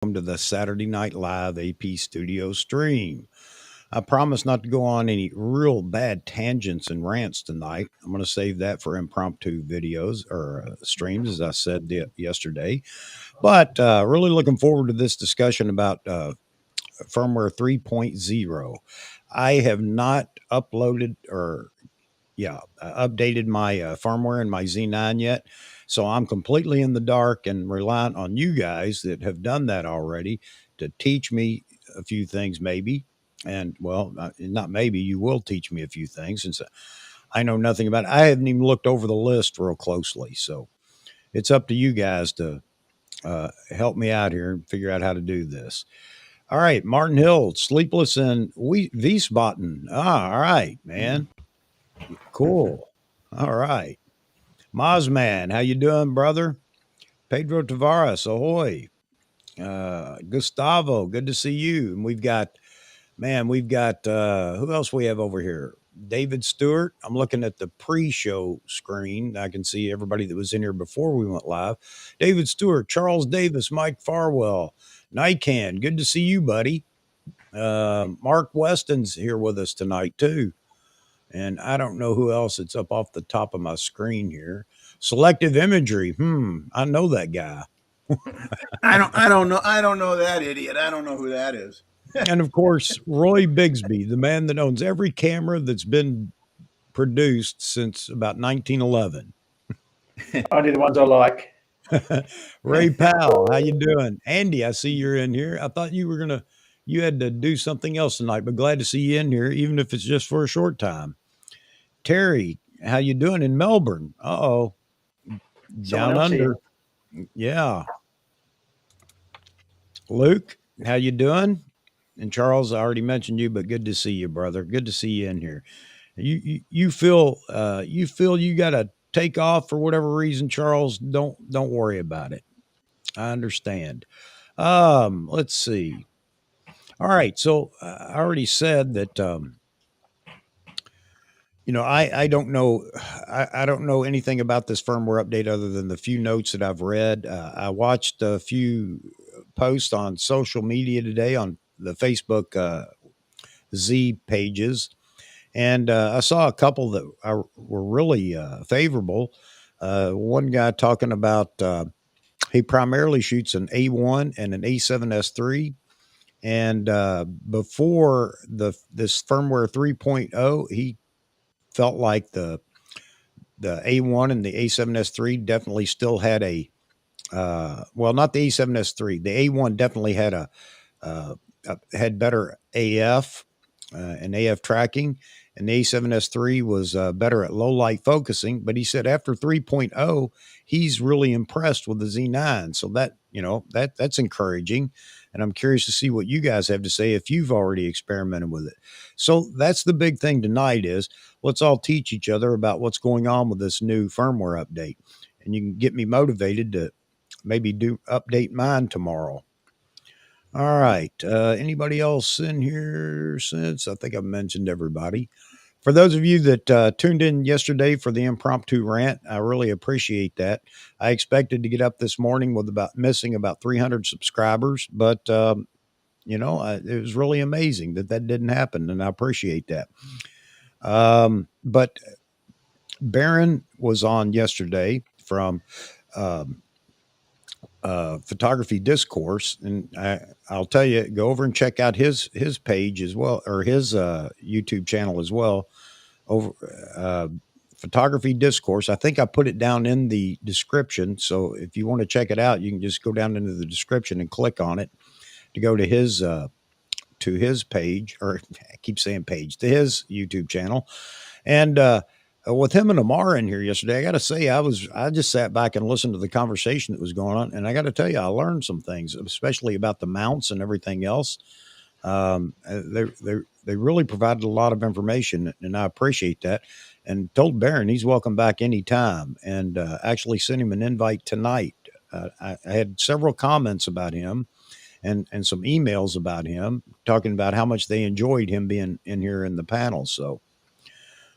to the Saturday Night Live AP Studio stream. I promise not to go on any real bad tangents and rants tonight. I'm going to save that for impromptu videos or streams, as I said yesterday. But really looking forward to this discussion about firmware 3.0. I have not uploaded or updated my firmware in my Z9 yet. So I'm completely in the dark and reliant on you guys that have done that already to teach me a few things, maybe. And well, not maybe, you will teach me a few things since I know nothing about it. I haven't even looked over the list real closely. So it's up to you guys to help me out here and figure out how to do this. All right, Martin Hill, Sleepless and Wiesbaden. All right, man. Cool. All right. Mozman, how you doing, brother? Pedro Tavares, ahoy. Gustavo, good to see you. And we've got who else we have over here? David Stewart. I'm looking at the pre-show screen. I can see everybody that was in here before we went live. David Stewart, Charles Davis, Mike Farwell, Nican. Good to see you, buddy. Mark Weston's here with us tonight too. And I don't know who else. It's up off the top of my screen here. Selective imagery. I know that guy. I don't know that idiot. I don't know who that is. And of course, Roy Bigsby, the man that owns every camera that's been produced since about 1911. Only the ones I like. Ray Powell, how you doing? Andy, I see you're in here. I thought you had to do something else tonight, but glad to see you in here, even if it's just for a short time. Terry, how you doing in Melbourne? Uh-oh. Down under. Yeah. Luke, how you doing? And Charles, I already mentioned you, but good to see you, brother. Good to see you in here. You feel you got to take off for whatever reason, Charles. Don't worry about it. I understand. Let's see. All right, so I already said that. I don't know. I don't know anything about this firmware update other than the few notes that I've read. I watched a few posts on social media today on the Facebook Z pages, and I saw a couple that were really favorable. One guy talking about he primarily shoots an A1 and an A7S3. And before this firmware 3.0, he felt like the A1 and the A7S3 definitely still had not the A7S3. The A1 definitely had had better AF and AF tracking, and the A7S3 was better at low light focusing. But he said after 3.0, he's really impressed with the Z9. So that's encouraging. And I'm curious to see what you guys have to say if you've already experimented with it. So that's the big thing tonight is let's all teach each other about what's going on with this new firmware update. And you can get me motivated to maybe update mine tomorrow. All right. Anybody else in here since? I think I've mentioned everybody. For those of you that tuned in yesterday for the impromptu rant, I really appreciate that. I expected to get up this morning with missing about 300 subscribers, but it was really amazing that didn't happen, and I appreciate that. But Barron was on yesterday from Photography Discourse, and I'll tell you, go over and check out his page as well, or his YouTube channel as well. Over Photography Discourse. I think I put it down in the description, so if you want to check it out, you can just go down into the description and click on it to go to his page, or I keep saying page, to his YouTube channel. And with him and Amar in here yesterday, I got to say, I just sat back and listened to the conversation that was going on, and I got to tell you, I learned some things, especially about the mounts and everything else. They really provided a lot of information, and I appreciate that. And told Barron he's welcome back anytime, and actually sent him an invite tonight. I had several comments about him and some emails about him talking about how much they enjoyed him being in here in the panel. So,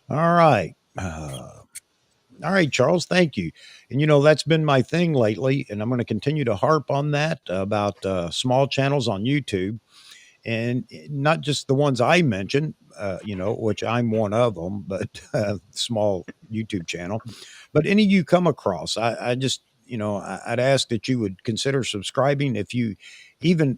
all right. All right, Charles, thank you. And that's been my thing lately, and I'm going to continue to harp on that about small channels on YouTube, and not just the ones I mentioned, which I'm one of them, but small YouTube channel. But any you come across, I just, I'd ask that you would consider subscribing if you even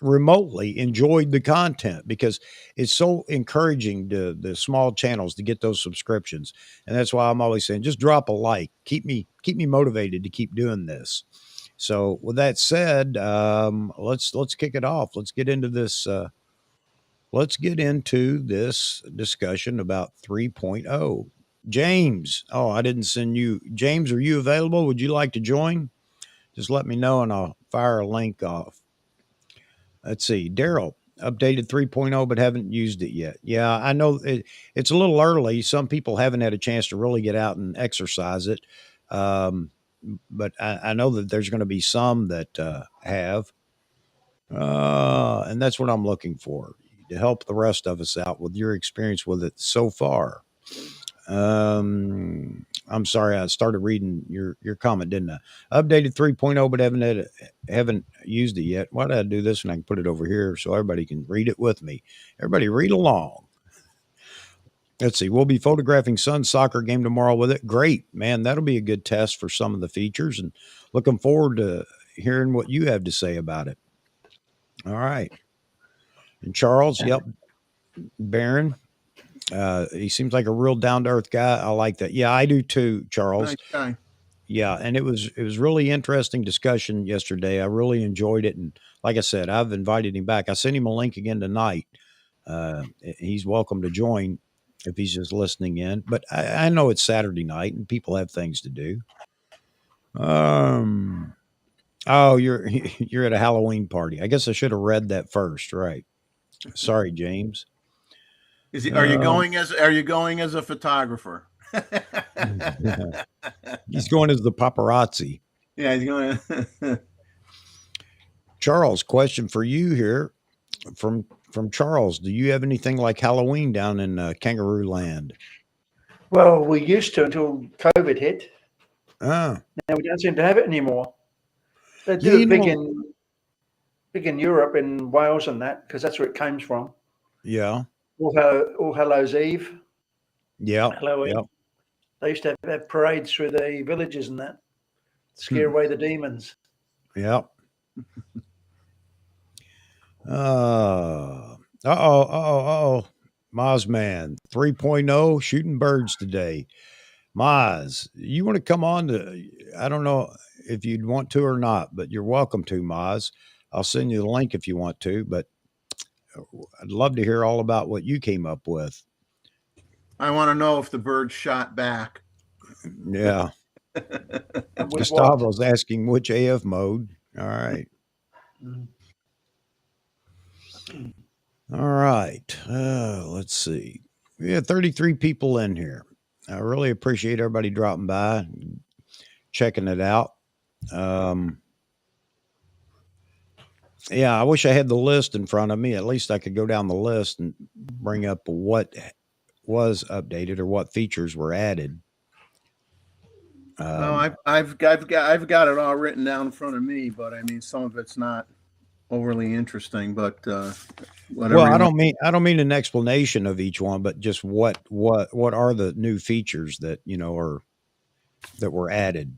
remotely enjoyed the content, because it's so encouraging to the small channels to get those subscriptions. And that's why I'm always saying just drop a like, keep me motivated to keep doing this. So with that said, let's kick it off. Let's get into this discussion about 3.0. James, oh, I didn't send you. James, are you available? Would you like to join? Just let me know and I'll fire a link off. Let's see. Daryl, updated 3.0, but haven't used it yet. Yeah, I know it's a little early. Some people haven't had a chance to really get out and exercise it. But I know that there's going to be some that have. And that's what I'm looking for, to help the rest of us out with your experience with it so far. I'm sorry, I started reading your comment, didn't I? Updated 3.0, but haven't used it yet. Why did I do this? And I can put it over here so everybody can read it with me. Everybody read along. Let's see. We'll be photographing son's soccer game tomorrow with it. Great, man. That'll be a good test for some of the features, and looking forward to hearing what you have to say about it. All right. And Charles, yep. Baron, he seems like a real down to earth guy. I like that. Yeah, I do too, Charles. Nice guy. Yeah, and it was really interesting discussion yesterday. I really enjoyed it, and like I said, I've invited him back. I sent him a link again tonight. He's welcome to join if he's just listening in. But I know it's Saturday night and people have things to do. Oh, you're at a Halloween party. I guess I should have read that first, right? Sorry, James. Are you going as a photographer? He's going as the paparazzi. Yeah, he's going. Charles, question for you here from Charles. Do you have anything like Halloween down in Kangaroo Land? Well, we used to until COVID hit. Ah, Now we don't seem to have it anymore. They yeah, do it big in Europe, in Wales and that, because that's where it comes from. Yeah. All Hallows Eve. Yeah. Halloween. Yep. They used to have parades through the villages and that, scare away the demons. Yep. Uh-oh. Mazman 3.0 shooting birds today. Maz, you want to come on I don't know if you'd want to or not, but you're welcome to, Maz. I'll send you the link if you want to, but I'd love to hear all about what you came up with. I want to know if the bird shot back. Yeah. Gustavo's asking which AF mode. All right. All right. Let's see. We have 33 people in here. I really appreciate everybody dropping by, checking it out. Yeah, I wish I had the list in front of me. At least I could go down the list and bring up what was updated or what features were added. I've got it all written down in front of me, but I mean, some of it's not overly interesting. But whatever. Well, I don't mean an explanation of each one, but just what are the new features that that were added.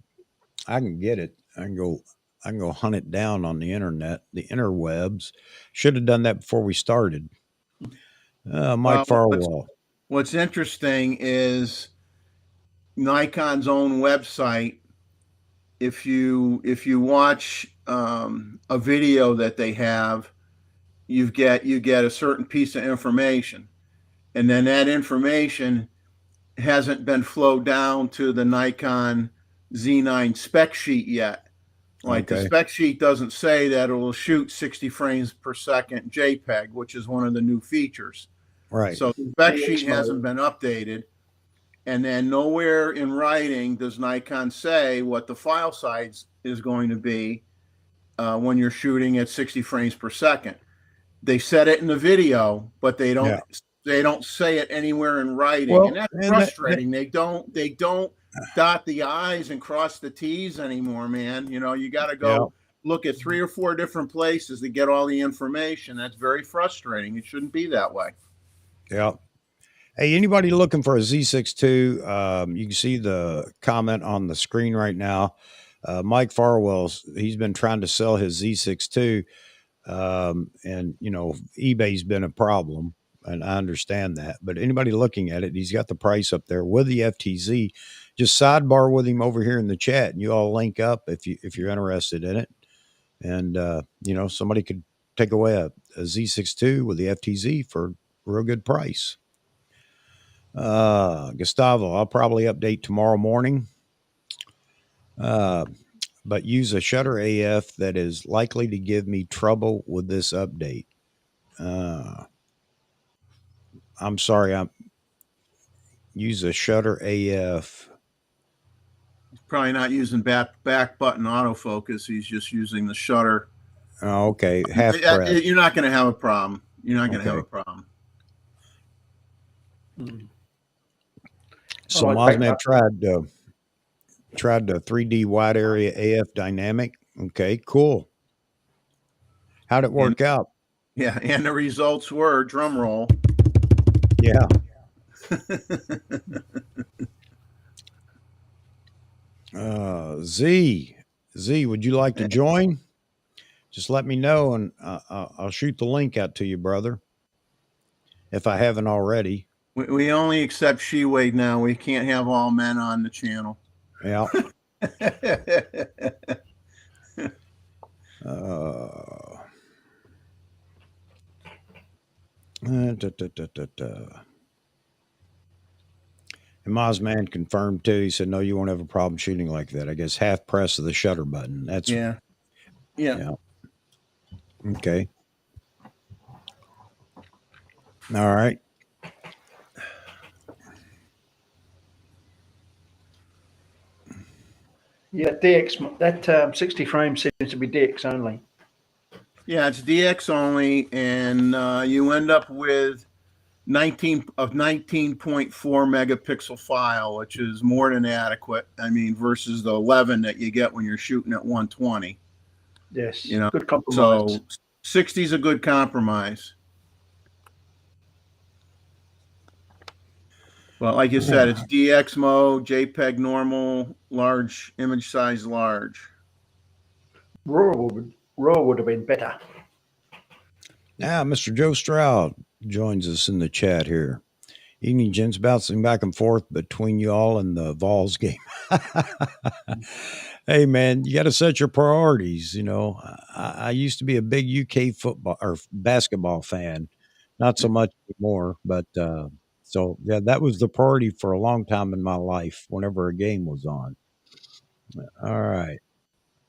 I can get it. I can go hunt it down on the internet, the interwebs. Should have done that before we started. Mike Farwell. What's interesting is Nikon's own website. If you watch a video that they have, you get a certain piece of information, and then that information hasn't been flowed down to the Nikon Z9 spec sheet yet. Like the spec sheet doesn't say that it will shoot 60 frames per second JPEG, which is one of the new features. Right. So the spec sheet hasn't been updated. And then nowhere in writing does Nikon say what the file size is going to be when you're shooting at 60 frames per second. They said it in the video, but they don't They don't say it anywhere in writing, Well, and that's and frustrating. They don't dot the I's and cross the T's anymore, man. You know, you got to yeah, go look at 3 or 4 different places to get all the information. That's very frustrating. It shouldn't be that way. yeah. Hey, anybody looking for a Z62? You can see the comment on the screen right now. Mike Farwell's, he's been trying to sell his Z62, and you know eBay's been a problem, and I understand that. But anybody looking at it, he's got the price up there with the FTZ. Just sidebar with him over here in the chat, and you all link up if you're interested in it. And you know, somebody could take away a Z62 with the FTZ for a real good price. Gustavo, I'll probably update tomorrow morning. But use a Shutter AF that is likely to give me trouble with this update. I'm sorry, I'm use a Shutter AF. He's probably not using back button autofocus. He's just using the shutter. Oh, okay, half press. You're not going to have a problem. You're not going to have a problem. So Mozman tried the 3D wide area AF dynamic. Okay, cool. How'd it work out? Yeah, and the results were drum roll. Yeah. Z, would you like to join? Just let me know, and I'll shoot the link out to you, brother, if I haven't already. We only accept She-Wade now. We can't have all men on the channel. Yeah. And Mozman confirmed too. He said, "No, you won't have a problem shooting like that. I guess half press of the shutter button. That's yeah. Okay. All right. Yeah, DX. That 60 frames seems to be DX only. Yeah, it's DX only, and you end up with 19.4 megapixel file, which is more than adequate. I mean, versus the 11 that you get when you're shooting at 120. Yes, you know, good compromise. So 60 is a good compromise. Well, like you said, it's DX mode, JPEG normal, large image size, large. RAW would have been better. Now, Mr. Joe Stroud joins us in the chat here. Evening, gents, bouncing back and forth between you all and the Vols game. Hey, man, you got to set your priorities. You know, I used to be a big UK football or basketball fan, not so much anymore, but so yeah, that was the priority for a long time in my life. Whenever a game was on. All right.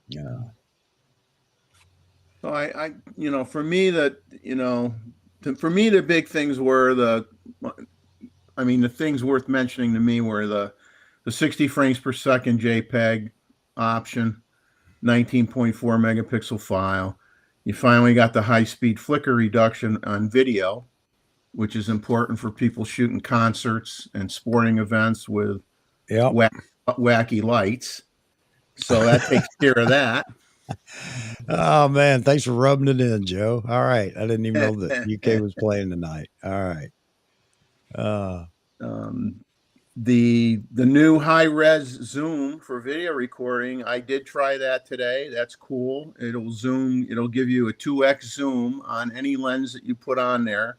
Yeah. So I for me the big things were the things worth mentioning to me were the 60 frames per second JPEG option, 19.4 megapixel file. You finally got the high-speed flicker reduction on video, which is important for people shooting concerts and sporting events with wacky lights. So that takes care of that. Oh man, thanks for rubbing it in, Joe. All right, I didn't even know that UK was playing tonight. All right. The new high res zoom for video recording, I did try that today. That's cool. It'll give you a 2x zoom on any lens that you put on there.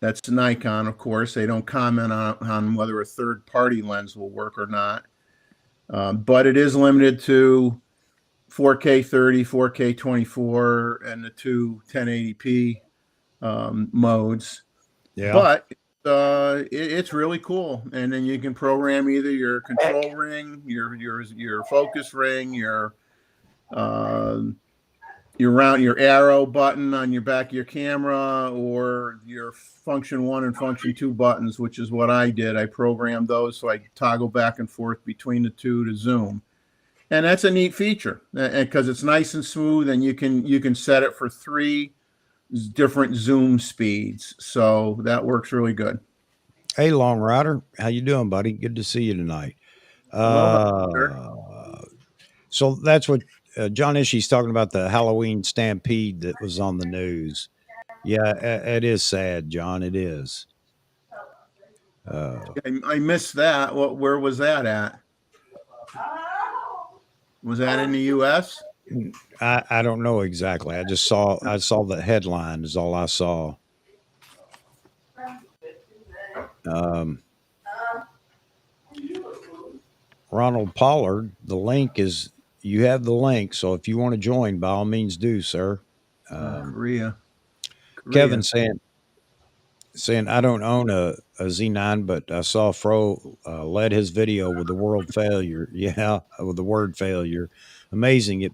That's Nikon, of course. They don't comment on whether a third-party lens will work or not. But it is limited to 4K 30, 4K 24, and the two 1080p modes. Yeah. But it's really cool. And then you can program either your control ring, your focus ring, your arrow button on your back of your camera, or your function 1 and function 2 buttons, which is what I did. I programmed those so I could toggle back and forth between the two to zoom. And that's a neat feature because it's nice and smooth, and you can set it for 3 different zoom speeds. So that works really good. Hey, Long Rider, how you doing, buddy? Good to see you tonight. Hello, sir. So that's what John Ishey's talking about, the Halloween stampede that was on the news. Yeah, it is sad, John. It is. Uh, I missed that. Where was that at? Was that in the U.S.? I don't know exactly. I saw the headline is all I saw. Um, Ronald Pollard, the link is you have the link. So if you want to join, by all means do, sir. Korea. Kevin saying I don't own a Z9, but I saw Fro led his video with the world failure. Yeah, with the word failure. Amazing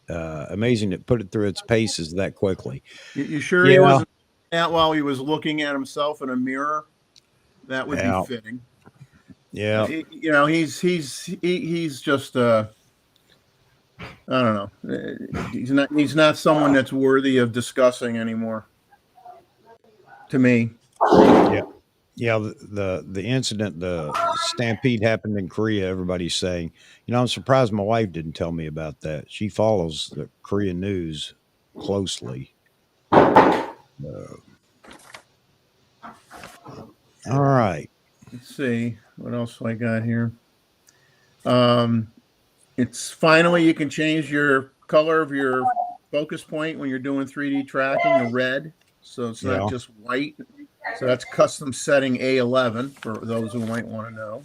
amazing it put it through its paces that quickly. You sure he Yeah, wasn't that while he was looking at himself in a mirror? That would be yeah, fitting. yeah. He's just I don't know. He's not someone that's worthy of discussing anymore. To me, Yeah. Yeah, the incident, the stampede happened in Korea, everybody's saying. I'm surprised my wife didn't tell me about that. She follows the Korean news closely. Uh, all right. let's see what else I got here. Um, it's finally you can change your color of your focus point when you're doing 3D tracking to red, so it's not Yeah. just white. So that's custom setting A11 for those who might want to know.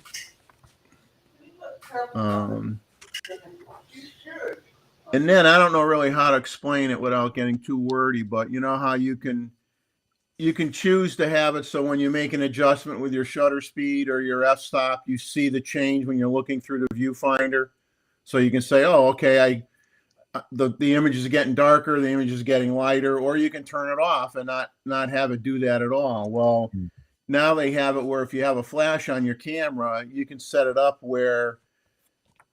And then I don't know really how to explain it without getting too wordy, but you know how you can choose to have it so when you make an adjustment with your shutter speed or your f-stop, you see the change when you're looking through the viewfinder. So you can say, oh, okay, the image is getting darker, the image is getting lighter, or you can turn it off and not have it do that at all. Well, now they have it where if you have a flash on your camera, you can set it up where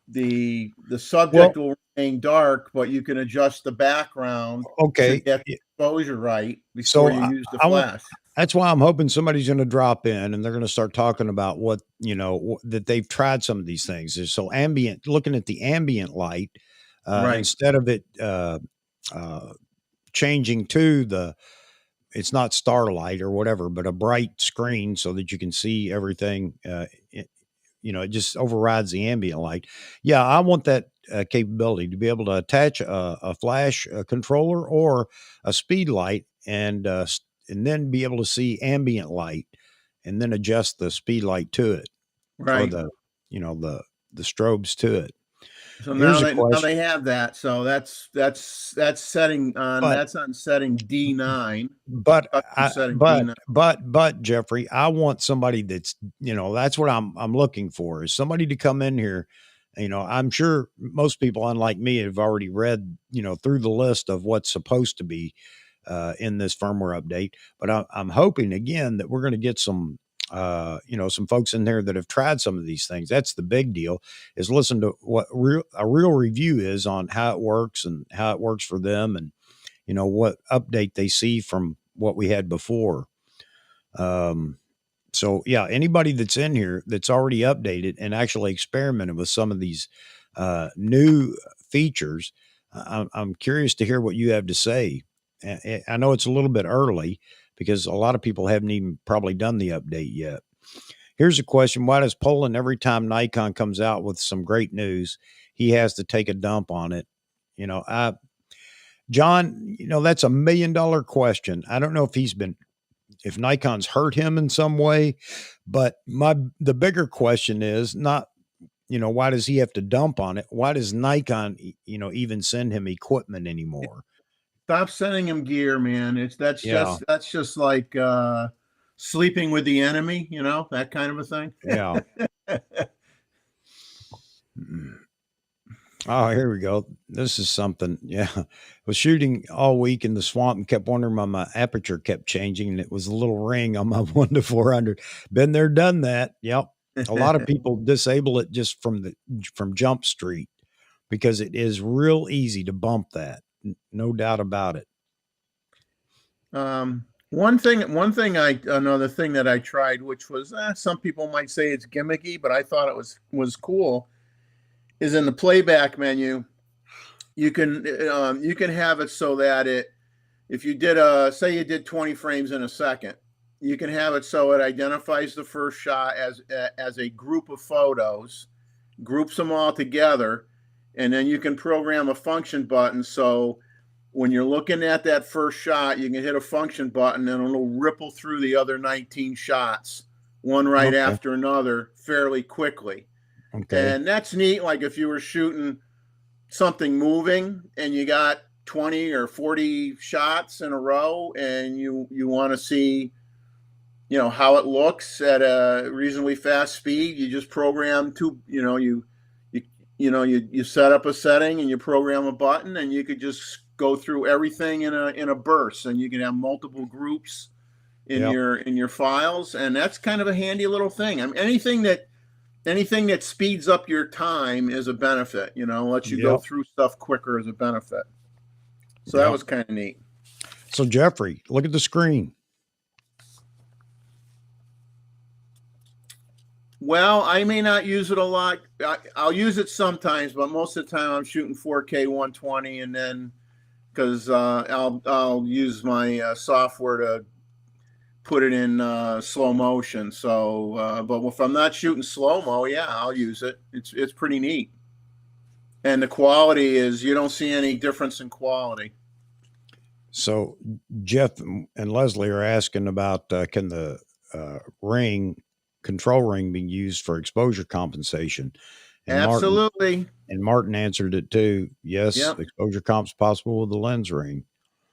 the subject will remain dark, but you can adjust the background to Okay. get the exposure right before So you use the I want flash. that's why I'm hoping somebody's going to drop in and they're going to start talking about what, that they've tried some of these things. So ambient, looking at the ambient light, Right. instead of it uh, changing to it's not starlight or whatever, but a bright screen so that you can see everything. It just overrides the ambient light. Yeah, I want that capability to be able to attach a flash controller or a speed light and then be able to see ambient light and then adjust the speed light to it or Right. the strobes to it. So Here's a now question, they have that. So that's setting on but that's on setting D9. but Custom I setting D9. but Jeffrey, I want somebody that's that's what I'm looking for is somebody to come in here. I'm sure most people, unlike me, have already read through the list of what's supposed to be in this firmware update. But I'm hoping again that we're going to get some some folks in there that have tried some of these things. That's the big deal is listen to what a real review is on how it works and how it works for them and what update they see from what we had before. Um, so yeah, anybody that's in here that's already updated and actually experimented with some of these new features, I'm curious to hear what you have to say. I know it's a little bit early because a lot of people haven't even probably done the update yet. Here's a question: why does Poland every time Nikon comes out with some great news, he has to take a dump on it? I John, that's $1 million question. I don't know if Nikon's hurt him in some way, but the bigger question is not, why does he have to dump on it? Why does Nikon, even send him equipment anymore? Stop sending him gear, man. Yeah. That's just like sleeping with the enemy, that kind of a thing. Yeah. Oh, here we go. This is something. Yeah. I was shooting all week in the swamp and kept wondering why my aperture kept changing. And it was a little ring on my 1-400. Been there, done that. Yep. A lot of people disable it just from Jump Street because it is real easy to bump that. No doubt about it. Another thing that I tried, which was some people might say it's gimmicky, but I thought it was cool, is in the playback menu. You can have it so that if you did say you did 20 frames in a second, you can have it so it identifies the first shot as a group of photos, groups them all together, and then you can program a function button so when you're looking at that first shot, you can hit a function button and it'll ripple through the other 19 shots, one right Okay. after another, fairly quickly. Okay. And that's neat. Like if you were shooting something moving and you got 20 or 40 shots in a row and you want to see, how it looks at a reasonably fast speed, you just program you set up a setting and you program a button and you could just go through everything in a burst, and you can have multiple groups in Yep. your files, and that's kind of a handy little thing. I mean, anything that speeds up your time is a benefit. Lets you go Yep. through stuff quicker is a benefit. So that Yep. was kind of neat. So Jeffrey, look at the screen. Well, I may not use it a lot. I'll use it sometimes, but most of the time I'm shooting 4K 120, and then because I'll use my software to put it in slow motion. So, but if I'm not shooting slow mo, yeah, I'll use it. It's pretty neat, and the quality is you don't see any difference in quality. So Jeff and Leslie are asking about can the control ring being used for exposure compensation. And Absolutely. Martin answered it too. Yes, Yep. exposure comp's possible with the lens ring.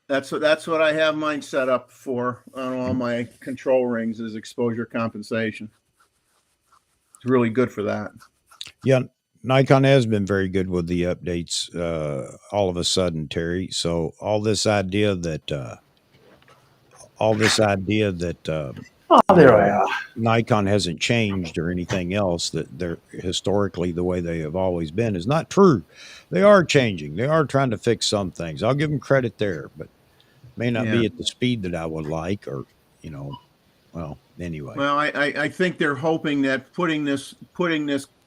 That's what I have mine set up for on all my control rings is exposure compensation. It's really good for that. Yeah, Nikon has been very good with the updates all of a sudden, Terry. So all this idea that There I are. Nikon hasn't changed or anything else, that they're historically the way they have always been, is not true. They are changing. They are trying to fix some things. I'll give them credit there, but may not be at the speed that I would like, or well, anyway. Well, I think they're hoping that putting this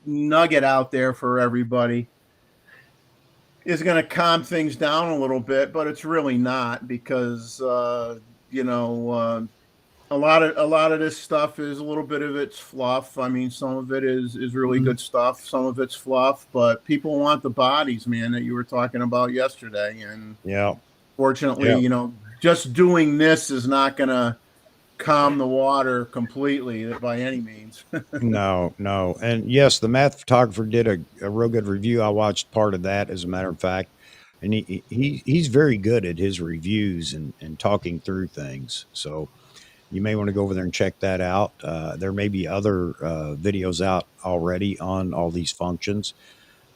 nugget out there for everybody is going to calm things down a little bit, but it's really not, because a lot of this stuff is a little bit of it's fluff. I mean, some of it is really good stuff. Some of it's fluff, but people want the bodies, man, that you were talking about yesterday. And fortunately, just doing this is not going to calm the water completely by any means. No. And yes, the math photographer did a real good review. I watched part of that, as a matter of fact. And he's very good at his reviews and talking through things. So you may want to go over there and check that out. There may be other videos out already on all these functions.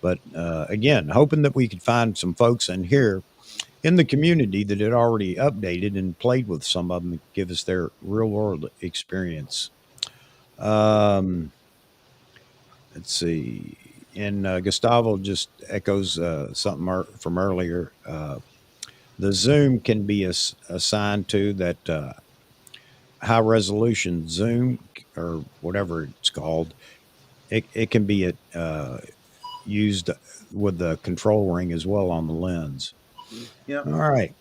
But again, hoping that we could find some folks in here in the community that had already updated and played with some of them and give us their real world experience. Let's see. And Gustavo just echoes something from earlier. The zoom can be assigned to that high resolution zoom, or whatever it's called. It can be used with the control ring as well on the lens. Yeah. All right.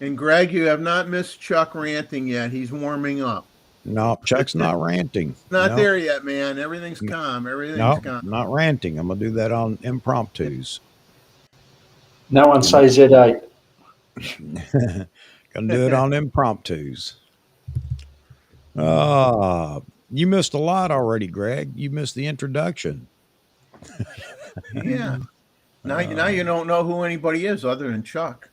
And Greg, you have not missed Chuck ranting yet. He's warming up. No, Chuck's not ranting. Not there yet, man. Everything's calm. Everything's calm. Not ranting. I'm gonna do that on impromptus. No one say Z8. Gonna do it on impromptus. You missed a lot already, Greg. You missed the introduction. Yeah. Now you don't know who anybody is other than Chuck.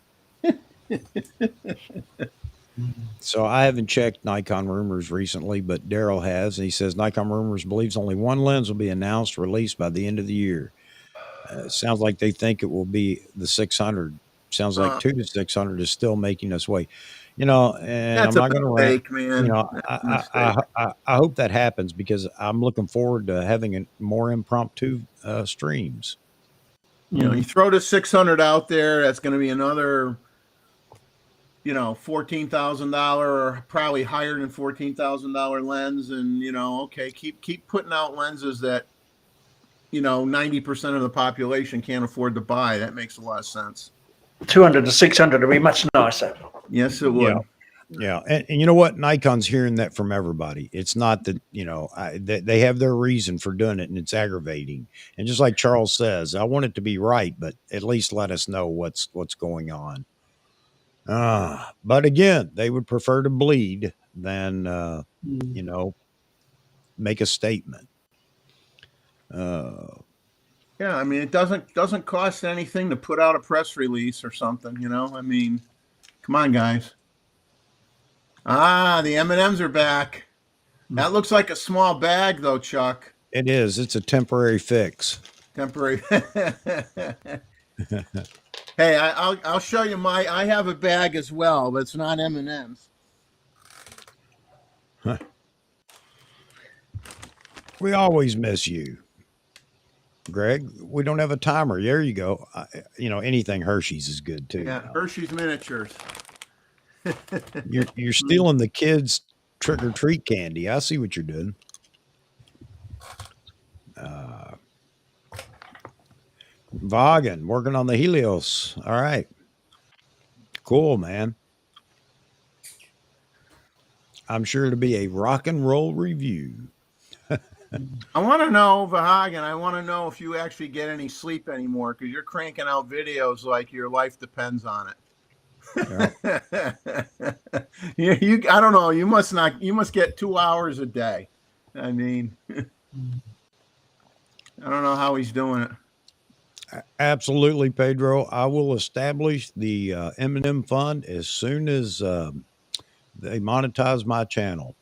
So I haven't checked Nikon rumors recently, but Daryl has, and he says Nikon rumors believes only one lens will be announced, released by the end of the year. Sounds like they think it will be the 600. Sounds like 2 to 600 is still making its way. And that's I'm not going to rant, man. I hope that happens, because I'm looking forward to having more impromptu streams. You throw the 600 out there, that's going to be another $14,000 or probably higher than $14,000 lens, and okay, keep putting out lenses that 90% of the population can't afford to buy. That makes a lot of sense. 200 to 600 would be much nicer. Yes, it would. Yeah. And you know what? Nikon's hearing that from everybody. It's not that, they have their reason for doing it, and it's aggravating. And just like Charles says, I want it to be right, but at least let us know what's going on. But again, they would prefer to bleed than, make a statement. Yeah, I mean, it doesn't cost anything to put out a press release or something, I mean, come on, guys. The M&Ms are back. That looks like a small bag, though, Chuck. It is. It's a temporary fix. Temporary. Hey, I'll show you I have a bag as well, but it's not M&Ms. Huh. We always miss you, Greg. We don't have a timer. There you go. Anything Hershey's is good too. Yeah, Hershey's miniatures. You're stealing the kids' trick or treat candy. I see what you're doing. Vaughan working on the Helios. All right, cool, man. I'm sure it'll be a rock and roll review. I want to know, Vahagan, I want to know if you actually get any sleep anymore, because you're cranking out videos like your life depends on it. Yeah. I don't know. You must get 2 hours a day. I mean, I don't know how he's doing it. Absolutely, Pedro. I will establish the M&M fund as soon as they monetize my channel.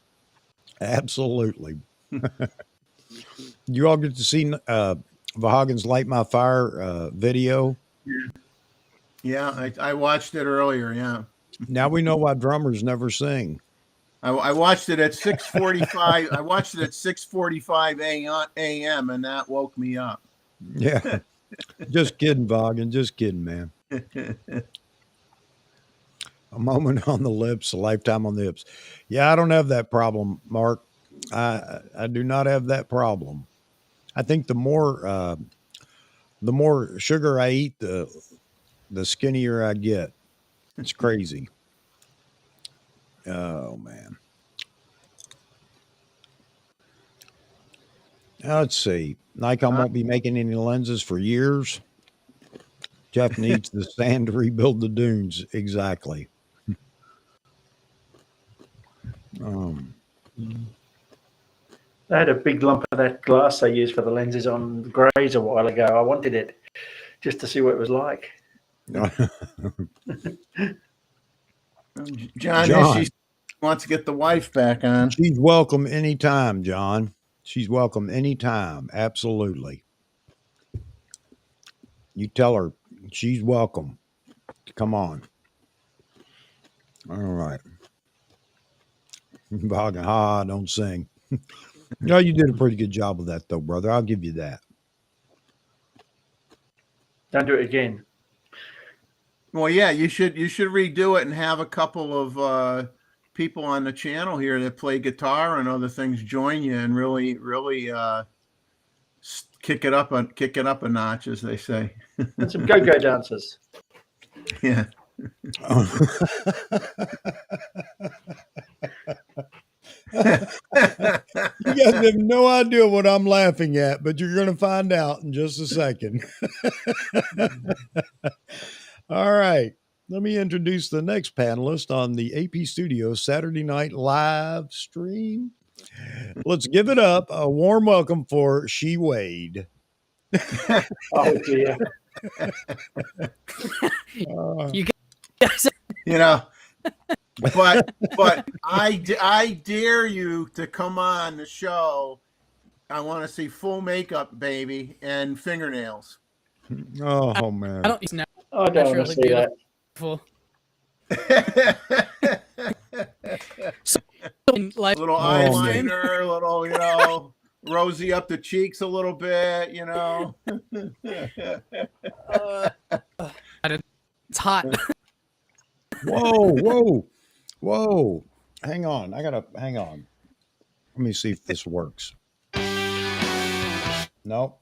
Absolutely. You all get to see Vahagan's Light My Fire video. Yeah, I watched it earlier. Yeah. Now we know why drummers never sing. I watched it at 6:45. I watched it at 6:45 a.m. and that woke me up. Yeah. Just kidding, Vaughan. Just kidding, man. A moment on the lips, a lifetime on the hips. Yeah, I don't have that problem, Mark. I do not have that problem. I think the more sugar I eat, the skinnier I get. It's crazy. Oh man. Now, let's see. Nikon won't be making any lenses for years. Jeff needs the sand to rebuild the dunes. Exactly. I had a big lump of that glass they used for the lenses on greys a while ago. I wanted it just to see what it was like. John. She wants to get the wife back on. She's welcome anytime, John. She's welcome anytime. Absolutely. You tell her she's welcome. Come on. All right. Don't sing. No, you did a pretty good job of that, though, brother. I'll give you that. Don't do it again. Well, yeah, you should redo it and have a couple of people on the channel here that play guitar and other things join you and really kick it up a notch, as they say. And some go-go dancers. Yeah. You guys have no idea what I'm laughing at, but you're going to find out in just a second. All right. Let me introduce the next panelist on the AP Studio Saturday Night Live stream. Let's give it up. A warm welcome for She Wade. Oh, dear. You guys, but I dare you to come on the show. I want to see full makeup, baby, and fingernails. Oh man. I don't use I don't want to see that. beautiful. Like little eyeliner, little, rosy up the cheeks a little bit, It's hot. Whoa. Hang on. Hang on. Let me see if this works. Nope.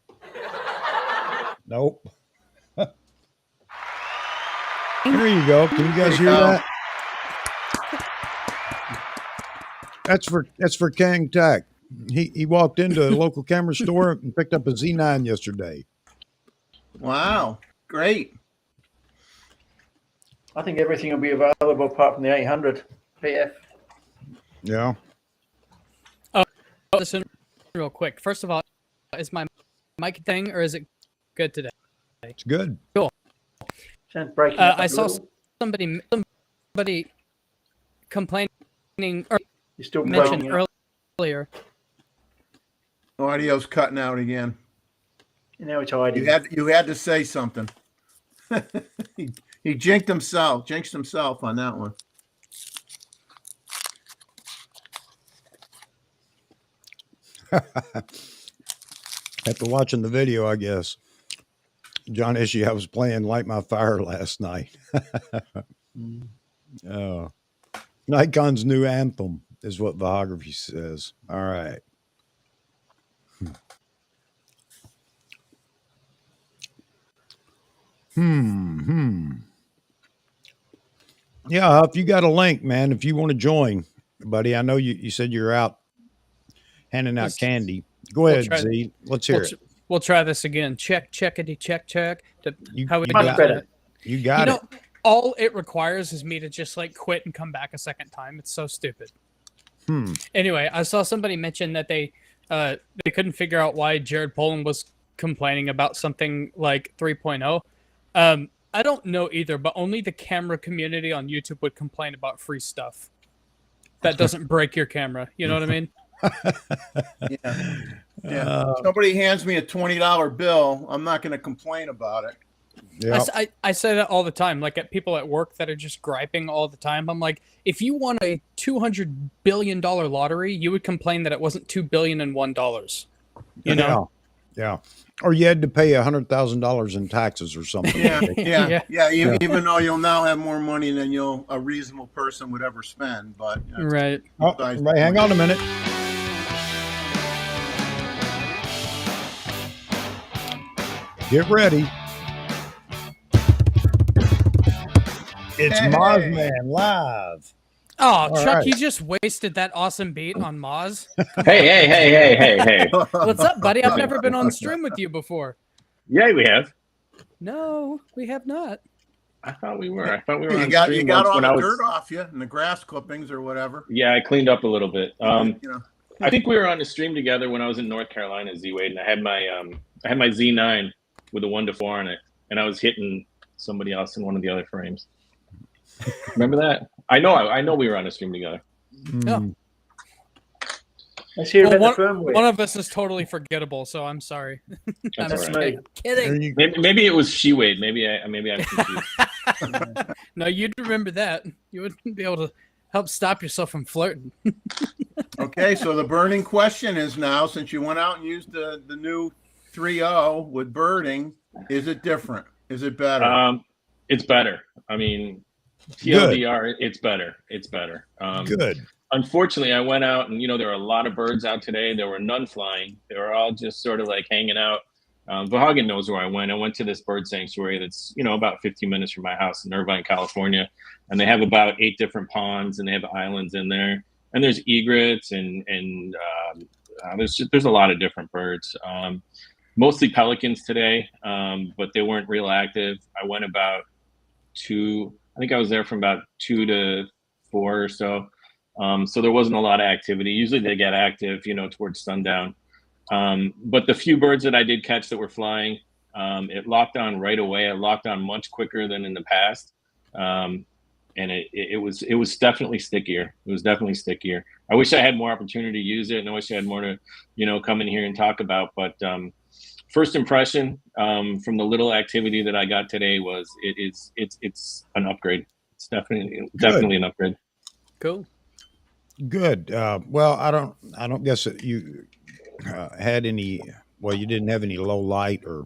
Nope. There you go. Can you guys hear that? That's for Kang Tech. He walked into a local camera store and picked up a Z9 yesterday. Wow, great. I think everything will be available apart from the 800 PF. Yeah. Listen, real quick. First of all, is my mic thing or is it good today? It's good. Cool. Sounds breaking up I a saw little. somebody complaining or You're still mentioned breaking up. earlier. Audio's cutting out again. Now it's hiding. You had to say something. he jinxed himself on that one. After watching the video, I guess. John Ishii, I was playing Light My Fire last night. Oh. Nikon's new anthem is what Biography says. All right. Yeah, if you got a link, man, if you want to join, buddy, I know you said you're out handing out candy. Go ahead, Z. Let's hear it. We'll try this again. Checkity, check. How we you do Much better. You got it. All it requires is me to just like quit and come back a second time. It's so stupid. Anyway, I saw somebody mention that they couldn't figure out why Jared Poland was complaining about something like 3.0. I don't know either, but only the camera community on YouTube would complain about free stuff that doesn't break your camera. You know what I mean? Yeah. Somebody hands me a $20 bill, I'm not going to complain about it. Yeah. I say that all the time, like at people at work that are just griping all the time. I'm like, if you won a $200 billion lottery, you would complain that it wasn't $2,001. You know? Yeah. Or you had to pay $100,000 in taxes or something. Yeah. Even though you'll now have more money than a reasonable person would ever spend, but Right. Right. Hang on a minute. Get ready. It's Mozman live. Oh, Chuck, you just wasted that awesome beat on Moz. Hey. What's up, buddy? I've never been on stream with you before. Yeah, we have. No, we have not. I thought we were. on you stream got once all when the I was. dirt off you and the grass clippings or whatever. Yeah, I cleaned up a little bit. I think we were on the stream together when I was in North Carolina, Z-Wade, and I had my Z9 with a 1-4 on it, and I was hitting somebody else in one of the other frames. Remember that? I know we were on a stream together. Yeah. Let's hear about the firmware. One of us is totally forgettable, so I'm sorry. I'm That's just all right. kidding. Maybe it was She-Wade. Maybe I'm confused. No, you'd remember that. You wouldn't be able to help stop yourself from flirting. Okay, so the burning question is now, since you went out and used the new 3.0 with birding, is it different? Is it better? It's better. I mean, TLDR, it's better. It's better. Good. Unfortunately, I went out and, there were a lot of birds out today. There were none flying. They were all just sort of like hanging out. Vahagan knows where I went. I went to this bird sanctuary that's, about 15 minutes from my house in Irvine, California. And they have about 8 different ponds and they have islands in there. And there's egrets and there's a lot of different birds. Mostly pelicans today, but they weren't real active. I went about I think I was there from about 2 to 4 or so. So there wasn't a lot of activity. Usually they get active, towards sundown. But the few birds that I did catch that were flying, it locked on right away. It locked on much quicker than in the past. And it was definitely stickier. It was definitely stickier. I wish I had more opportunity to use it, and I wish I had more to, come in here and talk about. But first impression from the little activity that I got today was it's an upgrade. It's definitely an upgrade. Cool. Good. Well, I don't guess that you had any. Well, you didn't have any low light or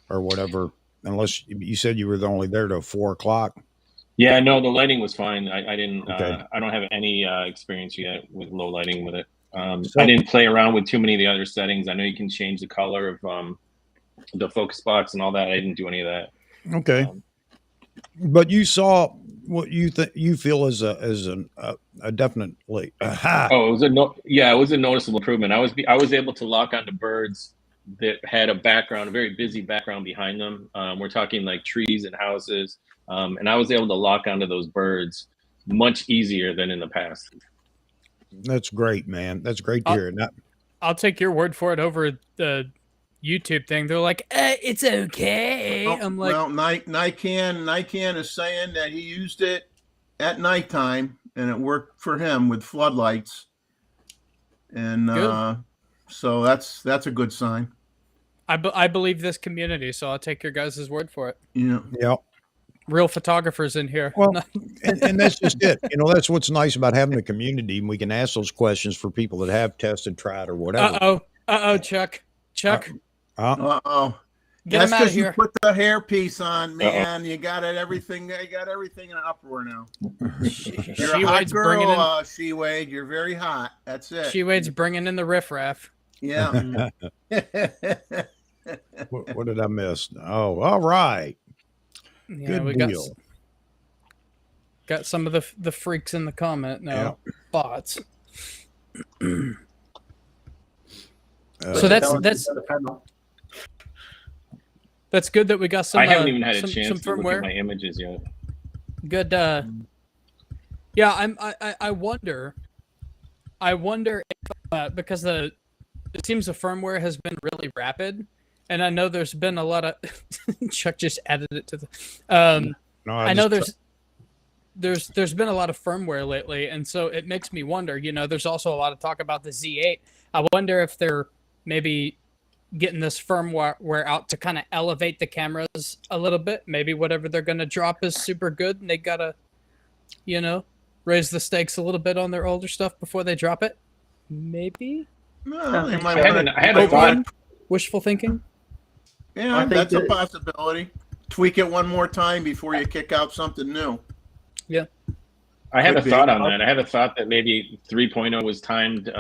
whatever, unless you said you were only there till 4 o'clock. Yeah, no, the lighting was fine. I didn't. Okay. I don't have any experience yet with low lighting with it. So- I didn't play around with too many of the other settings. I know you can change the color of the focus box and all that. I didn't do any of that. Okay. But you saw what you feel is a definitely aha. Oh, it was it was a noticeable improvement. I was able to lock onto birds that had a background, a very busy background behind them. We're talking like trees and houses, and I was able to lock onto those birds much easier than in the past. That's great, man. That's great to hear. Now, I'll take your word for it over the YouTube thing. They're like, it's okay. I'm like, well, Nikan is saying that he used it at nighttime and it worked for him with floodlights, and so that's a good sign. I believe this community, so I'll take your guys' word for it. yeah. Real photographers in here. Well, and that's just it. You know, that's what's nice about having a community, and we can ask those questions for people that have tested, tried, or whatever. Chuck. Uh-oh. Get That's him out of because you here. put the hairpiece on, man. You got it. Everything. You got everything in an uproar now. You're a hot girl, She-Wade. You're very hot. That's it. She-Wade's bringing in the riffraff. Yeah. What did I miss? Oh, all right. Yeah, Good we deal. got some of the freaks in the comment now. Yeah. Bots. So that's good that we got some. I haven't even had a some chance to look firmware. at my images yet. Good. Yeah, I wonder if because it seems the firmware has been really rapid, and I know there's been a lot of Chuck just added it to the. No, I know there's been a lot of firmware lately, and so it makes me wonder. You know, there's also a lot of talk about the Z8. I wonder if they're maybe getting this firmware out to kind of elevate the cameras a little bit. Maybe whatever they're going to drop is super good, and they gotta, raise the stakes a little bit on their older stuff before they drop it. Maybe. No, they might I had a thought. Wishful thinking. Yeah, that's a possibility. Tweak it one more time before you kick out something new. Yeah. I had a thought on that. I had a thought that maybe 3.0 was timed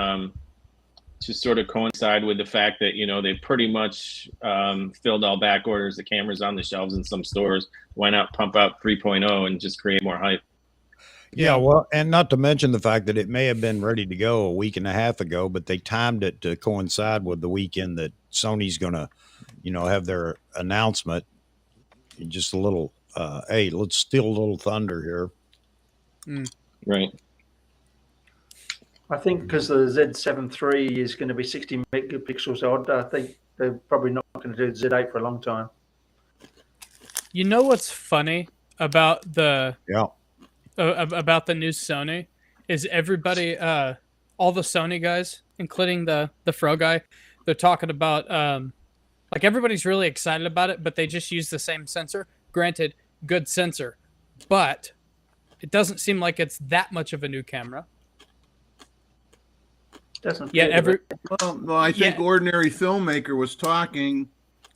to sort of coincide with the fact that, they pretty much filled all back orders, the cameras on the shelves in some stores. Why not pump out 3.0 and just create more hype? Yeah, well, and not to mention the fact that it may have been ready to go a week and a half ago, but they timed it to coincide with the weekend that Sony's going to, have their announcement. Just a little, hey, let's steal a little thunder here. Right. I think because the Z7 III is going to be 60 megapixels odd, I think they're probably not going to do the Z8 for a long time. You know what's funny about the about the new Sony is everybody, all the Sony guys, including the Fro guy, they're talking about like everybody's really excited about it, but they just use the same sensor. Granted, good sensor, but it doesn't seem like it's that much of a new camera. Well, I think Ordinary Filmmaker was talking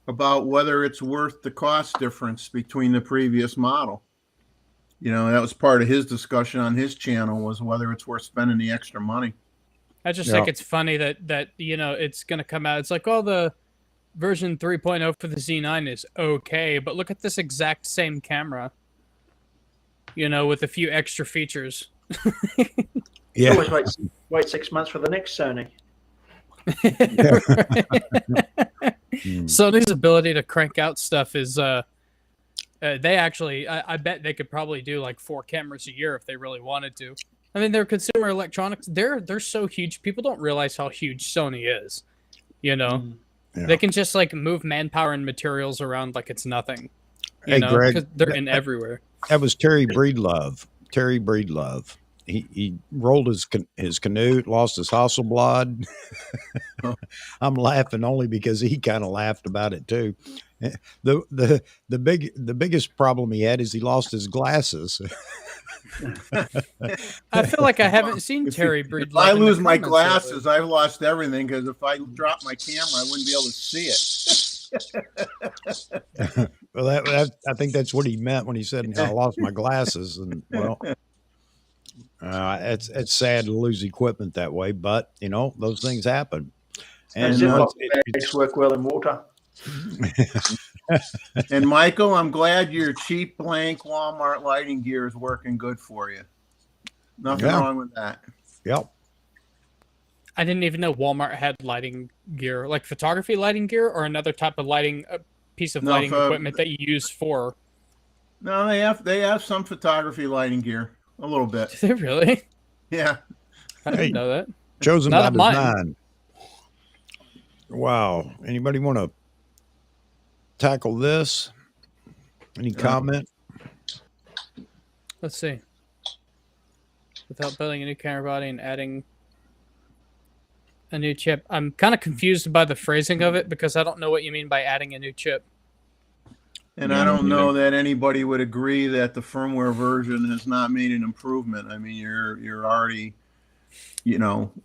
about whether it's worth the cost difference between the previous model. That was part of his discussion on his channel, was whether it's worth spending the extra money. I just think it's funny that it's going to come out. It's like, the version 3.0 for the Z9 is okay, but look at this exact same camera, with a few extra features. Yeah. Always wait 6 months for the next Sony. Sony's ability to crank out stuff is they actually I bet they could probably do like 4 cameras a year if they really wanted to. I mean, their consumer electronics, they're so huge. People don't realize how huge Sony is. They can just like move manpower and materials around like it's nothing. Greg, 'cause they're in everywhere. That was Terry Breedlove. Terry Breedlove. He rolled his canoe, lost his Hasselblad. I'm laughing only because he kind of laughed about it too. The biggest problem he had is he lost his glasses. I feel like I haven't seen Terry Breedlove. If I lose my glasses, I've lost everything, because if I drop my camera, I wouldn't be able to see it. Well, I think that's what he meant when he said I lost my glasses. And well, it's sad to lose equipment that way, but those things happen. And And Ziploc bags work well in water. And Michael, I'm glad your cheap blank Walmart lighting gear is working good for you. Nothing wrong with that. Yep. I didn't even know Walmart had lighting gear, like photography lighting gear, or another type of lighting piece of lighting equipment that you use for. No, they have some photography lighting gear, a little bit. Do they really? Yeah. I didn't know that. Chosen Not by at mine. design. Wow. Anybody want to tackle this? Any comment? Let's see. Without building a new camera body and adding a new chip. I'm kind of confused by the phrasing of it because I don't know what you mean by adding a new chip. And I don't know that anybody would agree that the firmware version has not made an improvement. I mean, you're already,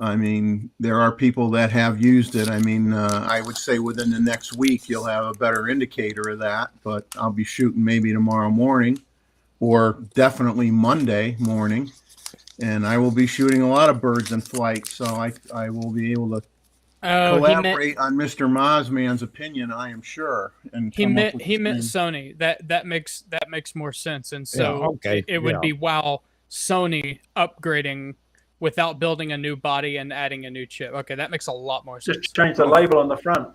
I mean, there are people that have used it. I mean, I would say within the next week, you'll have a better indicator of that, but I'll be shooting maybe tomorrow morning or definitely Monday morning. And I will be shooting a lot of birds in flight. So I will be able to collaborate on Mr. Mosman's opinion, I am sure. And he meant Sony. That makes more sense. And so it would be Sony upgrading without building a new body and adding a new chip. Okay, that makes a lot more sense. Just change the label on the front.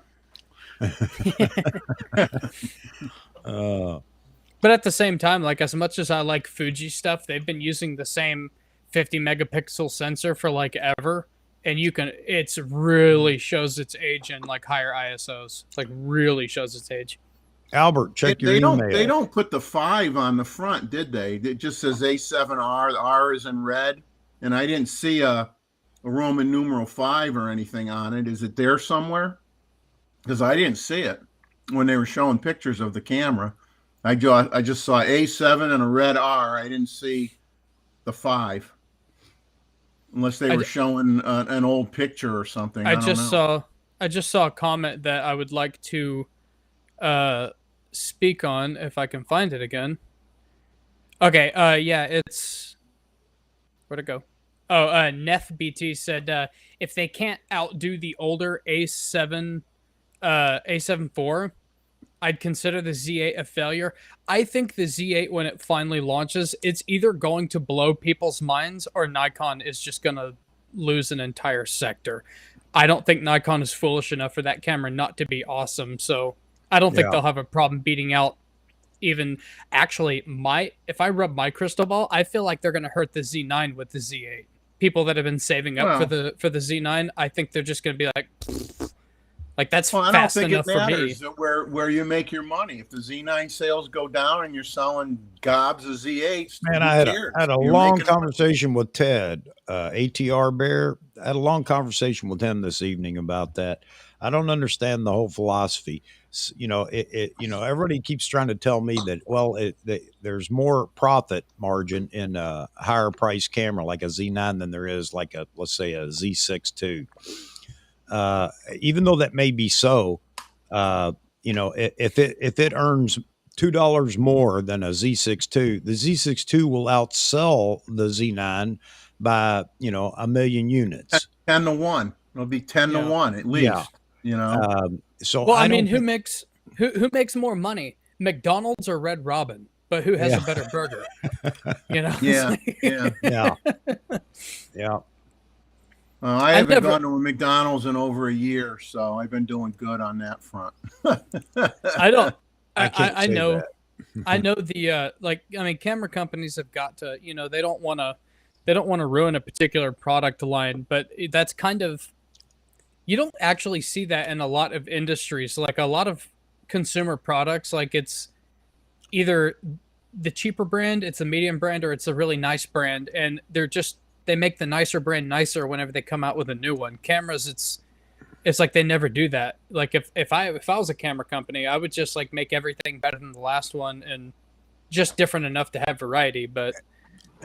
But at the same time, like as much as I like Fuji stuff, they've been using the same 50 megapixel sensor for like ever. And it's really shows its age in like higher ISOs. It's like really shows its age. Albert, check your email. They don't put the 5 on the front, did they? It just says A7R. The R is in red, and I didn't see a Roman numeral 5 or anything on it. Is it there somewhere? Because I didn't see it when they were showing pictures of the camera. I just saw A7 and a red R. I didn't see the 5. Unless they were showing an old picture or something. I just saw a comment that I would like to speak on if I can find it again. Okay, yeah, it's where'd it go? Oh, Neff BT said if they can't outdo the older A7 A7 IV, I'd consider the Z8 a failure. I think the Z8, when it finally launches, it's either going to blow people's minds or Nikon is just going to lose an entire sector. I don't think Nikon is foolish enough for that camera not to be awesome. So I don't think they'll have a problem beating out even actually if I rub my crystal ball, I feel like they're going to hurt the Z9 with the Z8. People that have been saving up for the Z9, I think they're just going to be like that's fast enough for me. I don't think it matters where you make your money. If the Z9 sales go down and you're selling gobs of Z8s, man, I had a long conversation with Ted, ATR Bear. I had a long conversation with him this evening about that. I don't understand the whole philosophy. Everybody keeps trying to tell me that there's more profit margin in a higher price camera like a Z9 than there is like let's say a Z6 II. Even though that may be so, if it earns $2 more than a Z6 II, the Z6 II will outsell the Z9 by 1 million units. 10 to 1. It'll be 10 to 1 at least. So I mean, who makes more money, McDonald's or Red Robin? But who has a better burger? Yeah. I haven't gone to a McDonald's in over a year, so I've been doing good on that front. I know. I know camera companies have got to, they don't want to ruin a particular product line, but that's kind of, you don't actually see that in a lot of industries. Like a lot of consumer products, like it's either the cheaper brand, it's a medium brand, or it's a really nice brand, and they make the nicer brand nicer whenever they come out with a new one. Cameras, it's like they never do that. Like if I was a camera company, I would just like make everything better than the last one and just different enough to have variety, but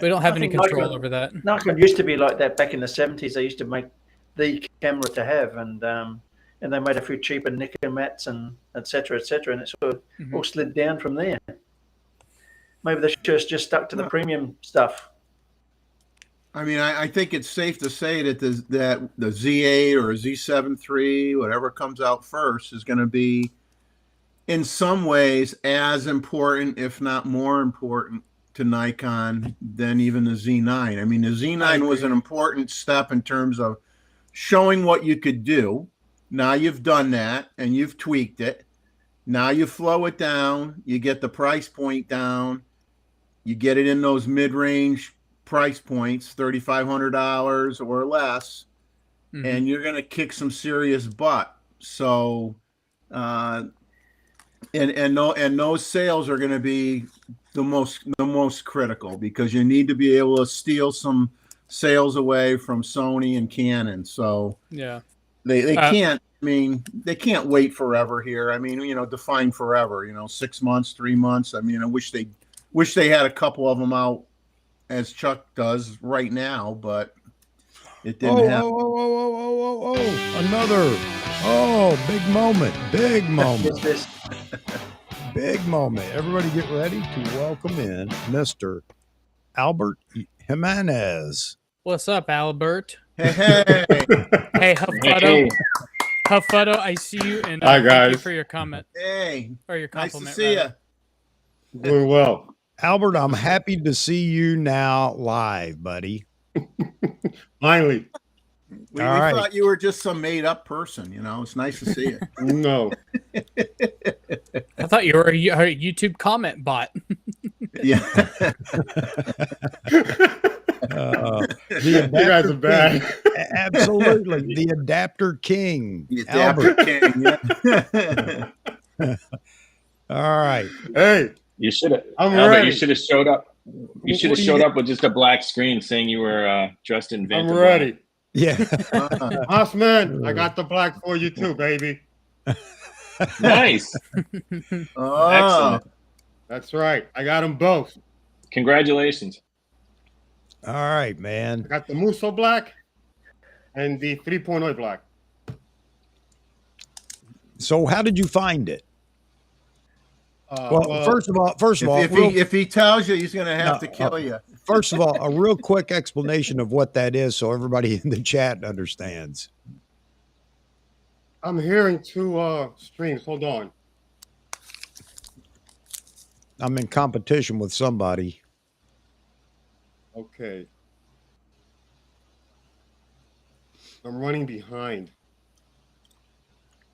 we don't have any control over that. Nikon used to be like that back in the 70s. They used to make the camera to have, and and they made a few cheaper Nicker mats and et cetera, and it sort of all slid down from there. Maybe the shirt's just stuck to the premium stuff. I mean, I think it's safe to say that the Z8 or Z7 III, whatever comes out first, is going to be in some ways as important, if not more important, to Nikon than even the Z9. I mean, the Z9 was an important step in terms of showing what you could do. Now you've done that and you've tweaked it. Now you flow it down, you get the price point down, you get it in those mid-range price points, $3,500 or less, and you're going to kick some serious butt. So, and those sales are going to be the most critical, because you need to be able to steal some sales away from Sony and Canon. So Yeah, they can't. I mean, they can't wait forever here. I mean, define forever. 6 months, 3 months. I mean, I wish they had a couple of them out, as Chuck does right now, but it didn't happen. Another big moment. Big moment. This. Big moment. Everybody get ready to welcome in Mr. Albert Jimenez. what's up, Albert? Hey, Hey, Hey. Huffado, I see you, and Hi, thank you guys. for your comment hey, or your nice to compliment. see rather. you. Doing well. Albert, I'm happy to see you now live, buddy. Finally. We All right. thought you were just some made-up person. It's nice to see you. No. I thought you were a YouTube comment bot. Yeah. The You guys are bad. King. Absolutely. The Adapter King. The Albert. Adapter King. Yeah. All right. Hey, You should have. I'm Albert, ready. you should have showed up. You should have What do you showed get? up with just a black screen saying you were dressed in I'm banter. ready. Yeah. Hossman, I got the black for you too, baby. Nice. Oh, Excellent. That's right. I got them both. Congratulations. All right, I man. got the Musso black and the 3.0 black. So how did you find it? Well, first of all, if he tells you, he's going to have to kill you. first of all, a real quick explanation of what that is, so everybody in the chat understands. I'm hearing two streams. Hold on. I'm in competition with somebody. Okay. I'm running behind.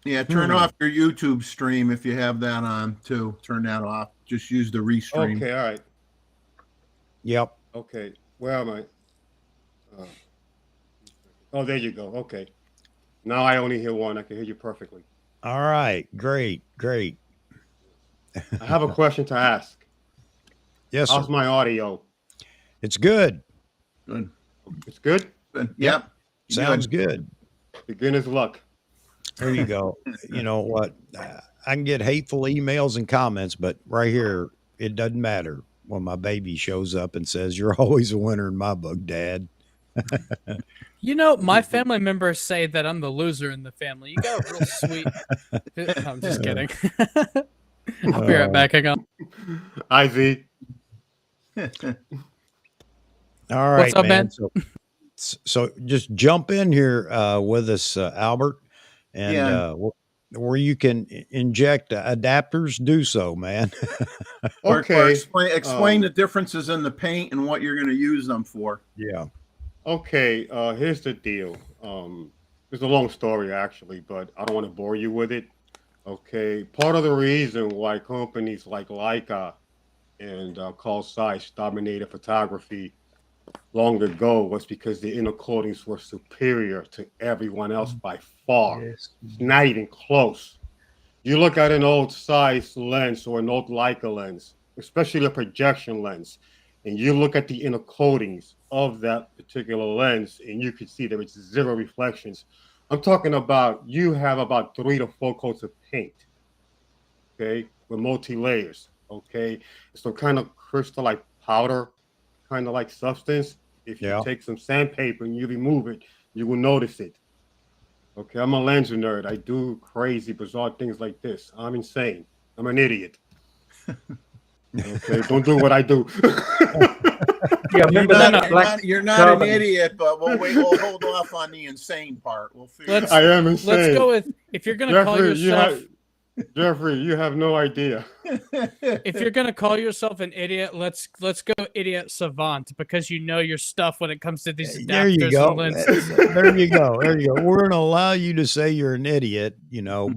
Yeah, turn off your YouTube stream if you have that on too. Turn that off. Just use the restream. Okay, all right. Yep. Okay. Where am I? Oh, there you go. Okay. Now I only hear one. I can hear you perfectly. All right. Great. Great. I have a question to ask. Yes, sir. How's my audio? It's good. Good. It's good? Good. Yep. Sounds good. Beginner's luck. There you go. You know what? I can get hateful emails and comments, but right here, it doesn't matter when my baby shows up and says, "You're always a winner in my book, Dad." My family members say that I'm the loser in the family. You got a real sweet. I'm just kidding. I'll be right back. Hang on. IV. All right, What's up, man? So just jump in here with us, Albert, and where you can inject adapters, do so, man. Or Okay. explain the differences in the paint and what you're going to use them for. Yeah. Okay. Here's the deal. It's a long story, actually, but I don't want to bore you with it. Okay. Part of the reason why companies like Leica and Carl Zeiss dominated photography long ago was because the inner coatings were superior to everyone else by far. Yes. It's not even close. You look at an old Zeiss lens or an old Leica lens, especially a projection lens, and you look at the inner coatings of that particular lens, and you can see there is zero reflections. I'm talking about you have about 3 to 4 coats of paint, okay, with multi-layers, okay? Some kind of crystal like powder, kind of like substance. If you take some sandpaper and you remove it, you will notice it. Okay, I'm a lens nerd. I do crazy, bizarre things like this. I'm insane. I'm an idiot. Okay, don't do what I do. Yeah, remember No, that no. black You're not an carbon? idiot, but we'll hold off on the insane part. We'll figure. Let's I am insane. let's go with if you're gonna call yourself Jeffrey, you have no idea. if you're gonna call yourself an idiit, let's go idiot savant because you know your stuff when it comes to these There you adapters go. and lenses. There you go. There you go. We're going to allow you to say you're an idiot,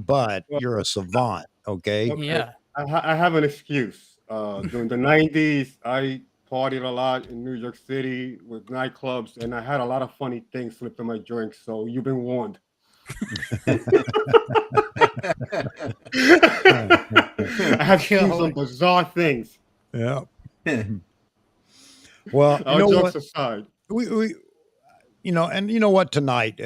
but you're a savant. Okay. Okay. Yeah. I have an excuse. During the 90s, I partied a lot in New York City with nightclubs, and I had a lot of funny things slipped in my drink. So you've been warned. I have seen some bizarre things. Yeah. Well, you All know jokes what? aside, We and you know what? Tonight,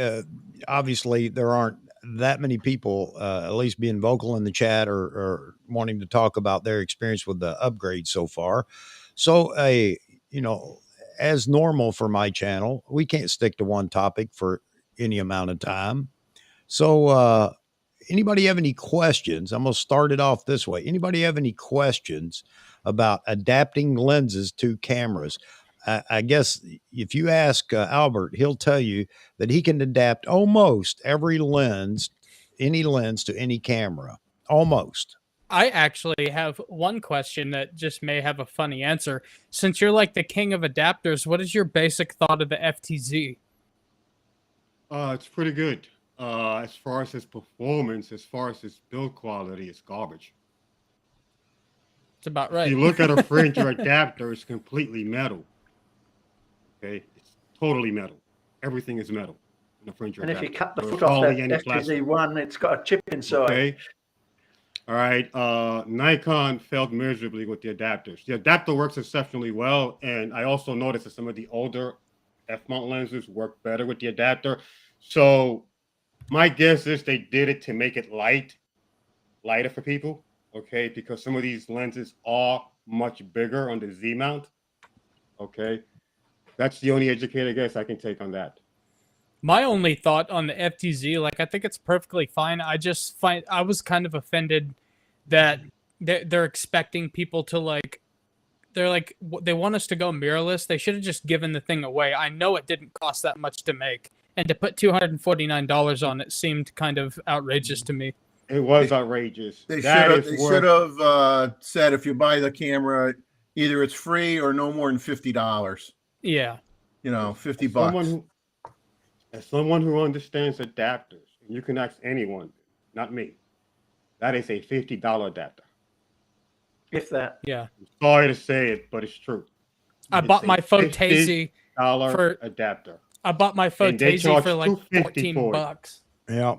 obviously, there aren't that many people, at least being vocal in the chat or wanting to talk about their experience with the upgrade so far. So, you know, as normal for my channel, we can't stick to one topic for any amount of time. So, anybody have any questions? I'm going to start it off this way. Anybody have any questions about adapting lenses to cameras? I guess if you ask Albert, he'll tell you that he can adapt almost every lens, any lens to any camera. Almost. I actually have one question that just may have a funny answer. Since you're like the king of adapters, what is your basic thought of the FTZ? it's pretty good. As far as its performance, as far as its build quality, it's garbage. It's about If right. you look at a Fringer adapter, it's completely metal. Okay, it's totally metal. Everything is metal in a Fringer And if adapter. you cut the There's foot off that hardly any plastic. FTZ1, it's got a chip inside. Okay. All right. Nikon failed miserably with the adapters. The adapter works exceptionally well, and I also noticed that some of the older f-mount lenses work better with the adapter. So my guess is they did it to make it lighter for people. Okay, because some of these lenses are much bigger on the Z mount. Okay, that's the only educated guess I can take on that. My only thought on the FTZ, like I think it's perfectly fine. I just find I was kind of offended that they're expecting people to they want us to go mirrorless. They should have just given the thing away. I know it didn't cost that much to make, and to put $249 on it seemed kind of outrageous to me. It was outrageous. They should have said if you buy the camera, either it's free or no more than $50. Yeah. You know, $50. As someone who understands adapters, you can ask anyone, not me. That is a $50 adapter. If that. Yeah. I'm sorry to say it, but it's true. I bought my Photesi for adapter. I bought my Photesi for like $14. Yeah.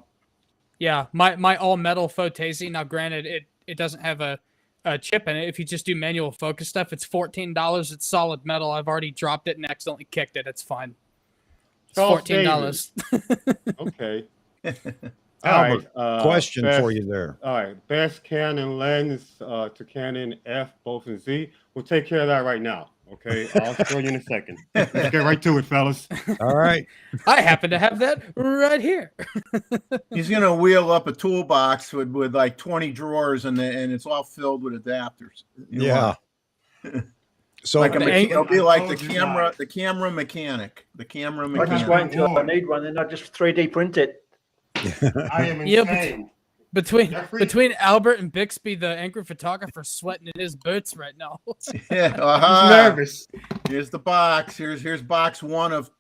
Yeah, my all metal Photesi. Now, granted, it doesn't have a chip in it. If you just do manual focus stuff, it's $14. It's solid metal. I've already dropped it and accidentally kicked it. It's fine. It's $14. Okay. Albert, question for you there. All right, best Canon lens to Canon F, both in Z. We'll take care of that right now. Okay, I'll show you in a second. Let's get right to it, fellas. All right. I happen to have that right here. He's gonna wheel up a toolbox with like 20 drawers and it's all filled with adapters. Yeah. So like it'll be like the camera mechanic. The camera mechanic. I just wait until I need one, then I just 3D print it. I am insane. Between Albert and Bixby, the angry photographer, sweating in his boots right now. Yeah, He's nervous. Here's the box. Here's box 1 of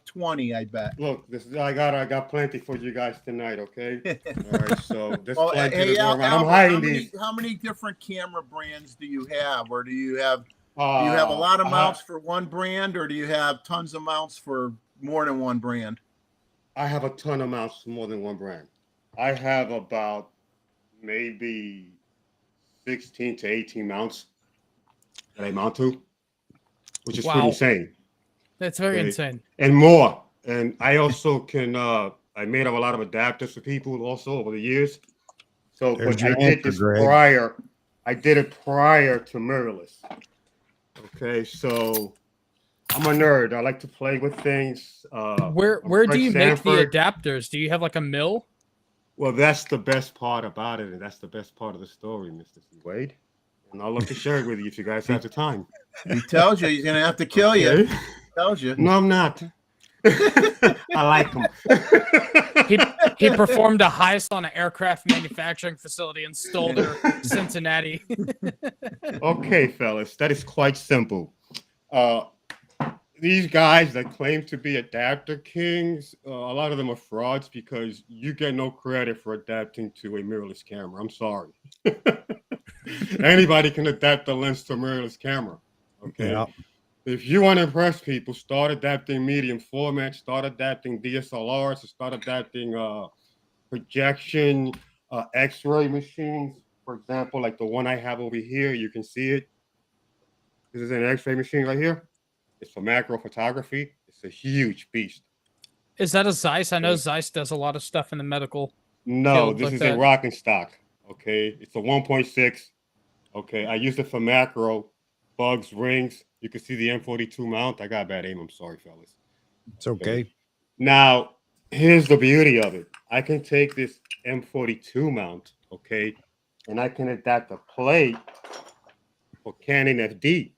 20. I bet. Look, I got plenty for you guys tonight. Okay. All right. So this plenty hey, to go around. I'm hiding these. How many different camera brands do you have, or do you have? Do you have a lot of mounts for one brand, or do you have tons of mounts for more than one brand? I have a ton of mounts for more than one brand. I have about maybe 16 to 18 mounts that I mount to, which is pretty insane. That's very insane. And more. And I also can, I made up a lot of adapters for people also over the years. So, but I did this prior. I did it prior to mirrorless. Okay, so I'm a nerd. I like to play with things. Where I'm do Fred you make the Sanford. adapters? Do you have like a mill? Well, that's the best part about it, and that's the best part of the story, Mr. C. Wade. And I'd love to share it with you if you guys have the time. He tells you he's gonna have to kill you. Okay. He tells you. No, I'm not. I like them. He performed a heist on an aircraft manufacturing facility and stole their Cincinnati. Okay, fellas, that is quite simple. These guys that claim to be adapter kings, a lot of them are frauds because you get no credit for adapting to a mirrorless camera. I'm sorry. Anybody can adapt the lens to a mirrorless camera. Okay. Yeah. If you want to impress people, start adapting medium format, start adapting DSLRs, start adapting projection X-ray machines. For example, like the one I have over here, you can see it. This is an X-ray machine right here. It's for macro photography. It's a huge beast. Is that a Zeiss? I know Zeiss does a lot of stuff in the medical. No, field this like is that. a rocking stock. Okay, it's a 1.6. Okay, I use it for macro, bugs, rings. You can see the M42 mount. I got bad aim. I'm sorry, fellas. It's okay. Now, here's the beauty of it. I can take this M42 mount, okay, and I can adapt the plate for Canon FD.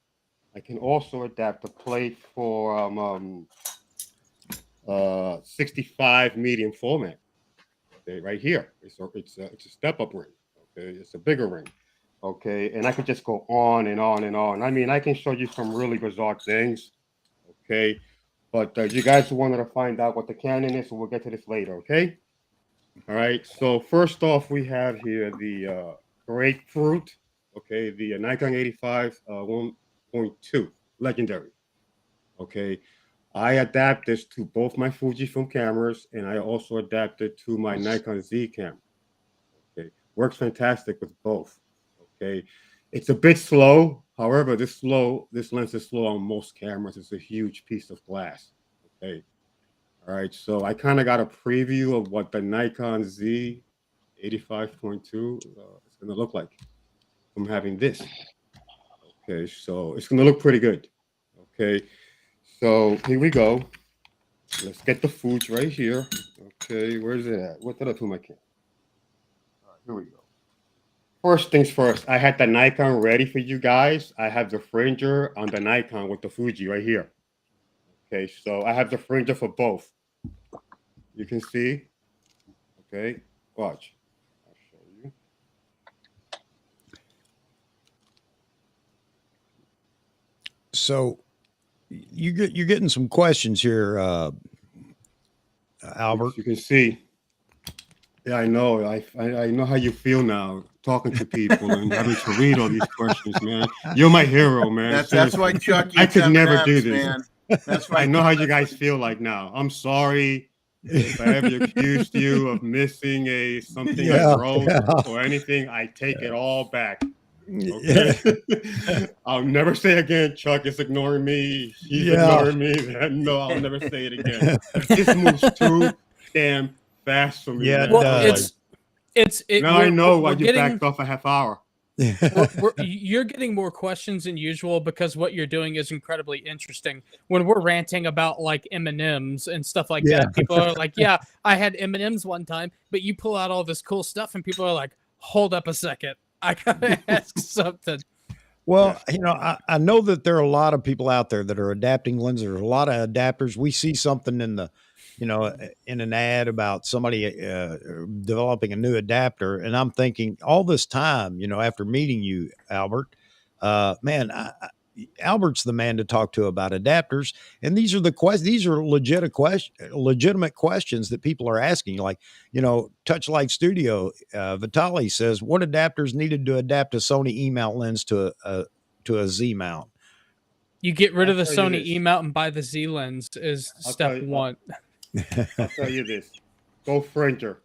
I can also adapt the plate for 65 medium format. Okay, right here. It's a step-up ring. Okay, it's a bigger ring. Okay, and I could just go on and on and on. I mean, I can show you some really bizarre things. Okay, but you guys wanted to find out what the Canon is, so we'll get to this later. Okay. All right. So first off, we have here the grapefruit. Okay, the Nikon 85 1.2 legendary. Okay, I adapt this to both my Fujifilm cameras, and I also adapt it to my Nikon Z camera. Okay, works fantastic with both. Okay, it's a bit slow. However, this lens is slow on most cameras. It's a huge piece of glass. Okay, all right. So I kind of got a preview of what the Nikon Z 85.2 is going to look like from having this. Okay, so it's going to look pretty good. Okay, so here we go. Let's get the foods right here. Okay, where's it at? What did I put my camera? All right, here we go. First things first, I had the Nikon ready for you guys. I have the Fringer on the Nikon with the Fuji right here. Okay, so I have the Fringer for both. You can see. Okay, watch. I'll show you. So you're getting some questions here, Albert. You can see. Yeah, I know. I know how you feel now talking to people and having to read all these questions, man. You're my hero, man. That's why Chuck eats I could never do M&Ms, this. man. That's why I know how you guys feel like now. I'm sorry if I ever accused you of missing something I wrote or anything. I take it all back. Okay. I'll never say again, Chuck is ignoring me. He's ignoring me. No, I'll never say it again. This moves too damn fast for me. Yeah, man. Well, Now I know why you backed off a half hour. You're getting more questions than usual because what you're doing is incredibly interesting. When we're ranting about like M&Ms and stuff like that, people are like, "Yeah, I had M&Ms one time," but you pull out all this cool stuff, and people are like, "Hold up a second, I gotta ask something." Well, you know, I know that there are a lot of people out there that are adapting lenses. There's a lot of adapters. We see something in the, you know, in an ad about somebody developing a new adapter, and I'm thinking all this time, you know, after meeting you, Albert, man, Albert's the man to talk to about adapters. And these are the questions. These are legitimate questions that people are asking. Like, you know, Touchlight Studio, Vitali says, what adapters needed to adapt a Sony E mount lens to a Z mount? You get rid of the Sony E mount and buy the Z lens is step one. I'll tell you this: go Fringer.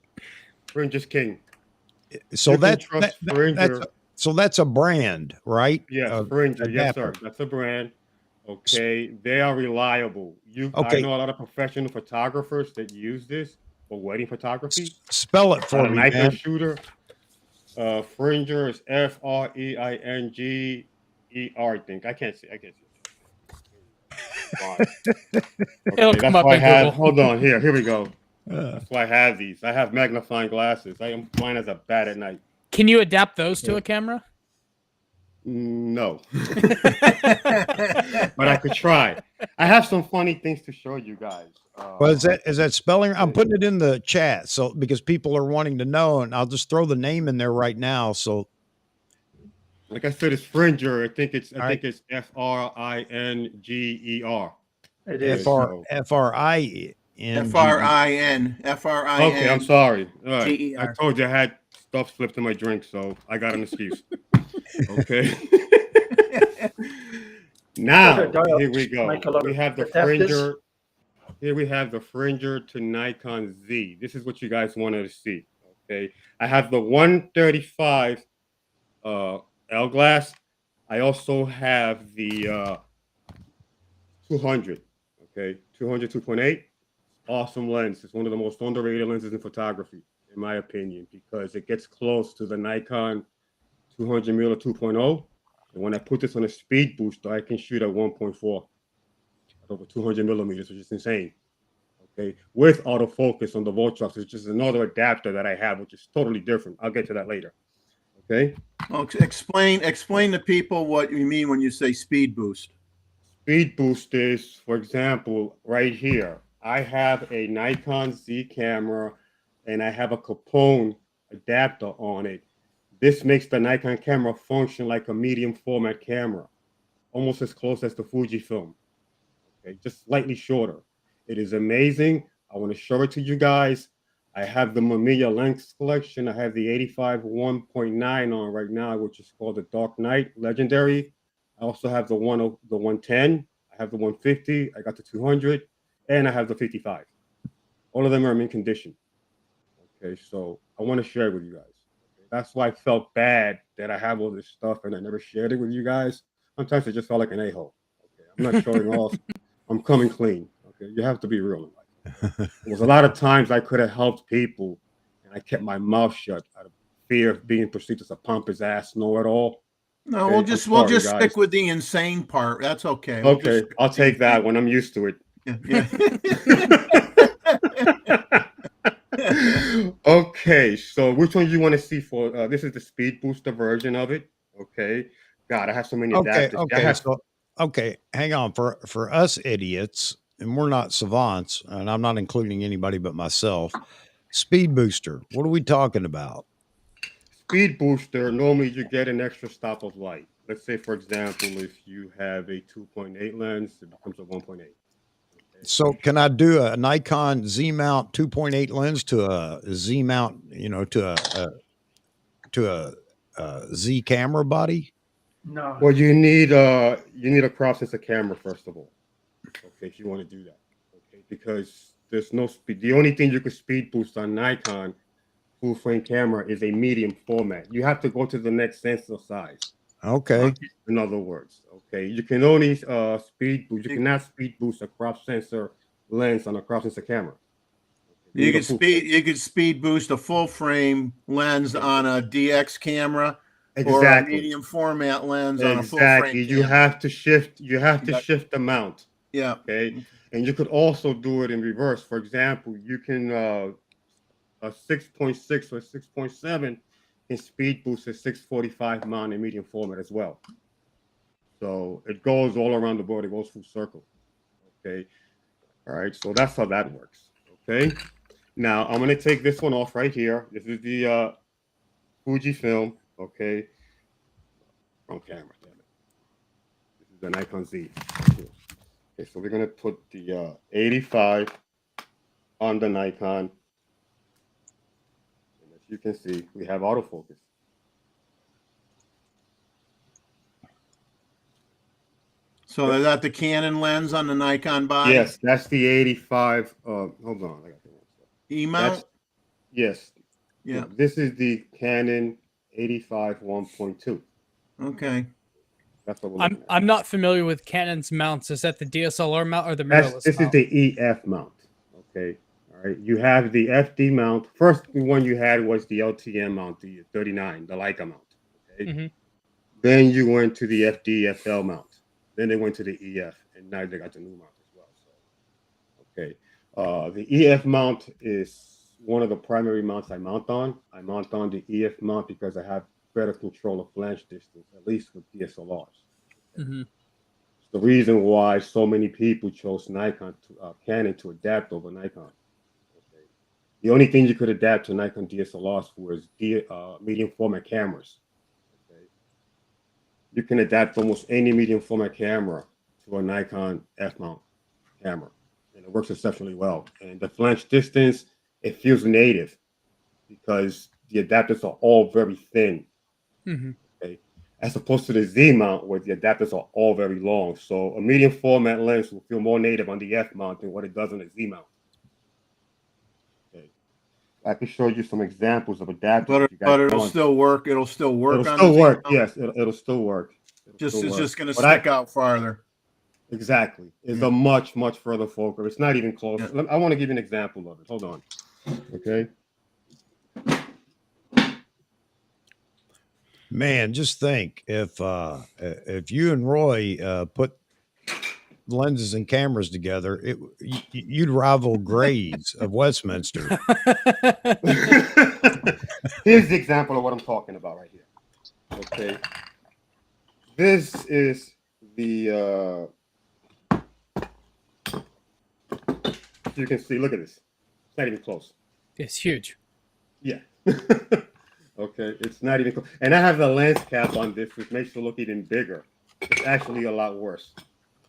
Fringer's king. So that's a brand, right? Yes, Fringer. Yes, sir. That's a brand. Okay, they are reliable. I know a lot of professional photographers that use this for wedding photography. Spell it for me, man. Shooter. Fringer is Fringer. I think I can't see. Fine. It'll Okay, come that's up why I in have. Google. Hold on, here we go. Uh, That's why I have these. I have magnifying glasses. I am blind as a bat at night. Can you adapt those to a camera? No, but I could try. I have some funny things to show you guys. well, is that spelling? I'm putting it in the chat so because people are wanting to know, and I'll just throw the name in there right now. So, Like I said, it's Fringer. I think it's right. Fringer. It Okay, is. so FRIN. FRIN. okay, I'm sorry. All right, I GER. told you I had stuff slipped in my drink, so I got an excuse. Okay. Now here we go. Make a lot We of have the adapters. Fringer. Here we have the Fringer to Nikon Z. This is what you guys wanted to see. Okay, I have the 135 L glass. I also have the 200. Okay, 200 2.8. Awesome lens. It's one of the most underrated lenses in photography, in my opinion, because it gets close to the Nikon 200 mm 2.0. And when I put this on a speed booster, I can shoot at 1.4 at over 200 millimeters, which is insane. Okay, with autofocus on the Voltrox, which is another adapter that I have, which is totally different. I'll get to that later. Okay. Well, explain to people what you mean when you say speed boost. Speed boost is, for example, right here. I have a Nikon Z camera, and I have a Capone adapter on it. This makes the Nikon camera function like a medium format camera, almost as close as the Fujifilm. Okay, just slightly shorter. It is amazing. I want to show it to you guys. I have the Mamiya lens collection. I have the 85 1.9 on right now, which is called the Dark Knight Legendary. I also have the 110. I have the 150. I got the 200, and I have the 55. All of them are in mint condition. Okay, so I want to share it with you guys. Okay, that's why I felt bad that I have all this stuff and I never shared it with you guys. Sometimes I just felt like an a-hole. Okay, I'm not showing off. I'm coming clean. Okay, you have to be real in life. There was a lot of times I could have helped people, and I kept my mouth shut out of fear of being perceived as a pompous ass know-it-all. No, Okay, we'll sorry, just guys. stick with the insane part. That's okay. Okay, I'll take that when I'm used to it. Yeah. Okay, so which one you want to see for? This is the speed booster version of it. Okay, God, I have so many Okay, adapters. okay, so okay, hang on for us idiots, and we're not savants, and I'm not including anybody but myself. Speed booster. What are we talking about? Speed booster, normally you get an extra stop of light. Let's say, for example, if you have a 2.8 lens, it becomes a 1.8. Okay. So can I do a Nikon Z mount 2.8 lens to a Z mount, to a Z camera body? No. Well, you need a crop sensor camera first of all. Okay, if you want to do that. Okay, because there's no speed. The only thing you could speed boost on Nikon full frame camera is a medium format. You have to go to the next sensor size. Okay. In other words, okay, you can only speed boost. You cannot speed boost a crop sensor lens on a crop sensor camera. Okay, You could speed boost a full frame lens on a DX camera, or a medium format lens on a full frame camera. You have to shift the mount. Yeah. Okay. And you could also do it in reverse. For example, you can a 6.6 or 6.7 can speed boost a 645 mount in medium format as well. So it goes all around the board. It goes full circle. Okay. All right. So that's how that works. Okay. Now I'm going to take this one off right here. This is the Fujifilm. Okay. Wrong camera. Damn it. This is the Nikon Z. Okay. So we're going to put the 85 on the Nikon. And as you can see, we have autofocus. So is that the Canon lens on the Nikon body? Yes, that's the 85. Hold on. I got the wrong stuff. E-mount? Yes. Yeah. This is the Canon 85 1.2. Okay. That's what we're looking at. I'm not familiar with Canon's mounts. Is that the DSLR mount or the mirrorless This mount? is the EF mount. Okay. All right. You have the FD mount. First one you had was the LTM mount, the 39, the Leica mount. Okay. Mm-hmm. Then you went to the FD FL mount. Then they went to the EF, and now they got the new mount as well. So, okay, the EF mount is one of the primary mounts I mount on. I mount on the EF mount because I have better control of flange distance, at least with DSLRs. Mm-hmm. It's the reason why so many people chose Canon to adapt over Nikon. Okay. The only thing you could adapt to Nikon DSLRs for is medium format cameras. Okay. You can adapt almost any medium format camera to a Nikon F mount camera, and it works exceptionally well. And the flange distance, it feels native because the adapters are all very thin. Mm-hmm. Okay, as opposed to the Z mount where the adapters are all very long. So a medium format lens will feel more native on the F mount than what it does on the Z mount. Okay, I can show you some examples of adapters. But it'll still work. It'll still work It'll on still the Z work. mount? Yes, it'll still work. It's just going to But stick out farther. Exactly. It's a much further focal. It's not even close. Yeah. I want to give you an example of it. Hold on. Okay. Man, just think if you and Roy put lenses and cameras together, you'd rival grades of Westminster. Here's the example of what I'm talking about right here. Okay. This is the you can see, look at this. It's not even close. It's huge. Yeah. Okay, it's not even close. And I have the lens cap on this, which makes it look even bigger. It's actually a lot worse.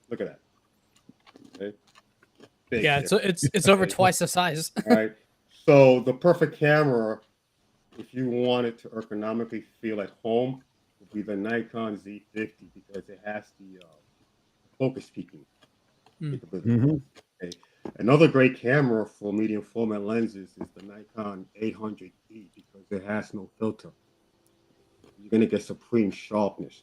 Look at that. Okay. Big Yeah, it's over twice the size. All right. So the perfect camera, if you want it to ergonomically feel at home, would be the Nikon Z50 because it has the focus peaking capability. Mm-hmm. Okay. Another great camera for medium format lenses is the Nikon 800E because it has no filter. You're going to get supreme sharpness.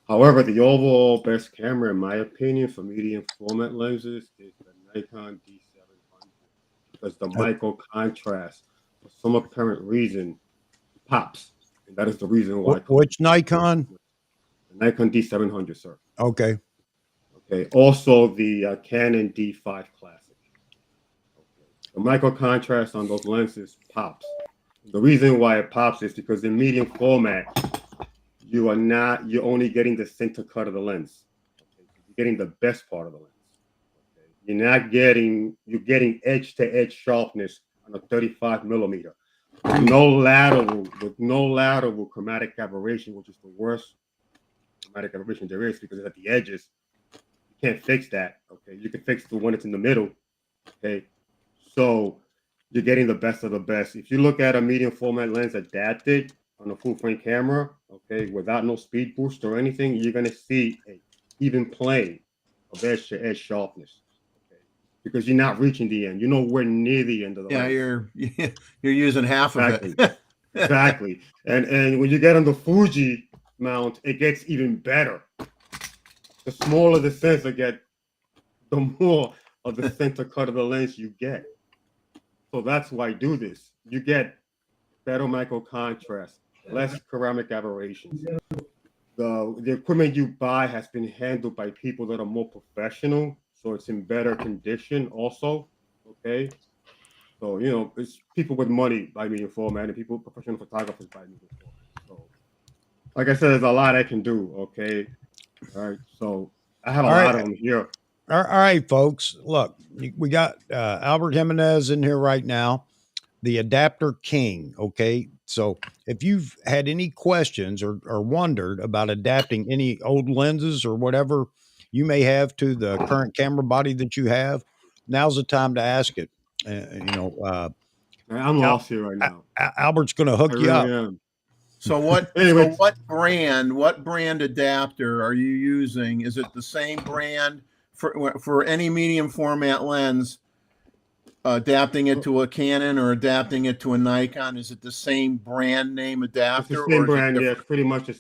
However, the overall best camera, in my opinion, for medium format lenses is the Nikon D700 because the micro contrast, for some apparent reason, pops. And that is the reason why. Which Nikon? The Nikon D700, sir. Okay. Okay. Also, the Canon D5 Classic. Okay. The micro contrast on those lenses pops. The reason why it pops is because in medium format, you're only getting the center cut of the lens. Okay? You're getting the best part of the lens. Okay? You're getting edge to edge sharpness on a 35 millimeter. With no lateral chromatic aberration, which is the worst chromatic aberration there is because it's at the edges. You can't fix that. Okay, you can fix the one that's in the middle. Okay, so you're getting the best of the best. If you look at a medium format lens adapted on a full frame camera, okay, without no speed boost or anything, you're gonna see an even plane of edge to edge sharpness. Okay, because you're not reaching the end. You're nowhere near the end of the lens. You're using half of it. Exactly. And when you get on the Fuji mount, it gets even better. The smaller the sensor get, the more of the center cut of the lens you get. So that's why I do this. You get better micro contrast, less ceramic aberrations. The equipment you buy has been handled by people that are more professional, so it's in better condition also. Okay. So, it's people with money buy medium format and professional photographers buy medium format. So, like I said, there's a lot I can do. Okay. All right. So I have a lot of them here. All right, folks. Look, we got Albert Jimenez in here right now, the Adapter King. Okay. So if you've had any questions or wondered about adapting any old lenses or whatever you may have to the current camera body that you have, now's the time to ask it. I'm lost here right now. Albert's going to hook you up. Am. So what brand adapter are you using? Is it the same brand for any medium format lens? Adapting it to a Canon or adapting it to a Nikon? Is it the same brand name adapter? It's the same brand, yeah. It's pretty much the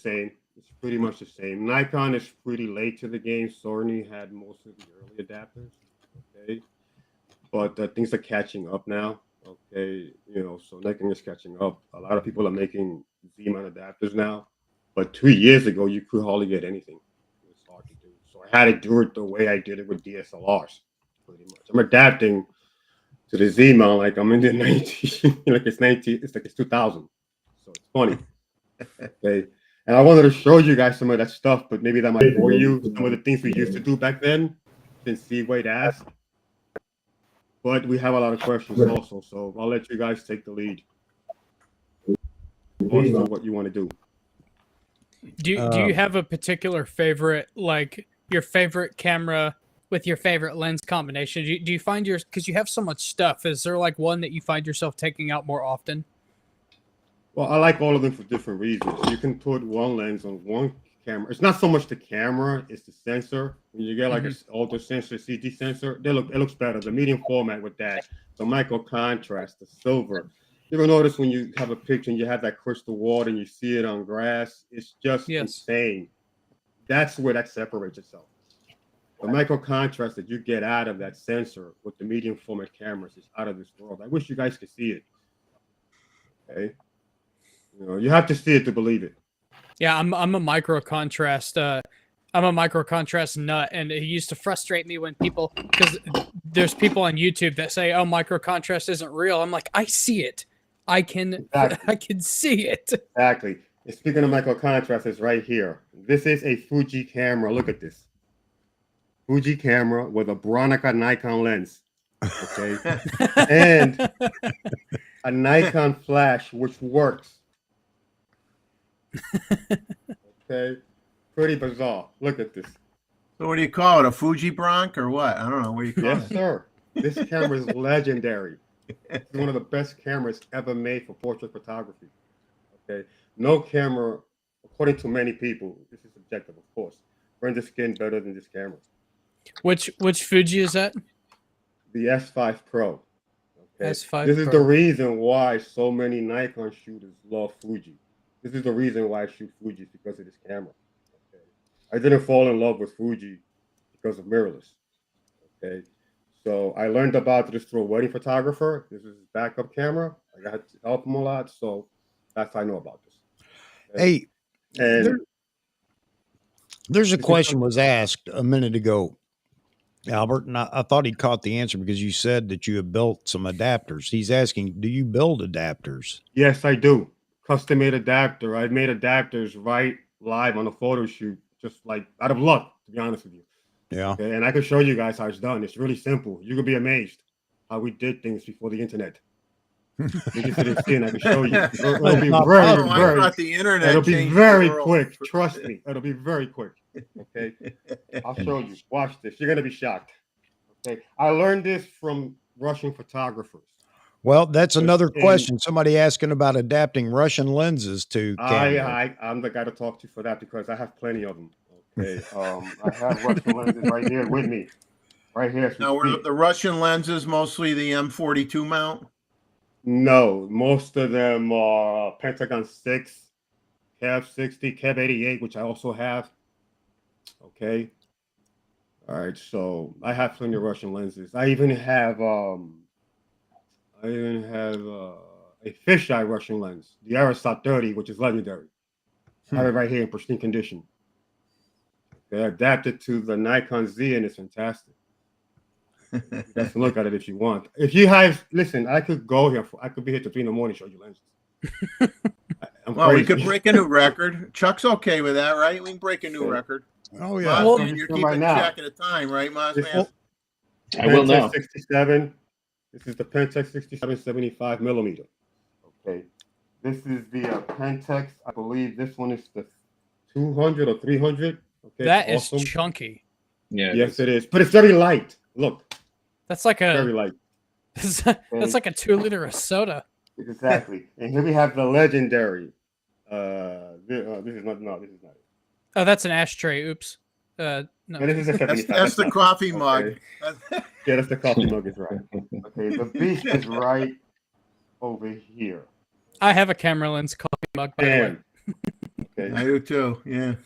same. Nikon is pretty late to the game. Sony had most of the early adapters. Okay, but things are catching up now. Okay, so Nikon is catching up. A lot of people are making Z-mount adapters now, but 2 years ago you could hardly get anything. It's hard to do. So I I had to do it the way I did it with DSLRs, pretty much. I'm adapting to the Z mount like I'm in the 19, like it's 19, it's like it's 2000. So it's funny. Okay. And I wanted to show you guys some of that stuff, but maybe that might bore you. Some of the things we used to do back then, since see Wade asked. But we have a lot of questions also, so I'll let you guys take the lead on what you want to do. Do you have a particular favorite, like your favorite camera with your favorite lens combination? Do you find because you have so much stuff, is there like one that you find yourself taking out more often? Well, I like all of them for different reasons. You can put one lens on one camera. It's not so much the camera, it's the sensor. When you get like an older sensor, CG sensor, it looks better. The medium format with that, the micro contrast, the silver. You ever notice when you have a picture and you have that crystal water and you see it on grass? It's just insane. That's where that separates itself. The micro contrast that you get out of that sensor with the medium format cameras is out of this world. I wish you guys could see it. Okay. You know, you have to see it to believe it. Yeah, I'm a micro contrast. I'm a micro contrast nut, and it used to frustrate me when people, because there's people on YouTube that say, "Oh, micro contrast isn't real." I'm like, I see it. I can see it. Exactly. And speaking of micro contrast, it's right here. This is a Fuji camera. Look at this. Fuji camera with a Bronica Nikon lens. Okay. And a Nikon flash, which works. Okay. Pretty bizarre. Look at this. So what do you call it? A Fuji Bronc or what? I don't know. What do you call Yes, it? sir. This camera is legendary. It's one of the best cameras ever made for portrait photography. Okay. No camera, according to many people, this is subjective, of course, renders skin better than this camera. Which Fuji is that? The S5 Pro. Okay. S5 This is Pro. the reason why so many Nikon shooters love Fuji. This is the reason why I shoot Fuji, because of this camera. Okay. I didn't fall in love with Fuji because of mirrorless. Okay. So I learned about this through a wedding photographer. This is his backup camera. I got to help him a lot. So that's how I know about this. Okay. Hey, and there's a question was asked a minute ago, Albert, and I thought he caught the answer because you said that you have built some adapters. He's asking, do you build adapters? Yes, I do. Custom made adapter. I made adapters right live on a photo shoot, just like out of luck, to be honest with you. Yeah. Okay, and I can show you guys how it's done. It's really simple. You could be amazed how we did things before the internet. You just didn't see it. I can show you. It'll be the internet. It'll be very quick. Trust me. It'll be very quick. Okay. I'll show you. Watch this. You're gonna be shocked. Okay. I learned this from Russian photographers. Well, that's another question. Somebody asking about adapting Russian lenses to camera. I'm the guy to talk to for that because I have plenty of them. Okay. I have Russian lenses right here with me. Right here. Now, were the Russian lenses mostly the M42 mount? No, most of them are Pentagon 6, Cav 60, Cav 88, which I also have. Okay. All right. So I have plenty of Russian lenses. I even have a fisheye Russian lens, the Aerostat 30, which is legendary. I have it right here in pristine condition. They adapted to the Nikon Z, and it's fantastic. You guys can look at it if you want. If you have, listen, I could be here till 3 a.m. show you lenses. Well, we could break a new record. Chuck's okay with that, right? We can break a new record. Oh yeah. Well, you're keeping track at a time, right, Mozman? I will now. 67. This is the Pentax 67 75 millimeter. Okay. This is the Pentax. I believe this one is the 200 or 300. Okay. That is awesome. Chunky. Yeah. Yes, it is. But it's very light. Look. That's like a very light. That's like a 2-liter of soda. Exactly. And here we have the legendary. This is not it. Oh, that's an ashtray. Oops. No. This is a 75. That's the coffee mug. Yeah, that's the coffee mug is right. Okay, the beast is right over here. I have a camera lens coffee mug, by the way. Okay. I do too. Yeah.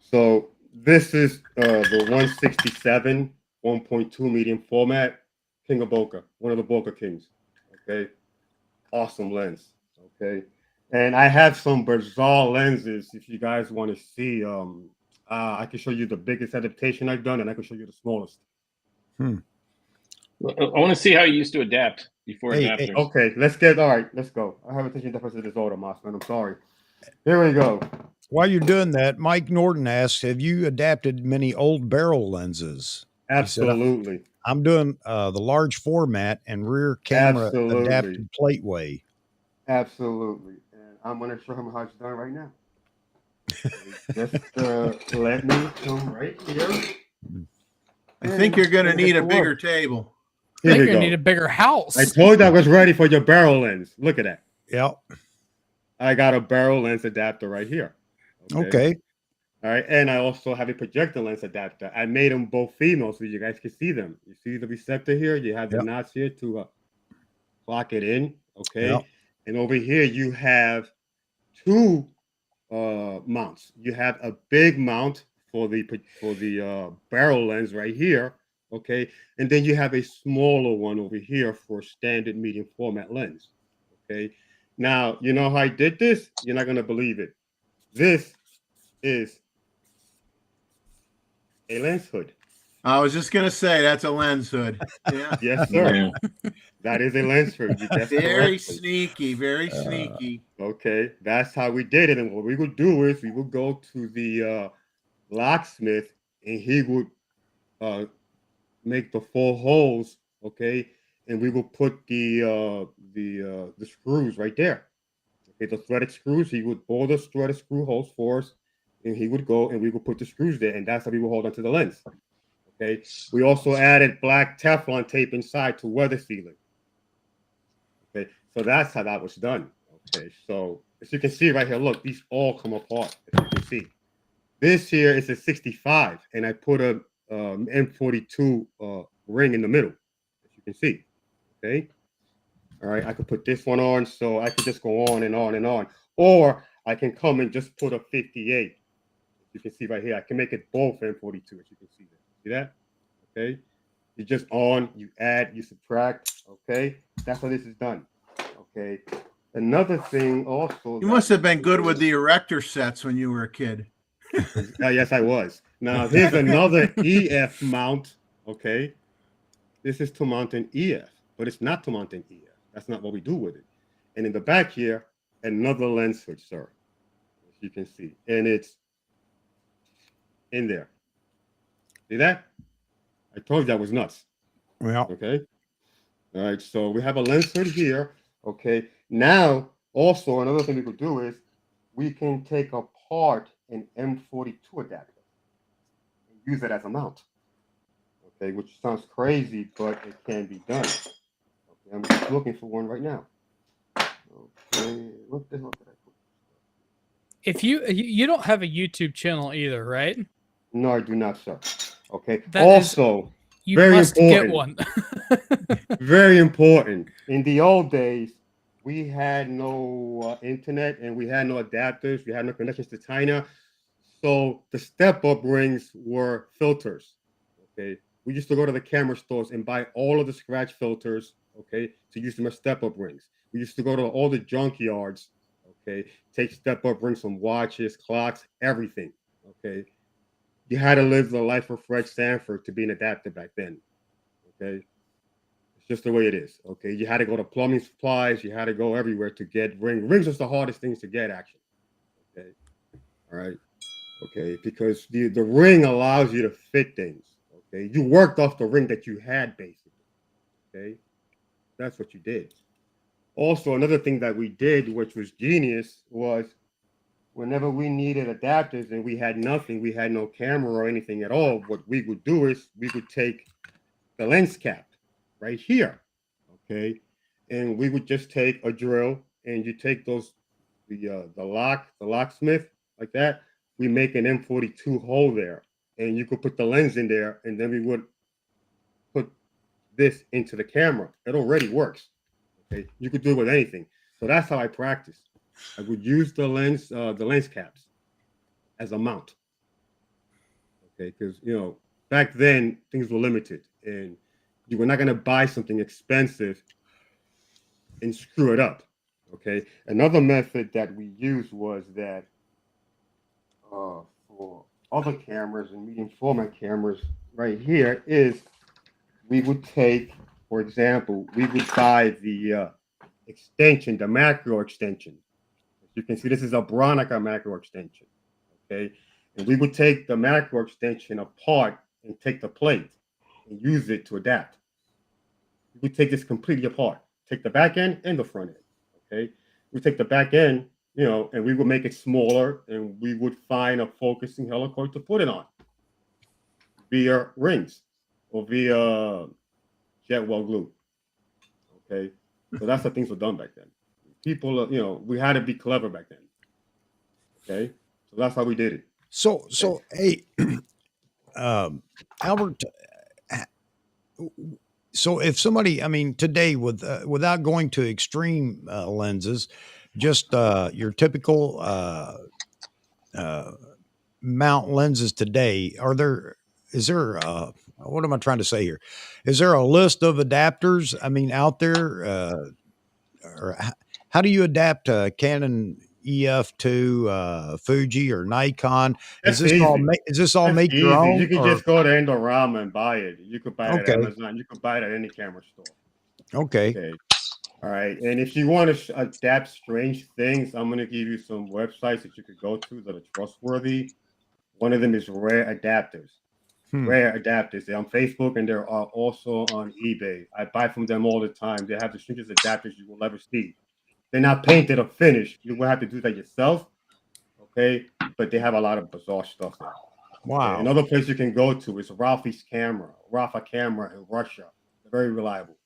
So this is the 167 1.2 medium format, King of Bokeh, one of the Bokeh kings. Okay, awesome lens. Okay, and I have some bizarre lenses. If you guys want to see, I can show you the biggest adaptation I've done, and I can show you the smallest. I want to see how you used to adapt before Hey, adapters. Okay, all right, let's go. I have attention deficit disorder, Mossman. I'm sorry. Here we go. while you're doing that, Mike Norton asks, have you adapted many old barrel lenses? He said, Absolutely. I'm doing the large format and rear camera Absolutely. adapted plateway. Absolutely. And I'm going to show him how it's done right now. Just let me come right here. I think you're going to And need get a to bigger work. table. I Here think we you're gonna go. need a bigger house. I told you I was ready for your barrel lens. Look at that. Yep. I got a barrel lens adapter right here. Okay. All right. And I also have a projector lens adapter. I made them both female so you guys can see them. You see the receptor here? You have the Yep. knots here to lock it in. Okay. Yep. And over here, you have two mounts. You have a big mount for the barrel lens right here. Okay. And then you have a smaller one over here for standard medium format lens. Okay. Now, you know how I did this? You're not going to believe it. This is a lens hood. I was just going to say that's a lens hood. Yeah. Yes, sir. Yeah. That is a lens hood. You guessed Very correctly. sneaky. Very sneaky. Okay. That's how we did it. And what we would do is we would go to the locksmith and he would make the 4 holes, okay, and we will put the screws right there. Okay, the threaded screws. He would bore the threaded screw holes for us, and he would go and we would put the screws there, and that's how we would hold onto the lens. Okay. We also added black Teflon tape inside to weather seal it. Okay, so that's how that was done. Okay, so as you can see right here, look, these all come apart. As you can see, this here is a 65, and I put a M42 ring in the middle, as you can see. Okay. All right. I could put this one on, so I could just go on and on and on. Or I can come and just put a 58. You can see right here. I can make it both M42, as you can see there. See that? Okay. You just on, you add, you subtract. Okay. That's how this is done. Okay. Another thing also. You must have been good with the erector sets when you were a kid. Yes, I was. Now, here's another EF mount. Okay. This is to mount an EF, but it's not to mount an EF. That's not what we do with it. And in the back here, another lens hood, sir, as you can see. And it's in there. See that? I told you I was nuts. Well, Okay. All right. So we have a lens hood here. Okay. Now, also, another thing we could do is we can take apart an M42 adapter and use it as a mount. Okay, which sounds crazy, but it can be done. Okay, I'm just looking for one right now. Okay, what the hell did I put? If you don't have a YouTube channel either, right? No, I do not, sir. Okay. That Also, You very must important. get one. Very important. In the old days, we had no internet and we had no adapters. We had no connections to China. So the step-up rings were filters. Okay. We used to go to the camera stores and buy all of the scratch filters, okay, to use them as step-up rings. We used to go to all the junkyards, okay, take step-up rings from watches, clocks, everything, okay. You had to live the life of Fred Sanford to be an adapter back then, okay. It's just the way it is, okay. You had to go to plumbing supplies. You had to go everywhere to get rings. Rings was the hardest things to get, actually, okay. All right. Okay, because the ring allows you to fit things. Okay, you worked off the ring that you had, basically. Okay, that's what you did. Also, another thing that we did, which was genius, was whenever we needed adapters and we had nothing, we had no camera or anything at all, what we would do is we would take the lens cap right here, okay, and we would just take a drill and you take those the locksmith like that. We make an M42 hole there, and you could put the lens in there, and then we would put this into the camera. It already works. Okay, you could do it with anything. So that's how I practice. I would use the lens caps as a mount. Okay, because back then things were limited, and you were not going to buy something expensive and screw it up. Okay, another method that we used was that for other cameras and medium format cameras right here is we would take, for example, we would buy the extension, the macro extension. As you can see, this is a Bronica macro extension. Okay. And we would take the macro extension apart and take the plate and use it to adapt. We would take this completely apart, take the back end and the front end. Okay. We take the back end, and we would make it smaller, and we would find a focusing helicoid to put it on via rings or via jet weld glue. Okay. So that's how things were done back then. People, we had to be clever back then. Okay. So that's how we did it. So hey, Albert. So if somebody, I mean, today without going to extreme lenses, just your typical mount lenses today, is there what am I trying to say here? Is there a list of adapters? I mean, out there, or how do you adapt Canon EF to Fuji or Nikon? That's easy. Is this all That's make your easy. own? You can just go to Endorama and buy it. You could buy it Okay. at Amazon. You could buy it at any camera store. Okay. Okay. All right. And if you want to adapt strange things, I'm going to give you some websites that you could go to that are trustworthy. One of them is Rare Adapters. Rare Adapters. They're on Facebook and they're also on eBay. I buy from them all the time. They have the strangest adapters you will ever see. They're not painted or finished. You will have to do that yourself. Okay. But they have a lot of bizarre stuff there. Wow. Okay. Another place you can go to is Rafa Camera in Russia. They're very reliable.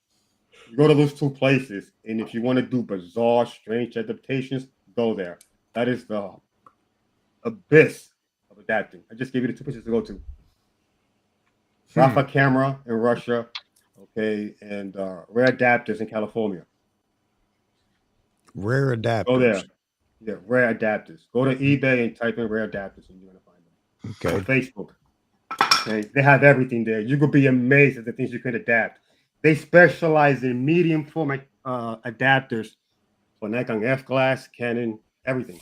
You go to those two places, and if you want to do bizarre, strange adaptations, go there. That is the abyss of adapting. I just gave you the two places to go to. Rafa Camera in Russia, okay, and Rare Adapters in California. Rare Adapters. Go there. Yeah, Rare Adapters. Go to eBay and type in Rare Adapters, and you're gonna find them. Okay. On Facebook. Okay, they have everything there. You could be amazed at the things you can adapt. They specialize in medium format adapters for Nikon F glass, Canon, everything.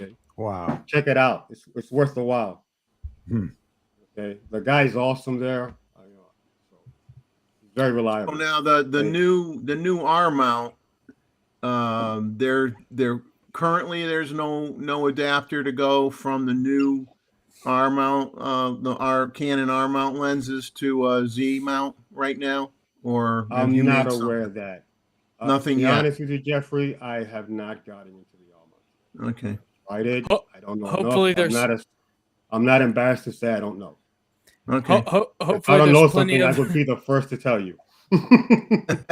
Okay. Wow. Check it out. It's worth the while. Okay. The guy's awesome there. So he's very reliable. So now the new R mount, they're currently there's no adapter to go from the new R mount, our Canon R mount lenses to Z mount right now. Or I'm not aware of that. Nothing to be yet. honest with you, Jeffrey, I have not gotten into the R mount. Okay. I did. I don't know. Hopefully I'm not embarrassed to say I don't know. Okay. Hopefully if I don't know there's plenty something, of. I would be the first to tell you.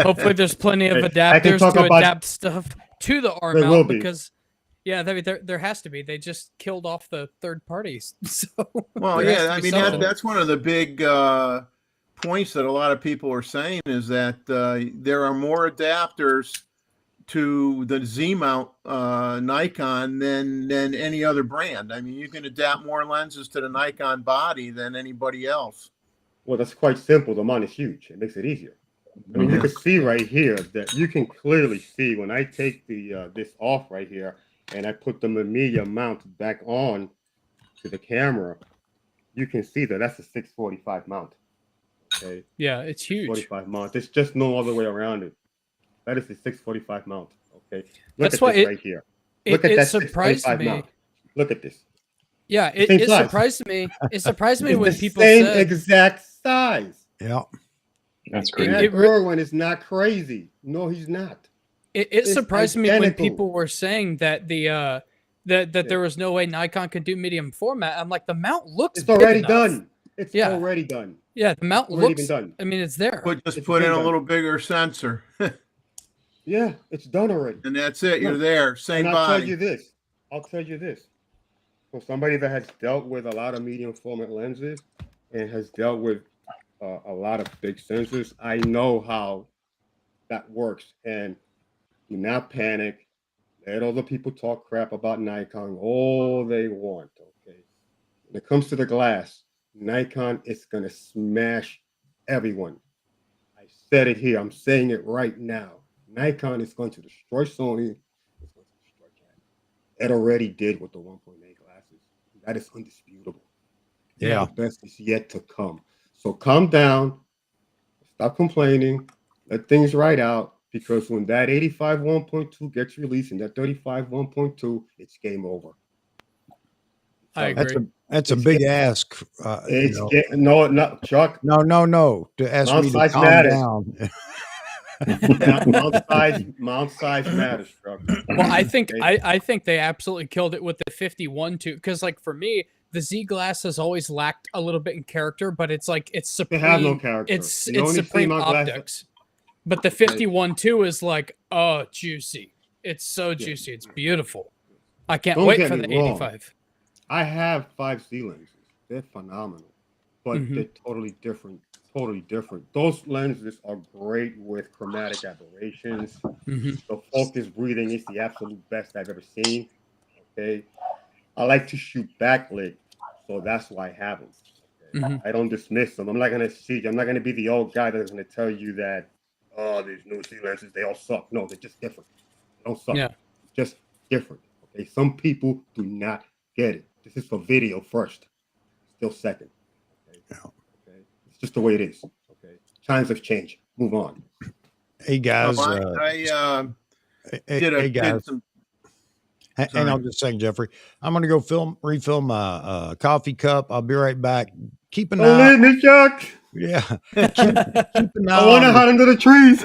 Hopefully there's plenty of I can adapters talk to about- adapt stuff to the R There will mount be. because there has to be. They just killed off the third parties. So Well, there has yeah, to I be mean something. that's one of the big points that a lot of people are saying is that there are more adapters to the Z mount Nikon than any other brand. I mean, you can adapt more lenses to the Nikon body than anybody else. Well, that's quite simple. The mount is huge. It makes it easier. I mean, you can see right here that you can clearly see when I take the this off right here and I put the Mamiya mount back on to the camera, you can see that that's a 645 mount. Okay. Yeah, it's huge. 45 mount. There's just no other way around it. That is the 645 mount. Okay. That's Look why at this it- right here. It, Look at it that surprised 645 me. mount. Look at this. Yeah, Same it size. surprised me. It surprised me It's when the people same said exact size. Yeah. That's And crazy. that It re- Irwin is not crazy. No, he's not. it It's surprised me when identical. people were saying that that there was no way Nikon could do medium format. I'm like, the mount looks It's big already enough. done. It's Yeah. already done. Yeah, the mount Already looks. been done. I mean, it's there. Just It's put in been a done. little bigger sensor, Yeah, it's done already. and that's it. You're Look, there. Same And I'll tell body. you this. For somebody that has dealt with a lot of medium format lenses and has dealt with a lot of big sensors, I know how that works. And do not panic. Let other people talk crap about Nikon all they want. Okay. When it comes to the glass, Nikon is going to smash everyone. I said it here. I'm saying it right now. Nikon is going to destroy Sony. It's going to destroy Canon. It already did with the 1.8 glasses. That is undisputable. Yeah. The best is yet to come. So calm down, stop complaining, let things ride out, because when that 85 1.2 gets released and that 35 1.2, it's game over. I agree. That's a It's big get- ask. It's no, not Chuck. No. To ask Mount me to size calm matters. down. Mount size matters, Chuck. Well, I think Okay? I think they absolutely killed it with the 51 too, because like for me, the Z Glass has always lacked a little bit in character, but it's like it's They supreme. have no character. It's You only see supreme Mount Glass. optics. But the 51 too is like, oh, juicy. It's so juicy. It's beautiful. I can't Don't wait get for me the wrong. 85. I have 5C lenses. They're phenomenal, but they're totally different. Totally different. Those lenses are great with chromatic aberrations. The focus breathing is the absolute best I've ever seen. Okay, I like to shoot backlit, so that's why I have them. Okay? I don't dismiss them. I'm not gonna be the old guy that's gonna tell you that, oh, these new C lenses, they all suck. No, they're just different. They don't suck. Yeah. It's just different. Okay, some people do not get it. This is for video first, still second. Okay, okay, it's just the way it is. Okay, times have changed. Move on. Hey guys, I hey guys, did some. hang Sorry. on just a second, Jeffrey. I'm gonna go refill my coffee cup. I'll be right back. Keep an Don't eye. leave me, Chuck. Yeah, keep an eye I want to on hide under the trees.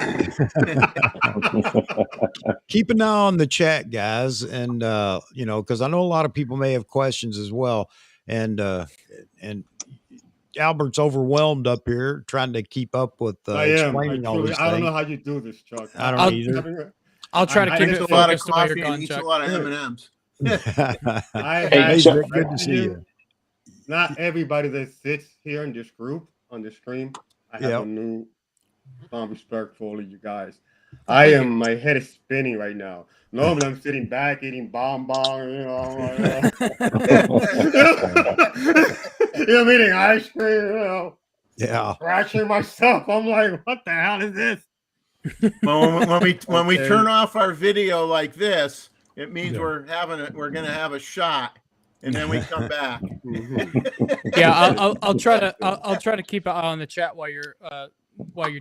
keep an eye on the chat, guys, and because I know a lot of people may have questions as well, and Albert's overwhelmed up here trying to keep up with I am. explaining all these I don't know things. how you do this, Chuck. I don't I'll- either. I'll try to I keep Drinks it a lot of focused while you're coffee gone, and eats Chuck. a lot of M&Ms. I Hey, have Chuck. Good to see you. Not everybody that sits here in this group on the stream, I have Yep. a new respect for all of you guys. My head is spinning right now. Normally I'm sitting back eating bonbon, I'm eating ice cream, Yeah. scratching myself. I'm like, what the hell is this? Well, when we Okay. turn off our video like this, it means Yeah. we're gonna have a shot, and then we come back. Yeah, I'll try to keep an eye on the chat while you're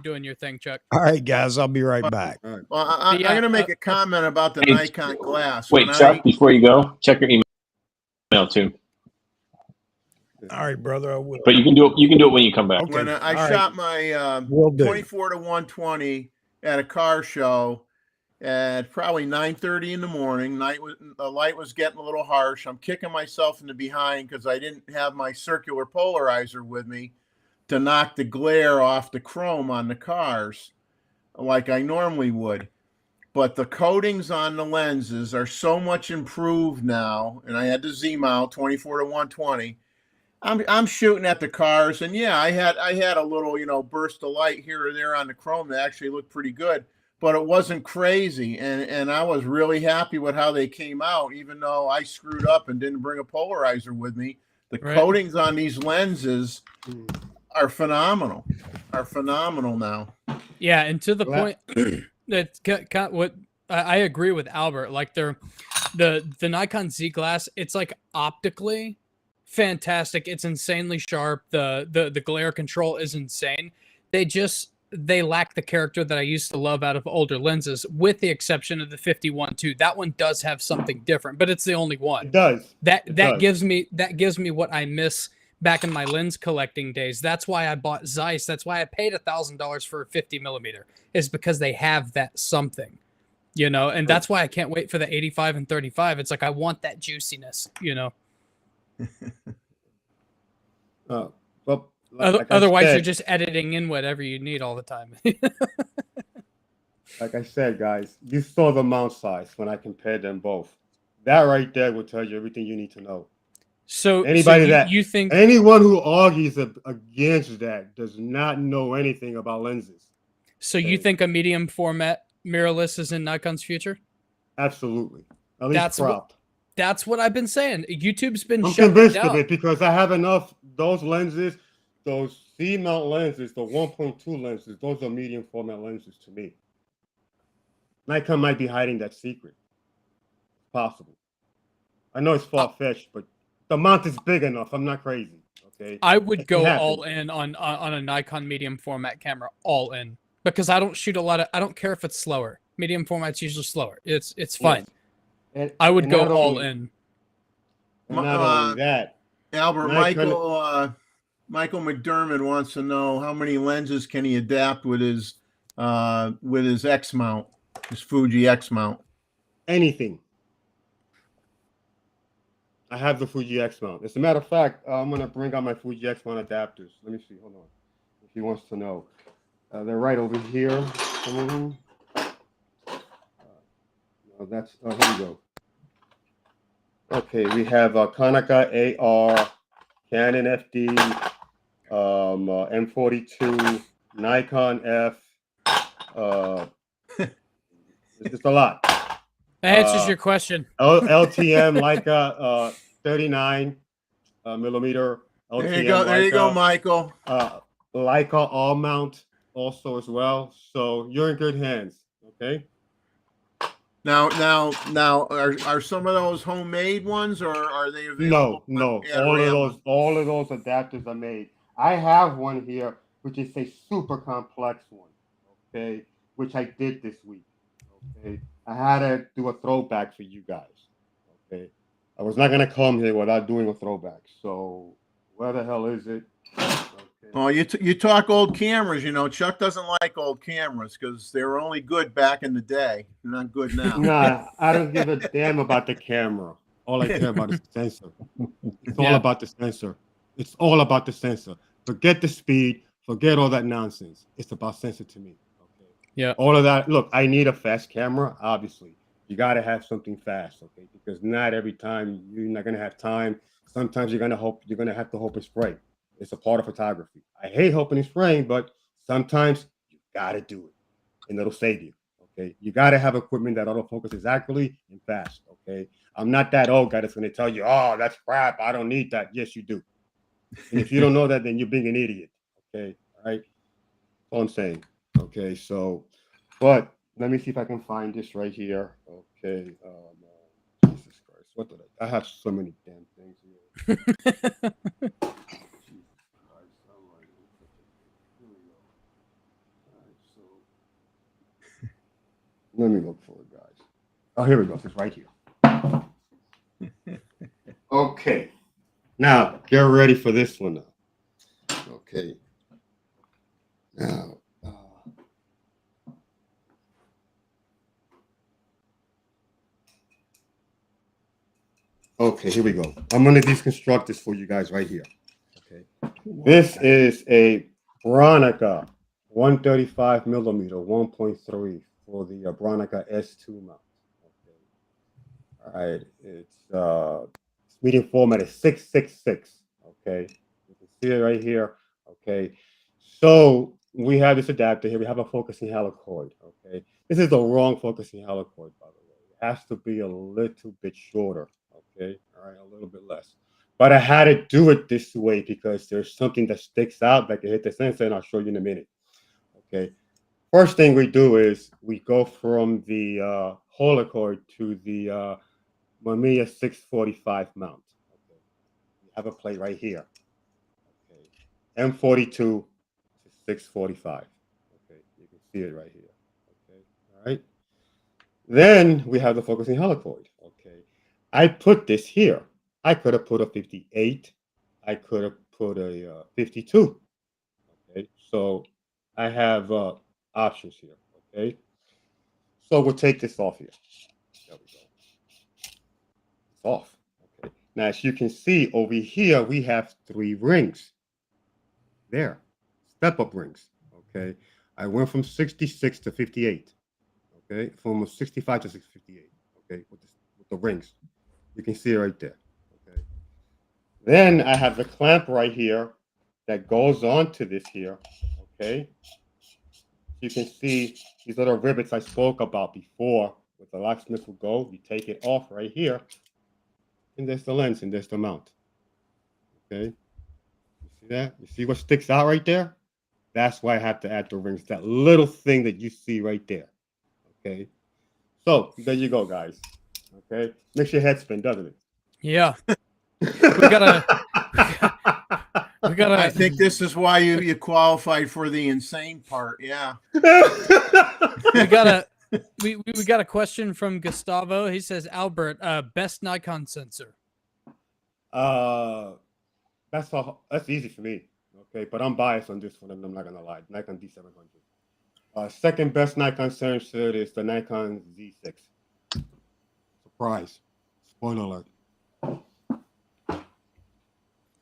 doing your thing, Chuck. All right, guys, I'll be right back. Well, But I'm yeah, gonna make a comment about the Hey, Nikon glass. Wait, When Chuck, before you go, check your email too. All right, brother, I will. But you can do it. You can do it when you come back. Okay. when I All right. shot my Will do. 24 to 120 at a car show at probably 9:30 in the morning. The light was getting a little harsh. I'm kicking myself in the behind because I didn't have my circular polarizer with me to knock the glare off the chrome on the cars like I normally would. But the coatings on the lenses are so much improved now, and I had the Z mount 24 to 120. I'm shooting at the cars, and yeah, I had a little burst of light here or there on the chrome that actually looked pretty good, but it wasn't crazy, and I was really happy with how they came out, even though I screwed up and didn't bring a polarizer with me. The coatings on these lenses are phenomenal. Now. Yeah, and to the point that what I agree with Albert. Like the Nikon Z Glass, it's like optically fantastic. It's insanely sharp. The glare control is insane. They lack the character that I used to love out of older lenses, with the exception of the 51-2. That one does have something different, but it's the only one. It does. That gives me what I miss back in my lens collecting days. That's why I bought Zeiss. That's why I paid $1,000 for a 50 millimeter, is because they have that something, and that's why I can't wait for the 85 and 35. It's like, I want that juiciness, Well, otherwise you're just editing in whatever you need all the time. Like I said, guys, you saw the mount size when I compared them both. That right there will tell you everything you need to know. So you think anyone who argues against that does not know anything about lenses. So you think a medium format mirrorless is in Nikon's future? Absolutely. At least crop. That's what I've been saying. YouTube's been I'm shutting convinced down. of it because I have enough those lenses, those C mount lenses, the 1.2 lenses. Those are medium format lenses to me. Nikon might be hiding that secret. Possible. I know it's far-fetched, but the mount is big enough. I'm not crazy. Okay. I would It go can all happen. in on a Nikon medium format camera, all in, because I don't shoot a lot of. I don't care if it's slower. Medium format's usually slower. It's fine. Yes. I would And go not all only in. and not only that, Albert, Nikon. Michael McDermott wants to know how many lenses can he adapt with his X mount, his Fuji X mount. Anything. I have the Fuji X mount. As a matter of fact, I'm gonna bring out my Fuji X mount adapters. Let me see. Hold on. If he wants to know, they're right over here. Some of them. That's here we go. Okay, we have Konica AR, Canon FD, M42, Nikon F. It's a lot. That answers your question. LTM Leica 39 millimeter. LTM There you go. There you go, Michael. Leica all mount also as well. So you're in good hands. Okay. Now, are some of those homemade ones, or are they available? No. at All All of those adapters are made. I have one here, which is a super complex one. Okay, which I did this week. Okay, I had to do a throwback for you guys. Okay, I was not gonna come here without doing a throwback. So where the hell is it? Okay. Oh, you talk old cameras. You know, Chuck doesn't like old cameras because they were only good back in the day. They're not good now. Nah, I don't give a damn about the camera. All I care about is the sensor. It's all Yeah. about the sensor. It's all about the sensor. Forget the speed. Forget all that nonsense. It's about sensor to me. Okay. Yeah. All of that. Look, I need a fast camera. Obviously, you got to have something fast. Okay, because not every time you're not gonna have time. Sometimes you're gonna hope. You're gonna have to hope it's right. It's a part of photography. I hate hoping it's spraying, but sometimes you got to do it, and it'll save you. Okay, you got to have equipment that autofocuses accurately and fast. Okay, I'm not that old guy that's going to tell you, oh, that's crap. I don't need that. Yes, you do. And if you don't know that, then you're being an idiot. Okay, all right. That's all I'm saying. Okay, so, but let me see if I can find this right here. Okay, Jesus Christ, what did I have so many damn things here. Jesus Christ, all right. Here we go. All right, so let me look for it, guys. Oh, here we go. It's right here. Okay. Now, get ready for this one now. Okay. Now, okay, here we go. I'm going to deconstruct this for you guys right here. Okay. This is a Bronica 135 millimeter 1.3 for the Bronica S2 mount. Okay. All right. It's medium format is 666. Okay. You can see it right here. Okay. So we have this adapter here. We have a focusing helicoid. Okay. This is the wrong focusing helicoid, by the way. It has to be a little bit shorter. Okay. All right. A little bit less. But I had to do it this way because there's something that sticks out that can hit the sensor, and I'll show you in a minute. Okay. First thing we do is we go from the helicoid to the Mamiya 645 mount. Okay. We have a plate right here. Okay. M42 to 645. Okay. You can see it right here. Okay. All right. Then we have the focusing helicoid. Okay. I put this here. I could have put a 58. I could have put a 52. Okay. So I have options here. Okay. So we'll take this off here. There we go. It's off. Okay. Now, as you can see over here, we have 3 rings. There. Step-up rings. Okay. I went from 66 to 58. Okay. From 65 to 658. Okay. With the rings. You can see it right there. Okay. Then I have the clamp right here that goes onto this here. Okay. You can see these little rivets I spoke about before with the locksmith will go. You take it off right here. And there's the lens and there's the mount. Okay. You see that? You see what sticks out right there? That's why I have to add the rings. That little thing that you see right there. Okay. So there you go, guys. Okay. Makes your head spin, doesn't it? Yeah. We gotta We gotta. I think this is why you qualified for the insane part. Yeah. we got a question from Gustavo. He says, Albert, best Nikon sensor. That's easy for me. Okay, but I'm biased on this one, and I'm not gonna lie. Nikon D700. Second best Nikon sensor is the Nikon Z6. Surprise! Spoiler alert.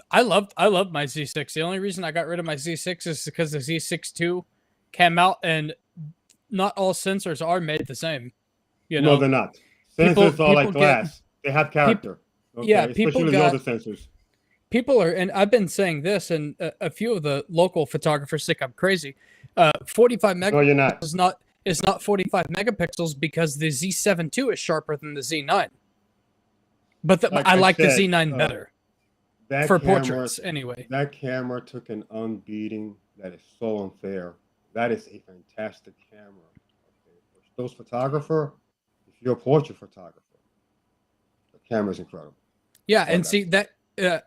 I love my Z6. The only reason I got rid of my Z6 is because the Z6 II came out, and not all sensors are made the same. You know? No, they're not. Sensors are like glass. They have character. Okay? Yeah, especially the other sensors. People are, and I've been saying this, and a few of the local photographers think I'm crazy. 45 megapixels No, you're not. is not 45 megapixels because the Z7 II is sharper than the Z9. But I like the Z9 better for portraits anyway. That camera took an unbeating that is so unfair. That is a fantastic camera. Okay. For those photographer, if you're a portrait photographer, the camera's incredible. Yeah, and see that.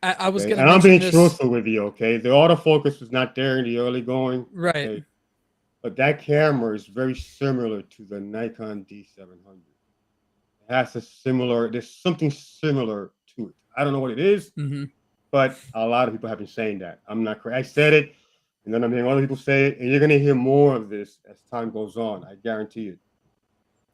I was going to. And I'm being truthful with you, okay? The autofocus was not there in the early going, right? Okay? But that camera is very similar to the Nikon D700. It has there's something similar to it. I don't know what it is, but a lot of people have been saying that. I'm not correct. I said it, and then I'm hearing other people say it, and you're going to hear more of this as time goes on. I guarantee it.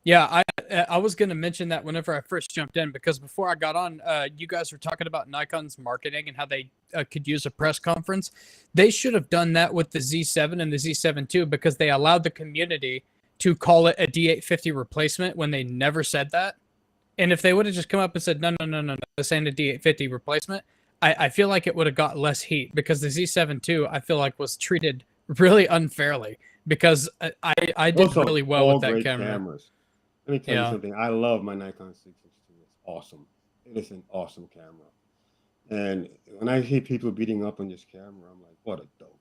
Yeah, I was going to mention that whenever I first jumped in, because before I got on, you guys were talking about Nikon's marketing and how they could use a press conference. They should have done that with the Z7 and the Z7 II, because they allowed the community to call it a D850 replacement when they never said that. And if they would have just come up and said, no, this ain't a D850 replacement, I feel like it would have got less heat, because the Z7 II, I feel like, was treated really unfairly, because I did really well with that camera. Cameras. Let me tell you something. I love my Nikon 662. It's awesome. It is an awesome camera. And when I hear people beating up on this camera, I'm like, what a dope.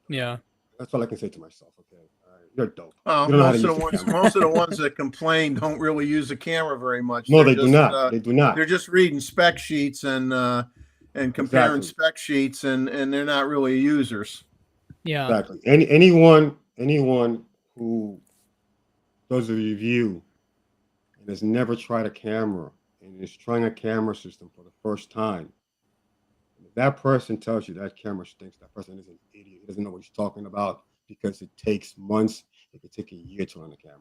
Yeah. That's all I can say to myself. Okay. All right. You're dope. Most of the ones that complain don't really use the camera very much. No, they do not. They do not. They're just reading spec sheets and comparing spec sheets, and they're not really users. Yeah. Exactly. Anyone who does a review and has never tried a camera and is trying a camera system for the first time, if that person tells you that camera stinks, that person is an idiot. He doesn't know what he's talking about, because it takes months. It could take a year to run a camera.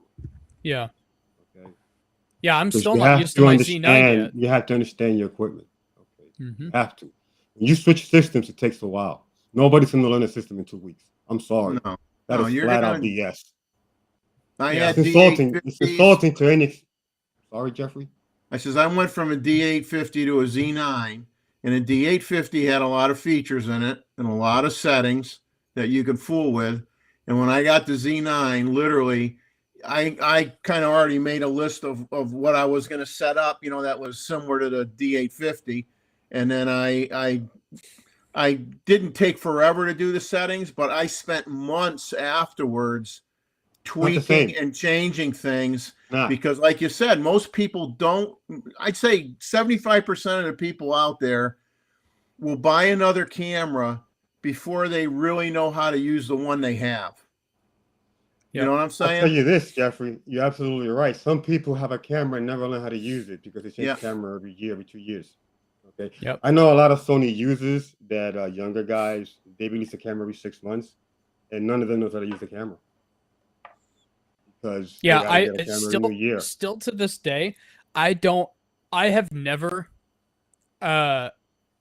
Yeah. Okay. Yeah, I'm still not used to my Z9 yet. You have to understand your equipment. Okay. You have to. When you switch systems, it takes a while. Nobody's going to learn a system in 2 weeks. I'm sorry. That is flat out BS. It's insulting to any. Sorry, Jeffrey. I says I went from a D850 to a Z9, and a D850 had a lot of features in it and a lot of settings that you could fool with. And when I got the Z9, literally, I kind of already made a list of what I was going to set up, that was similar to the D850. And then I didn't take forever to do the settings, but I spent months afterwards tweaking and changing things, because like you said, most people don't. I'd say 75% of the people out there will buy another camera before they really know how to use the one they have. You know what I'm saying? I'll tell you this, Jeffrey, you're absolutely right. Some people have a camera and never learn how to use it, because they change camera every year, every 2 years. Okay. Yep. I know a lot of Sony users that younger guys, they release a camera every 6 months, and none of them knows how to use the camera. Because still to this day, I have never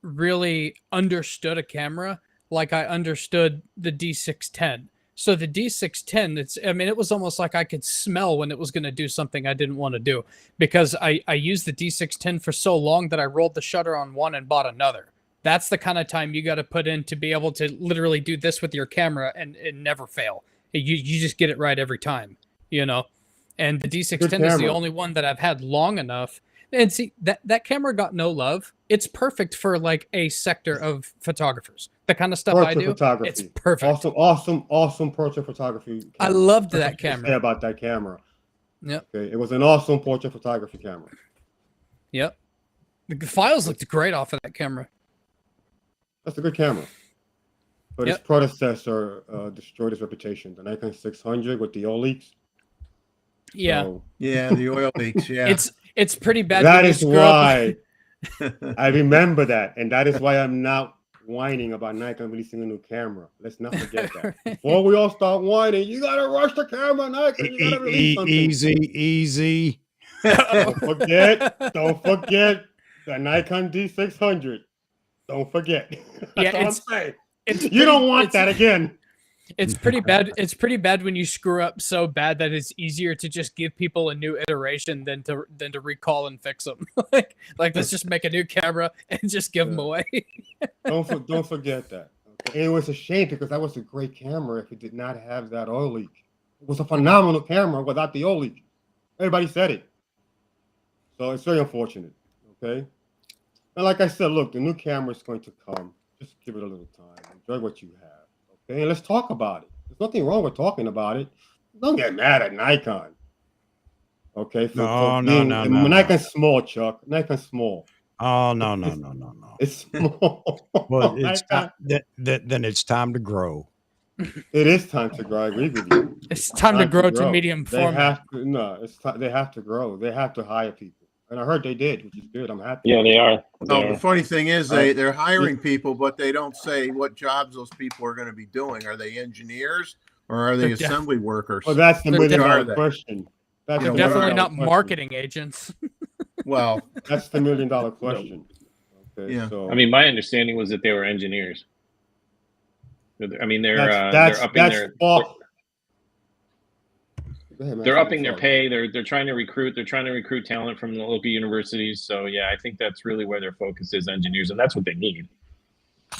really understood a camera like I understood the D610. So the D610, it was almost like I could smell when it was going to do something I didn't want to do, because I used the D610 for so long that I rolled the shutter on one and bought another. That's the kind of time you got to put in to be able to literally do this with your camera and never fail. You just get it right every time, And the D610 is the only one that I've had long enough. And see, that camera got no love. It's perfect for like a sector of photographers. The kind of stuff portrait I do, photography. It's perfect. Awesome portrait photography camera. I loved that camera. Say about that camera. Yep. Okay, it was an awesome portrait photography camera. Yep. The files looked great off of that camera. That's a good camera. But its predecessor destroyed its reputation. The Nikon 600 with the oil leaks. Yeah. So, Yeah, the oil leaks. Yeah. It's pretty bad. that when you is screw up. why I remember that, and that is why I'm not whining about Nikon releasing a new camera. Let's not forget that. Before we all start whining, you gotta rush the camera, Nikon. You gotta release something. Easy. Don't forget the Nikon D600. Don't forget. That's Yeah, all I'm saying. it's You don't want that again. It's pretty bad. It's pretty bad when you screw up so bad that it's easier to just give people a new iteration than to recall and fix them. like let's just make a new camera and just give them away. Don't forget that. Okay? And it was a shame because that was a great camera if it did not have that oil leak. It was a phenomenal camera without the oil leak. Everybody said it. So it's very unfortunate. Okay. And like I said, look, the new camera is going to come. Just give it a little time. Enjoy what you have. Okay, and let's talk about it. There's nothing wrong with talking about it. Don't get mad at Nikon. Okay, No. Nikon's small, Chuck. Nikon's small. Oh no. It's small. Well, it's then it's time to grow. It is time to grow. I agree with you. It's time to grow to medium format. They have to grow. They have to hire people, and I heard they did, which is good. I'm happy. Yeah, they are. Well, the funny thing is they're hiring people, but they don't say what jobs those people are going to be doing. Are they engineers or are they assembly workers? Well, that's the $1 million question. They're definitely not marketing agents. Well, that's the $1 million question. Okay, yeah. So I mean, my understanding was that they were engineers. I mean, they're upping their pay. They're trying to recruit. They're trying to recruit talent from the local universities. So yeah, I think that's really where their focus is, engineers, and that's what they need.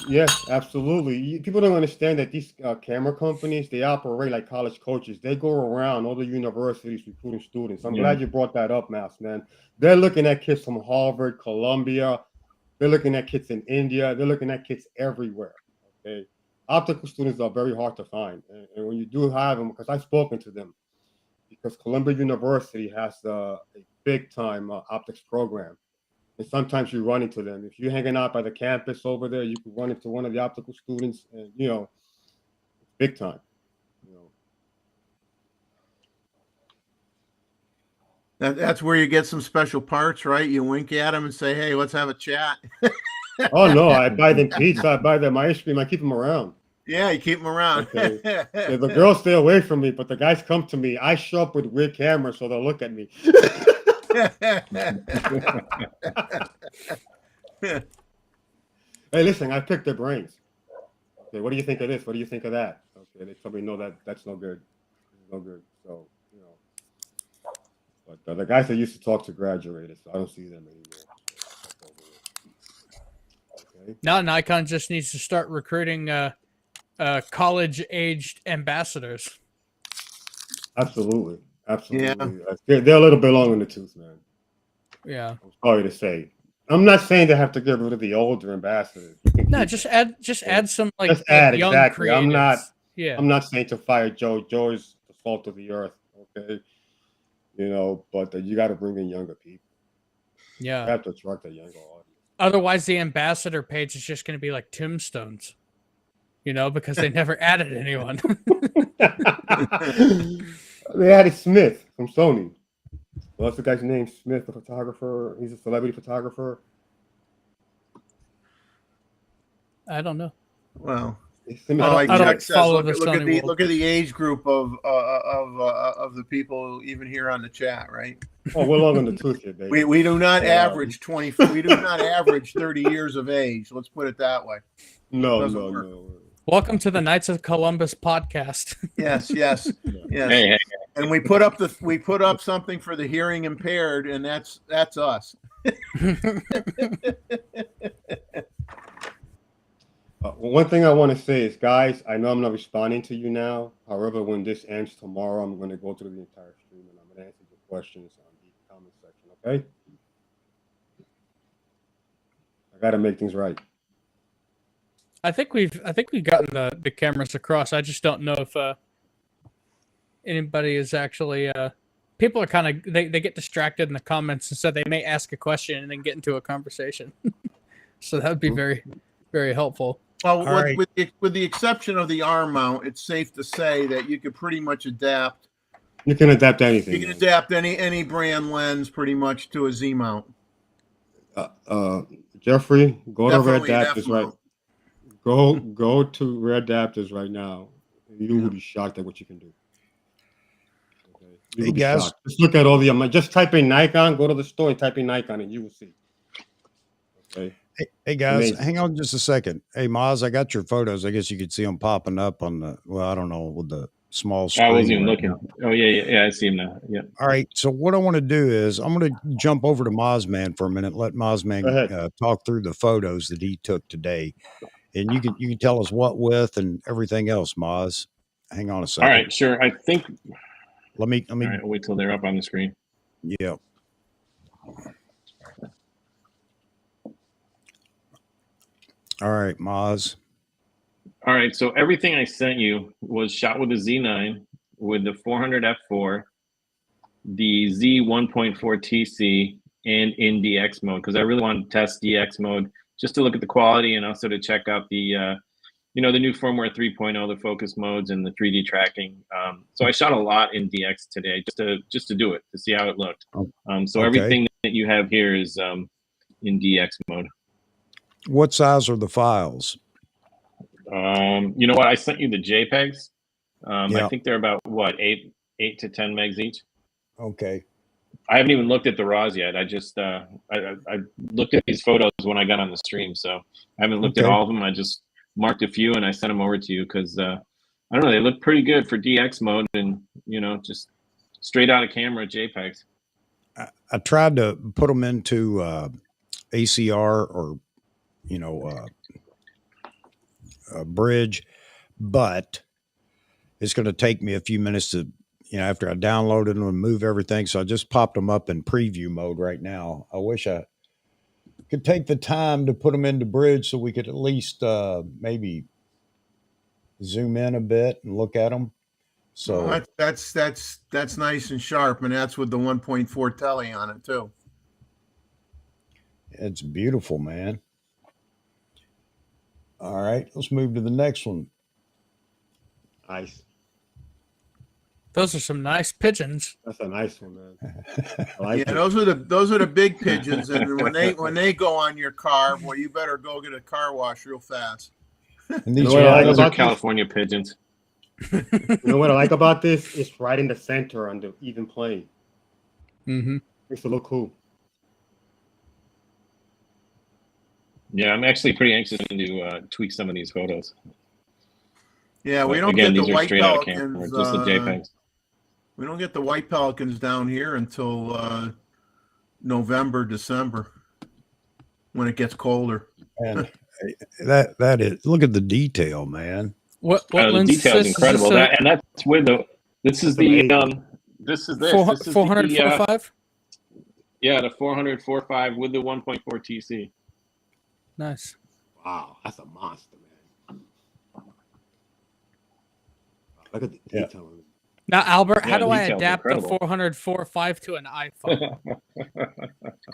Yes, absolutely. People don't understand that these camera companies, they operate like college coaches. They go around all the universities recruiting students. I'm glad you brought that up, Mouse, man. They're looking at kids from Harvard, Columbia. They're looking at kids in India. They're looking at kids everywhere. Okay. Optical students are very hard to find. And when you do have them, because I've spoken to them, because Columbia University has a big-time optics program. And sometimes you run into them. If you're hanging out by the campus over there, you could run into one of the optical students, and big time. That's where you get some special parts, right? You wink at them and say, "Hey, let's have a chat." Oh no, I buy them pizza, I buy them ice cream, I keep them around. Yeah, you keep them around. Okay. Yeah, the girls stay away from me, but the guys come to me. I show up with weird cameras, so they'll look at me. Hey, listen, I picked their brains. Okay, what do you think of this? What do you think of that? Okay, they tell me no, that's no good. It's no good. So, but the guys that used to talk to graduated, so I don't see them anymore. Okay. Now Nikon just needs to start recruiting college-aged ambassadors. Absolutely. Yeah. They're a little bit long in the tooth, man. Yeah. I'm sorry to say. I'm not saying they have to get rid of the older ambassadors. No, just add some young exactly. creatives. I'm not saying to fire Joe. Joe is the salt of the earth. Okay. But you got to bring in younger people. Yeah. You have to attract a younger audience. Otherwise, the ambassador page is just going to be like tombstones. Because they never added anyone. They added Smith from Sony. What's the guy's name? Smith, the photographer. He's a celebrity photographer. I don't know. Well, I don't follow the Sony world. Look at the age group of the people even here on the chat, right? Oh, we're long on the tooth here, baby. We do not average 20. We do not average 30 years of age. Let's put it that way. No. Welcome to the Knights of Columbus podcast. Yes. Hey. And we put up something for the hearing impaired, and that's us. One thing I want to say is, guys, I know I'm not responding to you now. However, when this ends tomorrow, I'm going to go through the entire stream and I'm going to answer your questions on the comment section. Okay? I got to make things right. I think we've gotten the cameras across. I just don't know if anybody is actually people are kind of they get distracted in the comments, and so they may ask a question and then get into a conversation. So that would be very, very helpful. Well, All right. with the exception of the arm mount, it's safe to say that you could pretty much adapt. You can adapt anything. You can adapt any brand lens pretty much to a Z mount. Jeffrey, go Definitely to an Red F Adapters right. mount. Go to Red Adapters right now. You Yeah. will be shocked at what you can do. Okay. You Hey, will be guys. shocked. Just look at all the just type in Nikon, go to the store and type in Nikon and you will see. Okay. Hey guys, Amazing. hang on just a second. Hey Maz, I got your photos. I guess you could see them popping up on the, well, I don't know, with the small screen. I wasn't even right looking. now. Oh yeah, I see him now. Yeah. All right. So what I want to do is I'm going to jump over to Mozman for a minute. Let Go Mozman ahead. talk through the photos that he took today, and you can tell us what with and everything else. Moz, hang on a second. All right, sure. I think. Let me. All right, I'll wait till they're up on the screen. Yeah. All right, Moz. All right, so everything I sent you was shot with a Z9 with the 400 f4, the Z 1.4 TC, and in DX mode because I really wanted to test DX mode just to look at the quality and also to check out the the new firmware 3.0, the focus modes and the 3D tracking. So I shot a lot in DX today just to do it to see how it looked. So Okay. everything that you have here is in DX mode. What size are the files? You know what? I sent you the JPEGs. Yeah. I think they're about what 8 to 10 megs each. Okay. I haven't even looked at the RAWs yet. I just I looked at these photos when I got on the stream, so I haven't looked at Okay. all of them. I just marked a few and I sent them over to you because I don't know, they look pretty good for DX mode and just straight out of camera JPEGs. I tried to put them into ACR or bridge, but it's going to take me a few minutes to after I downloaded them and move everything. So I just popped them up in preview mode right now. I wish I could take the time to put them into bridge so we could at least maybe zoom in a bit and look at them. So Well, that's nice and sharp, and that's with the 1.4 telly on it too. it's beautiful, man. All right, let's move to the next one. Nice. Those are some nice pigeons. That's a nice one, man. I like Yeah, it. those are the big pigeons, and when they go on your car, boy, you better go get a car wash real fast. And these You know what I like Those are about this? California pigeons. You know what I like about this? It's right in the center on the even plane. Mm-hmm. Makes it look cool. Yeah, I'm actually pretty anxious to tweak some of these photos. Yeah, we But don't again, get these the are white straight out of camera, pelicans. just the JPEGs. We don't get the white pelicans down here until November, December, when it gets colder. and that is, look at the detail, man. What The lens is detail is this? incredible. Is this And that's with the. This is the This is this. This is 400 the 4.5? yeah, the 400 4.5 with the 1.4 TC. Nice. Wow, that's a monster, man. Look at the Yeah. detail on it. Now, Albert, Yeah, how do I detail's adapt incredible. the 400 4.5 to an iPhone?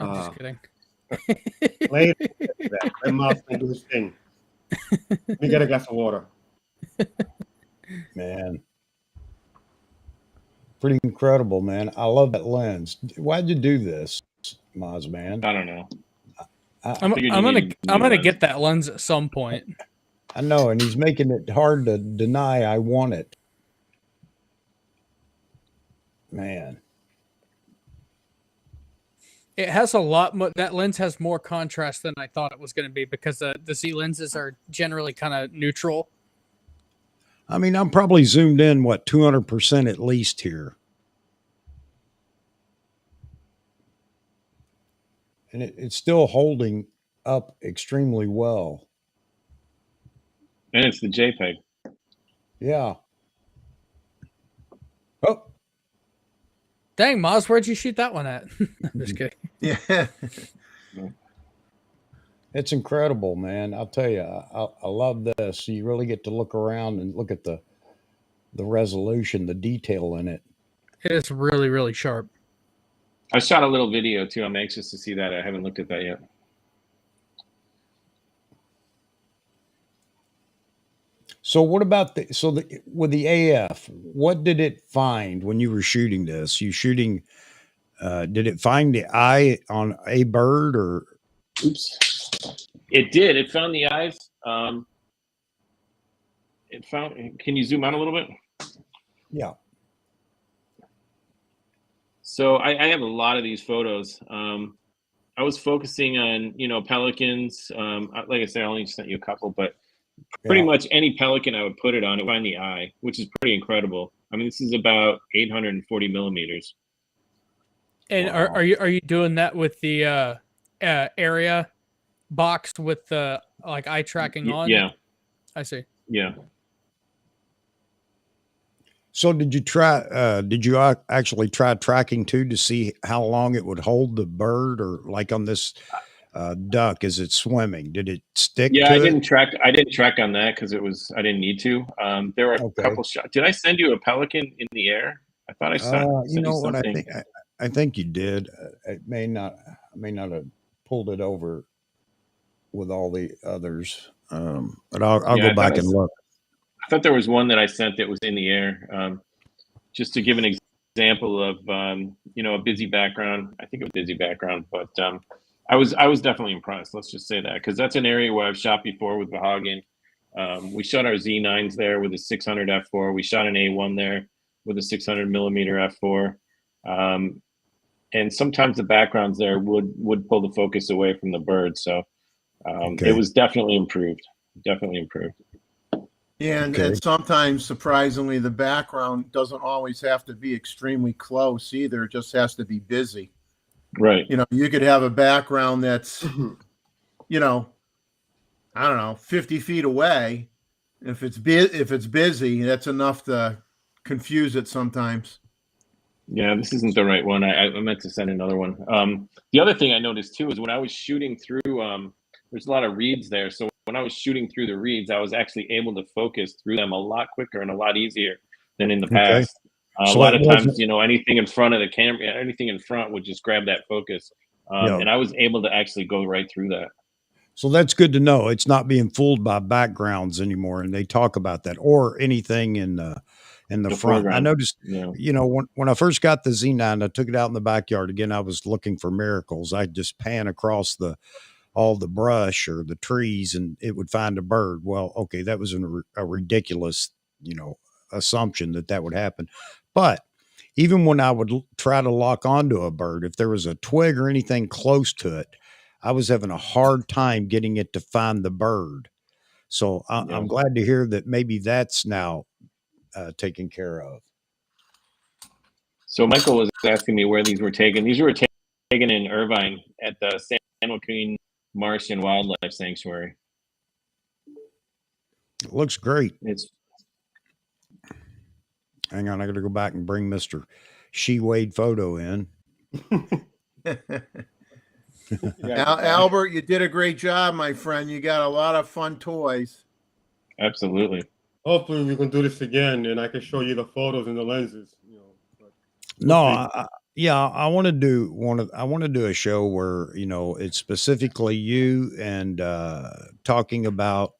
I'm just kidding. Play that. Let Mouse can do his thing. Let me get a glass of water. Man. Pretty incredible, man. I love that lens. Why'd you do this, Moz, man? I don't know. I'm figured you gonna needed new lens. get that lens at some point. I know, and he's making it hard to deny I want it. Man. It has a lot more. That lens has more contrast than I thought it was going to be because the Z lenses are generally kind of neutral. I mean, I'm probably zoomed in, 200% at least here. And it's still holding up extremely well. And it's the JPEG. Yeah. Oh, Dang, Moz, where'd you shoot that one at? I'm just kidding. Yeah. it's incredible, man. I'll tell you, I love this. You really get to look around and look at the resolution, the detail in it. It is really, really sharp. I shot a little video too. I'm anxious to see that. I haven't looked at that yet. So what about with the AF? What did it find when you were shooting this? You shooting? Did it find the eye on a bird or? Oops. It did. It found the eyes. It found. Can you zoom out a little bit? Yeah. So I have a lot of these photos. I was focusing on, pelicans. Like I said, I only sent you a couple, but pretty Yeah. much any pelican I would put it on, it would find the eye, which is pretty incredible. I mean, this is about 840 millimeters. And Wow. are you doing that with the area box with the like eye tracking on? Yeah, I see. yeah. So did you try? Did you actually try tracking too to see how long it would hold the bird, or like on this duck, is it swimming? Did it stick Yeah, to I it? didn't track. I didn't track on that because I didn't need to. There were a Okay. couple shots. Did I send you a pelican in the air? I thought I sent You you know what? I something. think I think you did. It may not. I may not have pulled it over with all the others. But I'll Yeah, go back and look. I thought there was one that I sent that was in the air. Just to give an example of a busy background. I think it was busy background, but I was definitely impressed. Let's just say that, because that's an area where I've shot before with Vahagan. We shot our Z9s there with a 600 f4. We shot an A1 there with a 600 millimeter f4. And sometimes the backgrounds there would pull the focus away from the bird. So Okay. it was definitely improved. Definitely improved. Yeah, and sometimes, surprisingly, the background doesn't always have to be extremely close either. It just has to be busy. Right. You could have a background that's, I don't know, 50 feet away. If it's busy, that's enough to confuse it sometimes. Yeah, this isn't the right one. I meant to send another one. The other thing I noticed too is when I was shooting through, there's a lot of reeds there. So when I was shooting through the reeds, I was actually able to focus through them a lot quicker and a lot easier than in the Okay. past. A So lot it of times, wasn't. anything in front of the camera, anything in front would just grab that focus. And I was able to actually go right through that. So that's good to know. It's not being fooled by backgrounds anymore, and they talk about that or anything in the The front. I foreground. noticed, Yeah. when I first got the Z9, I took it out in the backyard. Again, I was looking for miracles. I'd just pan across all the brush or the trees, and it would find a bird. Well, okay, that was a ridiculous, assumption that would happen. But even when I would try to lock onto a bird, if there was a twig or anything close to it, I was having a hard time getting it to find the bird. So Yeah. I'm glad to hear that maybe that's now taken care of. So Michael was asking me where these were taken. These were taken in Irvine at the San Joaquin Marsh and Wildlife Sanctuary. It looks great. It's Hang on, I got to go back and bring Mr. She Wade photo in. Albert, you did a great job, my friend. You got a lot of fun toys. absolutely. Hopefully we can do this again, and I can show you the photos and the lenses. But No, we'll see. I want to do I want to do a show where it's specifically you and talking about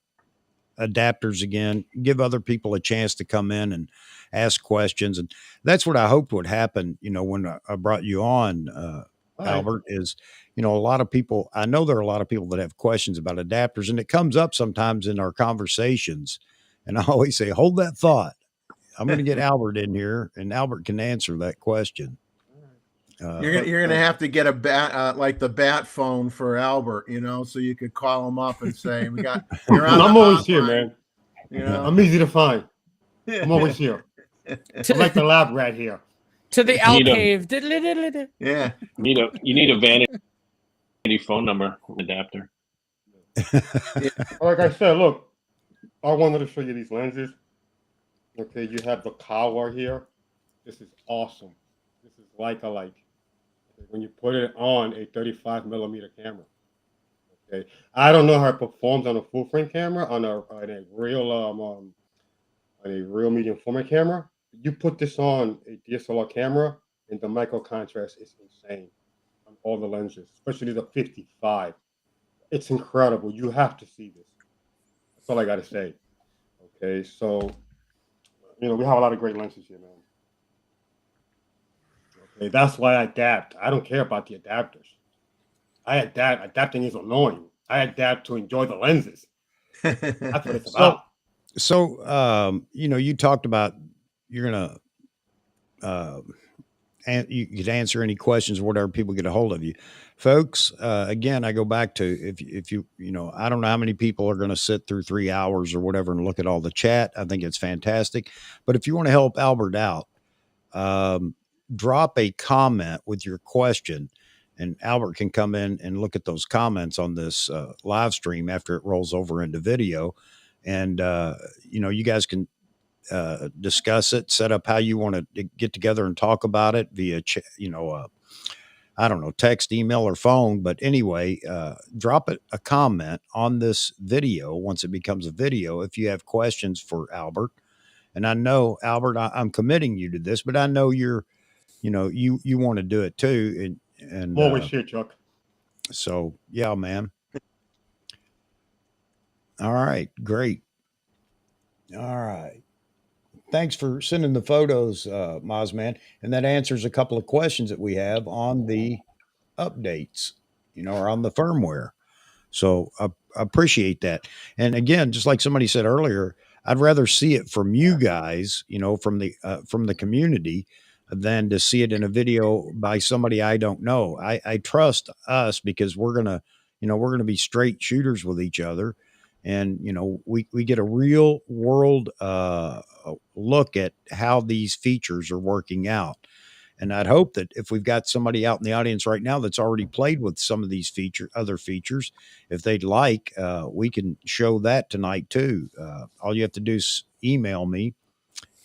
adapters again. Give other people a chance to come in and ask questions, and that's what I hoped would happen. When I brought you on, All right. Albert, is a lot of people. I know there are a lot of people that have questions about adapters, and it comes up sometimes in our conversations. And I always say, hold that thought. I'm going to get Albert in here, and Albert can answer that question. You're gonna have to get a bat like the bat phone for Albert, so you could call him up and say, you're on I'm the always here, hotline," man. I'm easy to find. I'm always here. I'm like the lab rat here. To the You need a- alcave. Diddle-diddle-diddle. Yeah. You need a vanity phone number adapter. Like I said, look, I wanted to show you these lenses. Okay, you have the collar here. This is awesome. This is like when you put it on a 35 millimeter camera. Okay, I don't know how it performs on a full frame camera on a real medium format camera. You put this on a DSLR camera, and the micro contrast is insane on all the lenses, especially the 55. It's incredible. You have to see this. That's all I got to say. Okay, so we have a lot of great lenses here, man. Okay, that's why I adapt. I don't care about the adapters. I adapt. Adapting is annoying. I adapt to enjoy the lenses. That's what it's about. So, you talked about you're gonna, and you could answer any questions or whatever people get a hold of you, folks. Again, I go back to if you I don't know how many people are going to sit through 3 hours or whatever and look at all the chat. I think it's fantastic, but if you want to help Albert out, um, drop a comment with your question, and Albert can come in and look at those comments on this live stream after it rolls over into video. And, you guys can discuss it, set up how you want to get together and talk about it via, I don't know, text, email, or phone. But anyway, drop a comment on this video once it becomes a video if you have questions for Albert. And I know, Albert, I'm committing you to this, but I know you want to do it too. And More with shit, Chuck. so, yeah, man. All right. Great. All right. Thanks for sending the photos, Mazman. And that answers a couple of questions that we have on the updates, or on the firmware. So I appreciate that. And again, just like somebody said earlier, I'd rather see it from you guys, from the community, than to see it in a video by somebody I don't know. I trust us because we're gonna be straight shooters with each other, and we get a real world look at how these features are working out. And I'd hope that if we've got somebody out in the audience right now that's already played with some of these other features, if they'd like, we can show that tonight too. All you have to do is email me,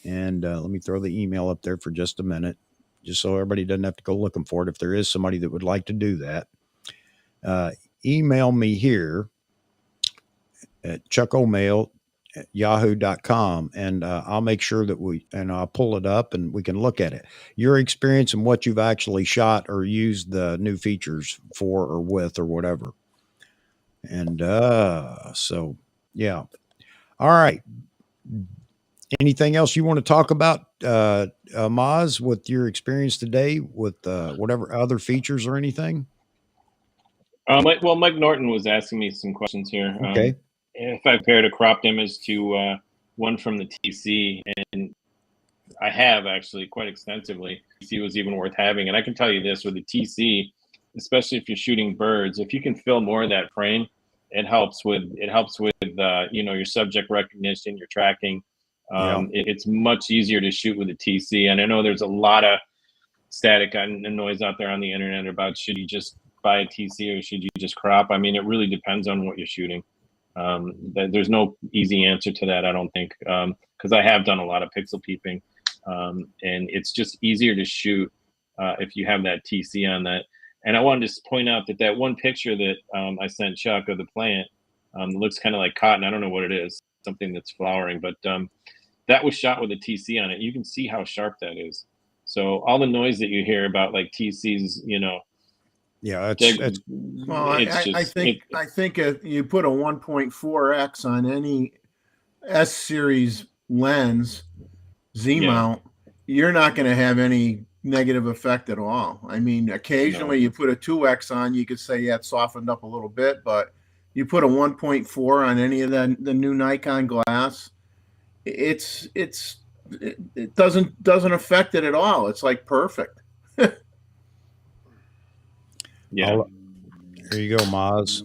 and let me throw the email up there for just a minute, just so everybody doesn't have to go looking for it. If there is somebody that would like to do that, email me here at chuckomail@yahoo.com, and I'll make sure that I'll pull it up and we can look at it. Your experience and what you've actually shot or used the new features for or with or whatever. And so, yeah. All right. Anything else you want to talk about, Maz, with your experience today with whatever other features or anything? Mike Norton was asking me some questions here. Okay. If I compared a cropped image to one from the TC, and I have actually quite extensively. TC was even worth having, and I can tell you this: with the TC, especially if you're shooting birds, if you can fill more of that frame, it helps with your subject recognition, your tracking. It's much easier to shoot with the TC, and I know there's a lot of static and noise out there on the internet about should you just buy a TC or should you just crop. I mean, it really depends on what you're shooting. There's no easy answer to that, I don't think, because I have done a lot of pixel peeping, and it's just easier to shoot if you have that TC on that. And I wanted to point out that one picture that I sent Chuck of the plant looks kind of like cotton. I don't know what it is, something that's flowering, but that was shot with a TC on it. You can see how sharp that is. So all the noise that you hear about like TCs, yeah, well, I think if you put a 1.4x on any S series lens Z mount, you're not going to have any negative effect at all. I mean, occasionally you put a 2x on, you could say, yeah, it softened up a little bit, but you put a 1.4 on any of the new Nikon glass, it doesn't affect it at all. It's like perfect. Yeah. There you go, Maz.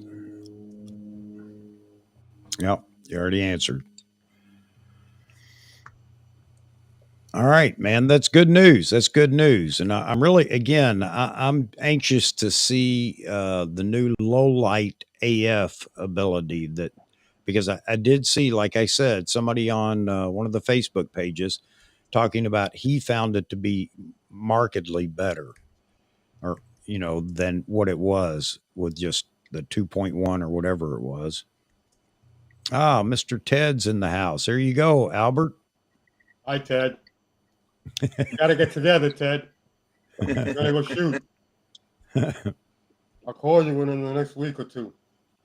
Yep, you already answered. All right, man. That's good news. That's good news. And I'm really, again, I'm anxious to see the new low light AF ability because I did see, like I said, somebody on one of the Facebook pages talking about he found it to be markedly better than what it was with just the 2.1 or whatever it was. Ah, Mr. Ted's in the house. There you go, Albert. Hi, Ted. We got to get together, Ted. We're going to go shoot. I'll call you within the next week or two.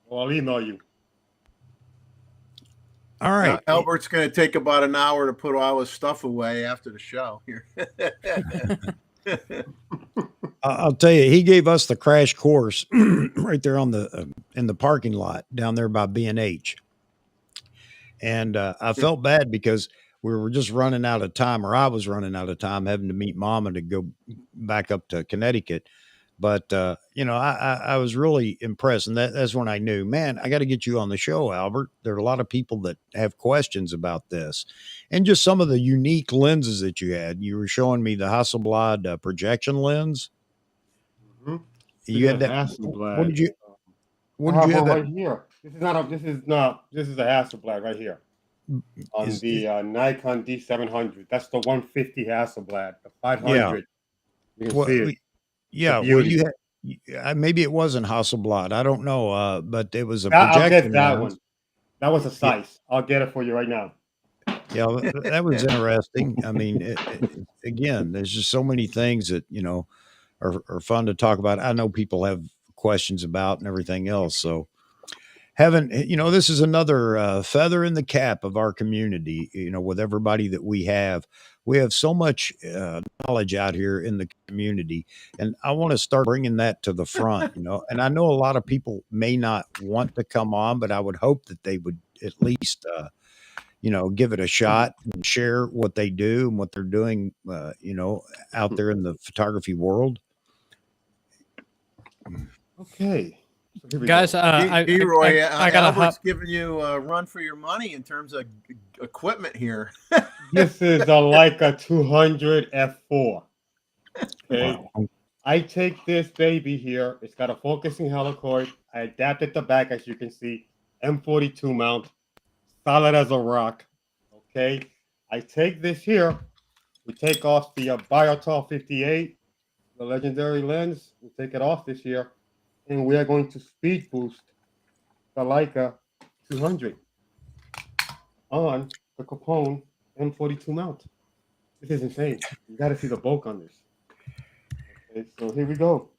Or I'll email you. All right. Albert's going to take about an hour to put all his stuff away after the show here. I'll tell you, he gave us the crash course right there on the in the parking lot down there by B&H. And I felt bad because we were just running out of time, or I was running out of time having to meet Mama to go back up to Connecticut. But I was really impressed, and that's when I knew, man, I got to get you on the show, Albert. There are a lot of people that have questions about this, and just some of the unique lenses that you had. You were showing me the Hasselblad projection lens. Mhm. You had that. Hasselblad. What did you? I What did have you have? one That right here. This is a Hasselblad right here on is the Nikon D700. That's the 150 Hasselblad. The yeah. 500. You can Well, see it. It's a yeah. Well, beauty. maybe it wasn't Hasselblad. I don't know. But it was a I'll get projection that lens. one. That was a Yeah, size. I'll get it for you right now. yeah. That was interesting. I mean, again, there's just so many things that are fun to talk about. I know people have questions about and everything else. So this is another feather in the cap of our community. With everybody that we have so much knowledge out here in the community, and I want to start bringing that to the front. And I know a lot of people may not want to come on, but I would hope that they would at least give it a shot and share what they do and what they're doing out there in the photography world. Okay. So here we Guys, go. Roy, I gotta hop. Albert's giving you a run for your money in terms of equipment here. This is a Leica 200 f4. Okay. Wow. I take this baby here. It's got a focusing helicoid. I adapted the back, as you can see, M42 mount, solid as a rock. Okay. I take this here. We take off the Biotal 58, the legendary lens. We take it off this year, and we are going to speed boost the Leica 200 on the Capone M42 mount. This is insane. You got to see the bulk on this. Okay, so here we go.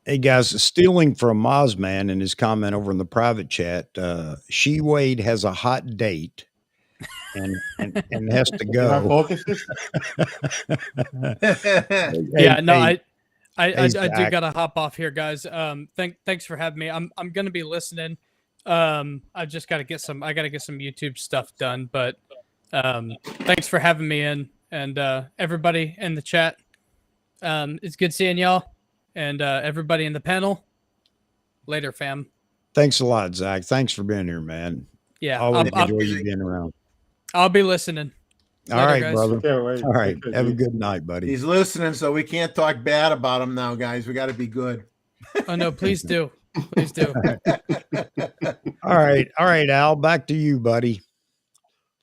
Hey guys, stealing from Mozman in his comment over in the private chat, She Wade has a hot date and has to Can I go. focus this? Yeah, no, Hey, I do Zach. gotta hop off here, guys. Thanks for having me. I'm gonna be listening. I just gotta get some YouTube stuff done, but thanks for having me in, and everybody in the chat. It's good seeing y'all, and everybody in the panel. Later, fam. Thanks a lot, Zach. Thanks for being here, man. Yeah, Always enjoy you being around. I'll be listening. All Later, right, guys. brother. Okay, wait. All right. Okay, Have a G. good night, buddy. He's listening, so we can't talk bad about him now, guys. We got to be good. Oh no, please do. Please do. All right. All right, Al. Back to you, buddy.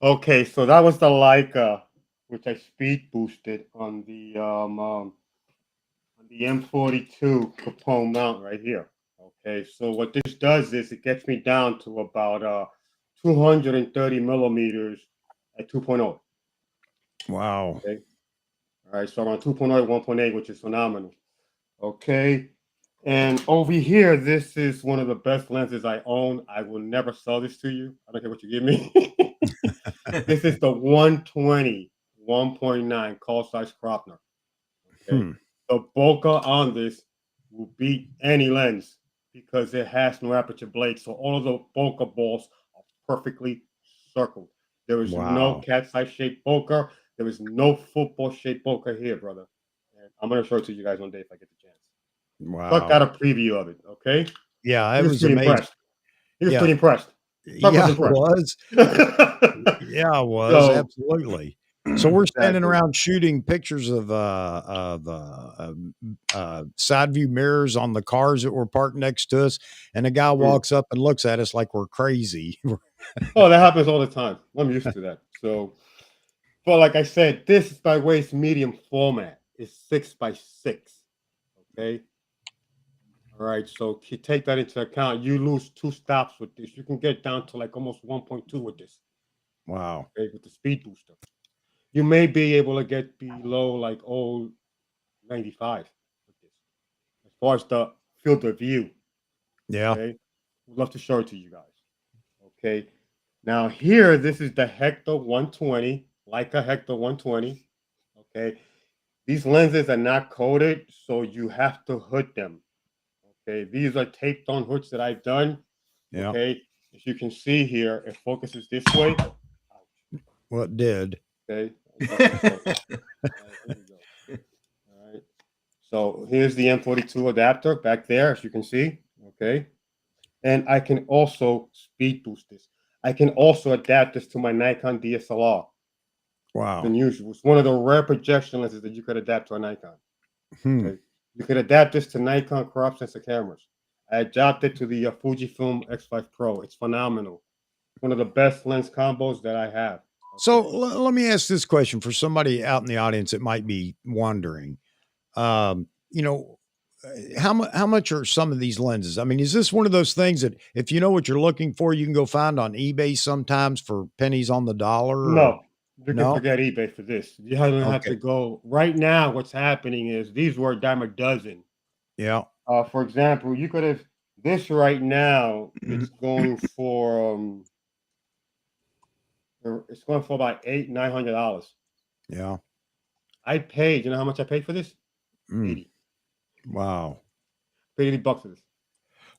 Okay, so that was the Leica, which I speed boosted on the M42 Capone mount right here. Okay, so what this does is it gets me down to about 230 millimeters at 2.0. Wow. Okay. All right, so around 2.0 at 1.8, which is phenomenal. Okay. And over here, this is one of the best lenses I own. I will never sell this to you. I don't care what you give me. This is the 120 1.9 call size Kropner. Okay. The bokeh on this will beat any lens because it has no aperture blade. So all of the bokeh balls are perfectly circled. There is no cat's eye shaped bokeh. There is no football shaped bokeh here, brother. And I'm gonna show it to you guys one day if I get the chance. Wow. Chuck got a preview of it. Okay. Yeah, I He was was pretty amazed. impressed. He was pretty impressed. Chuck Yeah, was impressed. was. Yeah, I was. So- Absolutely. So we're standing Exactly. around shooting pictures of side view mirrors on the cars that were parked next to us, and a guy walks up and looks at us like we're crazy. Oh, that happens all the time. I'm used to that. So, but like I said, this is by waist medium format. It's 6x6. Okay. All right. So you take that into account. You lose 2 stops with this. You can get down to like almost 1.2 with this. Wow. Okay, with the speed booster. You may be able to get below like 95 with this. As far as the field of view. Yeah. Okay. Would love to show it to you guys. Okay. Now here, this is the Hector 120, Leica Hector 120. Okay, these lenses are not coated, so you have to hood them. Okay, these are taped on hoods that I've done. Yeah. Okay, as you can see here, it focuses this way. Well, it did. Okay. Here we go. All right. So here's the M42 adapter back there, as you can see. Okay. And I can also speed boost this. I can also adapt this to my Nikon DSLR. Wow. Unusual. It's one of the rare projection lenses that you could adapt to a Nikon. Okay. You could adapt this to Nikon crop sensor cameras. I adapted to the Fujifilm X5 Pro. It's phenomenal. One of the best lens combos that I have. So let me ask this question for somebody out in the audience that might be wondering. You know, how much are some of these lenses? I mean, is this one of those things that if you know what you're looking for, you can go find on eBay sometimes for pennies on the dollar? No, you No? can forget eBay for this. You don't have to Okay. go. Right now, what's happening is these were a dime a dozen. Yeah. For example, you could have this right now. It's going for it's going for about $900. Yeah. I paid. You know how much I paid for this? Mm. 80. Wow. Paid $80 for this.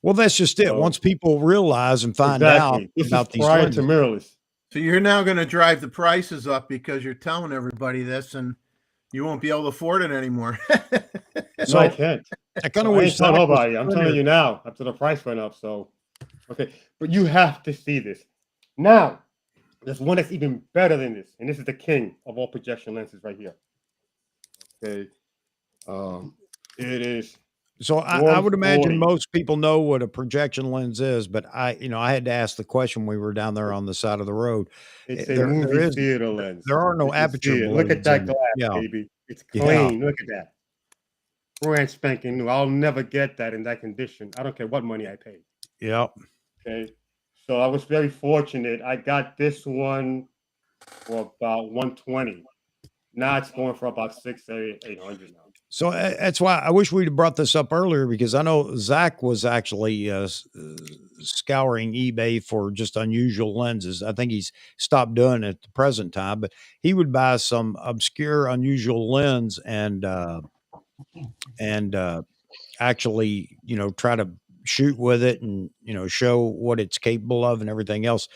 Well, that's just it. So- Once people realize and find Exactly. out This about is these prior lenses, to mirrorless. So you're now going to drive the prices up because you're telling everybody this, and you won't be able to afford it anymore. So No, I can't. I kind So of I wish ain't telling Zach was nobody. I'm in telling here. you now. After the price went up, so okay. But you have to see this. Now, there's one that's even better than this, and this is the king of all projection lenses right here. Okay, it is. So I would imagine 140. most people know what a projection lens is, but I had to ask the question when we were down there on the side of the road. It's a There movie is theater lens. there are no You can aperture see it. Look at blades that in it. glass, Yeah. baby. It's Yeah. clean. Look at that. Brand spanking new. I'll never get that in that condition. I don't care what money I pay. Yep. Okay. So I was very fortunate. I got this one for about 120. Now it's going for about 800 now. So that's why I wish we'd have brought this up earlier, because I know Zach was actually scouring eBay for just unusual lenses. I think he's stopped doing it at the present time, but he would buy some obscure, unusual lens and actually, try to shoot with it and, show what it's capable of and everything else.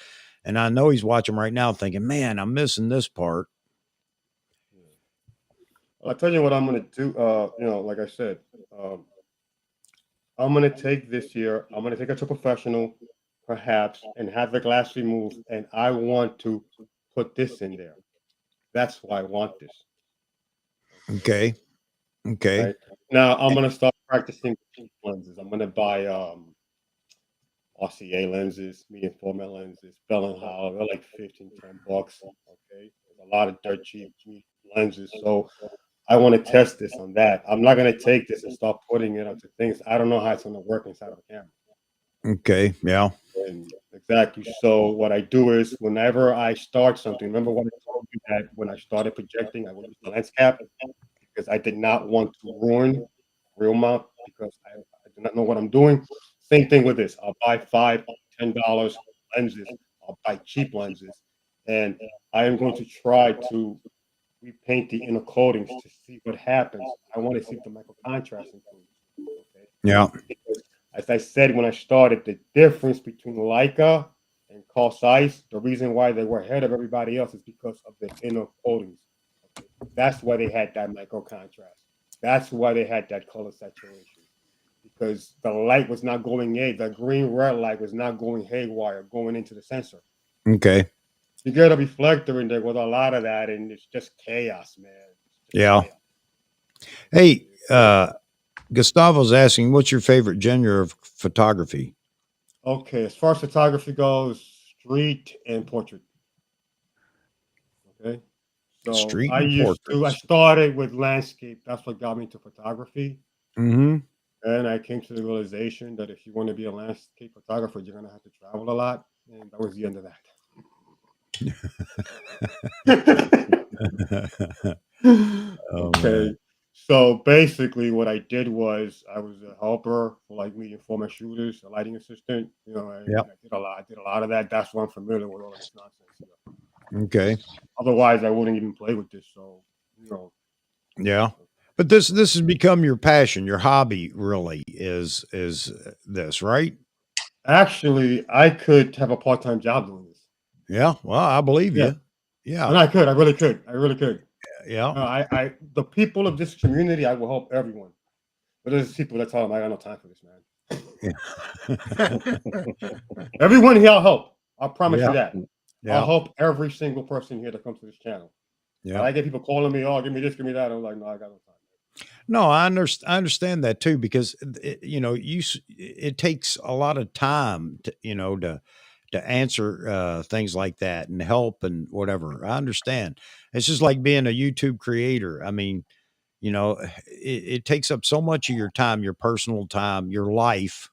And I know he's watching right now thinking, man, I'm missing this part. I'll tell you what I'm going to do. Like I said, I'm going to take this year. I'm going to take it to a professional, perhaps, and have the glass removed. And I want to put this in there. That's why I want this. Okay. Right? Now I'm going to start practicing cheap lenses. I'm going to buy RCA lenses, medium format lenses, Bell & Howell. They're like $15, $10. Okay, there's a lot of dirt cheap lenses. So I want to test this on that. I'm not going to take this and start putting it onto things. I don't know how it's going to work inside of a camera. Okay. Yeah. And exactly. So what I do is whenever I start something, remember what I told you that when I started projecting, I would use the lens cap because I did not want to ruin real mount because I do not know what I'm doing. Same thing with this. I'll buy $5, $10 lenses. I'll buy cheap lenses. And I am going to try to repaint the inner coatings to see what happens. I want to see if the micro contrast improves. Okay? Yeah. Because as I said when I started, the difference between Leica and Carl Zeiss, the reason why they were ahead of everybody else is because of the inner coatings. Okay? That's why they had that micro contrast. That's why they had that color saturation. Because the light was not going the green red light was not going haywire, going into the sensor. Okay. You get a reflector in there with a lot of that, and it's just chaos, man. Yeah. Chaos. Hey, Gustavo's asking, what's your favorite genre of photography? Okay, as far as photography goes, street and portrait. Okay. So Street I and portraits. I started with landscape. That's what got me into photography. Mm-hmm. And I came to the realization that if you want to be a landscape photographer, you're going to have to travel a lot. And that was the end of that. Oh, okay. man. So basically, what I did was I was a helper for like medium format shooters, a lighting assistant. You know, and Yep. I did a lot. I did a lot of that. That's why I'm familiar with all of this nonsense. You know. Okay. Otherwise, I wouldn't even play with this. So, you know, Yeah. But this has become your passion, your hobby really is this, right? actually, I could have a part-time job doing this. Yeah. Well, I believe Yeah, you. Yeah. and I could. I really could. I really could. Yeah. The people of this community, I will help everyone. But there's people that tell them I got no time for this, man. Everyone here, I'll help. I'll promise Yeah. you that. I'll Yeah. help every single person here that comes to this channel. Yeah. I get people calling me, "Oh, give me this, give me that." I'm like, "No, I got no time." No, I understand that too because it takes a lot of time to answer things like that and help and whatever. I understand. It's just like being a YouTube creator. I mean, it takes up so much of your time, your personal time, your life,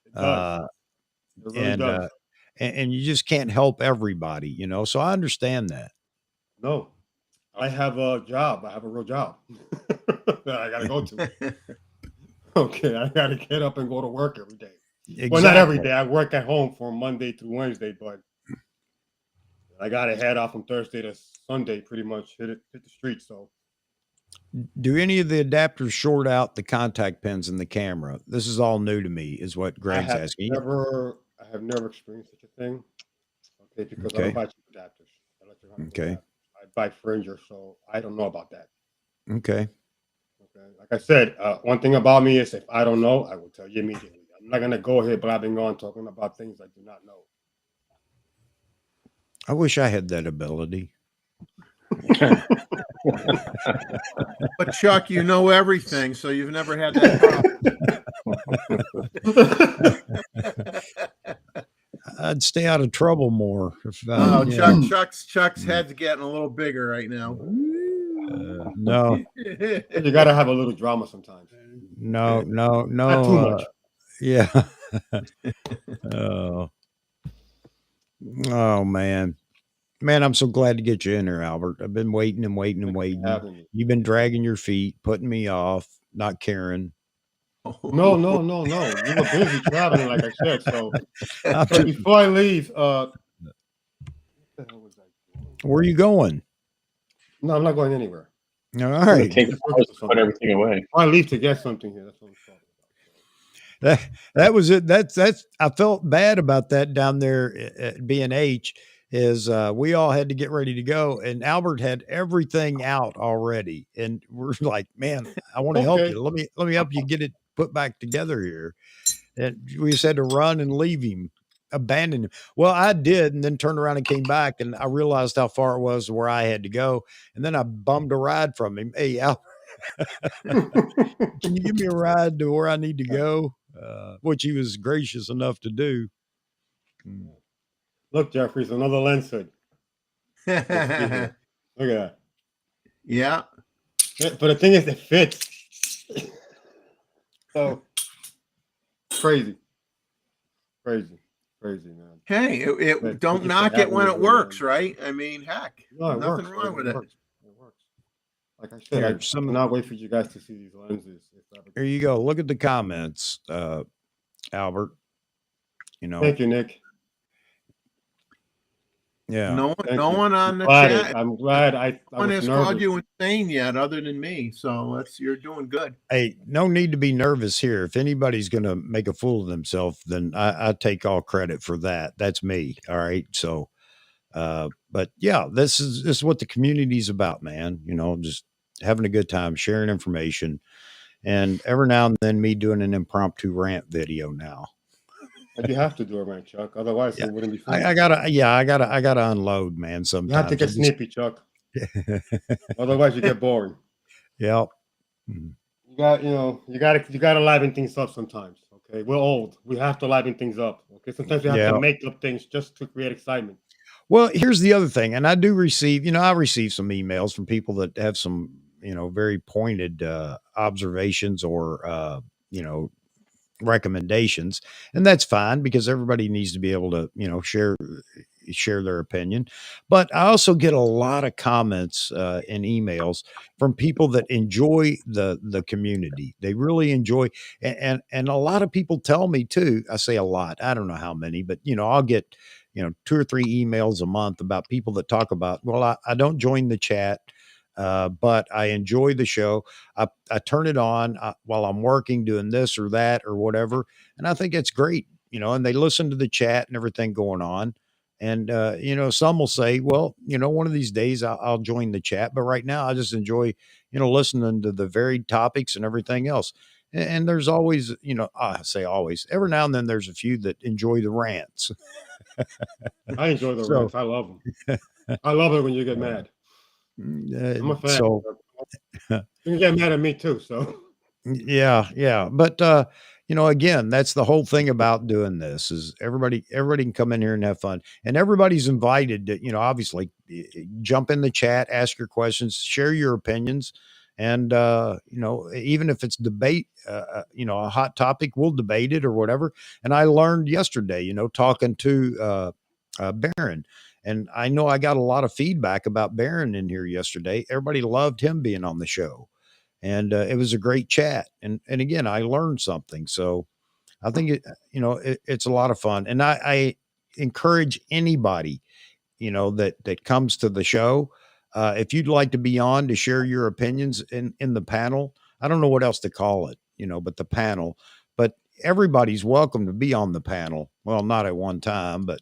It does. uh, It really and does. and you just can't help everybody. So I understand that. No, I have a job. I have a real job that I got to go to. Okay, I got to get up and go to work every day. Well, not every Exactly. day. I work at home from Monday through Wednesday, but I got to head off from Thursday to Sunday, pretty much hit the street. So Do any of the adapters short out the contact pins in the camera? This is all new to me, is what Greg's asking. I have never experienced such a thing. Okay, because I don't Okay. buy cheap adapters. Okay. I buy Fringer, so I don't know about that. Okay. Okay, like I said, one thing about me is if I don't know, I will tell you immediately. I'm not gonna go here blabbing on talking about things I do not know. I wish I had that ability. But Chuck, you know everything, so you've never had that problem. I'd stay out of trouble more. If, Oh, yeah. Chuck's head's getting a little bigger right now. No, You gotta have a little drama sometimes. no, Not too much. Yeah. Oh, oh man. Man, I'm so glad to get you in there, Albert. I've been waiting and waiting and Thank you for waiting. having me. You've been dragging your feet, putting me off, not caring. No. You were busy traveling, like I said. So, I'm but just- before I leave, what the hell was I doing? where are you going? No, I'm not going anywhere. All right. Take the house and put everything away. I leave to get something here. That's what I'm talking about. That was it. That's I felt bad about that down there at B&H is we all had to get ready to go and Albert had everything out already and we're like, man, I want to help Okay. you. Let me help you get it put back together here. And we just had to run and leave him, abandon him. Well, I did, and then turned around and came back, and I realized how far it was to where I had to go, and then I bummed a ride from him. Hey, Al, can you give me a ride to where I need to go? Which he was gracious enough to do. Look, Jeffrey's another lens hood. Look at that. Yeah. But the thing is, it fits. So crazy, man. Hey, But don't thank you for knock it having when me it here, works, man. right? I mean, heck, No, it nothing works. wrong with it. It works. Like I said, I cannot wait for you guys to see these lenses. There you go. Look at the comments, Albert. Thank you, Nick. Yeah. No one on the Glad chat. I'm glad I No one was has called nervous. you insane yet, other than me. So you're doing good. Hey, no need to be nervous here. If anybody's going to make a fool of themselves, then I take all credit for that. That's me. All right. So, but yeah, this is what the community's about, man. Just having a good time, sharing information, and every now and then me doing an impromptu rant video now. But you have to do it, man, Chuck. Otherwise, it wouldn't be fun. I gotta unload, man. Sometimes You have to get snippy, Chuck. Otherwise, you get boring. Yep. You gotta liven things up sometimes. Okay, we're old. We have to liven things up. Okay, sometimes we have to make up things just to create excitement. Well, here's the other thing, and I do receive, I receive some emails from people that have some, very pointed observations or, recommendations, and that's fine because everybody needs to be able to, share their opinion. But I also get a lot of comments and emails from people that enjoy the community. They really enjoy, and a lot of people tell me too. I say a lot. I don't know how many, but I'll get 2 or 3 emails a month about people that talk about. Well, I don't join the chat. But I enjoy the show. I turn it on while I'm working, doing this or that or whatever, and I think it's great. And they listen to the chat and everything going on. And some will say, "Well, one of these days I'll join the chat," but right now I just enjoy, listening to the varied topics and everything else. And there's always, I say always, every now and then there's a few that enjoy the rants. I enjoy the So, rants. I love them. I love it when you get mad. I'm a fan. so You can get mad at me too. So yeah, yeah. But again, that's the whole thing about doing this is everybody can come in here and have fun. And everybody's invited to, obviously jump in the chat, ask your questions, share your opinions. And even if it's debate, a hot topic, we'll debate it or whatever. And I learned yesterday, talking to Baron. And I know I got a lot of feedback about Baron in here yesterday. Everybody loved him being on the show, and it was a great chat. And again, I learned something. So I think it's a lot of fun, and I encourage anybody that comes to the show. If you'd like to be on to share your opinions in the panel, I don't know what else to call it, but the panel. But everybody's welcome to be on the panel. Well, not at one time, but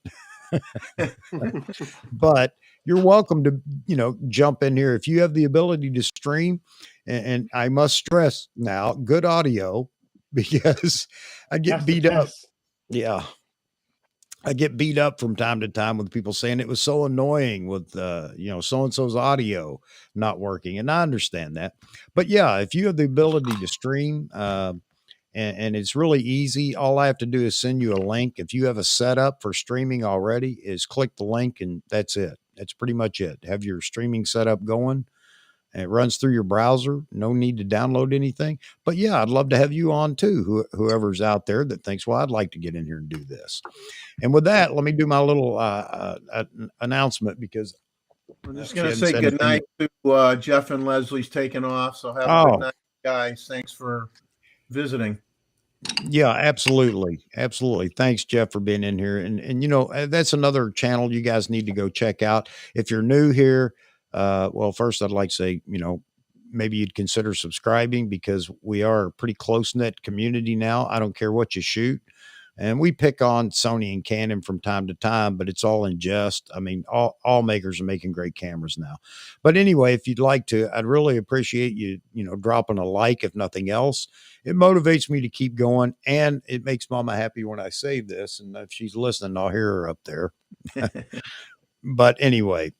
but you're welcome to jump in here if you have the ability to stream. And I must stress now, good audio, because I get that's the beat up. test. Yeah, I get beat up from time to time with people saying it was so annoying with so and so's audio not working, and I understand that. But yeah, if you have the ability to stream, and it's really easy. All I have to do is send you a link. If you have a setup for streaming already, is click the link and that's it. That's pretty much it. Have your streaming setup going, and it runs through your browser. No need to download anything. But yeah, I'd love to have you on too. Whoever's out there that thinks, well, I'd like to get in here and do this. And with that, let me do my little announcement because I'm just she going to hadn't say said good anything. night to Jeff and Leslie's taking off. So have a good Oh, night, guys. Thanks for visiting. yeah, absolutely. Absolutely. Thanks, Jeff, for being in here. And that's another channel you guys need to go check out. If you're new here, well, first I'd like to say, maybe you'd consider subscribing because we are a pretty close-knit community now. I don't care what you shoot. And we pick on Sony and Canon from time to time, but it's all in jest. I mean, all makers are making great cameras now. But anyway, if you'd like to, I'd really appreciate you, dropping a like, if nothing else. It motivates me to keep going, and it makes Mama happy when I say this. And if she's listening, I'll hear her up there. But anyway,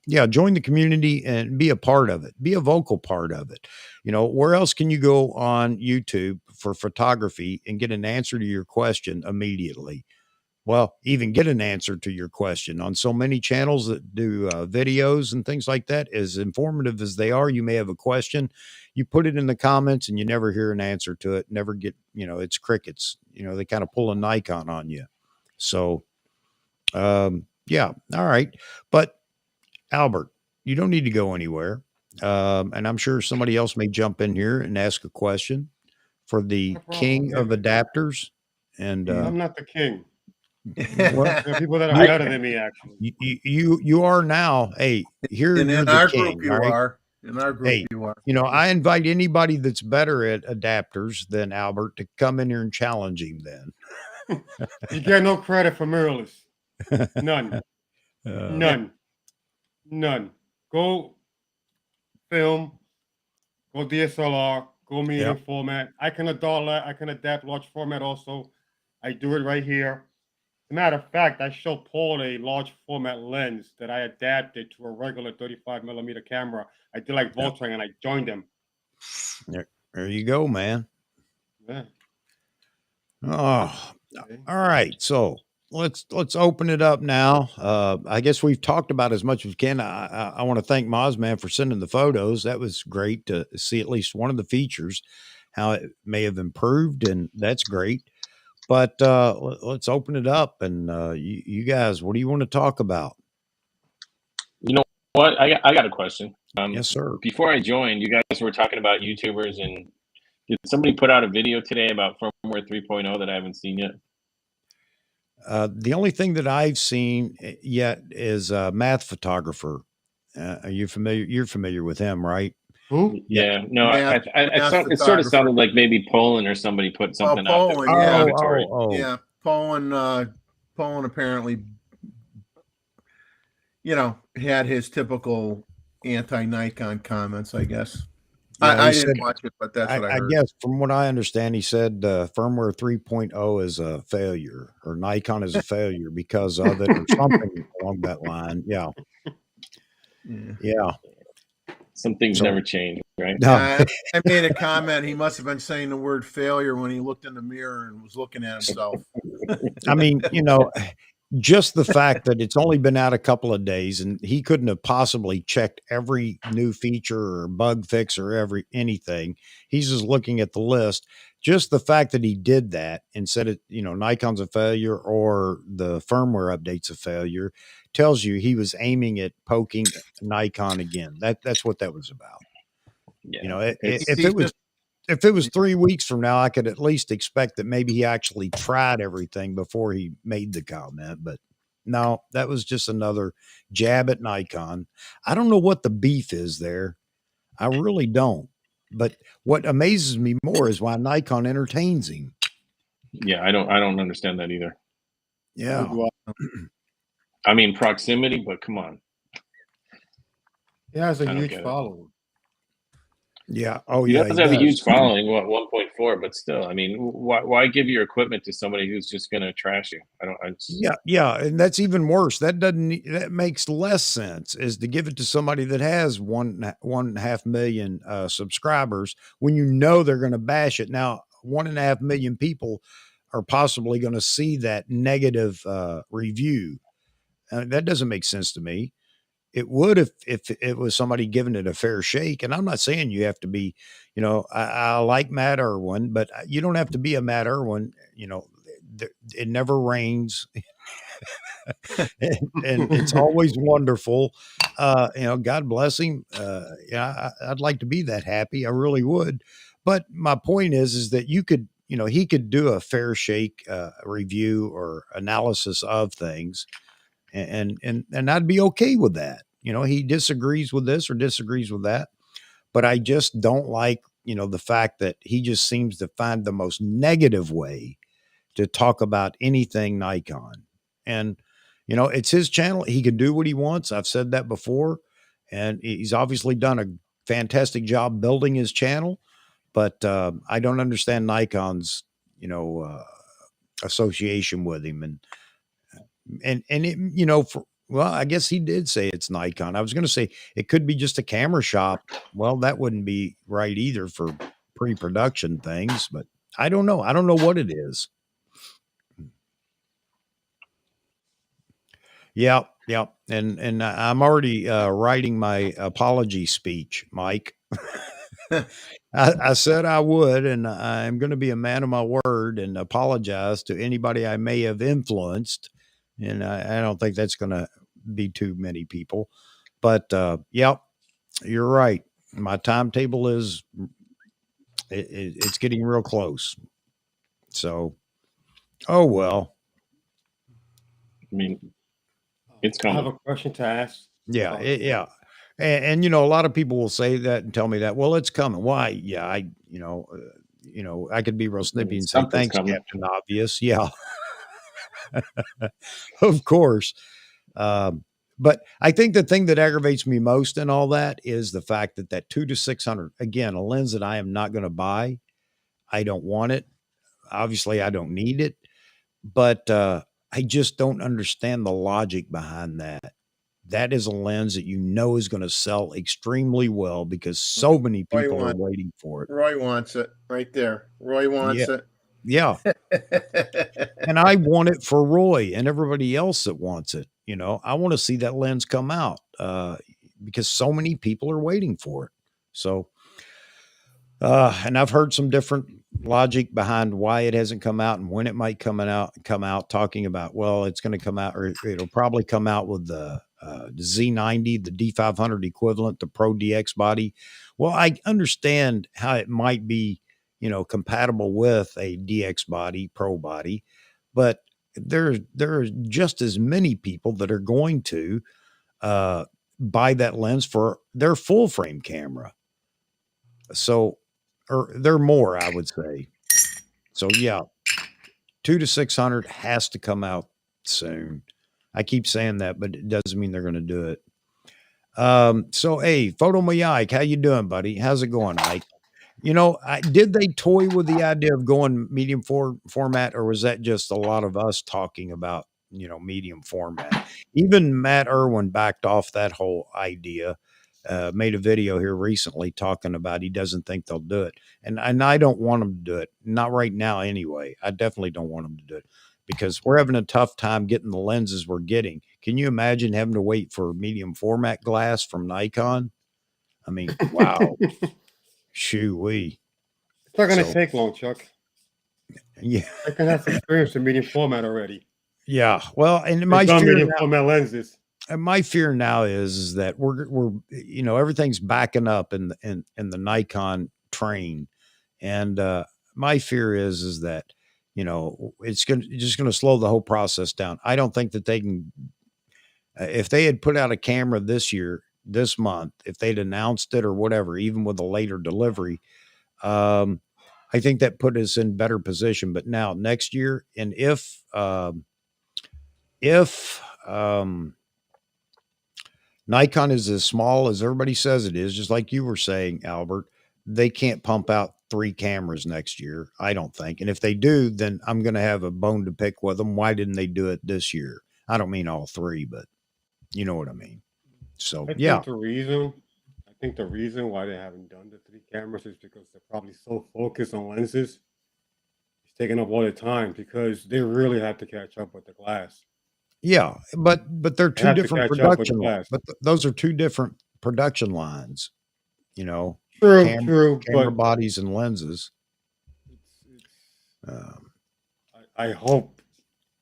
yeah, join the community and be a part of it. Be a vocal part of it. Where else can you go on YouTube for photography and get an answer to your question immediately? Well, even get an answer to your question on so many channels that do videos and things like that. As informative as they are, you may have a question. You put it in the comments and you never hear an answer to it. Never get, it's crickets. They kind of pull a Nikon on you. So, yeah. All right. But Albert, you don't need to go anywhere. And I'm sure somebody else may jump in here and ask a question for the No problem. king of adapters. And I'm not the king. well, There are people that are you, better than me, actually. you are now. Hey, here And you're in the our king. group, you All right. are. In our group, Hey, you are. I invite anybody that's better at adapters than Albert to come in here and challenge him. Then You get no credit for mirrorless. None. None. None. Go film. Go DSLR. Go medium Yep. format. I can adapt large format also. I do it right here. As a matter of fact, I showed Paul a large format lens that I adapted to a regular 35 millimeter camera. I did like Yep. Voltron and I joined him. There you go, man. Yeah. Oh, Okay. all right. So let's open it up now. I guess we've talked about as much as we can. I want to thank Mozman for sending the photos. That was great to see at least one of the features. how it may have improved, and that's great. But let's open it up, and you guys, what do you want to talk about? You know what? I got a question. Yes, sir. Before I joined, you guys were talking about YouTubers, and did somebody put out a video today about firmware 3.0 that I haven't seen yet? The only thing that I've seen yet is Math Photographer. Are you familiar? You're familiar with him, right? Who? Yeah, no, Math it sort of photographer. sounded like maybe Poland or somebody put something out that was Poland, yeah. derogatory. Yeah, Poland apparently, had his typical anti-Nikon comments, I guess. Yeah, I he didn't said- watch it, but that's what I heard. guess from what I understand, he said firmware 3.0 is a failure, or Nikon is a failure because of it, or something along that line. Yeah. Some things So- never change, right? No. Yeah, I made a comment. He must have been saying the word failure when he looked in the mirror and was looking at himself. I mean, just the fact that it's only been out a couple of days, and he couldn't have possibly checked every new feature or bug fix or anything. He's just looking at the list. Just the fact that he did that and said it, Nikon's a failure or the firmware update's a failure, tells you he was aiming at poking Nikon again. That's what that was about. Yeah, If it was 3 weeks from now, I could at least expect that maybe he actually tried everything before he made the comment. But no, that was just another jab at Nikon. I don't know what the beef is there. I really don't. But what amazes me more is why Nikon entertains him. yeah, I don't understand that either. Yeah. I mean, proximity, but come on. He has a I don't huge get it. following. Yeah. Oh, He yeah. does have a huge following, 1.4, but still, I mean, why give your equipment to somebody who's just going to trash you? Yeah, and that's even worse. That makes less sense, is to give it to somebody that has 1.5 million subscribers when you know they're going to bash it. Now, 1.5 million people are possibly going to see that negative review. That doesn't make sense to me. It would if it was somebody giving it a fair shake. And I'm not saying you have to be, I like Matt Irwin, but you don't have to be a Matt Irwin. It never rains. and it's always wonderful. God bless him. I'd like to be that happy. I really would. But my point is that you could, he could do a fair shake review or analysis of things, and I'd be okay with that. He disagrees with this or disagrees with that, but I just don't like, the fact that he just seems to find the most negative way to talk about anything Nikon. And, it's his channel. He can do what he wants. I've said that before, and he's obviously done a fantastic job building his channel, but I don't understand Nikon's, association with him. And it, well, I guess he did say it's Nikon. I was going to say it could be just a camera shop. Well, that wouldn't be right either for pre-production things, but I don't know. I don't know what it is. Yeah. And I'm already writing my apology speech, Mike. I said I would, and I'm going to be a man of my word and apologize to anybody I may have influenced. And I don't think that's going to be too many people. But you're right. My timetable is it's getting real close. So, oh well. I mean, it's I have coming. a question to ask. Yeah, and a lot of people will say that and tell me that. Well, it's coming. Why? Yeah, I could be real snippy and say Something's thanks, coming. Captain Obvious. Yeah, of course. But I think the thing that aggravates me most in all that is the fact that 200 to 600, again, a lens that I am not going to buy. I don't want it. Obviously, I don't need it. But I just don't understand the logic behind that. That is a lens that is going to sell extremely well because so many people are waiting for it. Roy wants it right there. Roy wants it. Yeah. And I want it for Roy and everybody else that wants it. I want to see that lens come out because so many people are waiting for it. So, And I've heard some different logic behind why it hasn't come out and when it might come out, talking about, well, it's going to come out, or it'll probably come out with the Z90, the D500 equivalent, the Pro DX body. Well, I understand how it might be, compatible with a DX body, Pro body, but there are just as many people that are going to uh, buy that lens for their full frame camera. So, or they're more, I would say. So yeah, 2 to 600 has to come out soon. I keep saying that, but it doesn't mean they're going to do it. So hey, Photo Ike, how you doing, buddy? How's it going, Ike? Did they toy with the idea of going medium format, or was that just a lot of us talking about, medium format? Even Matt Irwin backed off that whole idea, made a video here recently talking about he doesn't think they'll do it. And I don't want them to do it. Not right now, anyway. I definitely don't want them to do it because we're having a tough time getting the lenses we're getting. Can you imagine having to wait for medium format glass from Nikon? I mean, wow. Shoo-wee. It's not going to So, take long, Chuck. yeah. I can have experience in medium format already. Yeah. Well, and My medium format lenses. My fear now is that we're everything's backing up in the Nikon train, and my fear is that it's just going to slow the whole process down. I don't think that they can. If they had put out a camera this month, if they'd announced it or whatever, even with a later delivery, I think that put us in better position. But now next year, and if Nikon is as small as everybody says it is, just like you were saying, Albert, they can't pump out 3 cameras next year, I don't think. And if they do, then I'm going to have a bone to pick with them. Why didn't they do it this year? I don't mean all 3, but you know what I mean. So, I think the reason why they haven't done the 3 cameras is because they're probably so focused on lenses. It's taking up all their time because they really have to catch up with the glass. Yeah, but they're They 2 have to different catch up with the production glass. but those are 2 different production lines, True, camera but bodies and lenses. I hope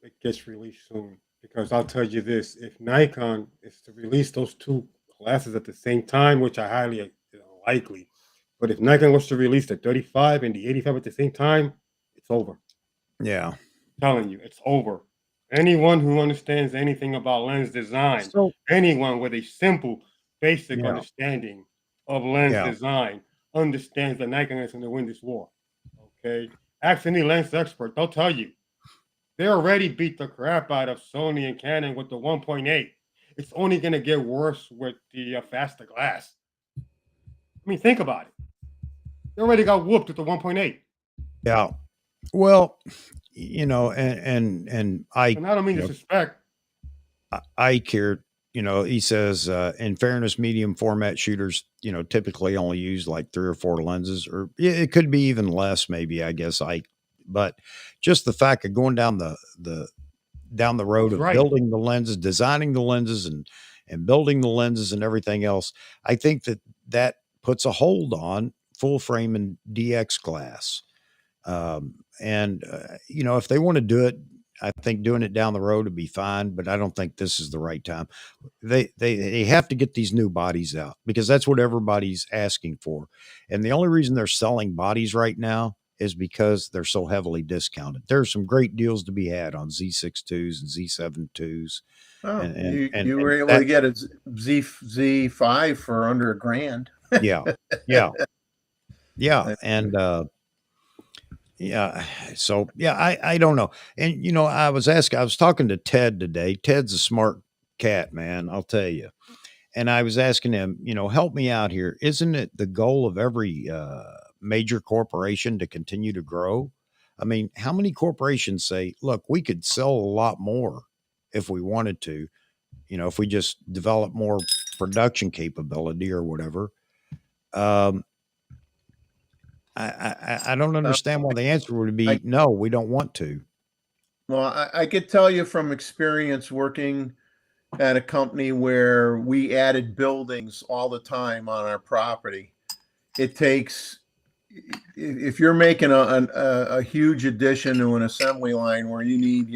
it gets released soon because I'll tell you this: if Nikon is to release those 2 glasses at the same time, which I highly unlikely, but if Nikon was to release the 35 and the 85 at the same time, it's over. Yeah. I'm telling you, it's over. Anyone who understands anything about lens design, So, anyone with a simple, basic yeah. understanding of lens Yeah. design, understands that Nikon is going to win this war. Okay, ask any lens expert; they'll tell you they already beat the crap out of Sony and Canon with the 1.8. It's only going to get worse with the faster glass. I mean, think about it. They already got whooped with the 1.8. Yeah. Well, and I, And I don't mean disrespect. Ike here, he says, in fairness, medium format shooters, typically only use like 3 or 4 lenses, or it could be even less, maybe, I guess, Ike. But just the fact of going down the road He's of right. building the lenses, designing the lenses, and building the lenses and everything else, I think that puts a hold on full frame and DX glass. And if they want to do it, I think doing it down the road would be fine, but I don't think this is the right time. They have to get these new bodies out because that's what everybody's asking for. And the only reason they're selling bodies right now is because they're so heavily discounted. There's some great deals to be had on Z6 and Z7 Oh, and you were able that, to get a Z5 for under $1,000. yeah, yeah, yeah. And, yeah. So yeah, I don't know. And I was talking to Ted today. Ted's a smart cat, man. I'll tell you. And I was asking him, help me out here. Isn't it the goal of every major corporation to continue to grow? I mean, how many corporations say, look, we could sell a lot more if we wanted to, if we just develop more production capability or whatever. I don't understand why the answer would be no, we don't want to. Well, I could tell you from experience working at a company where we added buildings all the time on our property. It takes if you're making a huge addition to an assembly line where you need,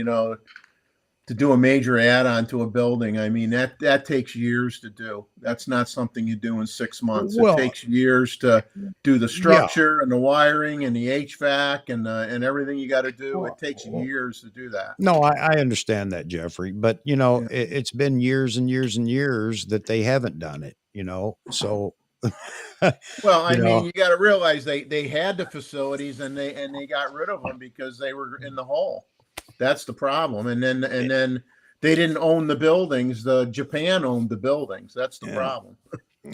to do a major add-on to a building, I mean, that takes years to do. That's not something you do in 6 months. It Well, takes years to do the yeah. structure and the wiring and the HVAC and everything you got to do. It takes Well, years to do that. no, I understand that, Jeffrey, but Yeah. it's been years and years and years that they haven't done it, so Well, I you mean, know, you got to realize they had the facilities and they got rid of them because they were in the hole. That's the problem. And then they didn't own the buildings. The Japan owned the buildings. That's the yeah. problem.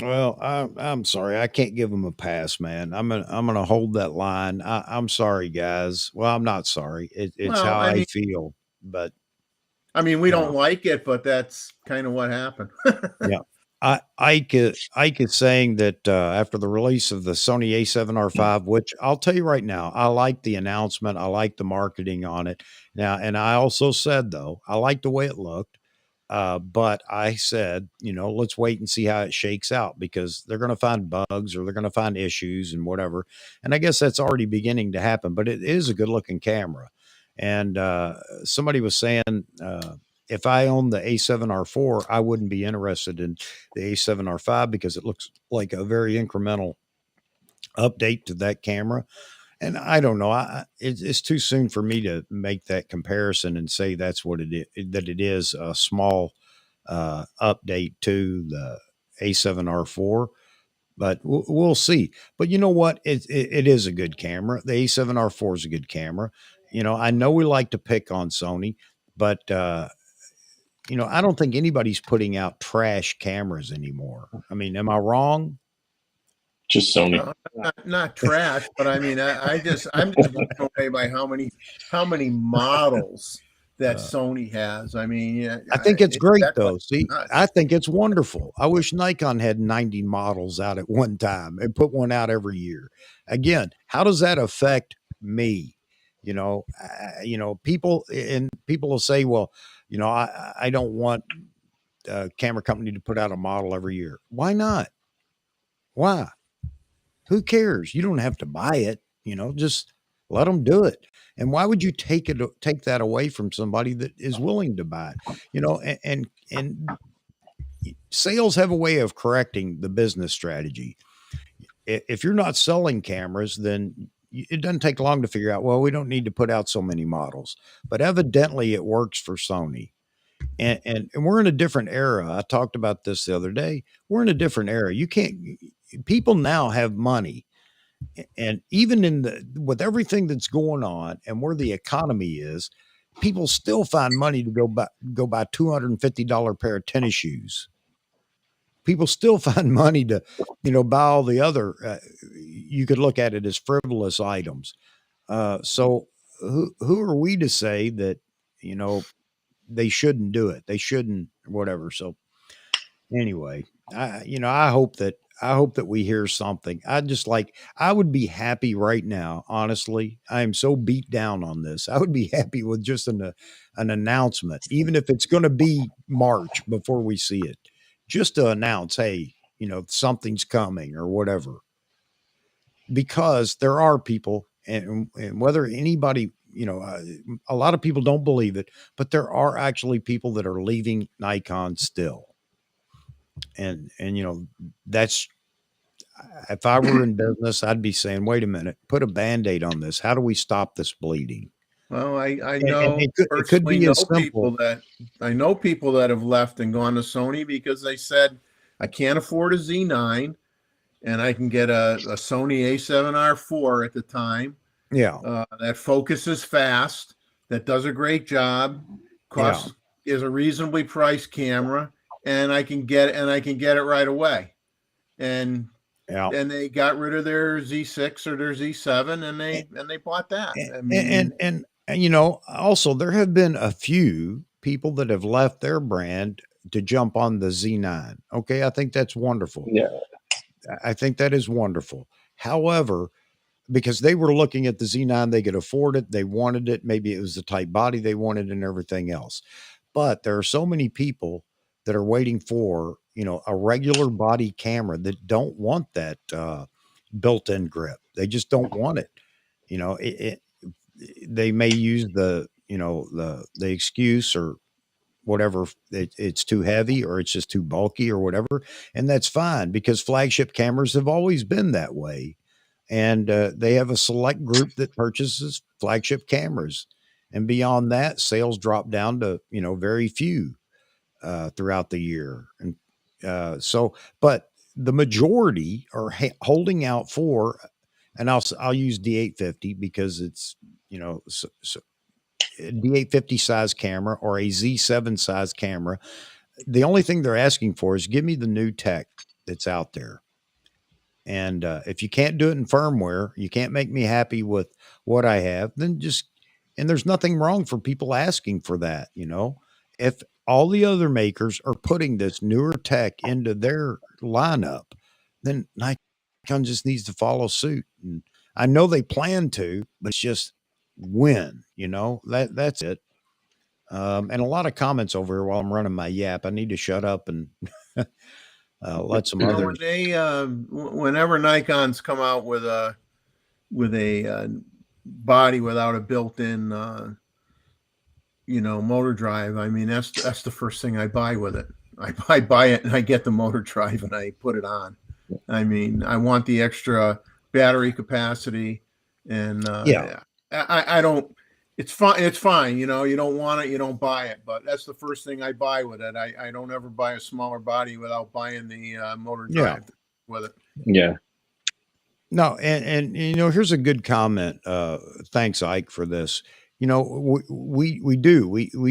Well, I'm sorry, I can't give them a pass, man. I'm gonna hold that line. I'm sorry, guys. Well, I'm not sorry. It's Well, how I I mean, feel, but we yeah. don't like it, but that's kind of what happened. Yeah. Ike is saying that after the release of the Sony A7R5, which I'll tell you right now, I like the announcement. I like the marketing on it. Now, and I also said, though, I like the way it looked. But I said, let's wait and see how it shakes out because they're going to find bugs or they're going to find issues and whatever. And I guess that's already beginning to happen, but it is a good looking camera. And somebody was saying, if I owned the A7R4, I wouldn't be interested in the A7R5 because it looks like a very incremental update to that camera. And I don't know. It's too soon for me to make that comparison and say that's what it is. That it is a small update to the A7R4, but we'll see. But you know what? It is a good camera. The A7R4 is a good camera. I know we like to pick on Sony, but I don't think anybody's putting out trash cameras anymore. I mean, am I wrong? Just Sony. Not trash, but I mean, I'm just blown away by how many models that Sony has. I mean, yeah, I think it's great that's though. See, nuts. I think it's wonderful. I wish Nikon had 90 models out at one time and put one out every year. Again, how does that affect me? People will say, well, I don't want a camera company to put out a model every year. Why not? Why? Who cares? You don't have to buy it, just let them do it. And why would you take that away from somebody that is willing to buy it? And sales have a way of correcting the business strategy. If you're not selling cameras, then it doesn't take long to figure out, well, we don't need to put out so many models. But evidently it works for Sony. And we're in a different era. I talked about this the other day. We're in a different era. People now have money. And even with everything that's going on and where the economy is, people still find money to go buy $250 pair of tennis shoes. People still find money to, buy all the other, you could look at it as frivolous items. So who are we to say that, they shouldn't do it? They shouldn't, whatever. So anyway, I hope that we hear something. I would be happy right now. Honestly, I am so beat down on this. I would be happy with just an announcement, even if it's going to be March before we see it, just to announce, hey, something's coming or whatever. Because there are people, and whether anybody, a lot of people don't believe it, but there are actually people that are leaving Nikon still. And that's, if I were in business, I'd be saying, wait a minute, put a Band-Aid on this. How do we stop this bleeding? Well, I And know it could personally be know as simple. people that have left and gone to Sony because they said I can't afford a Z9 and I can get a Sony A7R4 at the time. Yeah. That focuses fast, that does a great job, is a reasonably priced camera, and I can get it right away. And they got rid of their Z6 or their Z7 and they bought that. I mean, and also there have been a few people that have left their brand to jump on the Z9. Okay, I think that's wonderful. Yeah. I think that is wonderful. However, because they were looking at the Z9, they could afford it, they wanted it, maybe it was the type body they wanted and everything else. But there are so many people that are waiting for, a regular body camera that don't want that built-in grip. They just don't want it. You know, they may use the excuse or whatever, it's too heavy or it's just too bulky or whatever, and that's fine because flagship cameras have always been that way, and they have a select group that purchases flagship cameras, and beyond that, sales drop down to very few throughout the year, and but the majority are holding out for, and I'll use D850 because it's D850 size camera or a Z7 size camera. The only thing they're asking for is give me the new tech that's out there. And if you can't do it in firmware, you can't make me happy with what I have, then and there's nothing wrong for people asking for that. If all the other makers are putting this newer tech into their lineup, then Nikon just needs to follow suit. And I know they plan to, but it's just when, that's it. And a lot of comments over here while I'm running my yap. I need to shut up and let some others. Whenever Nikon's come out with a body without a built-in motor drive, I mean that's the first thing I buy with it. I buy it and I get the motor drive and I put it on. I mean, I want the extra battery capacity, and I don't. It's fine. It's fine. You don't want it, you don't buy it. But that's the first thing I buy with it. I don't ever buy a smaller body without buying the motor drive with it. Yeah. No, and here's a good comment. Thanks, Ike, for this. We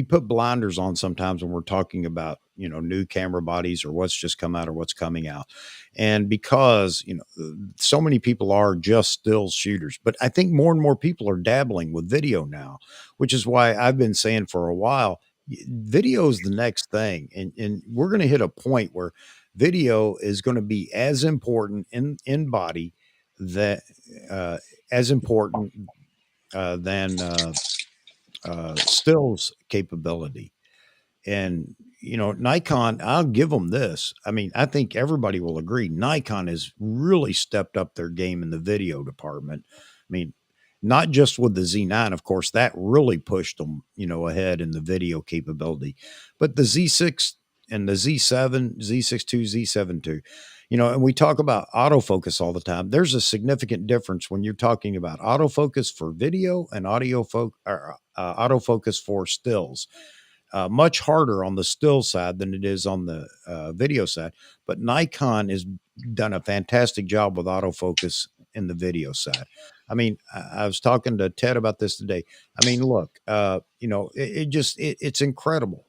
put blinders on sometimes when we're talking about new camera bodies or what's just come out or what's coming out, and because so many people are just still shooters, but I think more and more people are dabbling with video now, which is why I've been saying for a while, video is the next thing, and we're going to hit a point where video is going to be as important in body that as important than stills capability. And Nikon, I'll give them this. I mean, I think everybody will agree Nikon has really stepped up their game in the video department. I mean, not just with the Z9, of course, that really pushed them ahead in the video capability, but the Z6 and the Z7, Z6 II, Z7 II. And we talk about autofocus all the time. There's a significant difference when you're talking about autofocus for video and autofocus for stills. Much harder on the still side than it is on the video side. But Nikon has done a fantastic job with autofocus in the video side. I mean, I was talking to Ted about this today. I mean, look, it's incredible.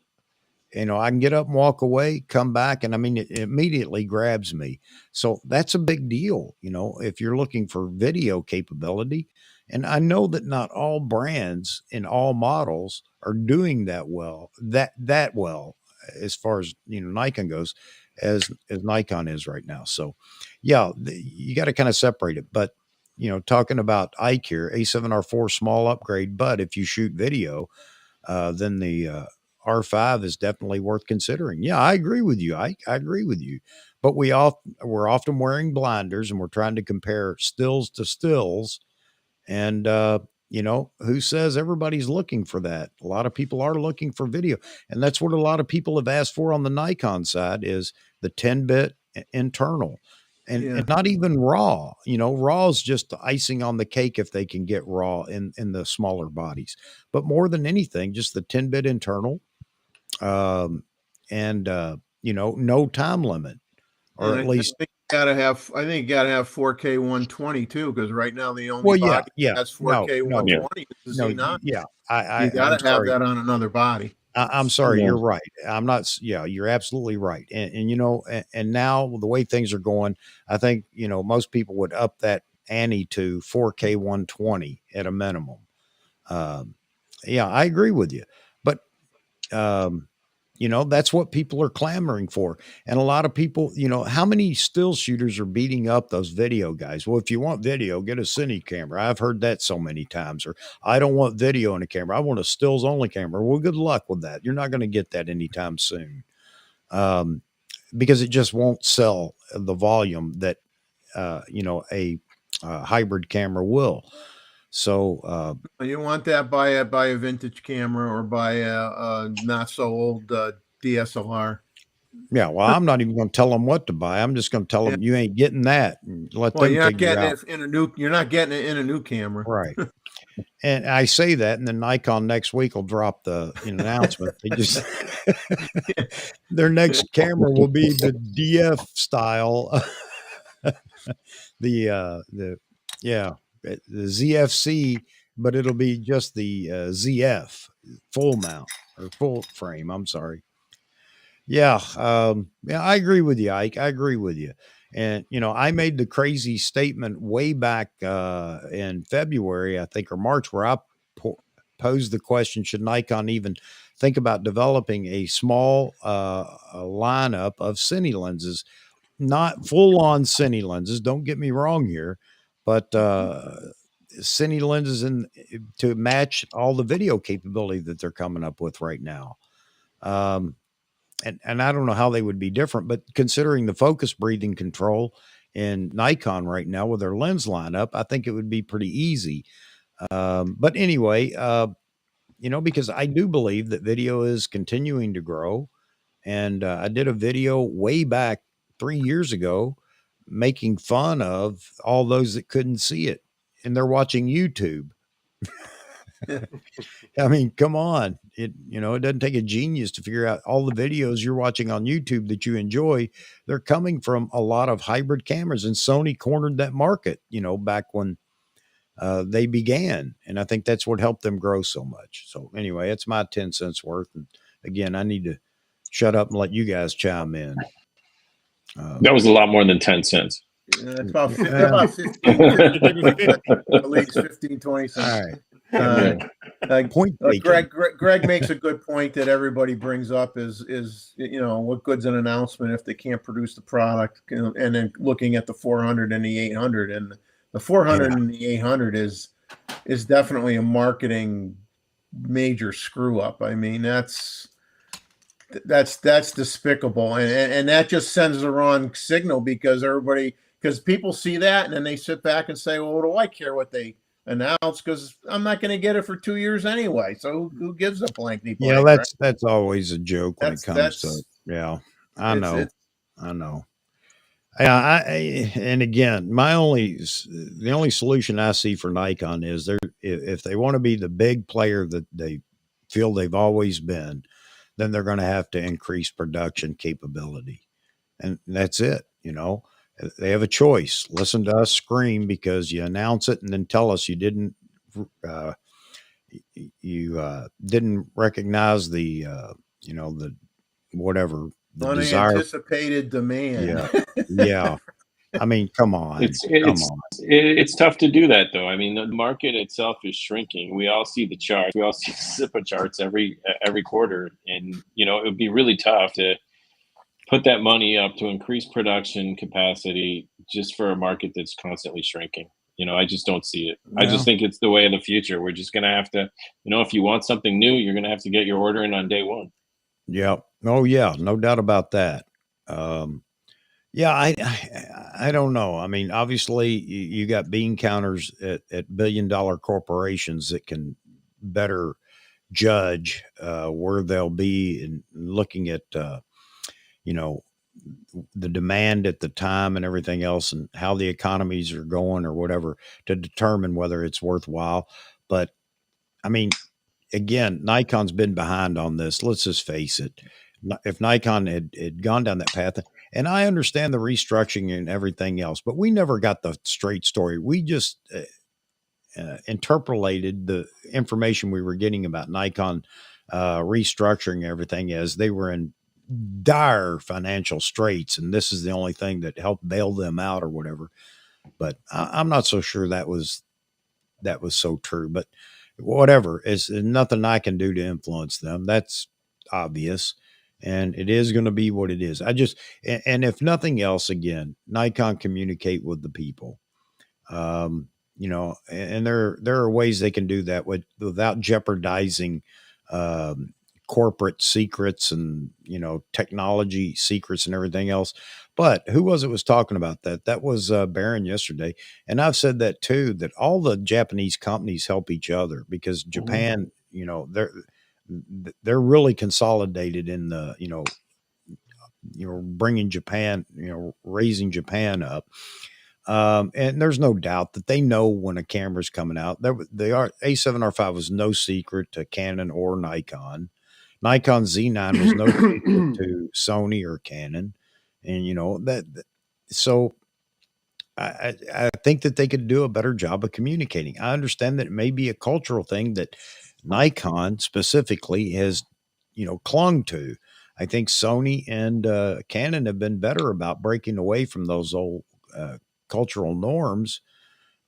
I can get up and walk away, come back, and I mean, it immediately grabs me. So that's a big deal, if you're looking for video capability. And I know that not all brands and all models are doing that well, as far as, Nikon goes, as Nikon is right now. So yeah, you got to kind of separate it. But, talking about Ike here, A7R4 small upgrade, but if you shoot video, then the R5 is definitely worth considering. Yeah, I agree with you. I agree with you. But we're often wearing blinders and we're trying to compare stills to stills. And, who says everybody's looking for that? A lot of people are looking for video. And that's what a lot of people have asked for on the Nikon side is the 10-bit internal. And not even raw. Raw is just the icing on the cake if they can get raw in the smaller bodies. But more than anything, just the 10-bit internal. No time limit, or And at least I think you gotta have 4K 120 too, because right now the only body that's 4K 120 is the Z9. You gotta have that on another body. I'm sorry, you're right. I'm not. Yeah, you're absolutely right. And and now the way things are going, I think most people would up that ante to 4K 120 at a minimum. Yeah, I agree with you, but that's what people are clamoring for. And a lot of people, how many still shooters are beating up those video guys? Well, if you want video, get a cine camera. I've heard that so many times. Or I don't want video in a camera. I want a stills only camera. Well, good luck with that. You're not going to get that anytime soon. Because it just won't sell the volume that, a hybrid camera will. So You want that, buy a vintage camera or buy a not so old DSLR. yeah, well, I'm not even going to tell them what to buy. I'm just going to tell them you ain't getting that, and let Well, them you're not figure getting out. it in a new. You're not getting it in a new camera. Right. And I say that, and then Nikon next week will drop the announcement. They just their next camera will be the DF style, the ZFC, but it'll be just the ZF full mount or full frame. I'm sorry. Yeah, I agree with you, Ike. I agree with you. And I made the crazy statement way back in February, I think, or March, where I posed the question: should Nikon even think about developing a small a lineup of cine lenses, not full-on cine lenses? Don't get me wrong here, but cine lenses to match all the video capability that they're coming up with right now. And I don't know how they would be different, but considering the focus breathing control in Nikon right now with their lens lineup, I think it would be pretty easy. But anyway, because I do believe that video is continuing to grow. And I did a video way back 3 years ago making fun of all those that couldn't see it, and they're watching YouTube. I mean, come on. It doesn't take a genius to figure out all the videos you're watching on YouTube that you enjoy. They're coming from a lot of hybrid cameras, and Sony cornered that market, back when they began. And I think that's what helped them grow so much. So anyway, it's my 10 cents worth. And again, I need to shut up and let you guys chime in. That was a lot more than 10 cents. It's about 15 at least 15, 20 cents. All right. Point Greg makes a good point that everybody brings up is what good's an announcement if they can't produce the product, and then looking at the 400 and the 800, and the 400 and the 800 is definitely a marketing major screw up. I mean, that's despicable, and that just sends the wrong signal, because people see that and then they sit back and say, well, what do I care what they announce, because I'm not going to get it for 2 years anyway. So who gives a blankety blank? Yeah, that's always a joke when it comes to. Yeah, I know. Yeah, and again, the only solution I see for Nikon is if they want to be the big player that they feel they've always been, then they're going to have to increase production capability, and that's it. They have a choice. Listen to us scream because you announce it and then tell us you didn't recognize the the whatever the unanticipated demand. Yeah. I mean, come on. It's tough to do that, though. I mean, the market itself is shrinking. We all see the charts. We all see Zippo charts every quarter, and it would be really tough to put that money up to increase production capacity just for a market that's constantly shrinking. I just don't see it. I just think it's the way of the future. We're just going to have to, if you want something new, you're going to have to get your order in on day one. Yeah. Oh yeah. No doubt about that. Yeah. I don't know. I mean, obviously you got bean counters at $1 billion corporations that can better judge where they'll be in looking at, the demand at the time and everything else, and how the economies are going or whatever, to determine whether it's worthwhile. But I mean, again, Nikon's been behind on this. Let's just face it. If Nikon had gone down that path, and I understand the restructuring and everything else, but we never got the straight story. We just interpolated the information we were getting about Nikon restructuring everything as they were in dire financial straits, and this is the only thing that helped bail them out or whatever. But I'm not so sure that was so true. But whatever, it's nothing I can do to influence them. That's obvious, and it is going to be what it is. And if nothing else, again, Nikon communicate with the people. And there are ways they can do that without jeopardizing corporate secrets and technology secrets and everything else. But who was talking about that? That was Barron yesterday, and I've said that too. That all the Japanese companies help each other because Japan, they're really consolidated in the bringing Japan, raising Japan up. And there's no doubt that they know when a camera's coming out. They are A7R5 was no secret to Canon or Nikon. Nikon Z9 was no secret to Sony or Canon, and So I think that they could do a better job of communicating. I understand that it may be a cultural thing that Nikon specifically has, clung to. I think Sony and Canon have been better about breaking away from those old cultural norms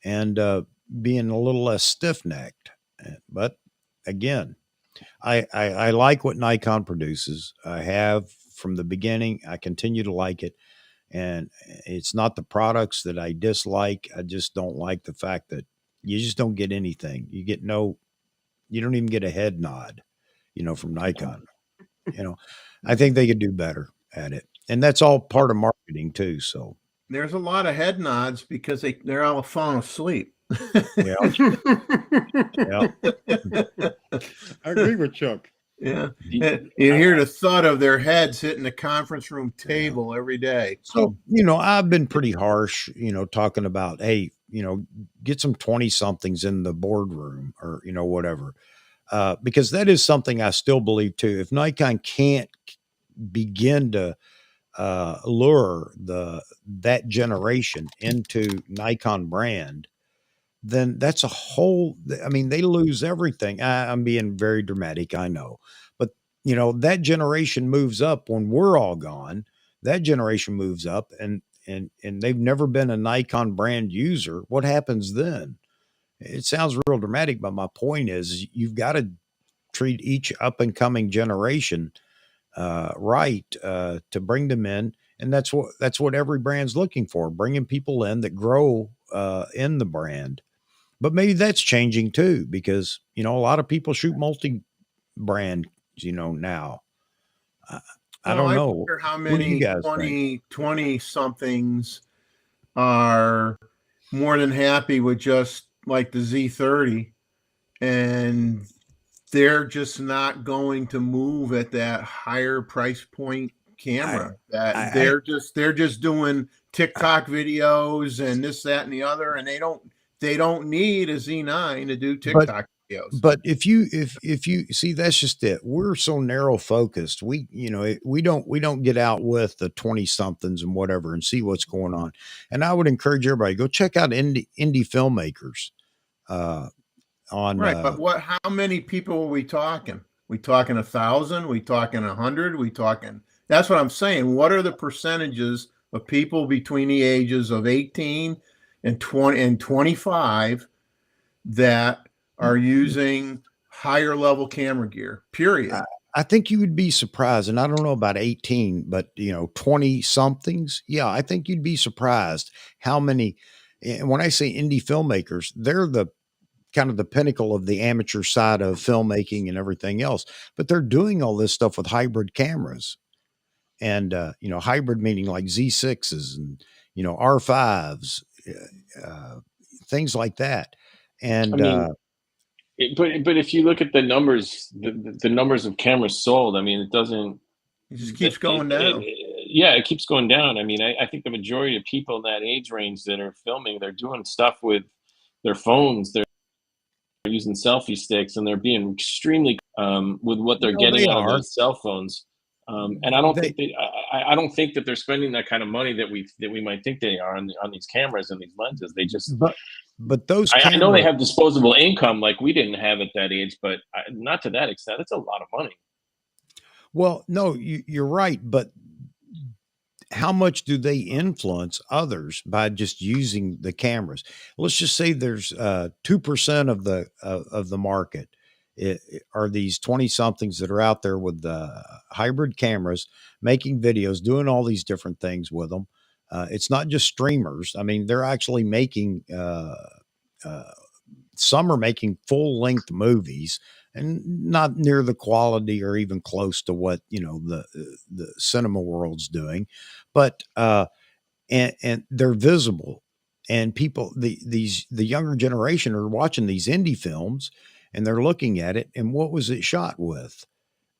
and being a little less stiff necked. But again, I like what Nikon produces. I have from the beginning. I continue to like it. And it's not the products that I dislike. I just don't like the fact that you just don't get anything. You don't even get a head nod, from Nikon. I think they could do better at it. And that's all part of marketing too. So There's a lot of head nods because they're all falling asleep. yeah, yeah. I agree with Chuck. Yeah. You hear the thud of their heads hitting the conference room table every day. So, I've been pretty harsh, talking about, hey, get some 20 somethings in the boardroom or, whatever. Because that is something I still believe too. If Nikon can't begin to lure that generation into Nikon brand, then that's a whole, I mean, they lose everything. I'm being very dramatic, I know. But, that generation moves up when we're all gone. That generation moves up and they've never been a Nikon brand user. What happens then? It sounds real dramatic, but my point is you've got to treat each up and coming generation right to bring them in. And that's what every brand's looking for, bringing people in that grow in the brand. But maybe that's changing too, because, a lot of people shoot multi-brand, now. I don't know. Wonder how What do you many guys think? 20 somethings are more than happy with just like the Z30, and they're just not going to move at that higher price point camera. They're just doing TikTok videos and this, that, and the other, and they don't need a Z9 to do TikTok videos. But if you see, that's just it. We're so narrow focused. We don't get out with the 20 somethings and whatever and see what's going on. And I would encourage everybody, go check out indie filmmakers. Right, but how many people are we talking? We talking 1,000? We talking 100? We talking? That's what I'm saying. What are the percentages of people between the ages of 18 and 20 and 25 that are using higher level camera gear? Period. I think you would be surprised, and I don't know about 18, but 20 somethings. Yeah, I think you'd be surprised how many. And when I say indie filmmakers, they're the kind of the pinnacle of the amateur side of filmmaking and everything else. But they're doing all this stuff with hybrid cameras, and hybrid meaning like Z6s and R5s, things like that. And I mean, but if you look at the numbers, the numbers of cameras sold, I mean, it doesn't. It just keeps going down. Yeah, it keeps going down. I mean, I think the majority of people in that age range that are filming, they're doing stuff with their phones. They're using selfie sticks, and they're being extremely with what they're getting out of those cell phones. And I don't think I don't think that they're spending that kind of money that we might think they are on these cameras and these lenses. They just but those I know they have disposable income like we didn't have at that age, but not to that extent. It's a lot of money. Well, no, you're right, but how much do they influence others by just using the cameras? Let's just say there's 2% of the market are these 20 somethings that are out there with hybrid cameras, making videos, doing all these different things with them. It's not just streamers. I mean, they're actually making some are making full length movies and not near the quality or even close to what, the cinema world's doing, but, and they're visible, and people, the younger generation are watching these indie films, and they're looking at it, and what was it shot with?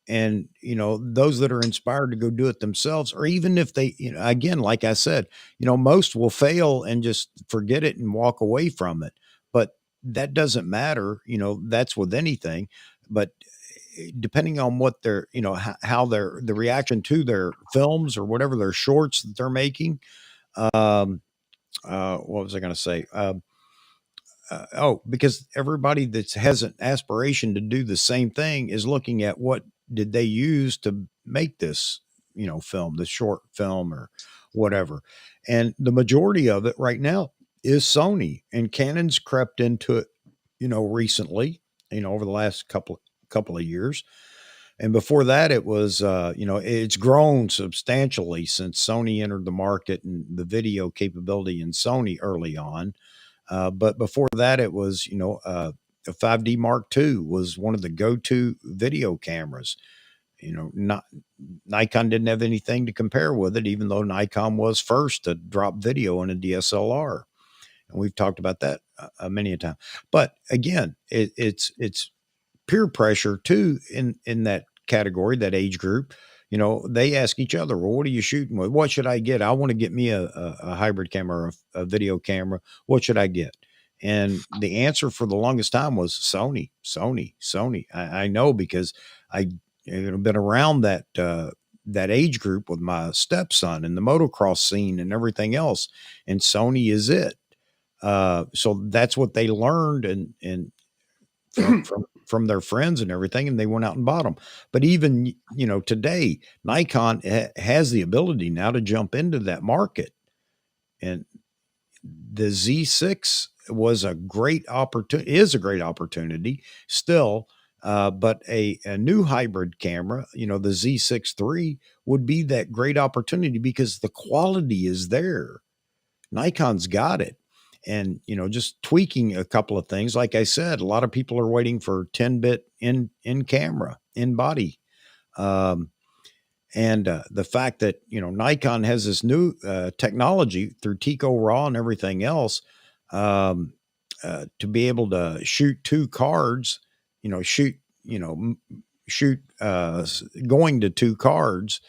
And those that are inspired to go do it themselves, or even if they, again, like I said, most will fail and just forget it and walk away from it, but that doesn't matter. That's with anything, but depending on what their, how their, the reaction to their films or whatever their shorts that they're making. um what was I going to say? Because everybody that has an aspiration to do the same thing is looking at what did they use to make this, film, the short film or whatever. And the majority of it right now is Sony, and Canon's crept into it, recently, over the last couple of years. And before that, it was, it's grown substantially since Sony entered the market and the video capability in Sony early on. But before that, it was, a 5D Mark II was one of the go-to video cameras. Not Nikon didn't have anything to compare with it, even though Nikon was first to drop video in a DSLR. And we've talked about that many a time. But again, it's peer pressure too in that category, that age group. They ask each other, well, what are you shooting with? What should I get? I want to get me a hybrid camera, a video camera. What should I get? And the answer for the longest time was Sony, Sony, Sony. I know because I been around that age group with my stepson and the motocross scene and everything else, and Sony is it. So that's what they learned, and from their friends and everything, and they went out and bought them. But even today, Nikon has the ability now to jump into that market, and the Z6 was a great opportunity, is a great opportunity still. But a new hybrid camera, the Z6 III, would be that great opportunity because the quality is there. Nikon's got it. And, just tweaking a couple of things. Like I said, a lot of people are waiting for 10-bit in camera, in body. And the fact that, Nikon has this new technology through Tico RAW and everything else, to be able to shoot two cards, shoot going to two cards,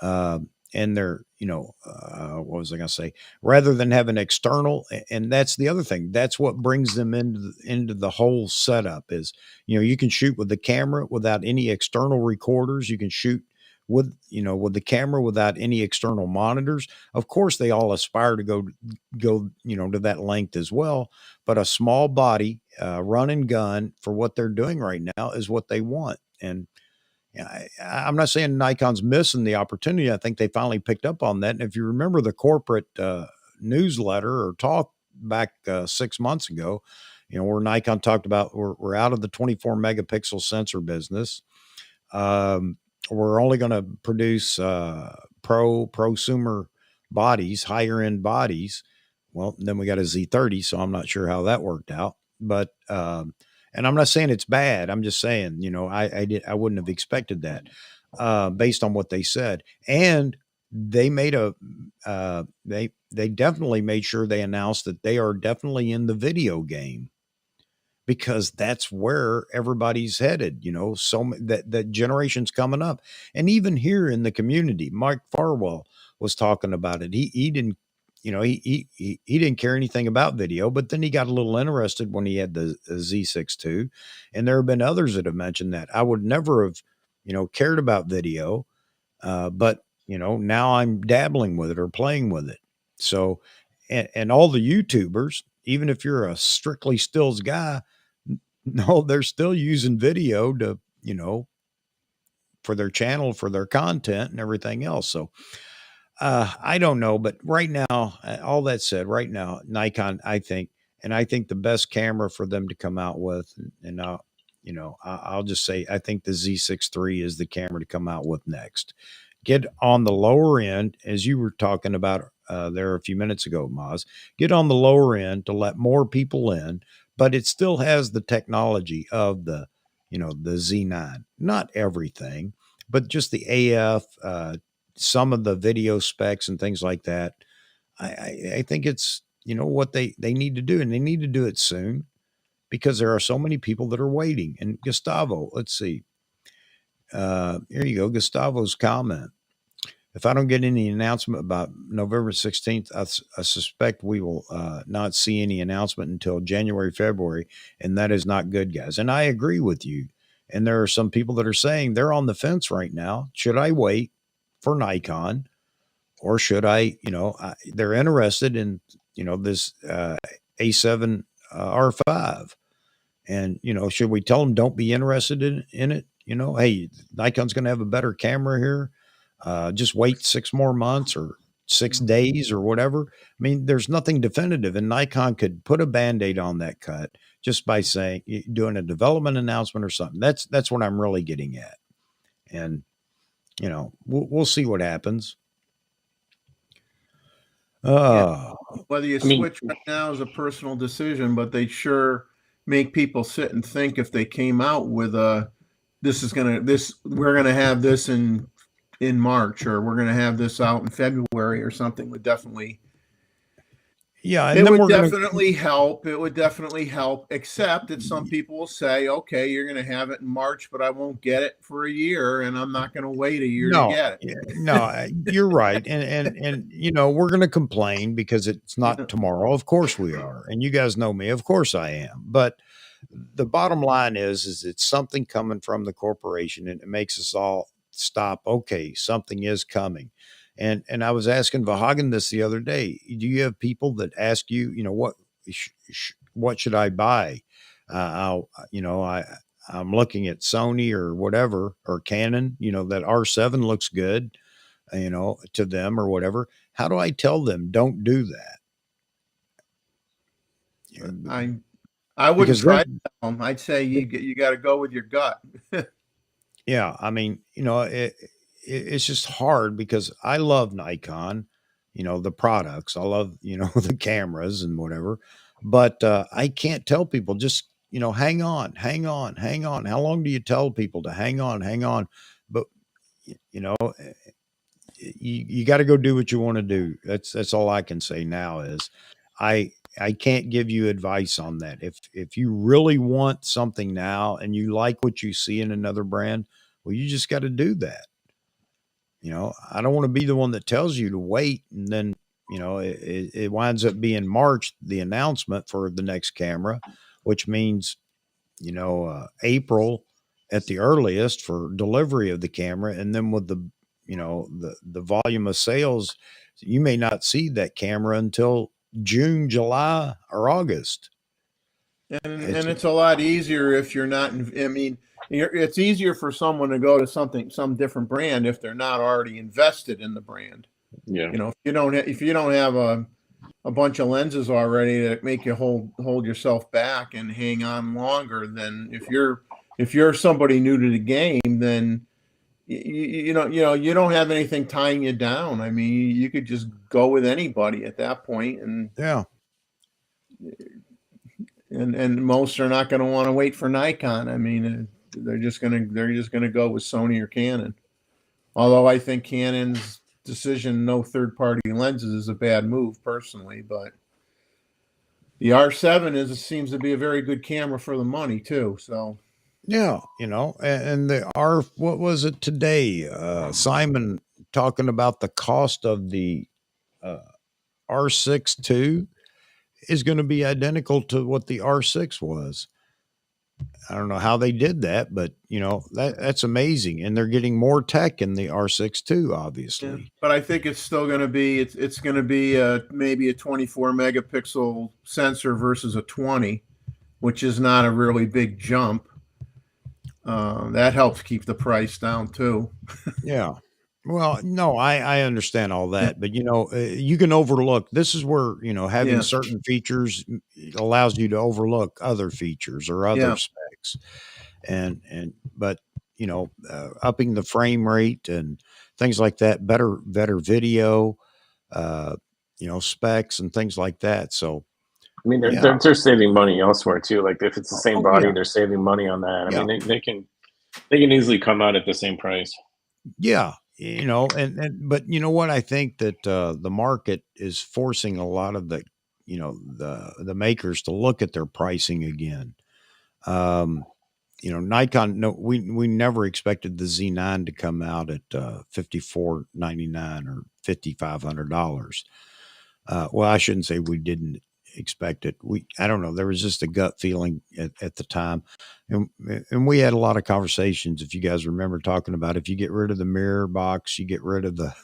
and they're, what was I going to say? Rather than having external, and that's the other thing. That's what brings them into the whole setup is, you can shoot with the camera without any external recorders. You can shoot with the camera without any external monitors. Of course, they all aspire to go, to that length as well. But a small body, run and gun for what they're doing right now is what they want. And I'm not saying Nikon's missing the opportunity. I think they finally picked up on that. And if you remember the corporate newsletter or talk back 6 months ago, where Nikon talked about we're out of the 24 megapixel sensor business. We're only going to produce prosumer bodies, higher end bodies. Well, then we got a Z30, so I'm not sure how that worked out. But and I'm not saying it's bad. I'm just saying, I wouldn't have expected that based on what they said. And they made they definitely made sure they announced that they are definitely in the video game, because that's where everybody's headed, so that generation's coming up. And even here in the community, Mike Farwell was talking about it. He didn't, he didn't care anything about video, but then he got a little interested when he had the Z6 II. And there have been others that have mentioned that I would never have, cared about video. But now I'm dabbling with it or playing with it. So, and all the YouTubers, even if you're a strictly stills guy, no, they're still using video to, for their channel, for their content and everything else. So, I don't know, but right now, all that said, right now, Nikon, I think the best camera for them to come out with, and I'll just say, I think the Z6 III is the camera to come out with next. Get on the lower end, as you were talking about there a few minutes ago, Maz. Get on the lower end to let more people in. but it still has the technology of the, the Z9. Not everything, but just the AF, some of the video specs and things like that. I think it's, what they need to do, and they need to do it soon because there are so many people that are waiting. And Gustavo, let's see. Here you go. Gustavo's comment. If I don't get any announcement about November 16th, I suspect we will not see any announcement until January, February. And that is not good, guys. And I agree with you. And there are some people that are saying they're on the fence right now. Should I wait for Nikon, or should they're interested in, this A7 R5. And, should we tell them don't be interested in it? Hey, Nikon's going to have a better camera here. Just wait 6 more months or 6 days or whatever. I mean, there's nothing definitive, and Nikon could put a Band-Aid on that cut just by saying, doing a development announcement or something. That's what I'm really getting at. And, we'll see what happens. Whether you switch right now is a personal decision, but they sure make people sit and think if they came out with we're gonna have this in March, or we're gonna have this out in February or something, would definitely and it then would definitely help. It would definitely help, except that some people will say, okay, you're going to have it in March, but I won't get it for a year, and I'm not going to wait a year to get it. No, you're right. And we're going to complain because it's not tomorrow. Of course we are. And you guys know me. Of course I am. But the bottom line is it's something coming from the corporation, and it makes us all stop. Okay, something is coming. And I was asking Vahagan this the other day. Do you have people that ask you, what should I buy? I'm looking at Sony or whatever, or Canon, that R7 looks good, to them or whatever. How do I tell them don't do that? I wouldn't try to tell them. I'd say you got to go with your gut. Yeah, I mean, it's just hard because I love Nikon, the products. I love, the cameras and whatever. But I can't tell people just, hang on, hang on, hang on. How long do you tell people to hang on, hang on? But, you got to go do what you want to do. That's all I can say now is I can't give you advice on that. If you really want something now and you like what you see in another brand, well, you just got to do that. I don't want to be the one that tells you to wait, and then, it winds up being March, the announcement for the next camera, which means, April at the earliest for delivery of the camera. And then with the, the volume of sales, you may not see that camera until June, July, or August. And it's a lot easier if you're not, it's easier for someone to go to some different brand if they're not already invested in the brand. Yeah. If you don't have a bunch of lenses already that make you hold yourself back and hang on longer, then if you're somebody new to the game, then you don't have anything tying you down. I mean, you could just go with anybody at that point, and and most are not going to want to wait for Nikon. I mean, they're just gonna go with Sony or Canon. Although I think Canon's decision no third-party lenses is a bad move personally, but the R7 seems to be a very good camera for the money too. So yeah, and the what was it today? Simon talking about the cost of the R6 II is going to be identical to what the R6 was. I don't know how they did that, but that's amazing. And they're getting more tech in the R6 too, obviously. Yeah, but I think it's still going to be it's going to be maybe a 24 megapixel sensor versus a 20, which is not a really big jump. That helps keep the price down too. Yeah. Well, no, I understand all that, but you can overlook. This is where having certain features allows you to overlook other features or other specs, but upping the frame rate and things like that, better video, specs and things like that. So I mean, Yeah. they're saving money elsewhere too. Like if it's the same Oh, body, yeah. they're saving money on that. I Yeah. mean, they can easily come out at the same price. Yeah. But you know what? I think that the market is forcing a lot of the makers to look at their pricing again. Um, Nikon. No, we never expected the Z9 to come out at $54.99 or $5,500. Well, I shouldn't say we didn't expect it. I don't know. There was just a gut feeling at the time, and we had a lot of conversations. If you guys remember talking about, if you get rid of the mirror box, you get rid of the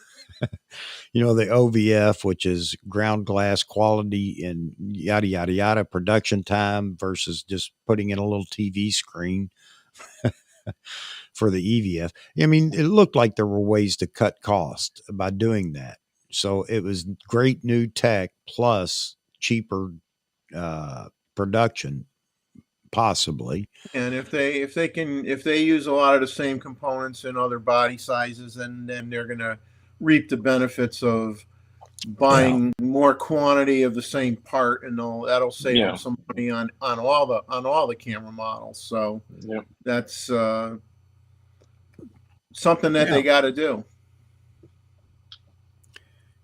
the OVF, which is ground glass quality and yada yada yada, production time versus just putting in a little TV screen for the EVF. I mean, it looked like there were ways to cut cost by doing that. So it was great new tech plus cheaper production, possibly. And if they use a lot of the same components in other body sizes, then they're gonna reap the benefits of Yeah. buying more quantity of the same part, and that'll save them Yeah. some money on all the camera models. So Yeah. that's something that Yeah. they got to do.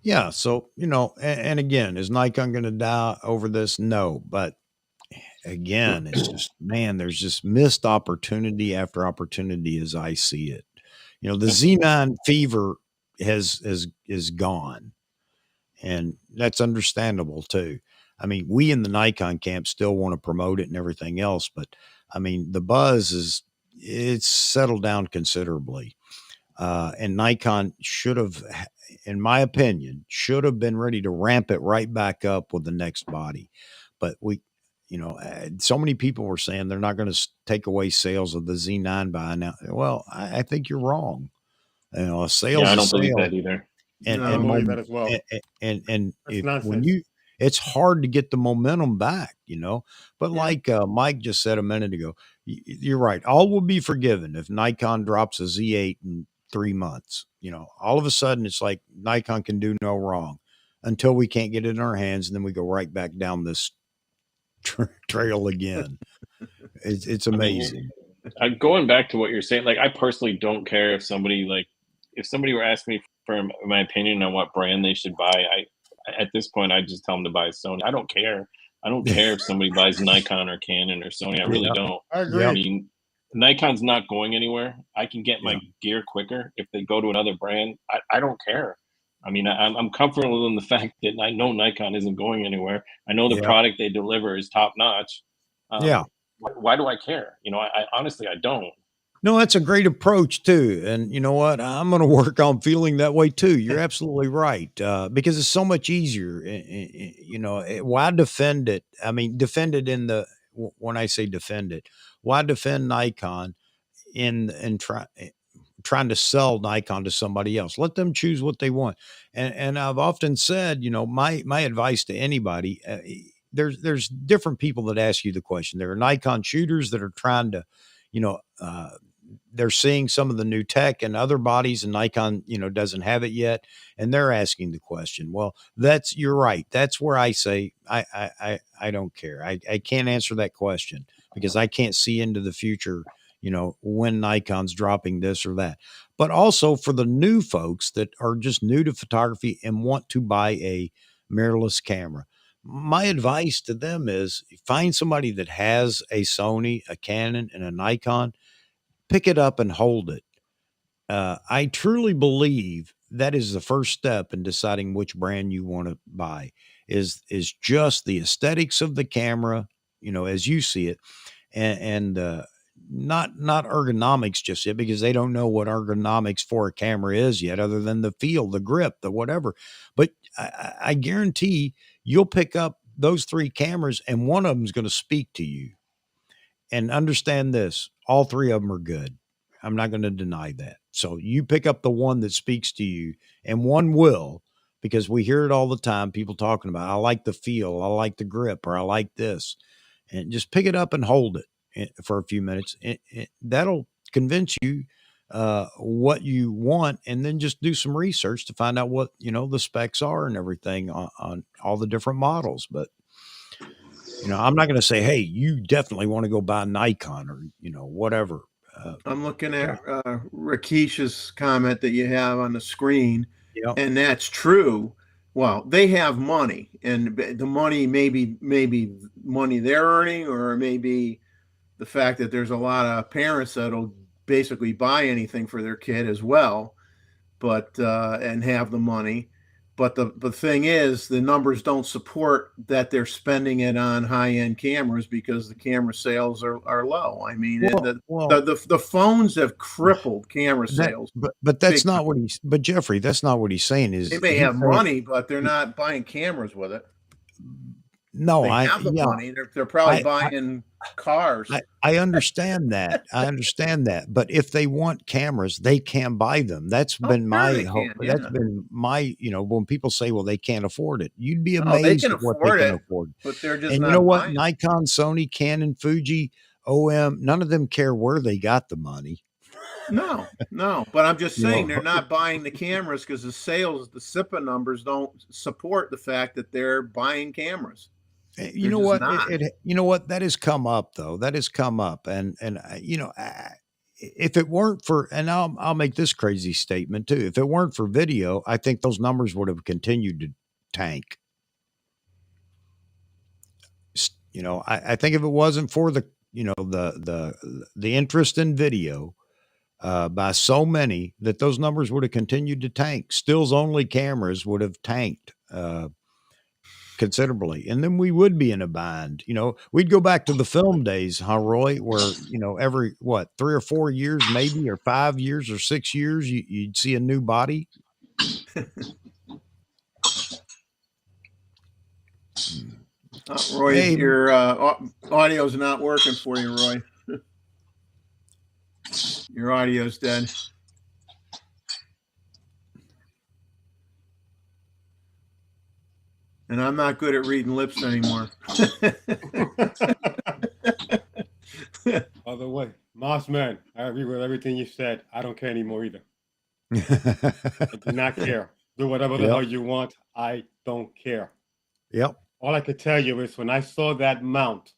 Yeah. So, and again, is Nikon going to die over this? No. But again, it's just, man, there's just missed opportunity after opportunity as I see it. The Z9 fever is gone. And that's understandable too. I mean, we in the Nikon camp still want to promote it and everything else, but I mean, the buzz it's settled down considerably. And Nikon should have, in my opinion, should have been ready to ramp it right back up with the next body. But so many people were saying they're not going to take away sales of the Z9 by now. Well, I think you're wrong. A sale's I a don't believe sale. that either. And I No. believe that as well. and That's if when nonsense. it's hard to get the momentum back, but Yeah. like Mike just said a minute ago, you're right. All will be forgiven if Nikon drops a Z8 in 3 months. All of a sudden it's like Nikon can do no wrong until we can't get it in our hands, and then we go right back down this trail again. It's I mean, amazing. going back to what you're saying, like I personally don't care if somebody were asking me for my opinion on what brand they should buy. At this point I just tell them to buy Sony. I don't care. I don't care if somebody buys Nikon or Canon or Sony. I really Yeah. don't. I agree. Yep. I mean, Nikon's not going anywhere. I can get my Yeah. gear quicker if they go to another brand. I don't care. I mean, I'm comfortable in the fact that I know Nikon isn't going anywhere. I know the Yeah. product they deliver is top notch. Yeah. Why do I care? I honestly, I don't. No, that's a great approach too. And you know what? I'm going to work on feeling that way too. You're absolutely right. Because it's so much easier. Why defend it? I mean, defend it when I say defend it, why defend Nikon trying to sell Nikon to somebody else? Let them choose what they want. And I've often said, my advice to anybody, there's different people that ask you the question. There are Nikon shooters that are trying to, they're seeing some of the new tech and other bodies, and Nikon, doesn't have it yet. And they're asking the question. Well, you're right. That's where I say, I don't care. I can't answer that question because I can't see into the future, when Nikon's dropping this or that. But also for the new folks that are just new to photography and want to buy a mirrorless camera, my advice to them is find somebody that has a Sony, a Canon, and a Nikon. Pick it up and hold it. I truly believe that is the first step in deciding which brand you want to buy. Is just the aesthetics of the camera, as you see it, and not ergonomics just yet, because they don't know what ergonomics for a camera is yet, other than the feel, the grip, the whatever. But I guarantee you'll pick up those three cameras, and one of them is going to speak to you. And understand this, all three of them are good. I'm not going to deny that. So you pick up the one that speaks to you, and one will, because we hear it all the time. People talking about, I like the feel, I like the grip, or I like this. And just pick it up and hold it for a few minutes. That'll convince you what you want, and then just do some research to find out what, the specs are and everything on all the different models. But I'm not going to say, hey, you definitely want to go buy Nikon or whatever. I'm looking at Rakesh's comment that you have on the screen, Yeah. and that's true. Well, they have money, and the money maybe money they're earning, or maybe the fact that there's a lot of parents that'll basically buy anything for their kid as well, but and have the money. But the thing is, the numbers don't support that they're spending it on high end cameras because the camera sales are low. I mean, the phones have crippled camera that, sales. but that's not what he's. But Jeffrey, that's not what he's saying. They may have money, but they're not buying cameras with it. No, they have the money. They're probably buying cars. I understand that. I understand that. But if they want cameras, they can buy them. That's been my hope. That's been my, when people say, well, they can't afford it. You'd be amazed at what they can afford. But they're just and not you know what? buying. Nikon, Sony, Canon, Fuji, OM, none of them care where they got the money. No. But I'm just saying they're not buying the cameras because the SIPA numbers don't support the fact that they're buying cameras. You know what? You know what? That has come up though. That has come up, and if it weren't for, and I'll make this crazy statement too. If it weren't for video, I think those numbers would have continued to tank. I think if it wasn't for the interest in video by so many, that those numbers would have continued to tank. Stills only cameras would have tanked considerably, and then we would be in a bind. We'd go back to the film days, huh, Roy, where every 3 or 4 years maybe, or 5 years or 6 years you'd see a new body. Roy, hey, your audio's not working for you, Roy. Your audio's dead. And I'm not good at reading lips anymore. Other way. Mossman, I agree with everything you said. I don't care anymore either. I do not care. Do whatever the hell you want. I don't care. Yep. All I could tell you is when I saw that mount,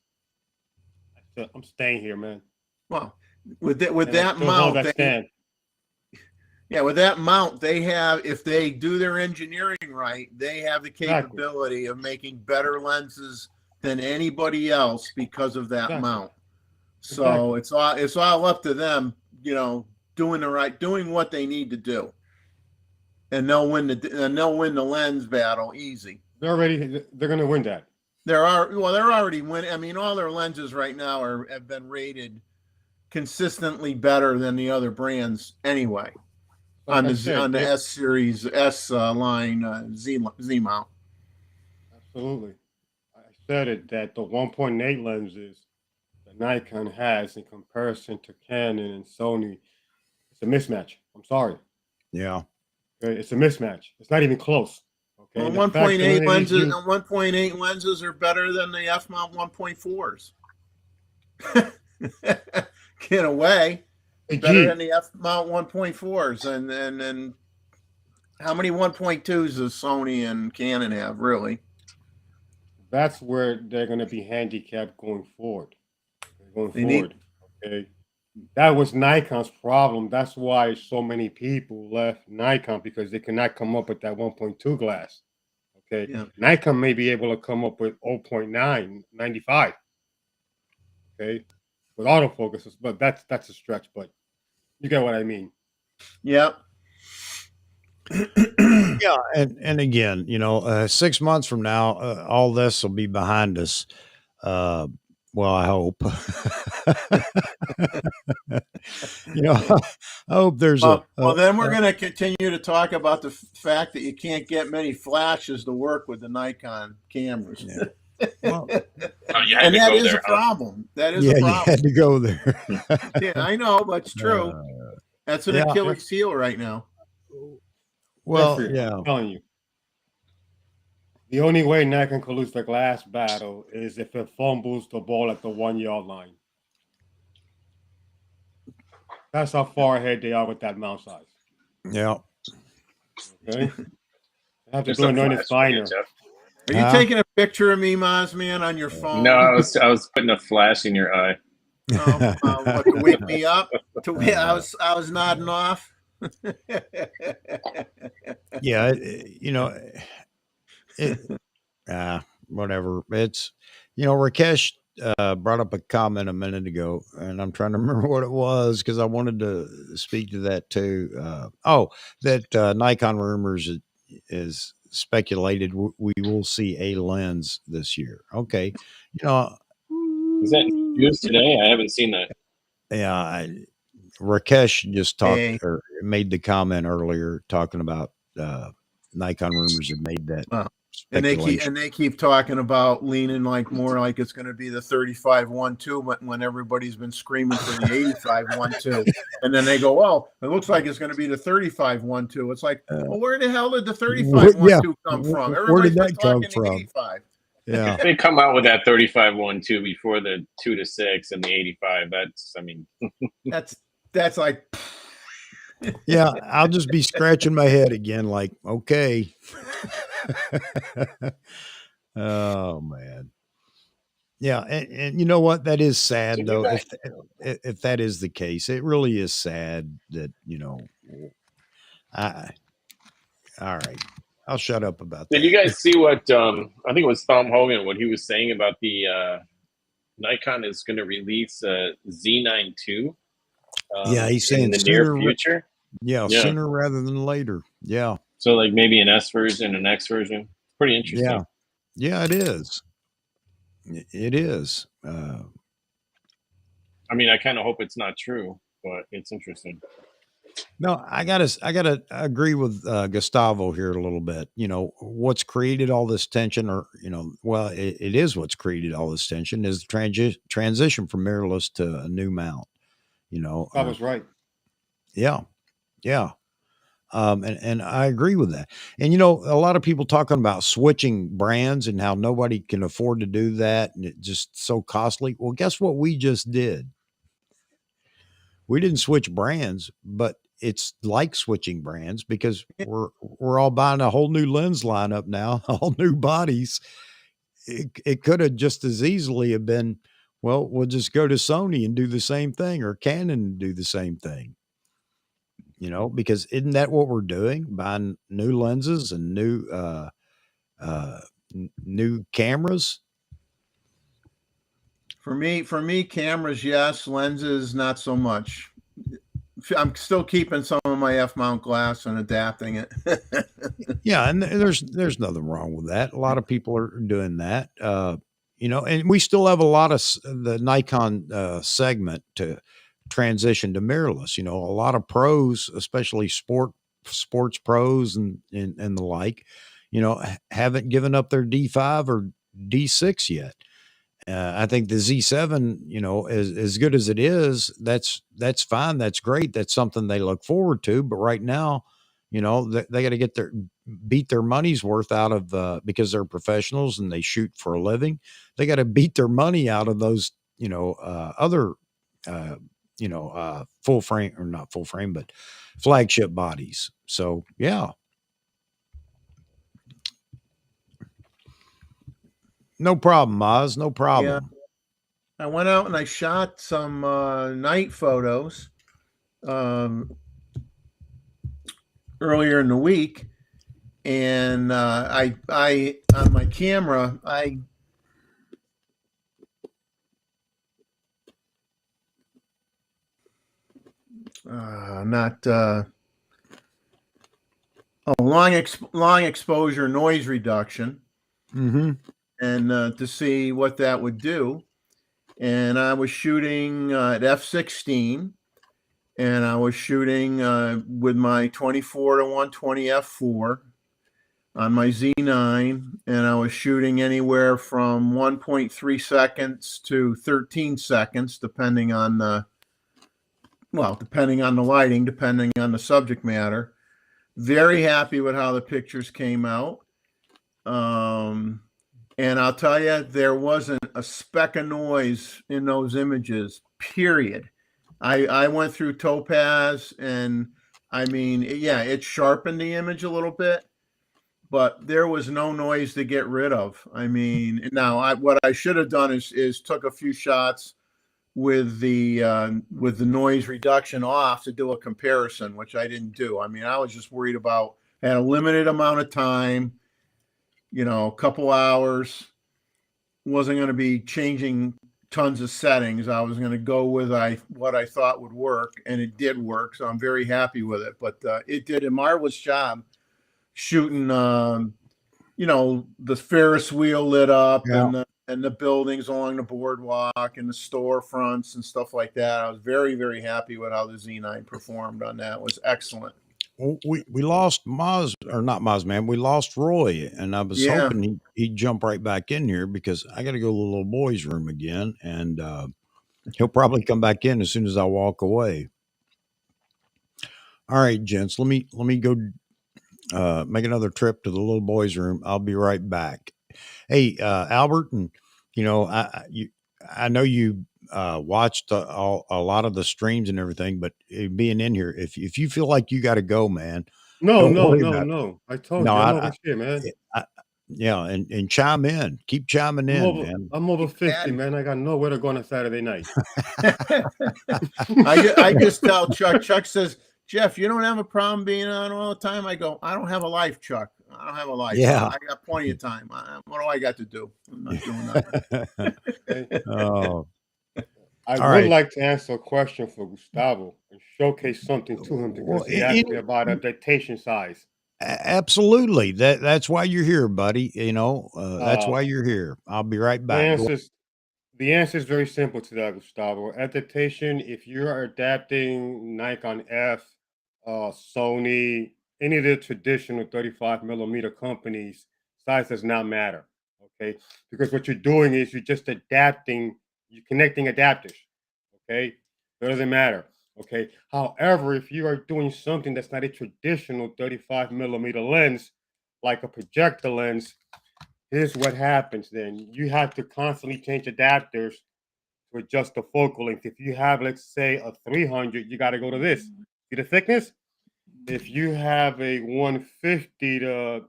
I said, I'm staying here, man. Well, with that mount, with that mount, they have, if they do their engineering right, they have the capability of making better lenses than anybody else because of that mount. So it's all up to them, doing what they need to do, and they'll win the lens battle easy. They're going to win that. They're already winning. I mean, all their lenses right now have been rated consistently better than the other brands anyway. On the S series, S line, Z mount. Absolutely. I said it that the 1.8 lenses that Nikon has in comparison to Canon and Sony, it's a mismatch. I'm sorry. Yeah. It's a mismatch. It's not even close. Okay. Well, 1.8 lenses and 1.8 lenses are better than the F mount 1.4s. Get away. Better than the F mount 1.4s, and how many 1.2s does Sony and Canon have, really? That's where they're going to be handicapped going forward. Okay, that was Nikon's problem. That's why so many people left Nikon, because they cannot come up with that 1.2 glass. Okay, Nikon may be able to come up with 0.995. Okay, with autofocuses, but that's a stretch. But you get what I mean. Yep. Yeah, and again, 6 months from now, all this will be behind us. Well, I hope. I hope there's well, then we're going to continue to talk about the fact that you can't get many flashes to work with the Nikon cameras. Yeah. Well, and that is a problem. That is a problem. You had to go there. Yeah, I know, but it's true. That's an Achilles heel right now. Well, I'm telling you. The only way Nikon can lose the glass battle is if it fumbles the ball at the 1 yard line. That's how far ahead they are with that mount size. Yeah. Okay. I have to do an earnest binder. Are you Huh? taking a picture of me, Moz Man, on your phone? No, I was putting a flash in your eye. What, to wake me up? I was nodding off. Yeah, it, whatever. It's, Rakesh brought up a comment a minute ago, and I'm trying to remember what it was because I wanted to speak to that too. That Nikon rumors is speculated we will see a lens this year. Okay, you know, Is that news today? I haven't seen that. yeah, Rakesh just talked Hey. or made the comment earlier talking about Nikon rumors had made that Well, and speculation. they keep talking about leaning more like it's going to be the 35-1.2 when everybody's been screaming for the 85-1.2, and then they go, "Well, it looks like it's going to be the 35-1.2." It's like, well, where the hell did the 35-1.2 come from? Where did Everybody's been that come talking the from? 85. Yeah. They come out with that 35-1.2 before the 2-6 and the 85. That's like, Yeah, I'll just be scratching my head again, like, okay. Oh man. Yeah, and you know what? That is sad So you though. guys, If that is the case, it really is sad that I. All right, I'll shut up about did you that. guys see what I think it was Tom Hogan, what he was saying about the Nikon is going to release a Z9 II Yeah, he's in saying the near sooner. future? Yeah, Yeah. sooner rather than later. Yeah, So like maybe an S version, an X version. Pretty yeah, interesting. yeah. It is. It is. I mean, I kind of hope it's not true, but it's interesting. No, I gotta agree with Gustavo here a little bit. What's created all this tension, or well, it is what's created all this tension is the transition from mirrorless to a new mount. I was right. Yeah, yeah, and I agree with that. And a lot of people talking about switching brands and how nobody can afford to do that, and it's just so costly. Well, guess what we just did? We didn't switch brands, but it's like switching brands because we're all buying a whole new lens lineup now, all new bodies. It could have just as easily have been, well, we'll just go to Sony and do the same thing, or Canon and do the same thing. Because isn't that what we're doing? Buying new lenses and new cameras. for me, cameras, yes. Lenses, not so much. I'm still keeping some of my F-mount glass and adapting it. Yeah, and there's nothing wrong with that. A lot of people are doing that. And we still have a lot of the Nikon segment to transition to mirrorless. A lot of pros, especially sports pros and the like, haven't given up their D5 or D6 yet. I think the Z7, as good as it is, that's fine. That's great. That's something they look forward to. But right now, they got to beat their money's worth out of because they're professionals and they shoot for a living. They got to beat their money out of those, other, full frame or not full frame, but flagship bodies. So yeah. No problem, Maz. No problem. I went out and I shot some night photos earlier in the week, and I on my camera long exposure noise reduction, Mm-hmm. and to see what that would do. And I was shooting at f/16, and I was shooting with my 24-120 f/4 on my Z9, and I was shooting anywhere from 1.3 seconds to 13 seconds, depending on the lighting, depending on the subject matter. Very happy with how the pictures came out. And I'll tell you, there wasn't a speck of noise in those images, period. I went through Topaz, and I mean, yeah, it sharpened the image a little bit, but there was no noise to get rid of. I mean, now what I should have done is took a few shots with the noise reduction off to do a comparison, which I didn't do. I mean, I was just worried about, had a limited amount of time, a couple hours, wasn't going to be changing tons of settings. I was going to go with what I thought would work, and it did work. So I'm very happy with it. But it did a marvelous job shooting. The Ferris wheel lit up, Yeah. and the buildings along the boardwalk and the storefronts and stuff like that. I was very, very happy with how the Z9 performed on that. It was excellent. Well, we lost Moz, or not Moz, man. We lost Roy, and I was Yeah. hoping he'd jump right back in here because I got to go to the little boy's room again, and he'll probably come back in as soon as I walk away. All right, gents, let me go make another trip to the little boy's room. I'll be right back. Hey, Albert, and I know you watched a lot of the streams and everything, but being in here, if you feel like you got to go, man, No, don't no, worry no, about it. no. I told No, you, I'm over here, man. yeah, and chime in, keep chiming in, man. I'm over 50, adding. man. I got nowhere to go on a Saturday night. I just tell Chuck. Chuck says, Jeff, you don't have a problem being on all the time. I go, I don't have a life, Chuck. I don't have a life. Yeah. I got plenty of time. What do I got to do? I'm not doing nothing. Okay? Oh, I All would right. like to answer a question for Gustavo and showcase something to him because Well, he asked me about adaptation size. absolutely. That's why you're here, buddy. That's why Uh, you're here. I'll be right the back. the answer is very simple to that, Gustavo. Adaptation, if you're adapting Nikon F, Sony, any of the traditional 35 millimeter companies, size does not matter. Okay, because what you're doing is you're just adapting, you're connecting adapters. Okay, it doesn't matter. Okay, however, if you are doing something that's not a traditional 35 millimeter lens, like a projector lens, here's what happens then. You have to constantly change adapters to adjust the focal length. If you have, let's say, a 300, you got to go to this. See the thickness? If you have a 150 to,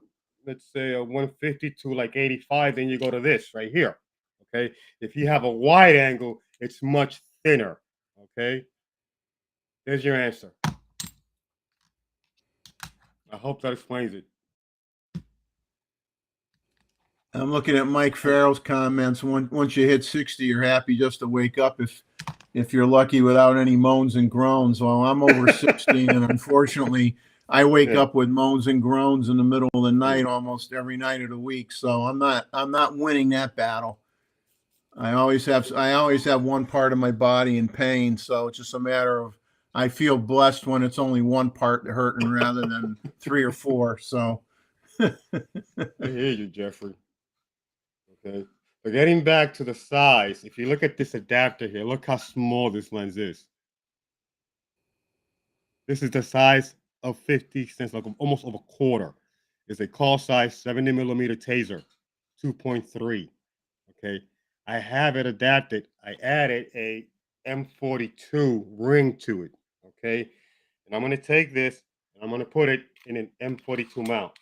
let's say, a 150 to like 85, then you go to this right here. Okay. If you have a wide angle, it's much thinner. Okay. There's your answer. I hope that explains it. I'm looking at Mike Farrell's comments. Once you hit 60, you're happy just to wake up if you're lucky without any moans and groans. Well, I'm over 60, and unfortunately, I wake up with moans and groans in the middle of the night almost every night of the week. So I'm not winning that battle. I always have one part of my body in pain. So it's just a matter of, I feel blessed when it's only one part hurting rather than 3 or 4. So I hear you, Jeffrey. Okay. But getting back to the size, if you look at this adapter here, look how small this lens is. This is the size of 50 cents, like almost of a quarter. It's a call size 70 millimeter taser, 2.3. Okay. I have it adapted. I added a M42 ring to it. Okay. And I'm going to take this and I'm going to put it in an M42 mount.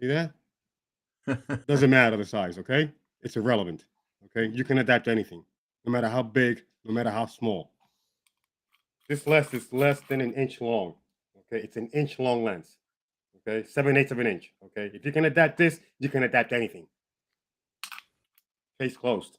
See that? Doesn't matter the size, okay? It's irrelevant, okay? You can adapt anything, no matter how big, no matter how small. This lens is less than an inch long, okay? It's an inch long lens, okay? 7/8 of an inch, okay? If you can adapt this, you can adapt anything. Case closed.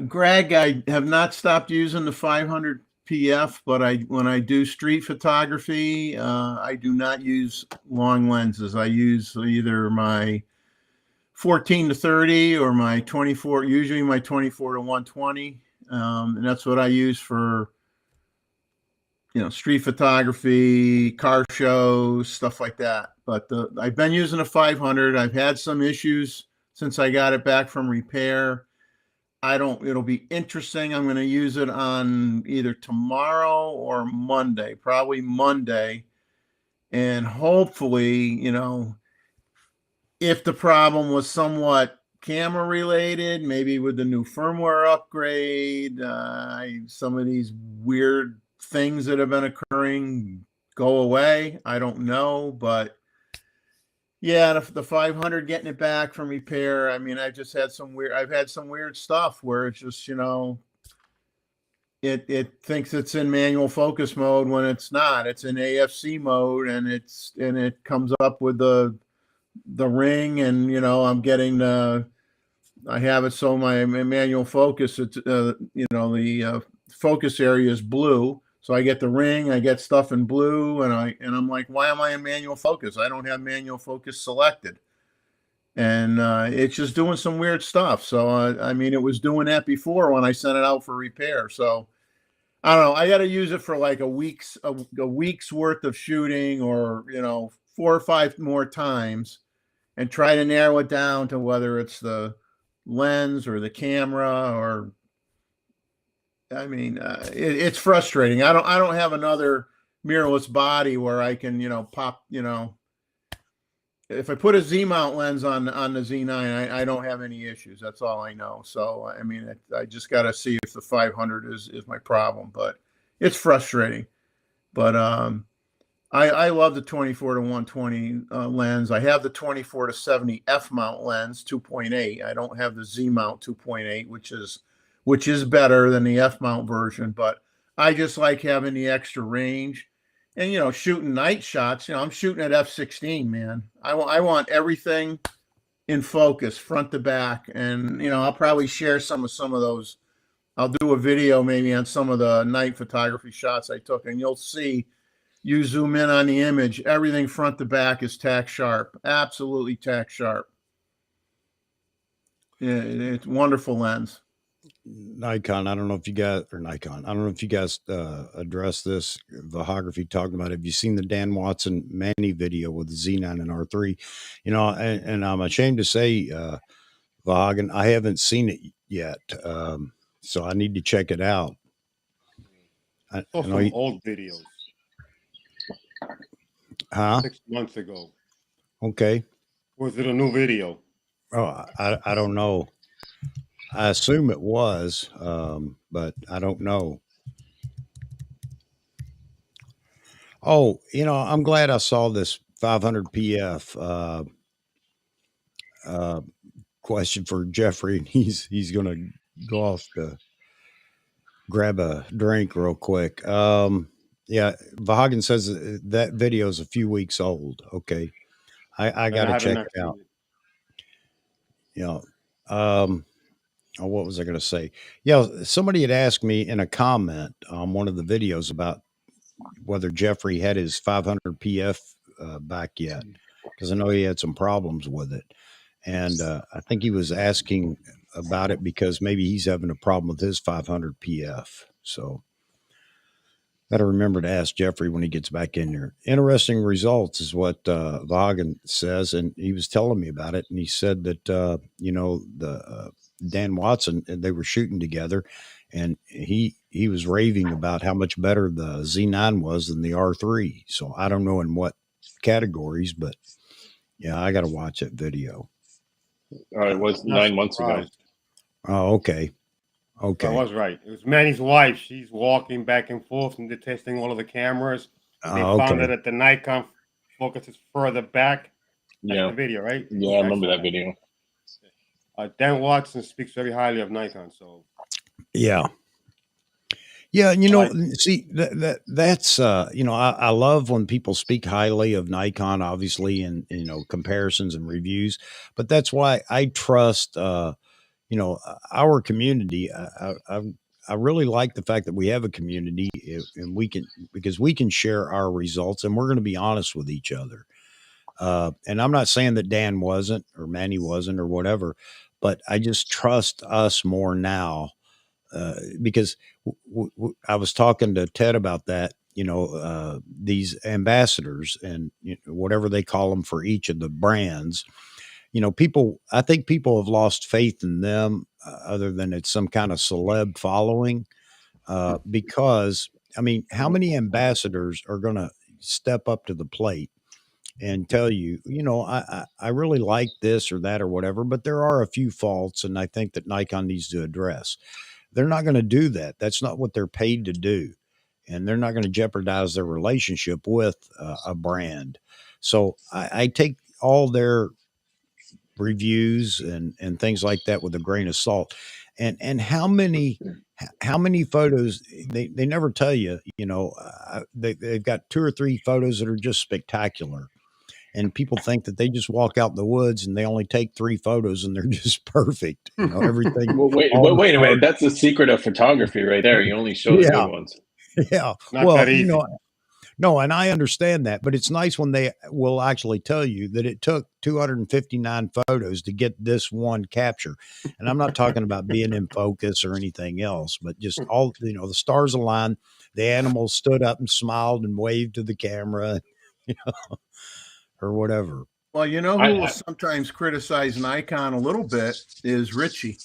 Greg, I have not stopped using the 500 PF, but when I do street photography, I do not use long lenses. I use either my 14 to 30 or my 24, usually my 24 to 120. And that's what I use for, street photography, car shows, stuff like that. But I've been using a 500. I've had some issues since I got it back from repair. It'll be interesting. I'm going to use it on either tomorrow or Monday, probably Monday. And hopefully, if the problem was somewhat camera related, maybe with the new firmware upgrade, some of these weird things that have been occurring go away. I don't know, but yeah, the 500 getting it back from repair. I mean, I've had some weird stuff where it's just, it thinks it's in manual focus mode when it's not. It's in AFC mode, and it comes up with the ring, and I'm getting I have it so my manual focus, it's the focus area is blue, so I get the ring, I get stuff in blue, and I'm like, why am I in manual focus? I don't have manual focus selected, and it's just doing some weird stuff. So I mean, it was doing that before when I sent it out for repair. So I don't know. I got to use it for like a week's worth of shooting, or 4 or 5 more times, and try to narrow it down to whether it's the lens or the camera, or I mean, it's frustrating. I don't have another mirrorless body where I can pop. If I put a Z mount lens on the Z9, I don't have any issues. That's all I know. So I mean, I just got to see if the 500 is my problem, but it's frustrating. But I love the 24 to 120 lens. I have the 24 to 70 f mount lens 2.8. I don't have the Z mount 2.8, which is better than the f mount version. But I just like having the extra range, and shooting night shots. I'm shooting at f/16, man. I want everything in focus, front to back, and I'll probably share some of those. I'll do a video maybe on some of the night photography shots I took, and you'll see. You zoom in on the image, everything front to back is tack sharp, absolutely tack sharp. Yeah, it's wonderful lens. Nikon, I don't know if you guys, addressed this Vahography talking about. Have you seen the Dan Watson Manny video with the Z9 and R3? And I'm ashamed to say, Vahagan, I haven't seen it yet, so I need to check it out. I saw some old videos. Huh? 6 months ago. Okay. Was it a new video? Oh, I don't know. I assume it was, but I don't know. Oh, I'm glad I saw this 500 PF question for Jeffrey, and he's going to go off to grab a drink real quick. Yeah, Vahagan says that video is a few weeks old. Okay, I got to check it out. What was I going to say? Yeah, somebody had asked me in a comment on one of the videos about whether Jeffrey had his 500 PF back yet, because I know he had some problems with it. And I think he was asking about it because maybe he's having a problem with his 500 PF. So got to remember to ask Jeffrey when he gets back in here. Interesting results is what Vahagan says, and he was telling me about it. And he said that the Dan Watson, they were shooting together, and he was raving about how much better the Z9 was than the R3. So I don't know in what categories, but yeah, I got to watch that video. It was 9 months ago. Oh, okay. Okay. I was right. It was Manny's wife. She's walking back and forth and they're testing all of the cameras. They found that the Nikon focus is further back. That's the video, right? Yeah, I remember that video. Dan Watson speaks very highly of Nikon, so yeah. See that's I love when people speak highly of Nikon, obviously, and comparisons and reviews, but that's why I trust our community. I really like the fact that we have a community, and because we can share our results, and we're going to be honest with each other. And I'm not saying that Dan wasn't, or Manny wasn't, or whatever, but I just trust us more now, because I was talking to Ted about that. These ambassadors and whatever they call them for each of the brands. I think people have lost faith in them, other than it's some kind of celeb following, because, I mean, how many ambassadors are going to step up to the plate and tell you, I really like this or that or whatever, but there are a few faults, and I think that Nikon needs to address. They're not going to do that. That's not what they're paid to do, and they're not going to jeopardize their relationship with a brand. So I take all their reviews and things like that with a grain of salt. And how many photos they never tell you. They've got two or three photos that are just spectacular, and people think that they just walk out in the woods and they only take three photos and they're just perfect. Everything. Well, wait a minute. That's the secret of photography right there. You only show the Yeah, good ones. yeah. Not Well, that easy. no, and I understand that, but it's nice when they will actually tell you that it took 259 photos to get this one capture. And I'm not talking about being in focus or anything else, but just all, the stars aligned, the animals stood up and smiled and waved to the camera, you know, or whatever. Well, you know I, who will I sometimes criticize Nikon a little bit is Richie.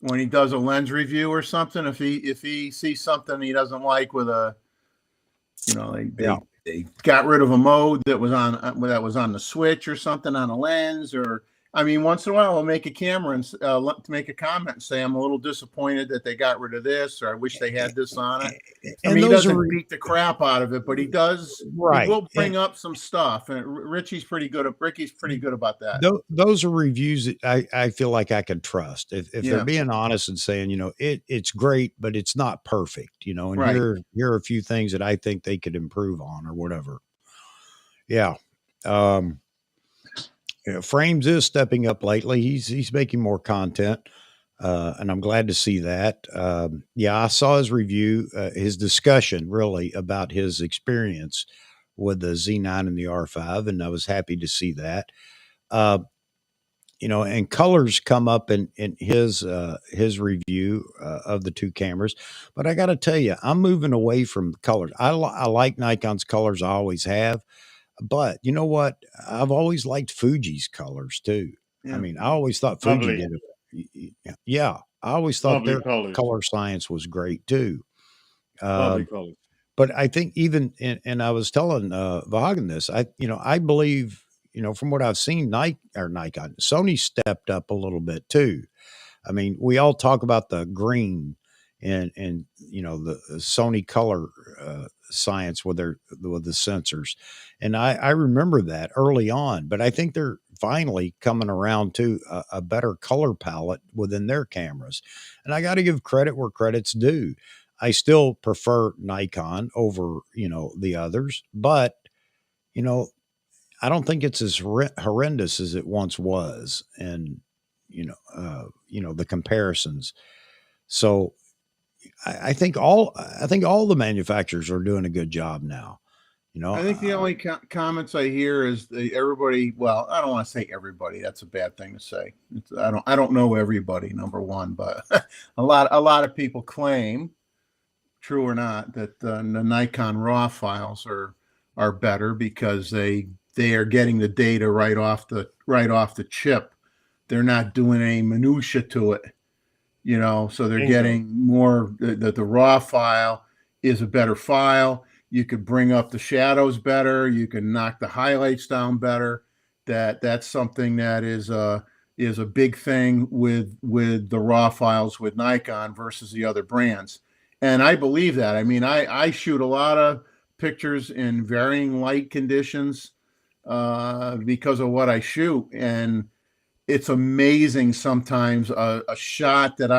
When he does a lens review or something, if he sees something he doesn't like with a, they got rid of a mode that was on the switch or something on a lens, or I mean, once in a while, I'll make a camera and to make a comment and say, I'm a little disappointed that they got rid of this, or I wish they had this on it. I And mean, he those doesn't are beat the crap out of it, but he does. right. He will bring up some stuff, and Ricky's pretty good about that. Those are reviews that I feel like I can trust. If they're Yeah, being honest and saying, it's great, but it's not perfect, and right. here are a few things that I think they could improve on or whatever. Yeah. Um, Frames is stepping up lately. He's making more content. And I'm glad to see that. Yeah, I saw his review, his discussion really about his experience with the Z9 and the R5, and I was happy to see that. Uh, and colors come up in his review of the two cameras. But I got to tell you, I'm moving away from colors. I like Nikon's colors, I always have. But you know what? I've always liked Fuji's colors too. I Yeah. mean, I always thought Fuji Lovely. did it. Yeah, I always thought Lovely their colors. color science was great too. Lovely Um, colors. but I think even and I was telling Vahagan this. I believe from what I've seen, Nikon, Sony stepped up a little bit too. I mean, we all talk about the green and the Sony color science with the sensors, and I remember that early on. But I think they're finally coming around to a better color palette within their cameras, and I got to give credit where credit's due. I still prefer Nikon over the others, but you know I don't think it's as horrendous as it once was, and the comparisons. So I think all the manufacturers are doing a good job now. I think the only comments I hear is everybody. Well, I don't want to say everybody. That's a bad thing to say. I don't know everybody. Number one, but a lot of people claim, true or not, that the Nikon RAW files are better because they are getting the data right off the chip. They're not doing any minutia to it, so they're Bingo. getting more. The RAW file is a better file. You could bring up the shadows better. You can knock the highlights down better. That's something that is a big thing with the RAW files with Nikon versus the other brands. And I believe that. I mean, I shoot a lot of pictures in varying light conditions because of what I shoot, and it's amazing sometimes a shot that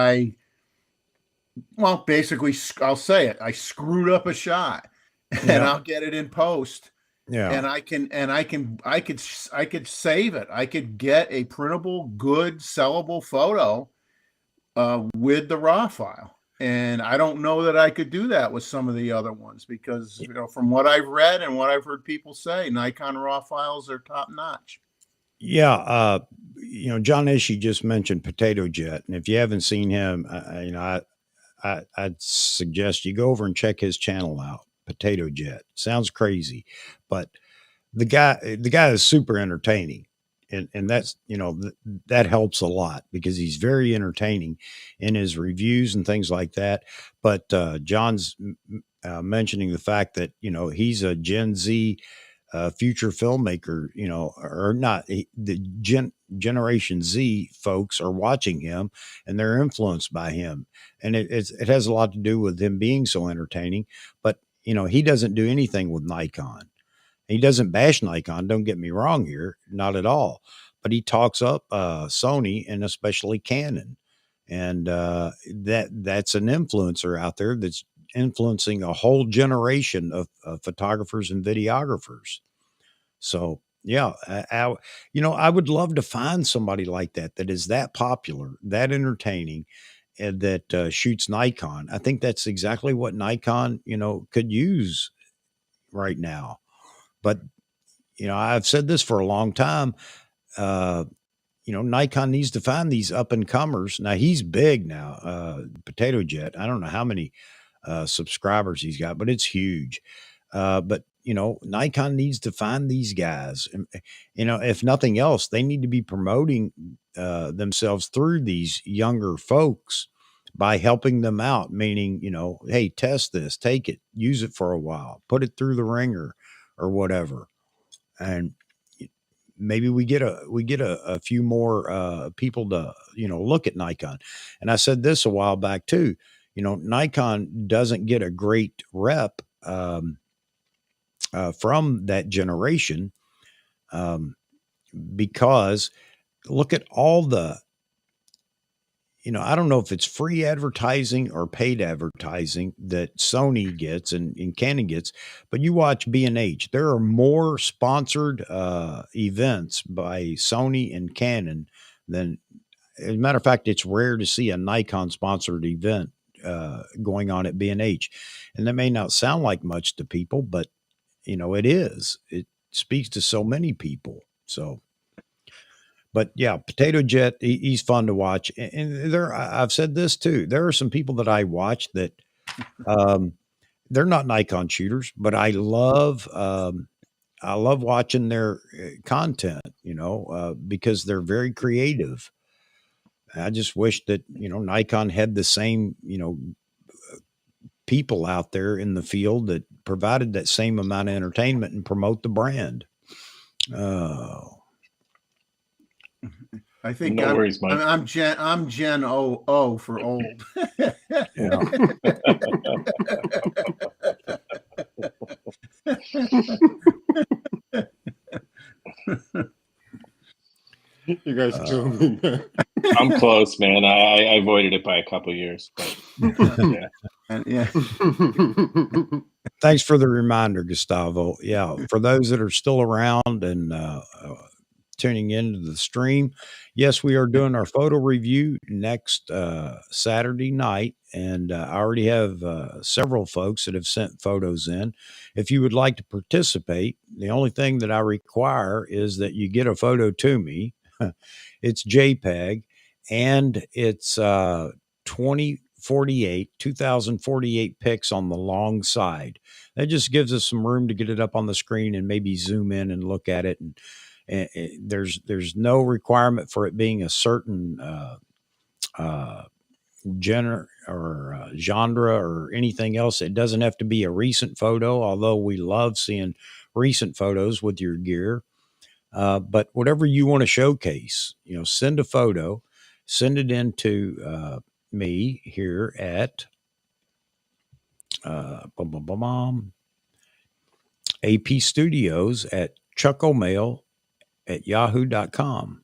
basically I'll say it. I screwed up a shot, and Yeah. I'll get it in post, Yeah. and I could save it. I could get a printable, good, sellable photo with the RAW file. And I don't know that I could do that with some of the other ones because, from what I've read and what I've heard people say, Nikon RAW files are top notch. Yeah. John Ishii just mentioned Potato Jet, and if you haven't seen him, I'd suggest you go over and check his channel out. Potato Jet sounds crazy, but the guy is super entertaining, and that's that helps a lot because he's very entertaining in his reviews and things like that. But John's mentioning the fact that he's a Gen Z future filmmaker, or not. The Generation Z folks are watching him and they're influenced by him. And it has a lot to do with him being so entertaining. But, he doesn't do anything with Nikon. He doesn't bash Nikon. Don't get me wrong here. Not at all. But he talks up Sony and especially Canon. And that's an influencer out there that's influencing a whole generation of photographers and videographers. So yeah, I would love to find somebody like that is that popular, that entertaining, and that shoots Nikon. I think that's exactly what Nikon, could use right now. But I've said this for a long time. Nikon needs to find these up and comers. Now he's big now. Potato Jet. I don't know how many subscribers he's got, but it's huge. But Nikon needs to find these guys. And, if nothing else, they need to be promoting themselves through these younger folks by helping them out. Meaning, hey, test this, take it, use it for a while, put it through the ringer or whatever, and maybe we get a few more people to look at Nikon. And I said this a while back too. Nikon doesn't get a great rep from that generation because look at all the, I don't know if it's free advertising or paid advertising that Sony gets and Canon gets, but you watch B&H. There are more sponsored events by Sony and Canon than, as a matter of fact, it's rare to see a Nikon sponsored event going on at B&H. And that may not sound like much to people, but it is. It speaks to so many people. So, but yeah, Potato Jet, he's fun to watch. And I've said this too. There are some people that I watch that they're not Nikon shooters, but I love watching their content, because they're very creative. I just wish that, Nikon had the same, people out there in the field that provided that same amount of entertainment and promote the brand. Oh. I think No worries, Mike. I'm Gen O for old. Yeah. You guys kill me, man. I'm close, man. I avoided it by a couple of years. But, Yeah. Thanks for the reminder, Gustavo. Yeah, for those that are still around and tuning into the stream, yes, we are doing our photo review next Saturday night, and I already have several folks that have sent photos in. If you would like to participate, the only thing that I require is that you get a photo to me. It's JPEG, and it's 2048 pics on the long side. That just gives us some room to get it up on the screen and maybe zoom in and look at it. And there's no requirement for it being a certain genre or anything else. It doesn't have to be a recent photo, although we love seeing recent photos with your gear. But whatever you want to showcase, send a photo, send it into me here at AP Studios at chuckomail@yahoo.com.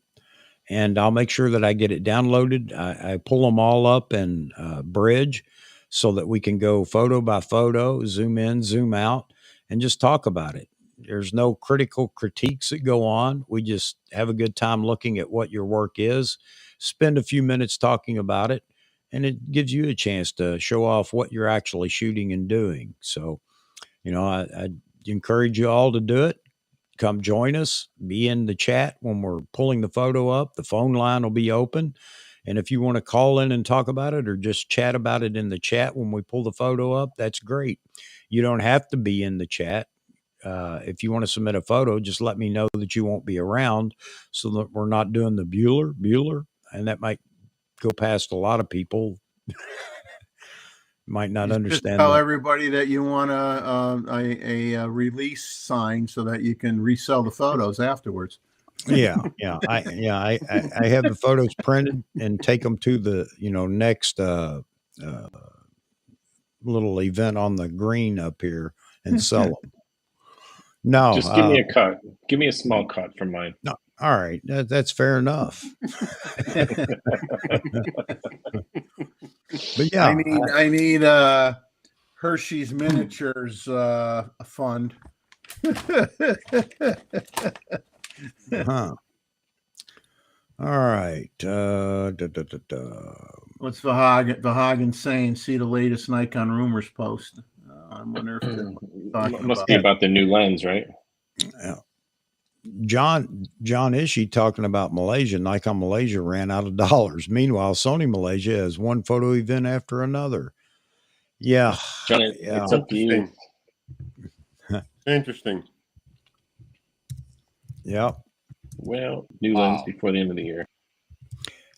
And I'll make sure that I get it downloaded. I pull them all up in Bridge so that we can go photo by photo, zoom in, zoom out, and just talk about it. There's no critical critiques that go on. We just have a good time looking at what your work is, spend a few minutes talking about it, and it gives you a chance to show off what you're actually shooting and doing. So, I encourage you all to do it. Come join us, be in the chat when we're pulling the photo up. The phone line will be open. And if you want to call in and talk about it or just chat about it in the chat when we pull the photo up, that's great. You don't have to be in the chat. If you want to submit a photo, just let me know that you won't be around so that we're not doing the Bueller. And that might go past a lot of people. might not Just understand tell that. everybody that you want a release sign so that you can resell the photos afterwards. Yeah, I have the photos printed and take them to the next little event on the green up here and sell them. No, Just give me a cut. Give me a small cut from mine. no. All right, that's fair enough. But yeah, I need Hershey's miniatures fund. huh. All right. What's Vahagen saying? See the latest Nikon rumors post. I wonder if they're talking Must about be about the new lens, right? John Ishii talking about Malaysia. Nikon Malaysia ran out of dollars. Meanwhile, Sony Malaysia has one photo event after another. Yeah, John, yeah. it's up to you. Interesting. Yeah. Well, new lens before the end of the year.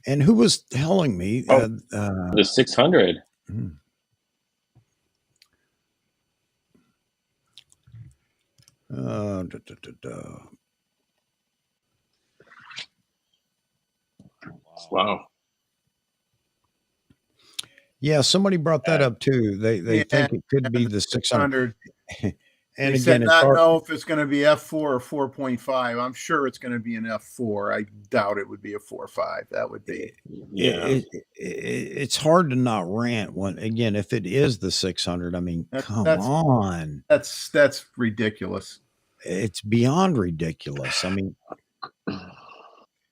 And who was telling me? The 600. Wow. Yeah, somebody brought that up too. They think it could be the 600. And they again, said not know if it's going to be F4 or 4.5. I'm sure it's going to be an F4. I doubt it would be a 4.5. That would be. Yeah. It's hard to not rant when, again, if it is the 600, I mean, come on. That's ridiculous. It's beyond ridiculous. I mean,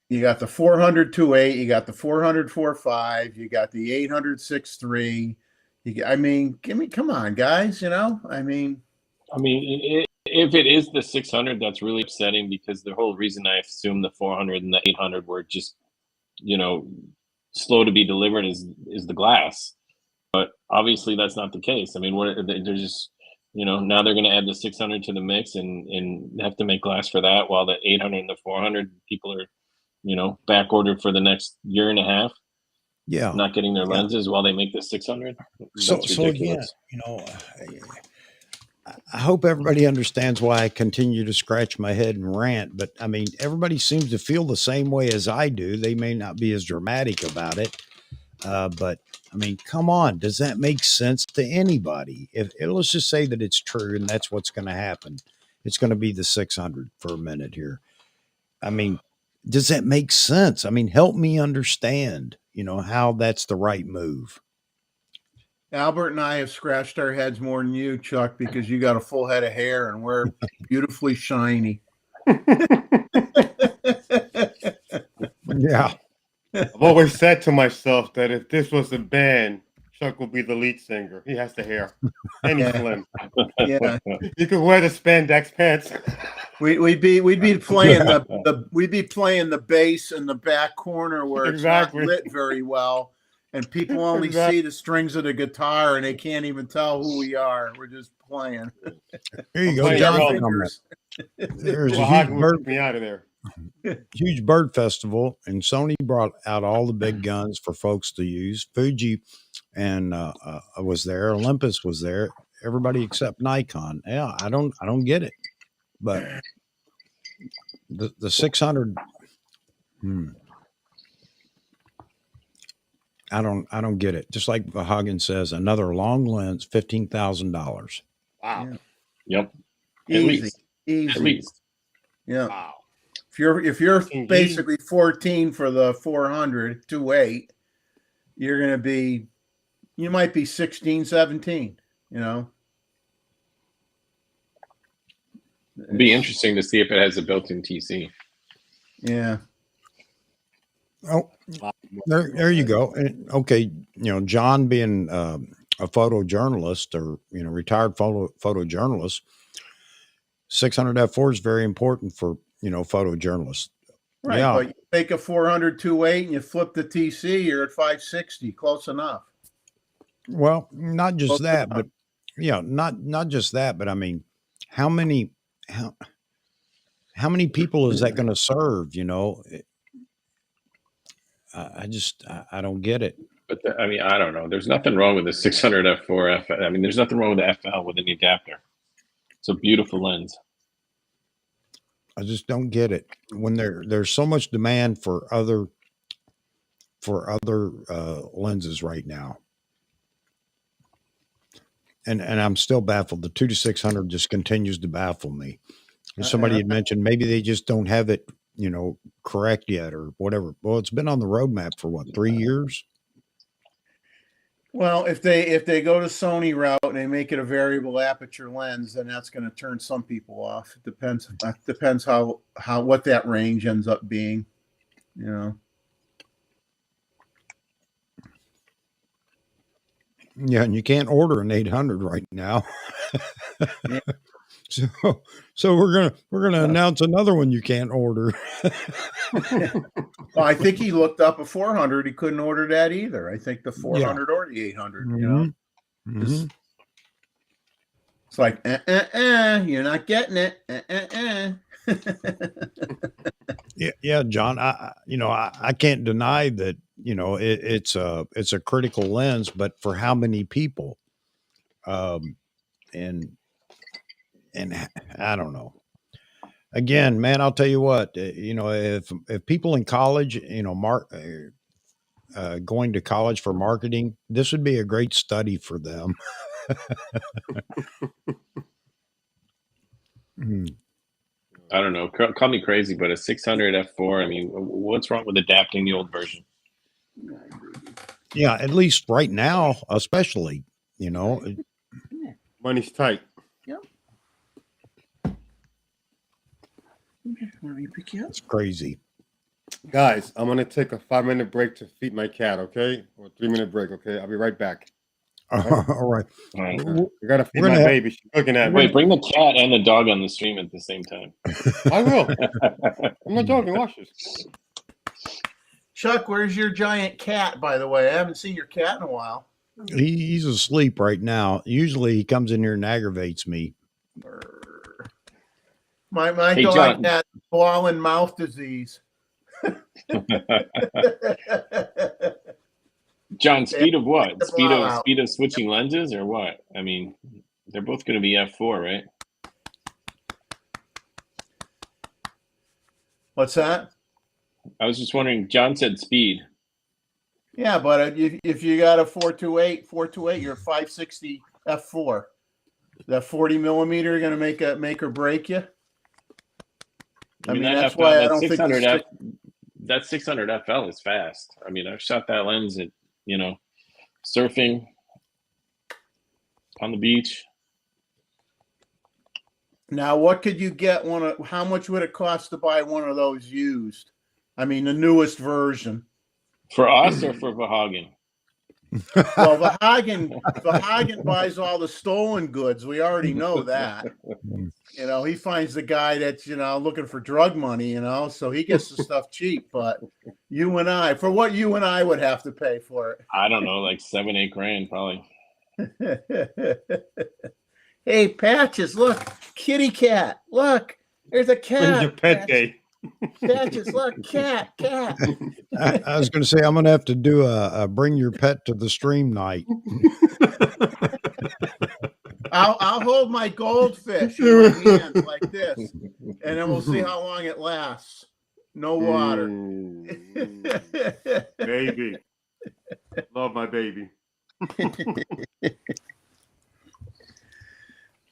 you got the 400 2.8, you got the 400 4.5, you got the 800 6.3. Come on, guys. If it is the 600, that's really upsetting because the whole reason I assume the 400 and the 800 were just, slow to be delivered is the glass. But obviously that's not the case. I mean, they're just, now they're going to add the 600 to the mix and have to make glass for that, while the 800 and the 400 people are, back ordered for the next year and a half. Yeah, not getting their lenses while they make the 600. That's ridiculous. Again, I hope everybody understands why I continue to scratch my head and rant, but I mean, everybody seems to feel the same way as I do. They may not be as dramatic about it, but I mean, come on, does that make sense to anybody? Let's just say that it's true and that's what's going to happen. It's going to be the 600 for a minute here. I mean, does that make sense? I mean, help me understand, how that's the right move. Albert and I have scratched our heads more than you, Chuck, because you got a full head of hair and we're beautifully shiny. Yeah. I've always said to myself that if this was a band, Chuck will be the lead singer. He has the hair and he's slim. Yeah, you could wear the spandex pants. We'd be playing the bass in the back corner where it's not lit very well, and people only see the strings of the guitar and they can't even tell who we are. We're just playing. Here you go, John. There's a huge bird. Me out of there. Huge bird festival, and Sony brought out all the big guns for folks to use. Fuji and was there. Olympus was there. Everybody except Nikon. Yeah, I don't get it, but the 600. I don't get it. Just like Vahagen says, another long lens, $15,000. Wow. Yeah. Yep. Easy. At least. Yeah. Wow. If you're basically 14 for the 400 2.8, you might be 16, 17, It'd be interesting to see if it has a built-in TC. Yeah. Oh, there you go. And, okay, John being a photojournalist or retired photojournalist, 600 F4 is very important for photojournalists. Right, yeah. But you take a 400 2.8 and you flip the TC, you're at 560, close enough. Well, not just that, but not just that, but I mean, how many people is that going to serve? I don't get it. But I mean, I don't know. There's nothing wrong with the 600 f4 I mean, there's nothing wrong with the FL with the adapter. It's a beautiful lens. I just don't get it when there's so much demand for other lenses right now. And I'm still baffled. The 2 to 600 just continues to baffle me. And somebody had mentioned maybe they just don't have it, correct yet or whatever. Well, it's been on the roadmap for what, 3 years? Well, if they go to Sony route and they make it a variable aperture lens, then that's going to turn some people off. It depends how what that range ends up being, Yeah, and you can't order an 800 right now. Yeah. So we're gonna announce another one you can't order. Well, I think he looked up a 400. He couldn't order that either. I think the 400 or the 800. Mm-hmm. It's like you're not getting it. Yeah, John. I can't deny that. It's a critical lens, but for how many people? And I don't know. Again, man, I'll tell you what. If people in college, going to college for marketing, this would be a great study for them. I don't know. Call me crazy, but a 600 f4. I mean, what's wrong with adapting the old version? Yeah, at least right now, especially. Money's tight. It's crazy. Guys, I'm gonna take a 5-minute break to feed my cat. Okay, or a 3-minute break. Okay, I'll be right back. All right. All right. I gotta feed my baby. She's looking at me. Wait, bring the cat and the dog on the stream at the same time. I will. I'm not joking. Watch this. Chuck, where's your giant cat, by the way? I haven't seen your cat in a while. He's asleep right now. Usually he comes in here and aggravates me. My Hey, dog John. had paw and mouth disease. John, speed of what? the blowout. Speed of switching lenses or what? I mean, they're both going to be f4, right? What's that? I was just wondering. John said speed. Yeah, but if you got a 428, you're 560 f4. That 40 millimeter going to make or break you. I mean that's why I don't think that 600 FL is fast. I mean, I've shot that lens at surfing on the beach. Now, what could you get how much would it cost to buy one of those used? I mean, the newest version. For us or for Vahagen? Well, Vahagen buys all the stolen goods. We already know that. He finds the guy that's, looking for drug money, so he gets the stuff cheap. But you and I would have to pay for it. I don't know, like 7-8 grand probably. Hey, Patches, look, kitty cat. Look, there's a cat. When's your pet day? Patches, look, cat. I was going to say, I'm going to have to do a bring your pet to the stream night. I'll hold my goldfish in my hand like this, and then we'll see how long it lasts. No water. Baby. Love my baby.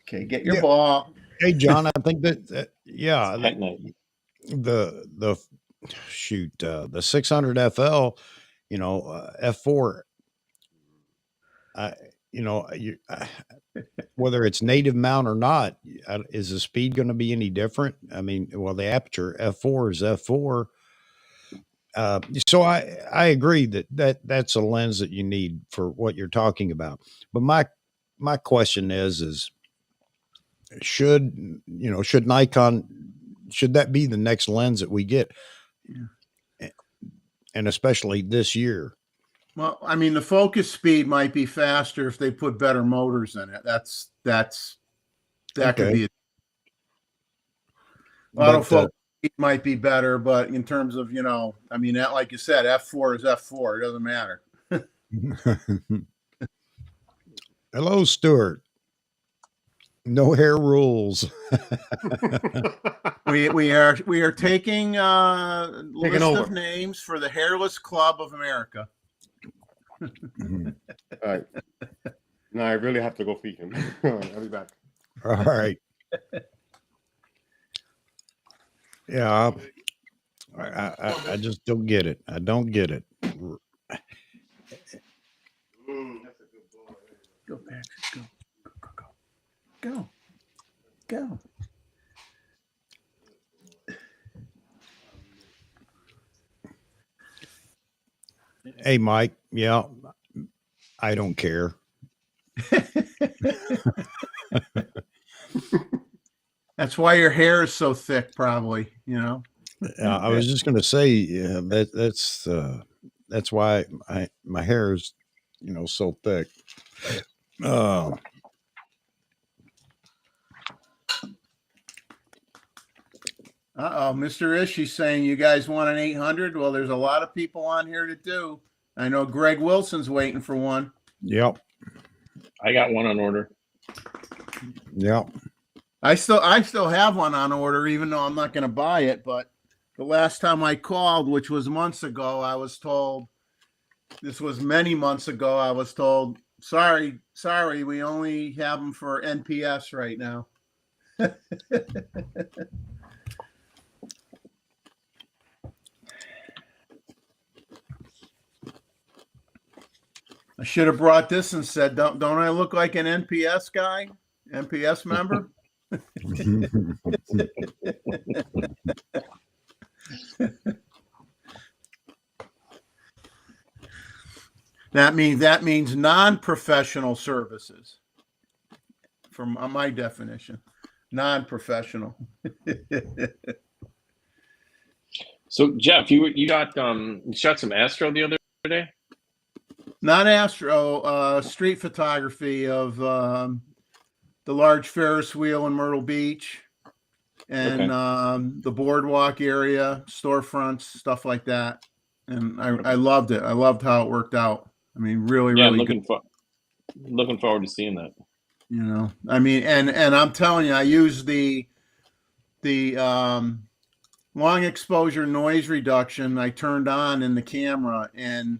Okay, get your ball. Hey, John, I think the 600 FL, f4, whether it's native mount or not, is the speed going to be any different? I mean, well, the aperture f4 is f4. So I agree that's a lens that you need for what you're talking about. But my question is should Nikon, should that be the next lens that we get? Yeah. And especially this year. Well, I mean, the focus speed might be faster if they put better motors in it. That could be. Autofocus speed might be better, but in terms of, I mean, that, like you said, f4 is f4. It doesn't matter. Hello, Stuart. No hair rules. We are taking a list over. of names for the Hairless Club of America. All right. No, I really have to go feed him. All right, I'll be back. All right. Yeah, I just don't get it. I don't get it. Go, Patrick. Go. Go. Hey, Mike. Yeah, I don't care. That's why your hair is so thick, probably. You know. I was just going to say that's why my hair is, so thick. Mr. Ishii saying you guys want an 800. Well, there's a lot of people on here to do. I know Greg Wilson's waiting for one. Yep. I got one on order. Yep. I still have one on order, even though I'm not going to buy it. But the last time I called, which was months ago, I was told, this was many months ago, I was told, sorry, we only have them for NPS right now. I should have brought this and said, don't I look like an NPS guy? NPS member? That means non-professional services. From my definition, non-professional. So Jeff, you got shot some Astro the other day? Not Astro, street photography of the large Ferris wheel in Myrtle Beach and the boardwalk area, storefronts, stuff like that. And I loved it. I loved how it worked out. I mean, really looking good. Looking forward to seeing that. You know, I mean, and I'm telling you, I use the long exposure noise reduction I turned on in the camera, and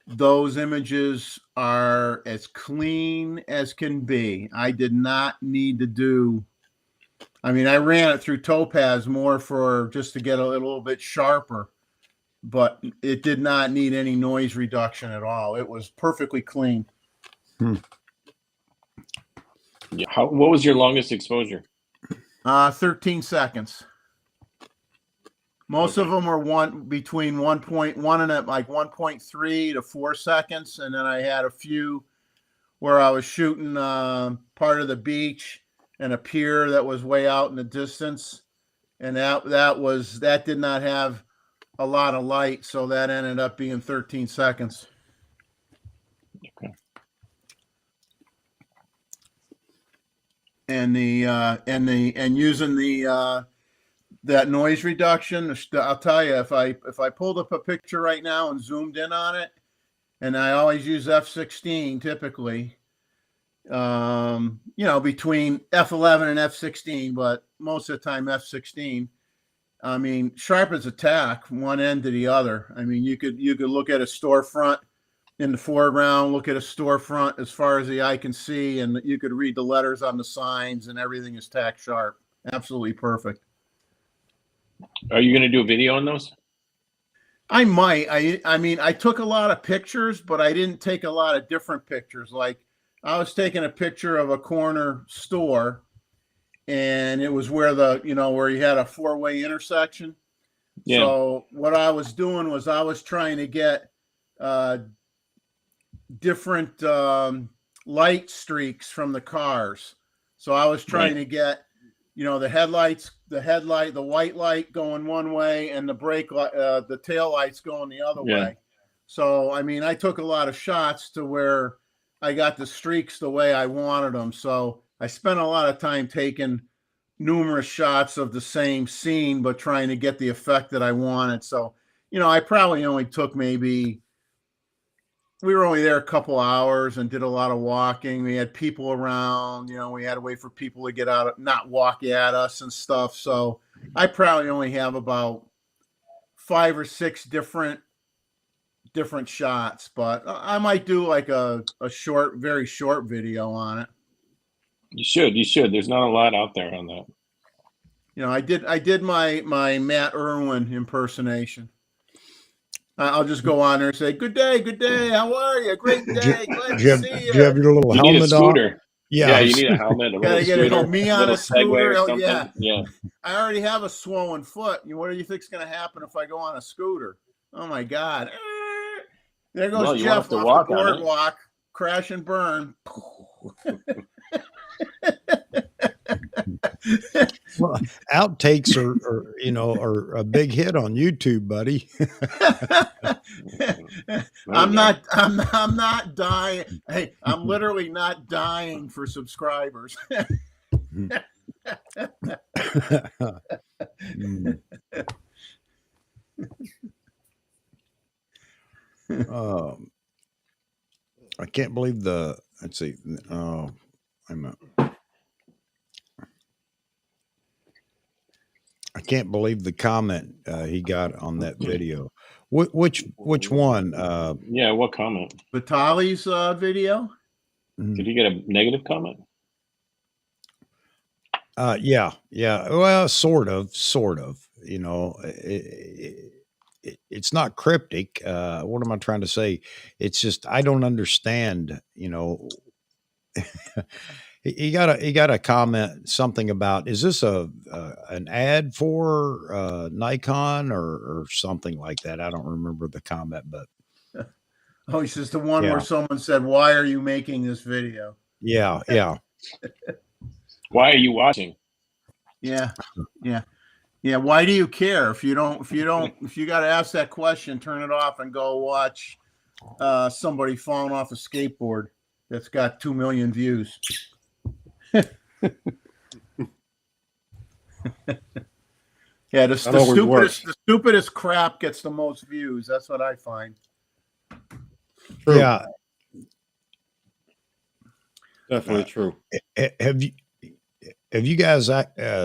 those images are as clean as can be. I did not need to do, I mean, I ran it through Topaz more for just to get a little bit sharper, but it did not need any noise reduction at all. It was perfectly clean. Yeah. What was your longest exposure? 13 seconds. Most of them are between 1.1 and like 1.3 to 4 seconds. And then I had a few where I was shooting part of the beach and a pier that was way out in the distance. And that did not have a lot of light. So that ended up being 13 seconds. Okay. And using that noise reduction, I'll tell you, if I pulled up a picture right now and zoomed in on it, and I always use f16 typically, between f11 and f16, but most of the time f16. I mean, sharp as a tack, one end to the other. I mean, you could look at a storefront in the foreground, look at a storefront as far as the eye can see, and you could read the letters on the signs, and everything is tack sharp. Absolutely perfect. Are you going to do a video on those? I might. I mean, I took a lot of pictures, but I didn't take a lot of different pictures. Like, I was taking a picture of a corner store, and it was where where you had a four-way intersection. Yeah. So what I was doing was I was trying to get different light streaks from the cars. So I was trying to get, the white light going one way and the brake light, the tail lights going the other way. So, I mean, I took a lot of shots to where I got the streaks the way I wanted them. So I spent a lot of time taking numerous shots of the same scene, but trying to get the effect that I wanted. So, I probably only took maybe we were only there a couple hours and did a lot of walking. We had people around, you know, we had to wait for people to get out, not walk at us and stuff. So I probably only have about 5 or 6 different shots, but I might do like a short, very short video on it. You should. There's not a lot out there on that. You know, I did my Matt Irwin impersonation. I'll just go on there and say, good day, how are you? Great day, glad to see you. Do you have your little You need a helmet scooter. on? Yeah, you need a helmet, a little Gotta get scooter, me a on little a scooter. Segway or Oh, something. Yeah. I already have a swollen foot. What do you think's going to happen if I go on a scooter? Oh my God! There goes Well, you won't have Jeff to off walk the on it. boardwalk, crash and burn. well, outtakes are a big hit on YouTube, buddy. I'm not dying. Hey, I'm literally not dying for subscribers. I can't believe let's see. Oh, I can't believe the comment he got on that video. Which one? Yeah, what comment? Vitali's video. Did you get a negative comment? Yeah. Well, sort of. You know, it's not cryptic. What am I trying to say? It's just I don't understand. You know, he got a comment something about, is this an ad for Nikon or something like that? I don't remember the comment, but oh, he says the one where someone said, "Why are you making this video?" Yeah. Why are you watching? Yeah. Why do you care? If you got to ask that question, turn it off and go watch somebody falling off a skateboard that's got 2 million views. Yeah, the stupidest crap gets the most views. That's what I find. True. Yeah, Definitely true. Have you guys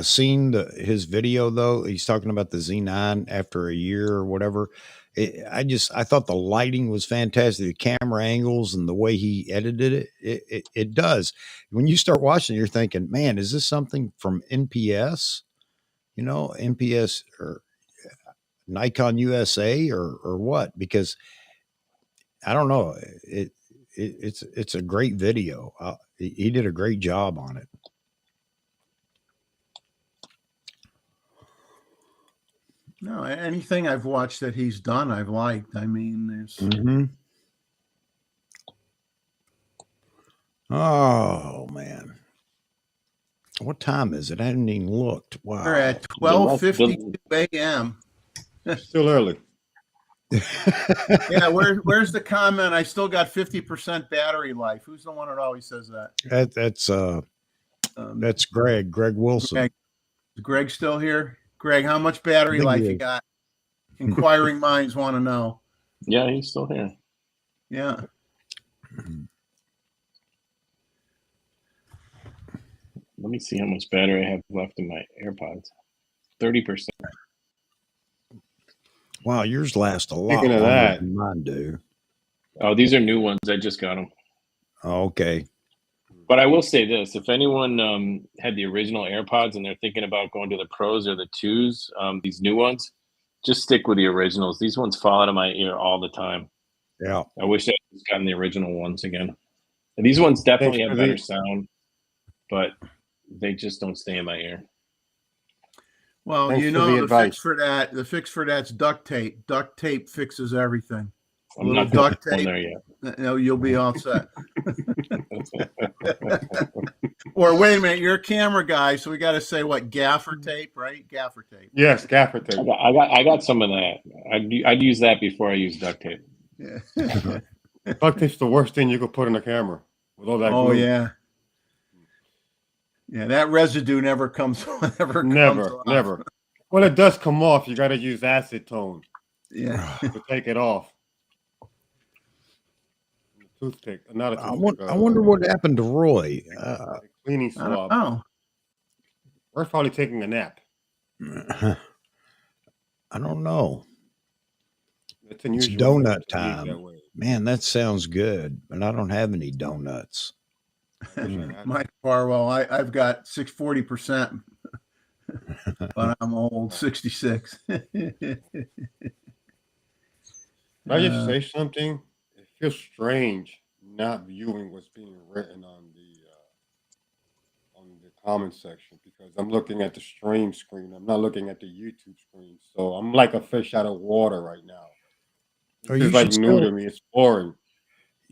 seen his video though? He's talking about the Z9 after a year or whatever. I thought the lighting was fantastic, the camera angles and the way he edited it. It does. When you start watching, you're thinking, man, is this something from NPS? You know, NPS or Nikon USA or what? Because I don't know. It's a great video. He did a great job on it. No, anything I've watched that he's done, I've liked. I mean, there's. Oh man, what time is it? I haven't even looked. Wow, we're at 12:52 a.m. Still early. Yeah, where's the comment? I still got 50% battery life. Who's the one that always says that? That's Greg Wilson. Is Greg still here? Greg, how much battery life you got? Inquiring minds want to know. Yeah, he's still here. Yeah. Let me see how much battery I have left in my AirPods. 30%. Wow, yours last a lot Speaking of longer that, than mine do. Oh, these are new ones. I just got them. Oh, okay. But I will say this: if anyone had the original AirPods and they're thinking about going to the Pros or the 2s, these new ones, just stick with the originals. These ones fall out of my ear all the time. Yeah. I wish I had gotten the original ones again. And these ones definitely have better sound, but they just don't stay in my ear. Well, Thanks you for know the the advice. fix for that's duct tape. Duct tape fixes everything. I'm little not duct going tape. there yet. No, you'll be all set. Or wait a minute, you're a camera guy, so we got to say what, gaffer tape, right? Gaffer tape. yes, gaffer tape. I got some of that. I'd use that before I use duct tape. Yeah. Duct tape's the worst thing you could put in a camera with all that glue. Yeah. Yeah, that residue never comes Never. off. When it does come off, you got to use acetone Yeah. to take it off. Toothpick, not a I, toothpick. I wonder what happened to Roy. A cleaning I don't swab. know. We're probably taking a nap. I don't know. It's It's unusual for him donut to leave time. that way. Man, that sounds good, but I don't have any donuts. I wish I had Mike Farwell, I've got 40%, but I'm old, 66. Can I just say something? It feels strange not viewing what's being written on the comment section because I'm looking at the stream screen. I'm not looking at the YouTube screen. So I'm like a fish out of water right now. Or This you is like should new still to me. It's boring.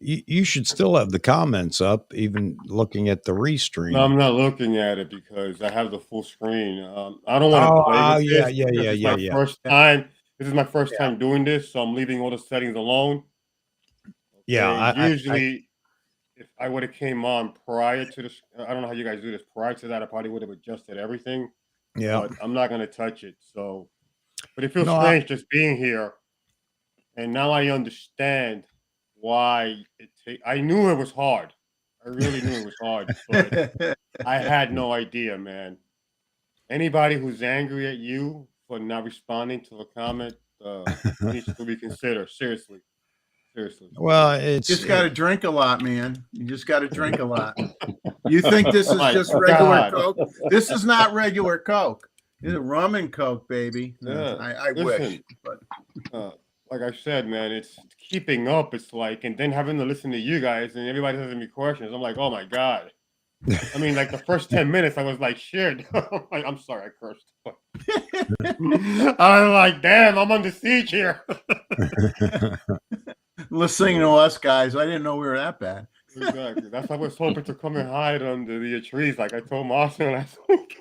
you should still have the comments up, even looking at the restream. No, I'm not looking at it because I have the full screen. I don't want to play with this because it's my first time. This is my first time doing this, so I'm leaving all the settings alone. Yeah, usually, if I would have came on prior to this, I don't know how you guys do this. Prior to that, I probably would have adjusted everything. Yeah, but I'm not going to touch it. So, but it feels strange just being here, and now I understand why I knew it was hard. I really knew it was hard, but I had no idea, man. Anybody who's angry at you for not responding to a comment needs to be considered. Seriously. Well, it's just got to drink a lot, man. You just got to drink a lot. You think this is just regular Coke? This is not regular Coke. It's rum and Coke, baby. Yeah. I wish, but like I said, man, it's keeping up. It's like, and then having to listen to you guys and everybody asking me questions. I'm like, oh my God. I mean, like the first 10 minutes, I was like, shit. I'm sorry, I cursed. I was like, damn, I'm on the siege here. Listening to us guys, I didn't know we were that bad. Exactly. That's why I was hoping to come and hide under the trees, like I told Marcel last week.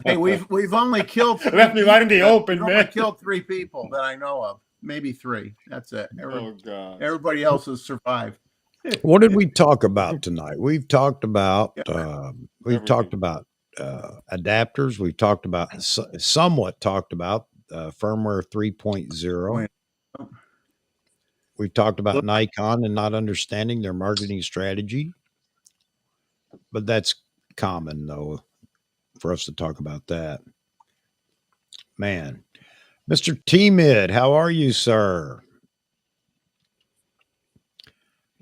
Hey, we've only killed left me right in the open, man. Only killed 3 people that I know of, maybe 3. That's it. God. Everybody else has survived. What did we talk about tonight? We've talked about adapters. We've talked about somewhat talked about firmware 3.0. We've talked about Nikon and not understanding their marketing strategy, but that's common though for us to talk about that. Man, Mr. T-Mid, how are you, sir?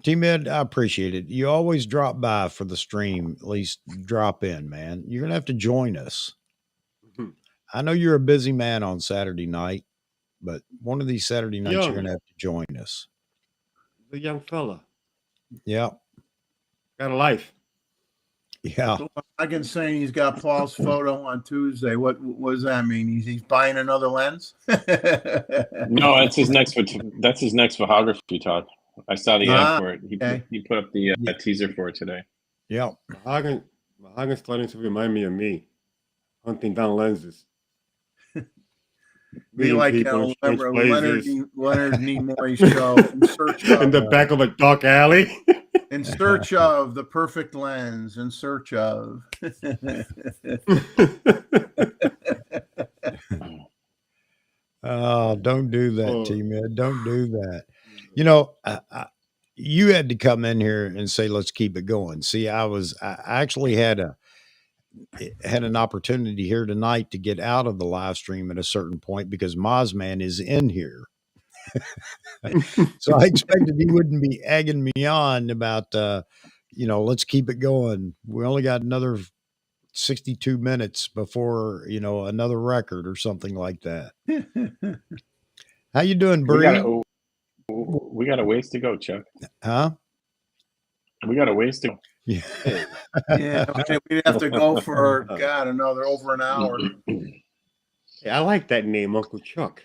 T-Mid, I appreciate it. You always drop by for the stream, at least drop in, man. You're going to have to join us. I know you're a busy man on Saturday night, but one of these Saturday nights, you're going to have to join us. The young fella. Yeah. Got a life. Yeah. I can say he's got Paul's photo on Tuesday. What does that mean? He's buying another lens? No, that's his next photography talk. I saw the ad for it. He put up the teaser for it today. Yeah. Mahagan's starting to remind me of me, hunting down lenses. Be like Leonard Nimoy's show, In Search of, in the back of a dark alley. In search of the perfect lens. In search of. Oh, don't do that, T-Mid. Don't do that. You know, you had to come in here and say, let's keep it going. See, I actually had an opportunity here tonight to get out of the live stream at a certain point because Mozman is in here. So I expected he wouldn't be egging me on about, let's keep it going. We only got another 62 minutes before, another record or something like that. How you doing, Bree? We got a ways to go, Chuck. Huh? We got a ways to go. Yeah. We'd have to go for, over an hour. Hey, I like that name, Uncle Chuck.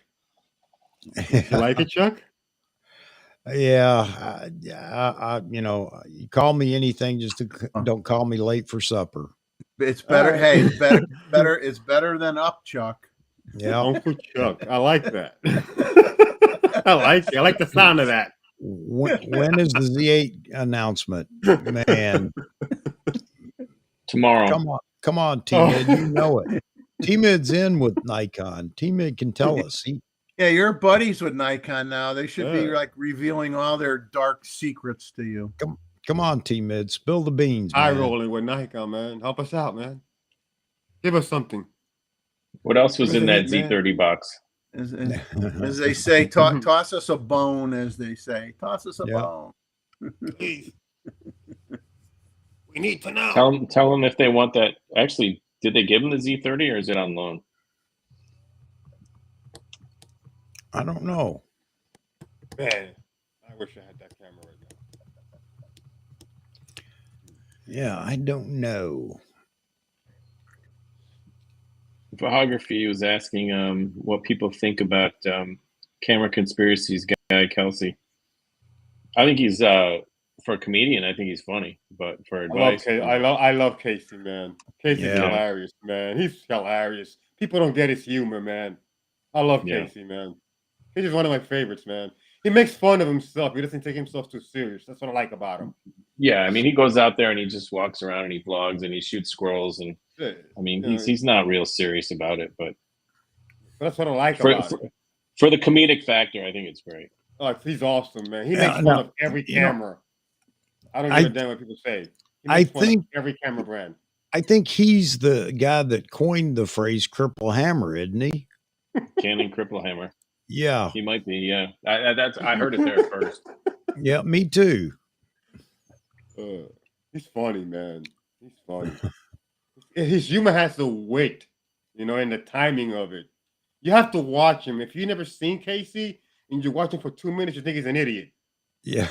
You like it, Chuck? Yeah. You call me anything, just don't call me late for supper. It's better. Hey, better. It's better than up, Chuck. Yeah. Uncle Chuck. I like that. I like the sound of that. When is the Z8 announcement, man? Tomorrow. Come on, T-Mid. You know it. T-Mid's in with Nikon. T-Mid can tell us. Yeah, you're buddies with Nikon now. They should be Yeah. like revealing all their dark secrets to you. Come on, T-Mid, spill the beans, Eye man. rolling with Nikon, man. Help us out, man. Give us something. What else was Give us in a that hit, man. Z30 box? As they say, toss us a bone, as they say. Toss us a Yeah. bone. Please. We need to know. Tell them if they want that. Actually, did they give him the Z30 or is it on loan? I don't know. Man, I wish I had that camera right now. Yeah, I don't know. Photography was asking what people think about camera conspiracies guy Kelsey. I think he's for a comedian. I think he's funny, but for advice, I love Casey, man. Casey's Yeah. hilarious, man. He's hilarious. People don't get his humor, man. I love Yeah. Casey, man. He's just one of my favorites, man. He makes fun of himself. He doesn't take himself too serious. That's what I like about him. Yeah, I mean, he goes out there and he just walks around and he vlogs and he shoots squirrels and Yeah. I mean, Yeah. he's not real serious about it, but That's what I like for, about for, it. for the comedic factor, I think it's great. Oh, he's awesome, man. He Yeah, makes fun no, of every you know, camera. I don't I- give a damn what people say. He I makes fun think- of every camera brand. I think he's the guy that coined the phrase "cripple hammer," isn't he? Canon Cripple Hammer. Yeah, He might be, yeah. I heard it there first. yeah, me too. He's funny, man. He's funny. His humor has the wit, and the timing of it. You have to watch him. If you've never seen Casey and you watch him for 2 minutes, you think he's an idiot. Yeah,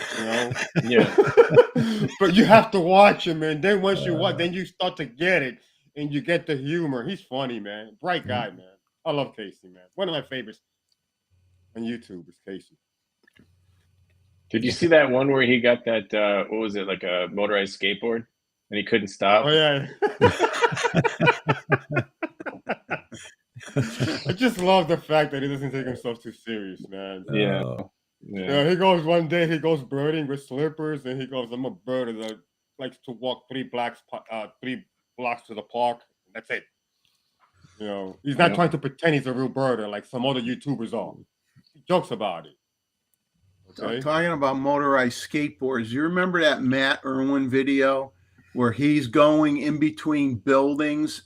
Yeah. But you have to watch him, and then once you watch, then you start to get it, and you get the humor. He's funny, man. Bright guy, man. I love Casey, man. One of my favorites on YouTube is Casey. Did you see that one where he got that, what was it, like a motorized skateboard and he couldn't stop? Oh yeah. I just love the fact that he doesn't take himself too serious, man. Yeah. Yeah, he goes one day, he goes birding with slippers, and he goes, I'm a birder that likes to walk 3 blocks to the park. That's it. He's not trying to pretend he's a real birder like some other YouTubers are. He jokes about it. Okay. Talking about motorized skateboards, you remember that Matt Irwin video where he's going in between buildings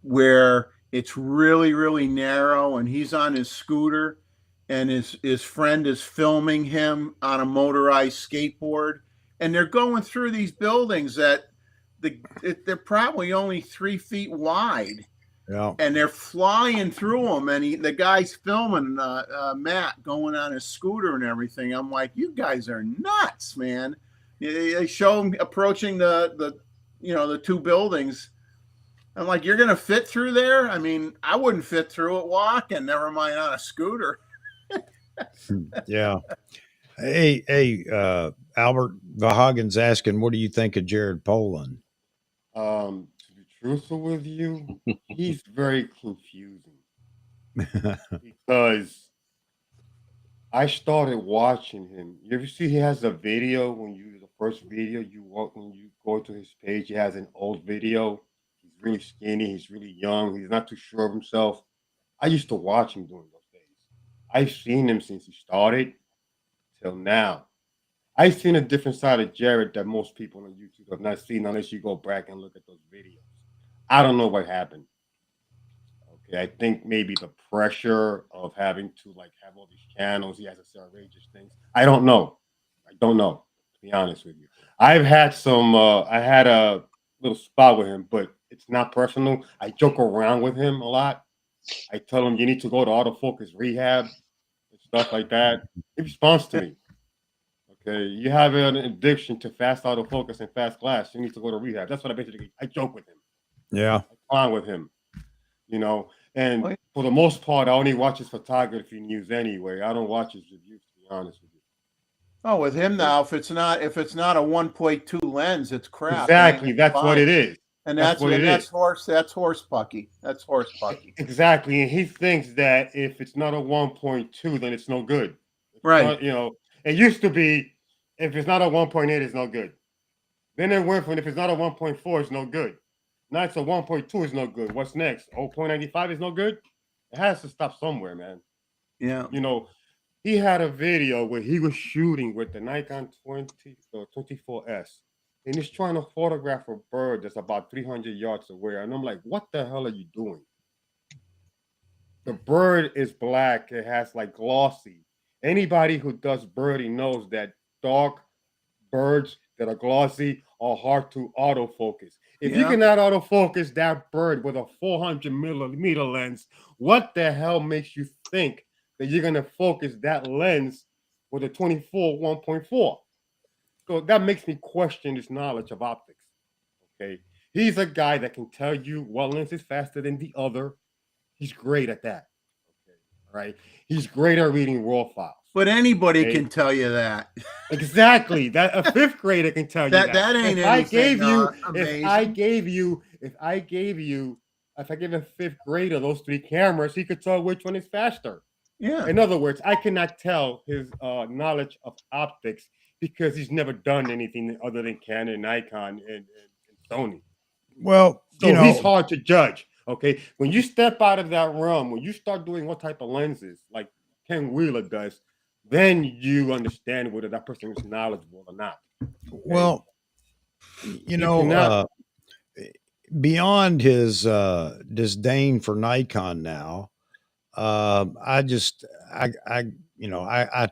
where it's really, really narrow and he's on his scooter and his friend is filming him on a motorized skateboard, and they're going through these buildings that they're probably only 3 feet wide. yeah. And they're flying through them, and the guy's filming Matt going on his scooter and everything. I'm like, you guys are nuts, man. They show him approaching the 2 buildings. I'm like, you're gonna fit through there? I mean, I wouldn't fit through it walking, never mind on a scooter. Yeah. Hey, Albert Vahagen's asking, what do you think of Jared Poland? To be truthful with you, he's very confusing because I started watching him. You ever see he has a video when the first video when you go to his page, he has an old video. He's really skinny, he's really young, he's not too sure of himself. I used to watch him during those days. I've seen him since he started till now. I've seen a different side of Jared that most people on YouTube have not seen unless you go back and look at those videos. I don't know what happened. Okay, I think maybe the pressure of having to have all these channels, he has to say outrageous things. I don't know, to be honest with you. I had a little spot with him, but it's not personal. I joke around with him a lot. I tell him you need to go to autofocus rehab and stuff like that. He responds to me. Okay, you have an addiction to fast autofocus and fast glass. You need to go to rehab. That's what I joke with him. Yeah. I clown with him. And for the most part, I only watch his photography news anyway. I don't watch his reviews, to be honest with you. Oh, with him now, if it's not a 1.2 lens, it's crap. Exactly, that's what it is. And that's horse pucky. That's horse pucky. Exactly, and he thinks that if it's not a 1.2, then it's no good. Right. It used to be if it's not a 1.8, it's no good. Then it went from if it's not a 1.4, it's no good. Now it's a 1.2, is no good. What's next? 0.95 is no good. It has to stop somewhere, man. Yeah. You know, he had a video where he was shooting with the Nikon 24S, and he's trying to photograph a bird that's about 300 yards away. And I'm like, what the hell are you doing? The bird is black. It has like glossy. Anybody who does birding knows that dark birds that are glossy are hard to autofocus. If you Yeah. cannot autofocus that bird with a 400 millimeter lens, what the hell makes you think that you're going to focus that lens with a 24 1.4? So that makes me question his knowledge of optics. Okay. He's a guy that can tell you what lens is faster than the other. He's great at that. Okay. All right. He's great at reading raw files. But anybody Okay. can tell you that. Exactly. That a fifth grader can tell you that. That ain't If I anything gave you, amazing. if I gave a fifth grader those three cameras, he could tell which one is faster. Yeah. In other words, I cannot tell his knowledge of optics because he's never done anything other than Canon, Nikon, and Sony. Well, So he's hard to judge. Okay, when you step out of that realm, when you start doing what type of lenses like Ken Wheeler does, then you understand whether that person is knowledgeable or not. Okay? Well, beyond his disdain for Nikon now, I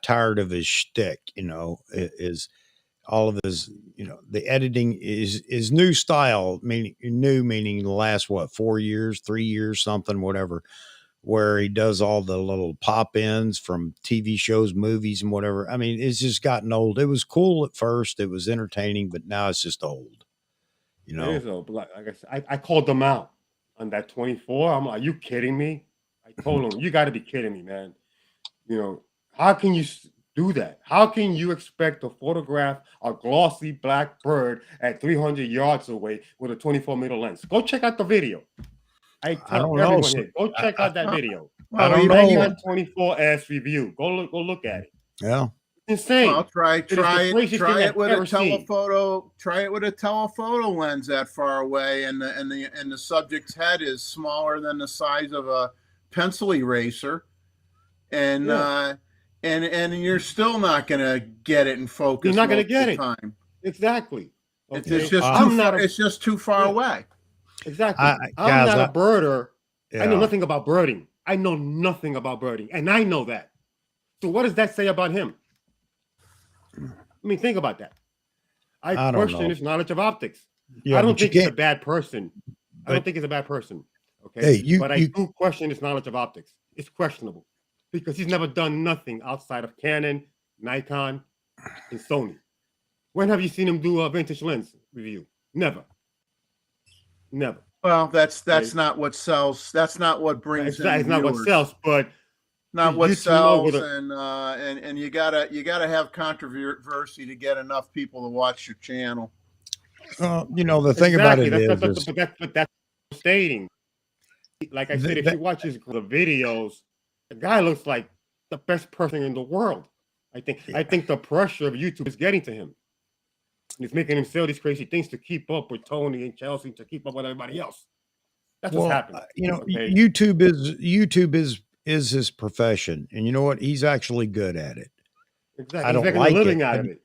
tired of his shtick. Is all of his, the editing is new style, meaning the last 4 years, 3 years, something, whatever, where he does all the little pop ins from TV shows, movies, and whatever. I mean, it's just gotten old. It was cool at first, it was entertaining, but now it's just old. It is old. Like I said, I called them out on that 24. I'm like, are you kidding me? I told him, you got to be kidding me, man. How can you do that? How can you expect to photograph a glossy black bird at 300 yards away with a 24-meter lens? Go check out the video. I tell everyone here, go check out that video. I don't know. 24S review. Go look at it. Yeah. Insane. Well, try it with a telephoto. Try it with a telephoto lens that far away, and the subject's head is smaller than the size of a pencil eraser, and you're still not going to get it in focus. You're not going to get it. Time. Exactly. Okay. It's just too far away. Exactly. I'm not a birder. Yeah. I know nothing about birding. I know nothing about birding, and I know that. So what does that say about him? I mean, think about that. I question his knowledge of optics. Yeah, I don't think he's a bad person. I don't think he's a bad person. Okay. But I do question his knowledge of optics. It's questionable because he's never done nothing outside of Canon, Nikon, and Sony. When have you seen him do a vintage lens review? Never. Well, that's not what sells. That's not what brings. It's not what sells, but not what sells, and you gotta have controversy to get enough people to watch your channel. The thing about it but that's stating. Like I said, if you watch the videos, the guy looks like the best person in the world. I think the pressure of YouTube is getting to him. And it's making him say these crazy things to keep up with Tony and Chelsea, to keep up with everybody else. That's what's happening. Okay? YouTube is his profession, and you know what? He's actually good at it. Exactly. He's making a living out of it.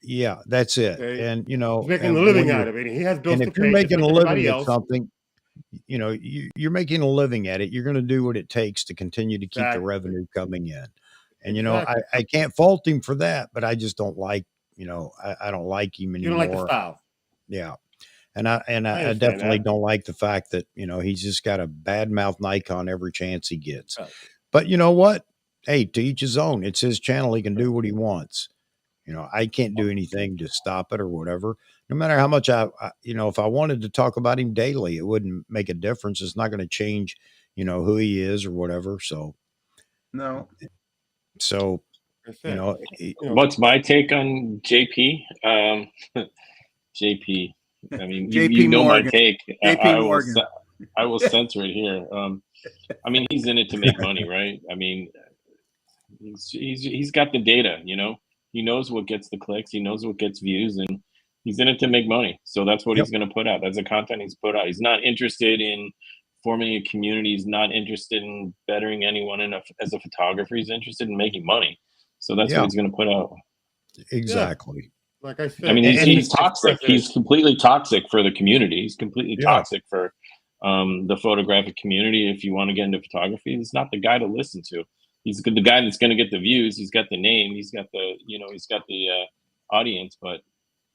Yeah, that's it. Okay. And he's making a living out of it. And he has bills to pay. And if you're making a living at something, you're making a living at it. You're going to do what it takes to continue to keep the revenue coming in. And I can't fault him for that, but I just don't like. I don't like him anymore. You don't like the style. Yeah. And I definitely don't like the fact that, he's just got a bad mouth Nikon every chance he gets. Right. But you know what? Hey, to each his own. It's his channel. He can do what he wants. I can't do anything to stop it or whatever. No matter how much if I wanted to talk about him daily, it wouldn't make a difference. It's not going to change, who he is or whatever. So, no. So, what's my take on JP? JP. I mean, you know my take. I will censor it here. I mean, he's in it to make money, right? I mean, he's got the data. He knows what gets the clicks. He knows what gets views, and he's in it to make money. So that's what he's going to put out. That's the content he's put out. He's not interested in forming a community. He's not interested in bettering anyone as a photographer. He's interested in making money. So that's what he's going to put out. Exactly. Like I said, I mean, he's toxic. He's completely toxic for the community. He's completely toxic for the photographic community. If you want to get into photography, he's not the guy to listen to. He's the guy that's going to get the views. He's got the name. He's got the, he's got the audience, but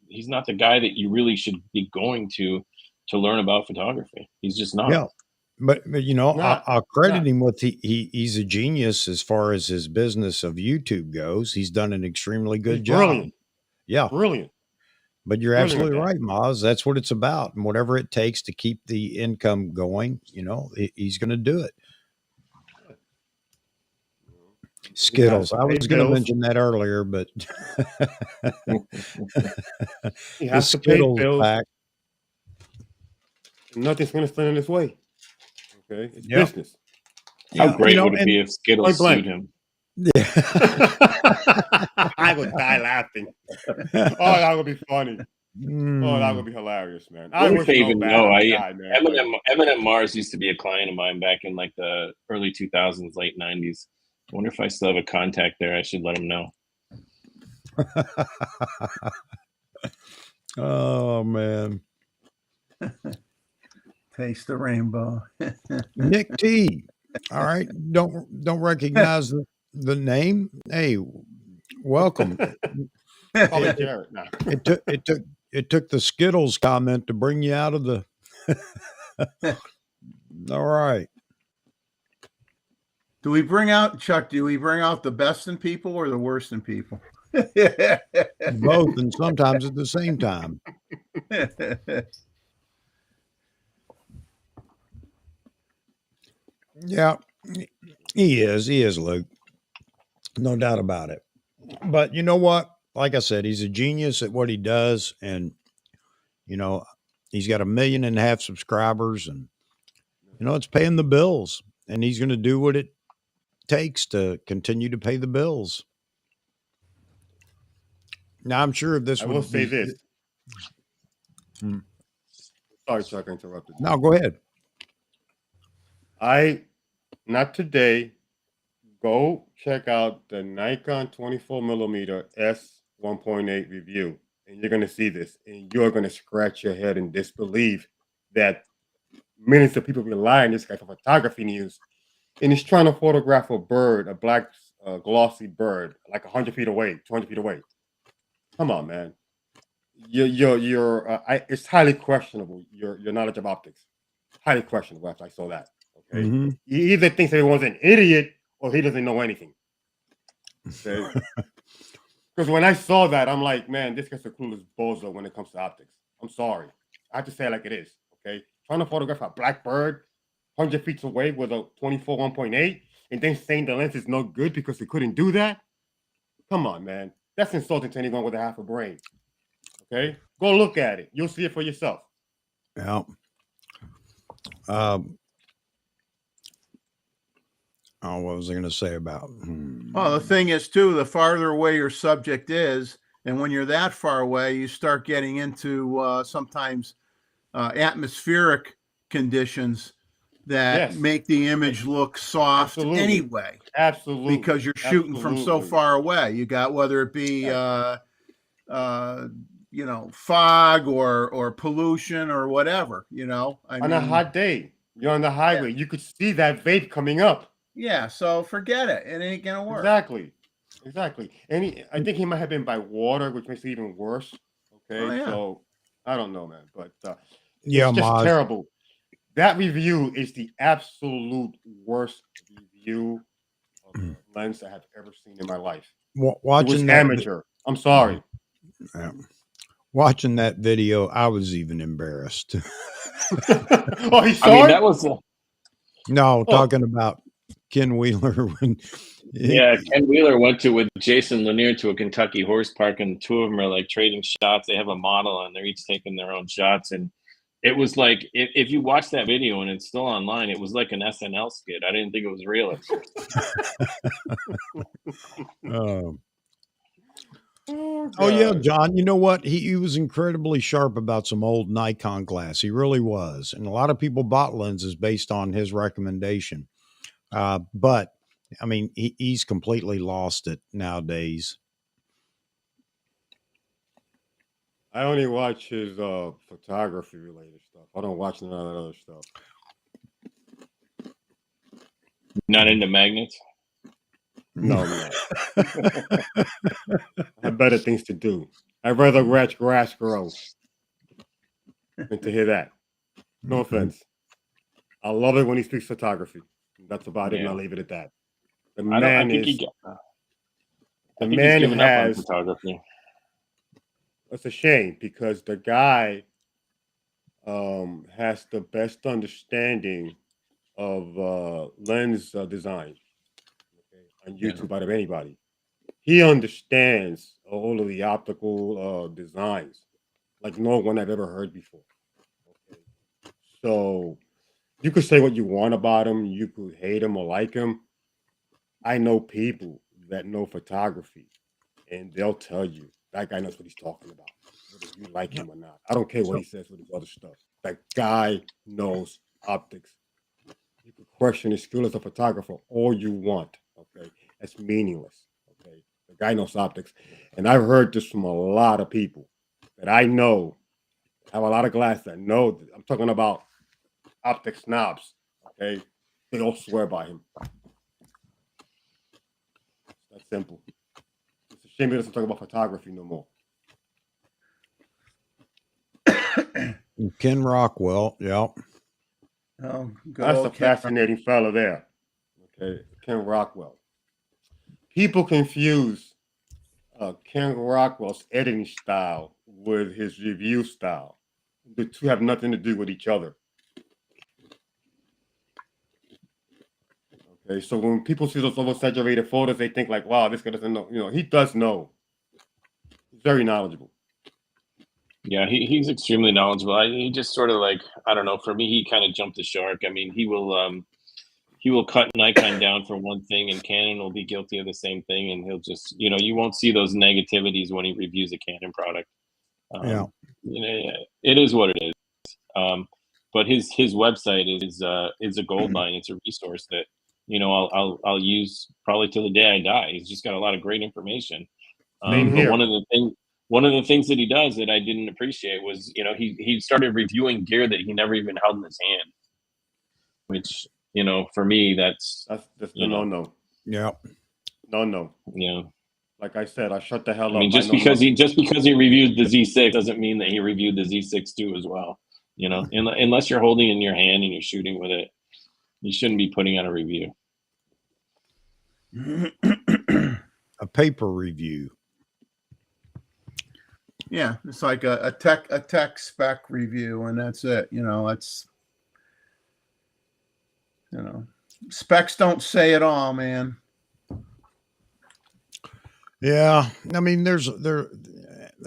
he's not the guy that you really should be going to learn about photography. He's just not. Yeah. But I'll credit him with he's a genius as far as his business of YouTube goes. He's done an extremely good job. Brilliant. Yeah. Brilliant. But you're absolutely right, Maz. That's what it's about. And whatever it takes to keep the income going, he's going to do it. Skittles. I was going to mention that earlier, but he has to pay bills. Pack. Nothing's going to stand in his way. Okay, it's business. How great would it be if Skittles sued him? Yeah. I would die laughing. Oh, that would be funny. Oh, that would be hilarious, man. I wish even know. Eminem Mars used to be a client of mine back in like the early 2000s, late 90s. I wonder if I still have a contact there. I should let him know. Oh man. Taste the rainbow. Nick T. All right. Don't recognize the name. Hey, welcome. It took the Skittles comment to bring you out of the all right. Do we bring out the best in people or the worst in people? Both, and sometimes at the same time. Yeah, he is, Luke. No doubt about it. But you know what? Like I said, he's a genius at what he does. And, he's got 1.5 million subscribers and, it's paying the bills. And he's going to do what it takes to continue to pay the bills. Now, I'm sure this I will say this. Sorry, Chuck, I interrupted. No, go ahead. Not today, go check out the Nikon 24mm S1.8 review, and you're going to see this, and you're going to scratch your head in disbelief that millions of people rely on this guy for photography news, and he's trying to photograph a bird, a black glossy bird, like 100 feet away, 200 feet away. Come on, man. It's highly questionable, your knowledge of optics. Highly questionable after I saw that. Okay. Mm-hmm. He either thinks everyone's an idiot or he doesn't know anything. Okay. Because when I saw that, I'm like, man, this guy's the clueless bozo when it comes to optics. I'm sorry. I have to say it like it is. Okay. Trying to photograph a black bird 100 feet away with a 24 1.8 and then saying the lens is no good because he couldn't do that. Come on, man. That's insulting to anyone with a half a brain. Okay. Go look at it. You'll see it for yourself. Yeah. What was I going to say about? Well, the thing is, too, the farther away your subject is, and when you're that far away, you start getting into sometimes atmospheric conditions that make the image look soft anyway. Absolutely. Because you're shooting from so far away. You got whether it be fog or pollution or whatever. On a hot day, you're on the highway. You could see that vape coming up. Yeah, so forget it. It ain't gonna work. Exactly. And I think he might have been by water, which makes it even worse. Okay, so I don't know, man, but it's just terrible. That review is the absolute worst review of the lens I have ever seen in my life. Watching that amateur. I'm sorry. Yeah. Watching that video, I was even embarrassed. Oh, he saw it? That was talking about Ken Wheeler. Ken Wheeler went with Jason Lanier to a Kentucky horse park, and the two of them are like trading shots. They have a model, and they're each taking their own shots. And it was like, if you watch that video and it's still online, it was like an SNL skit. I didn't think it was real at first. Oh yeah, God. John. You know what? He was incredibly sharp about some old Nikon glass. He really was, and a lot of people bought lenses based on his recommendation. But I mean, he's completely lost it nowadays. I only watch his photography related stuff. I don't watch none of that other stuff. Not into magnets. No, I'm not. I have better things to do. I'd rather watch grass grow than to hear that. No offense. I love it when he speaks photography. That's about it, and Yeah. I'll leave it at that. The I man think is. he. The I think he's man given up on has. photography. It's a shame because the guy has the best understanding of lens design, okay, on Yeah. YouTube out of anybody. He understands all of the optical designs like no one I've ever heard before. Okay, so you could say what you want about him, you could hate him or like him. I know people that know photography, and they'll tell you that guy knows what he's talking about, whether you like him or not. I don't care what he says with his other stuff. That guy knows optics. You could question his skill as a photographer all you want. Okay, that's meaningless. Okay, the guy knows optics, and I've heard this from a lot of people that I know have a lot of glass that know. I'm talking about optic snobs. Okay, they all swear by him. That's simple. It's a shame he doesn't talk about photography no more. Ken Rockwell. Yeah. Oh, good That's old a Ken. fascinating fellow there. Okay, Ken Rockwell. People confuse Ken Rockwell's editing style with his review style. The two have nothing to do with each other. Okay, so when people see those oversaturated photos, they think like, "Wow, this guy doesn't know." You know, he does know. He's very knowledgeable. Yeah, he's extremely knowledgeable. He just sort of like, I don't know. For me, he kind of jumped the shark. I mean, he will cut Nikon down for one thing, and Canon will be guilty of the same thing, and he'll just, you won't see those negativities when he reviews a Canon product. Yeah. It is what it is. But his website is a gold mine. It's a resource that I'll use probably till the day I die. He's just got a lot of great information. Same But here. one of the things that he does that I didn't appreciate was he started reviewing gear that he never even held in his hand, which for me that's That's the no. Yeah. No. Like I said, I shut the hell I up. mean, just because he reviewed the Z6 doesn't mean that he reviewed the Z6 too as well. Unless you're holding it in your hand and you're shooting with it, you shouldn't be putting out a review. A paper review. Yeah, it's like a tech spec review, and that's it. Specs don't say it all, man. Yeah, I mean, there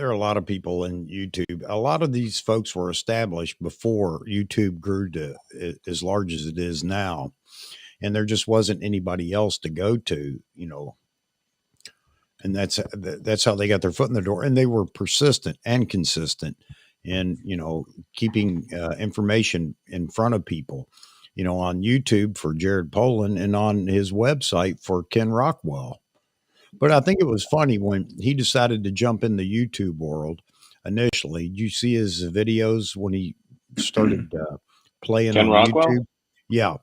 are a lot of people in YouTube. A lot of these folks were established before YouTube grew to as large as it is now, and there just wasn't anybody else to go to, and that's how they got their foot in the door. And they were persistent and consistent in keeping information in front of people, on YouTube for Jared Polin and on his website for Ken Rockwell. But I think it was funny when he decided to jump in the YouTube world initially. Did you see his videos when he started playing Ken on Rockwell? YouTube? Yeah.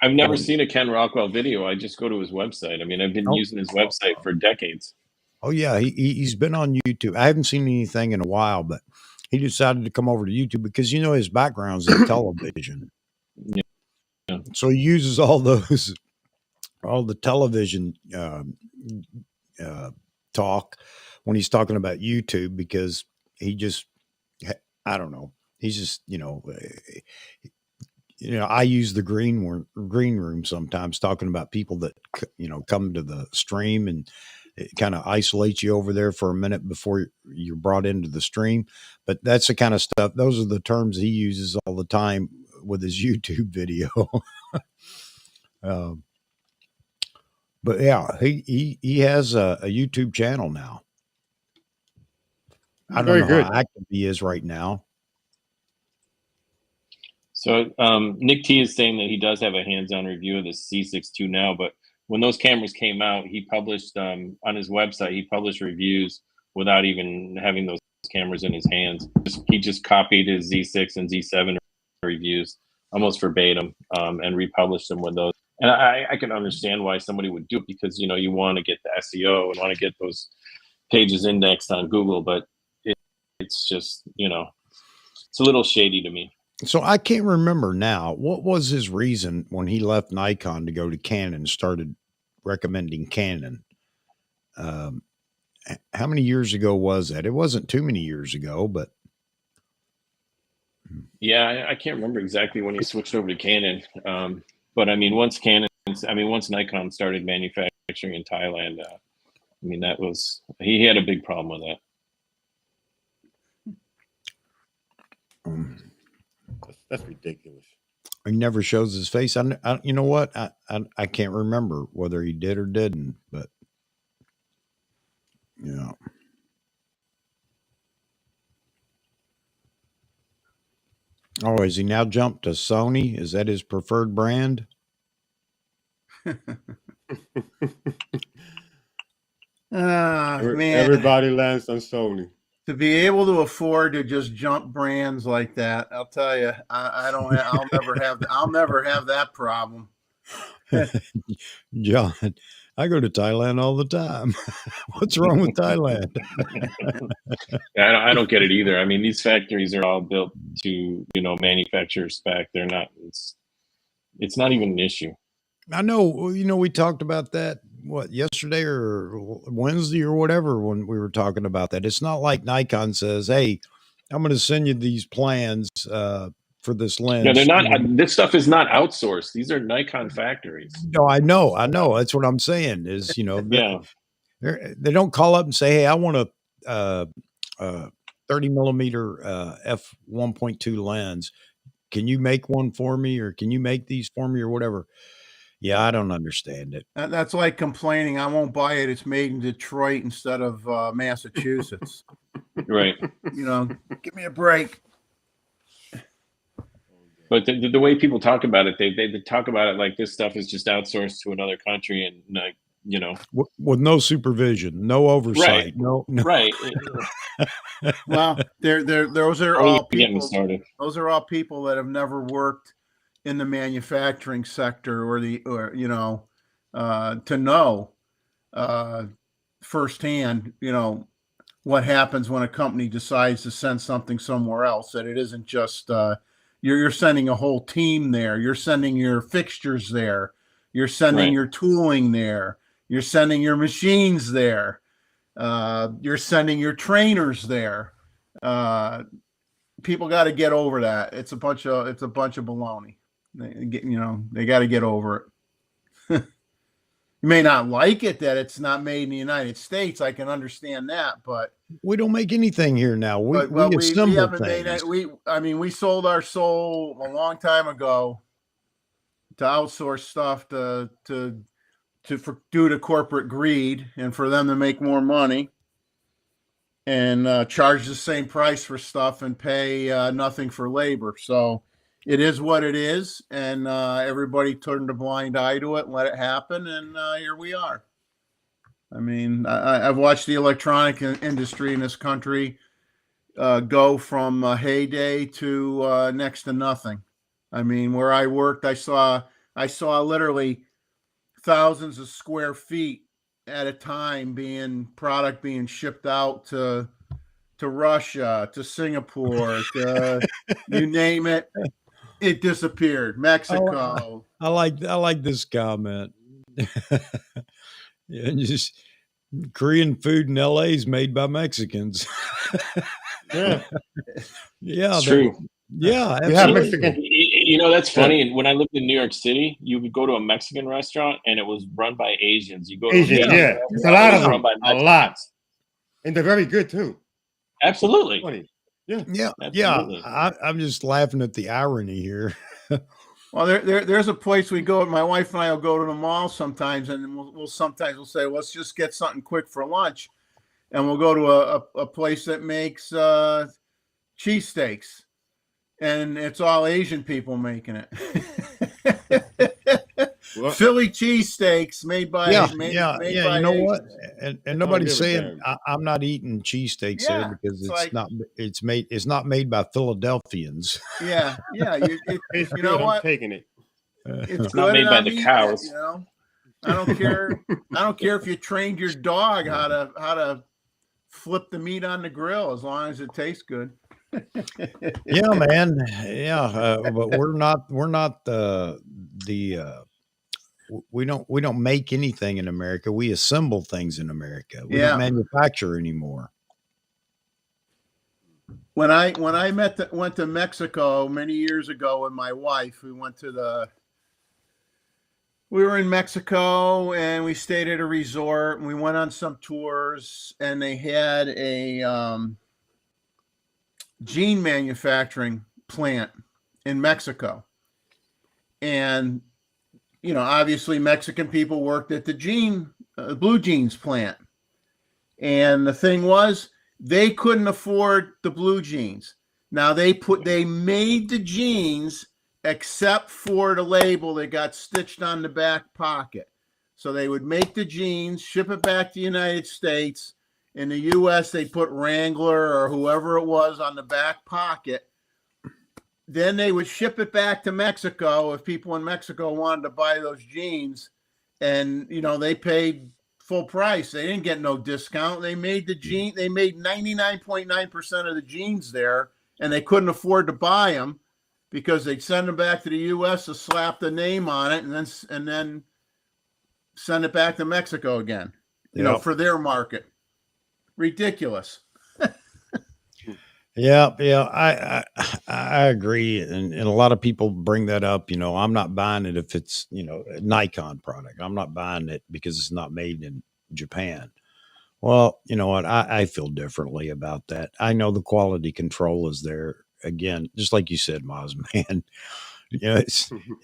I've never seen a Ken Rockwell video. I just go to his website. I mean, I've been using his website for decades. Oh yeah, he's been on YouTube. I haven't seen anything in a while, but he decided to come over to YouTube because his background's in television. Yeah. So he uses all the television talk when he's talking about YouTube because he just, I don't know, he's just I use the green room sometimes talking about people that come to the stream, and it kind of isolates you over there for a minute before you're brought into the stream. But that's the kind of stuff. Those are the terms he uses all the time with his YouTube video. But yeah, he has a YouTube channel now. I don't Very know good. how active he is right now. So Nick T is saying that he does have a hands-on review of the C6 II now, but when those cameras came out, he published on his website, he published reviews without even having those cameras in his hands. He just copied his Z6 and Z7 reviews almost verbatim and republished them with those. And I can understand why somebody would do it, because you want to get the SEO and want to get those pages indexed on Google, but it's just it's a little shady to me. So I can't remember now. What was his reason when he left Nikon to go to Canon and started recommending Canon? How many years ago was that? It wasn't too many years ago, but yeah, I can't remember exactly when he switched over to Canon. But I mean, once Nikon started manufacturing in Thailand, he had a big problem with that. That's ridiculous. he never shows his face. You know what? I can't remember whether he did or didn't, but yeah. Oh, has he now jumped to Sony? Is that his preferred brand? Man, Everybody lands on Sony. to be able to afford to just jump brands like that, I'll tell you, I'll never have that problem. John, I go to Thailand all the time. What's wrong with Thailand? I don't get it either. I mean, these factories are all built to manufacturer spec. They're not. It's not even an issue. I know. We talked about that yesterday or Wednesday or whatever when we were talking about that. It's not like Nikon says, "Hey, I'm going to send you these plans for this lens." No, they're not. This stuff is not outsourced. These are Nikon factories. No, I know. That's what I'm saying. Is yeah. They don't call up and say, "Hey, I want a 30 millimeter f1.2 lens. Can you make one for me, or can you make these for me, or whatever?" Yeah, I don't understand it. That's like complaining, I won't buy it. It's made in Detroit instead of Massachusetts. Right. Give me a break. But the way people talk about it, they talk about it like this stuff is just outsourced to another country, and with no supervision, no oversight, right. no. Right. Well, those are all people. Started. Those are all people that have never worked in the manufacturing sector to know firsthand, what happens when a company decides to send something somewhere else, that it isn't just you're sending a whole team there. You're sending your fixtures there. You're sending your tooling there. You're sending your machines there. You're sending your trainers there. People got to get over that. It's a bunch of baloney. They got to get over it. You may not like it that it's not made in the United States. I can understand that, but we don't make anything here now. We haven't made it. We sold our soul a long time ago to outsource stuff due to corporate greed and for them to make more money and charge the same price for stuff and pay nothing for labor. So it is what it is, and everybody turned a blind eye to it and let it happen, and here we are. I mean, I've watched the electronic industry in this country go from a heyday to next to nothing. I mean, where I worked, I saw literally thousands of square feet at a time product being shipped out to Russia, to Singapore, to you name it. It disappeared. Mexico. I like this comment. Yeah, just Korean food in LA is made by Mexicans. Yeah. Yeah. It's true. Yeah. We have Mexican. That's funny. And when I lived in New York City, you would go to a Mexican restaurant and it was run by Asians. You go to Asian, yeah. There's a lot of them. A lot. And they're very good too. Absolutely. Funny. Yeah. Absolutely. Yeah. I'm just laughing at the irony here. Well, there's a place we go. My wife and I will go to the mall sometimes, and we'll say, let's just get something quick for lunch. and we'll go to a place that makes cheesesteaks, and it's all Asian people making it. Philly cheesesteaks made by You know what? And nobody's saying I'm not eating cheesesteaks there because it's not made by Philadelphians. Yeah. You know what? I'm taking it. It's not made by the cows. You know, I don't care. I don't care if you trained your dog how to flip the meat on the grill, as long as it tastes good. Yeah, man. Yeah, but we're not we don't make anything in America. We assemble things in America. We don't manufacture anymore. When I went to Mexico many years ago with my wife, we were in Mexico and we stayed at a resort and we went on some tours, and they had a jean manufacturing plant in Mexico. And, you know, obviously Mexican people worked at the blue jeans plant. And the thing was, they couldn't afford the blue jeans. Now they made the jeans except for the label that got stitched on the back pocket. So they would make the jeans, ship it back to the United States. In the U.S., they put Wrangler or whoever it was on the back pocket. Then they would ship it back to Mexico if people in Mexico wanted to buy those jeans. And, you know, they paid full price. They didn't get no discount. They made they made 99.9% of the jeans there, and they couldn't afford to buy them because they'd send them back to the U.S. to slap the name on it and then send it back to Mexico again, you know, for their market. Ridiculous. Yeah, I agree, and a lot of people bring that up. You know, I'm not buying it if it's, you know, a Nikon product. I'm not buying it because it's not made in Japan. Well, you know what? I feel differently about that. I know the quality control is there. Again, just like you said, Moz, man. You know,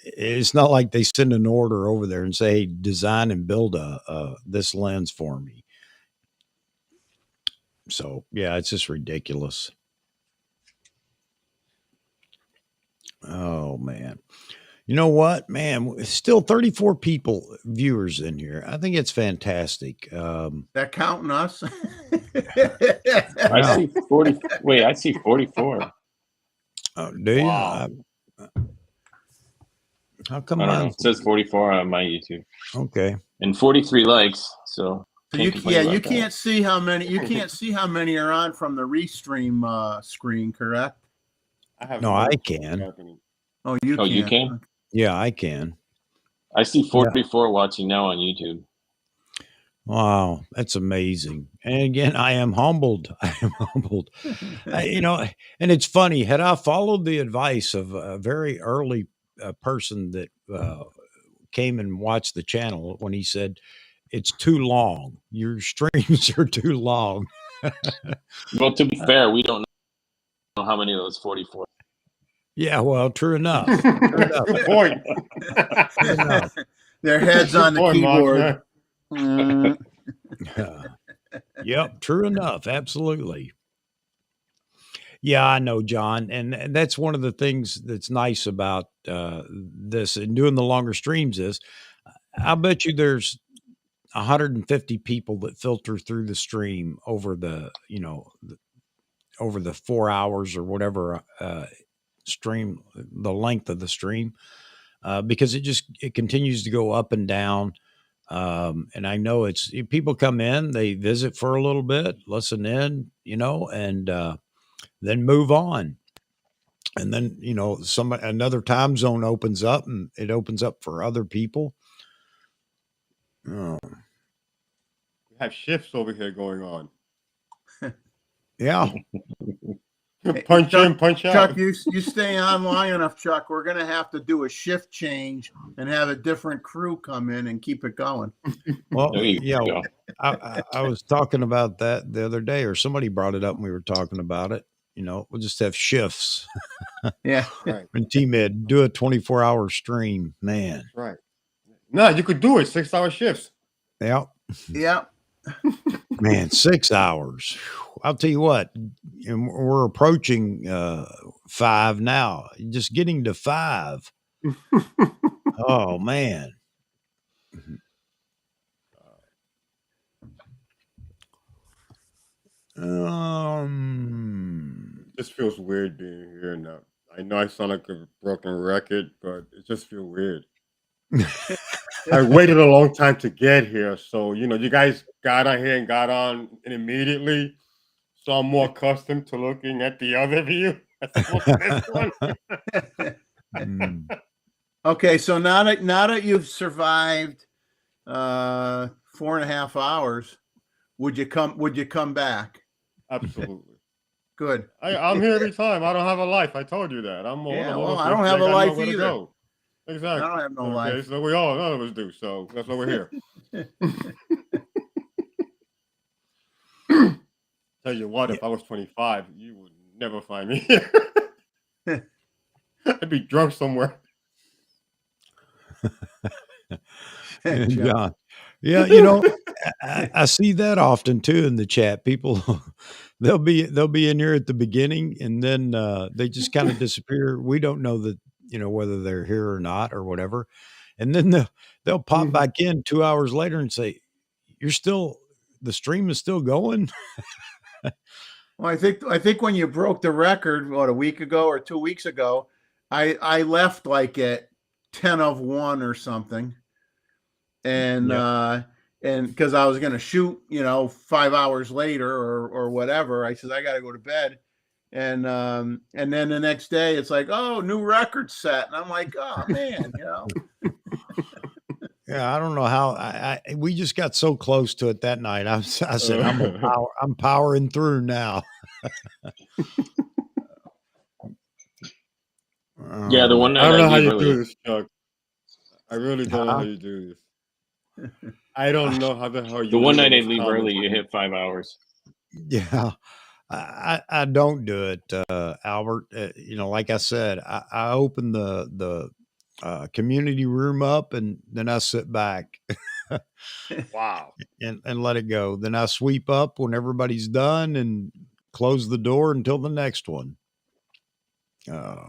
it's not like they send an order over there and say, hey, design and build this lens for me. So yeah, it's just ridiculous. Oh man. You know what, man? Still 34 viewers in here. I think it's fantastic. That counting us? I see 40. Wait, I see 44. Oh, do you? Wow. How come I don't know. It says 44 on my YouTube. Okay. And 43 likes. So you can't see how many are on from the restream screen, correct? I can. Oh, you can? Yeah, I can. I see 44 watching now on YouTube. Wow, that's amazing. And again, I am humbled. You know, and it's funny. Had I followed the advice of a very early person that came and watched the channel when he said, it's too long. Your streams are too long. Well, to be fair, we don't know how many of those 44. Yeah, well, true enough. True enough. Their heads on the keyboard. Yep, true enough. Absolutely. Yeah, I know, John. And that's one of the things that's nice about this and doing the longer streams is I bet you there's 150 people that filter through the stream over the, you know, over the 4 hours or whatever stream, the length of the stream, because it continues to go up and down. And I know people come in, they visit for a little bit, listen in, you know, and then move on. And then, you know, another time zone opens up and it opens up for other people. Oh. We have shifts over here going on. Yeah. Punch Chuck, in, punch out. Chuck, you stay on long enough, Chuck. We're going to have to do a shift change and have a different crew come in and keep it going. Well, yeah, I was talking about that the other day, or somebody brought it up and we were talking about it. You know, we'll just have shifts. Yeah. Right. And T-Med, do a 24-hour stream, man. Right. No, you could do it 6-hour shifts. Yeah. Yeah. Man, 6 hours. I'll tell you what, and we're approaching 5 now. Just getting to 5. Oh man. This feels weird being here now. I know I sound like a broken record, but it just feels weird. I waited a long time to get here, so you guys got on here and got on immediately. So I'm more accustomed to looking at the other view as opposed to this one. Okay, so now that you've survived 4.5 hours, would you come back? Absolutely. Good. I'm here every time. I don't have a life. I told you that. I'm Yeah, all well, over I don't this. have a got life nowhere to either. go. Exactly. I don't have no life. So none of us do. So that's why we're here. Tell you what, if I was 25, you would never find me here. I'd be drunk somewhere. John. Yeah, I see that often too in the chat. People they'll be in here at the beginning and then they just kind of disappear. We don't know that, whether they're here or not or whatever. And then they'll pop back in 2 hours later and say, the stream is still going. Well, I think when you broke the record, what, a week ago or 2 weeks ago, I left like at 10:01 or something, and because I was going to shoot, 5 hours later or whatever. I said I got to go to bed, and then the next day it's like, oh, new record set, and I'm like, oh man, Yeah, I don't know how we just got so close to it that night. I said, I'm powering through now. Yeah, the one night I don't know how leave you early. do this, Chuck. I really don't know how you do this. I don't know how the hell you The one do night I those leave comments. early, you hit 5 hours. Yeah, I don't do it, Albert. Like I said, I open the community room up and then I sit back. Wow. and let it go. Then I sweep up when everybody's done and close the door until the next one. I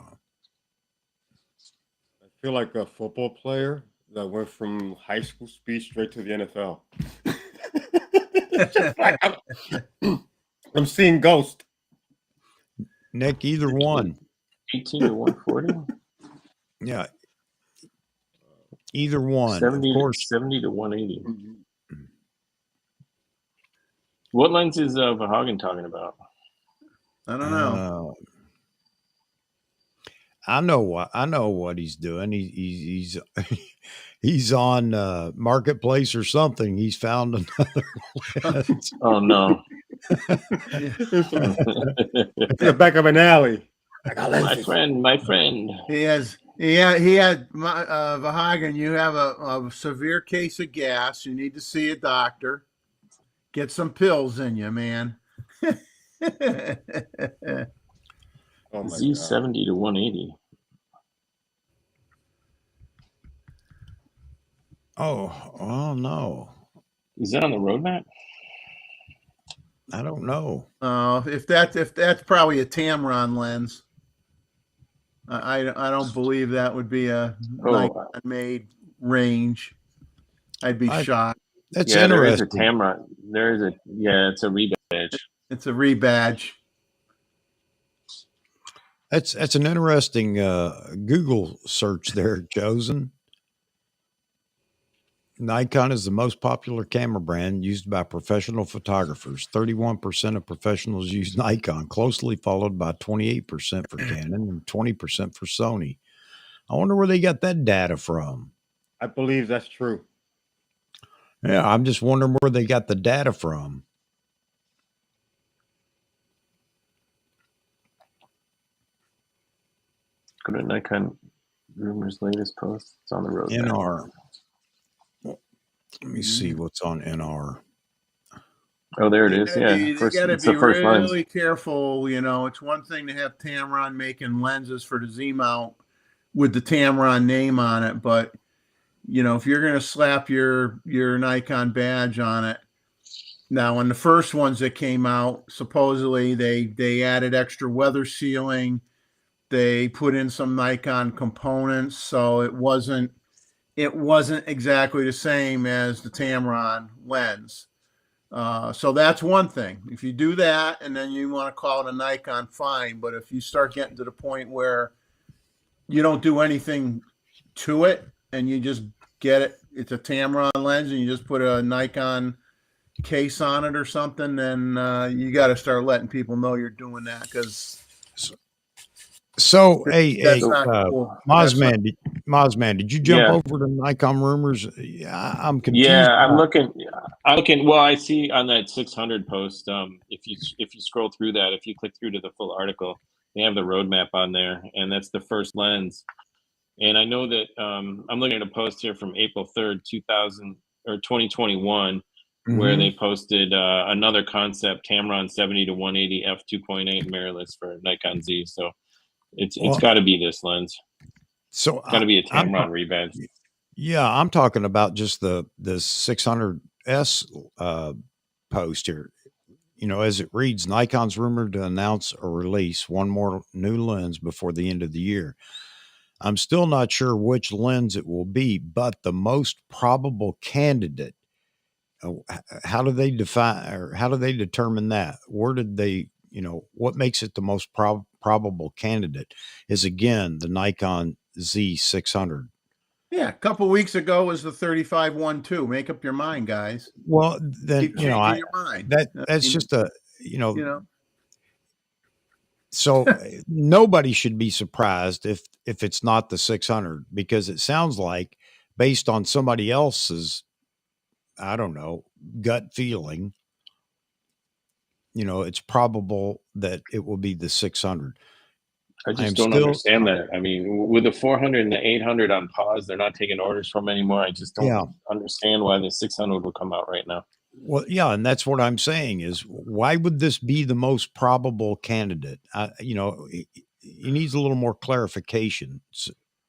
feel like a football player that went from high school speed straight to the NFL. I'm seeing ghosts. Nick, either one. 18 to 140? Yeah. Either one. 70, of course. 70 to 180. What lens is Verhagen talking about? I don't know. I know what he's doing. He's he's on Marketplace or something. He's found another lens. Oh no. It's the back of an alley. I got lenses. My friend. He had Verhagen, you have a severe case of gas. You need to see a doctor. Get some pills in you, man. Oh my Z70 to 180. Oh no. Is that on the roadmap? I don't know. If that's probably a Tamron lens. I don't believe that would be a Nikon made range. I'd be shocked. That's interesting. There is a Tamron. It's a rebadge. It's a rebadge. That's an interesting Google search there, Chosen. Nikon is the most popular camera brand used by professional photographers. 31% of professionals use Nikon, closely followed by 28% for Canon and 20% for Sony. I wonder where they got that data from. I believe that's true. Yeah, I'm just wondering where they got the data from. Go to Nikon Rumors latest post. It's on the road. NR. Let me see what's on NR. Oh, there it is. Yeah, you got to be really careful. It's one thing to have Tamron making lenses for the Z mount with the Tamron name on it, but if you're going to slap your Nikon badge on it, Now, on the first ones that came out, supposedly they added extra weather sealing. They put in some Nikon components, so it wasn't exactly the same as the Tamron lens. So that's one thing. If you do that and then you want to call it a Nikon, fine. But if you start getting to the point where you don't do anything to it and you just get it, it's a Tamron lens and you just put a Nikon case on it or something, then you got to start letting people know you're doing that, because So, that's not cool. Mozman, did you jump Yeah. over to Nikon rumors? Yeah, I'm confused. Yeah, I'm looking. Well, I see on that 600 post. If you scroll through that, if you click through to the full article, they have the roadmap on there, and that's the first lens. And I know that I'm looking at a post here from April 3rd, 2021, where they posted another concept, Tamron 70 to 180 f2.8 mirrorless for Nikon Z. So it's got to be this lens. So It's got to be a Tamron rebadge. Yeah, I'm talking about just the 600S post here. You know, as it reads, Nikon's rumored to announce or release one more new lens before the end of the year. I'm still not sure which lens it will be, but the most probable candidate. How do they define, or how do they determine that? Where did they, what makes it the most probable candidate is, again, the Nikon Z600. Yeah, a couple weeks ago was the 35-1.2. Make up your mind, guys. Well, then, Keep changing your mind. That's just a, so nobody should be surprised if it's not the 600, because it sounds like, based on somebody else's, I don't know, gut feeling, it's probable that it will be the 600. I just don't understand that. I mean, with the 400 and the 800 on pause, they're not taking orders from anymore. I just don't understand why the 600 will come out right now. Well, yeah, and that's what I'm saying is, why would this be the most probable candidate? He needs a little more clarification.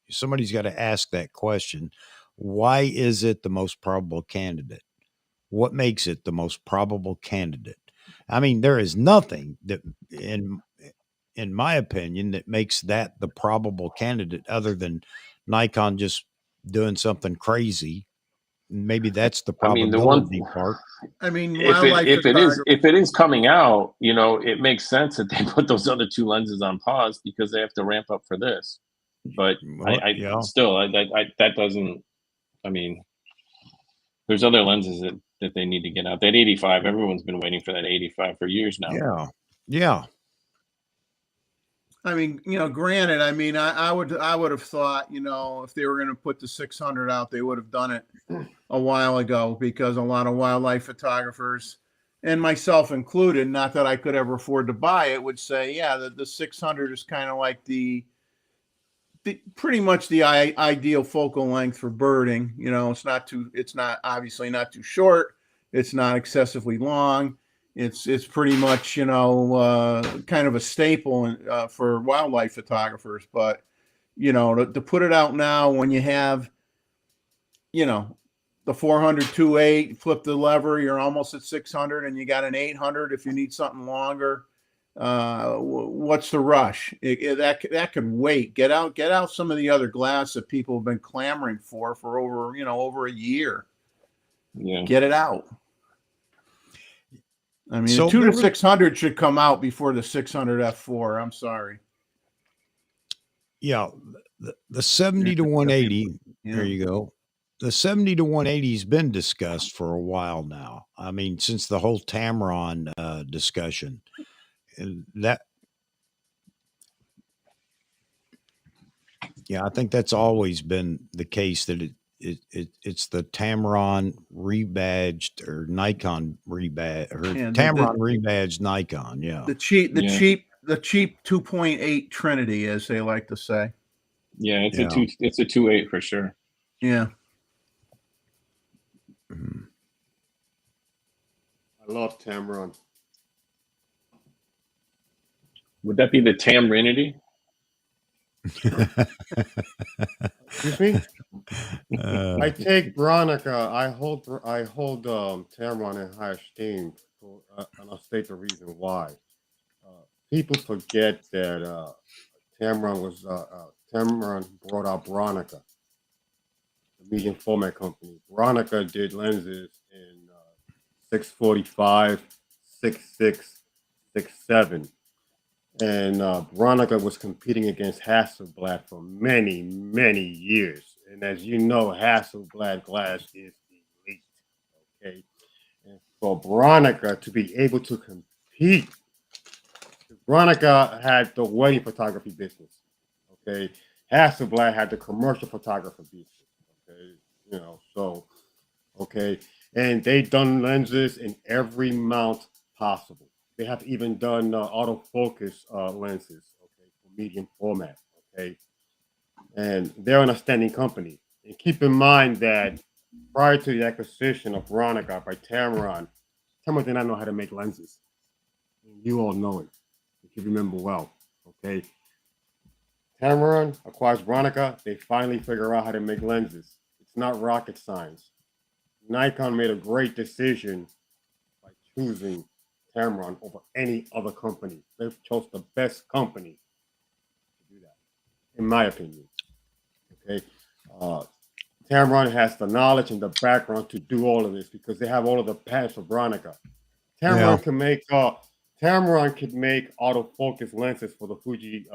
Somebody's got to ask that question. Why is it the most probable candidate? What makes it the most probable candidate? I mean, there is nothing that, in my opinion, that makes that the probable candidate other than Nikon just doing something crazy. Maybe that's the probability part. I mean, if it is coming out, it makes sense that they put those other two lenses on pause because they have to ramp up for this. But that doesn't. I mean, there's other lenses that they need to get out. That 85, everyone's been waiting for that 85 for years now. Yeah. I mean, granted, I mean, I would have thought, if they were going to put the 600 out, they would have done it a while ago, because a lot of wildlife photographers, and myself included, not that I could ever afford to buy it, would say, yeah, the 600 is kind of like the pretty much the ideal focal length for birding. It's not obviously not too short. It's not excessively long. It's pretty much, kind of a staple for wildlife photographers. But, to put it out now when you have, the 400 2.8, flip the lever, you're almost at 600, and you got an 800 if you need something longer. What's the rush? That could wait. Get out some of the other glass that people have been clamoring for over a year. Yeah. Get it out. I mean, the 2 to 600 should come out before the 600 f4. I'm sorry. Yeah, the 70 to 180. There you go. The 70 to 180 has been discussed for a while now. I mean, since the whole Tamron discussion, and I think that's always been the case, that it's the Tamron rebadged, or Nikon rebadged, or Tamron rebadged Nikon. Yeah. The cheap 2.8 Trinity, as they like to say. Yeah. It's a 2.8 for sure. Yeah. I love Tamron. Would that be the Tamrinity? Excuse me? I take Veronica. I hold Tamron in high esteem, and I'll state the reason why. People forget that Tamron brought out Veronica, the medium format company. Veronica did lenses in 645, 66, 67. And Veronica was competing against Hasselblad for many, many years. And as you know, Hasselblad glass is elite. Okay. And for Veronica to be able to compete, Veronica had the wedding photography business. Okay. Hasselblad had the commercial photography business. Okay. Okay. And they done lenses in every mount possible. They have even done autofocus lenses, okay, for medium format, okay? And they're an outstanding company. And keep in mind that prior to the acquisition of Veronica by Tamron did not know how to make lenses. You all know it, if you remember well, okay? Tamron acquires Veronica. They finally figure out how to make lenses. It's not rocket science. Nikon made a great decision by choosing Tamron over any other company. They chose the best company to do that, in my opinion. Okay, Tamron has the knowledge and the background to do all of this because they have all of the patents for Veronica. Tamron can make autofocus lenses for the Fuji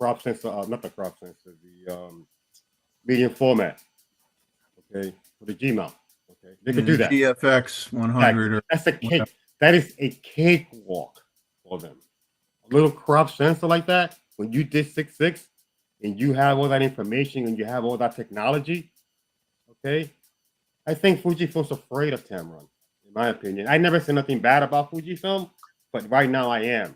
crop sensor, not the crop sensor, the medium format. Okay, for the G mount. Okay, they could do that. GFX 100. That's a cake. That is a cakewalk for them. A little crop sensor like that, when you did 6.6 and you have all that information and you have all that technology, okay, I think Fujifilm's afraid of Tamron, in my opinion. I never said nothing bad about Fujifilm, but right now I am.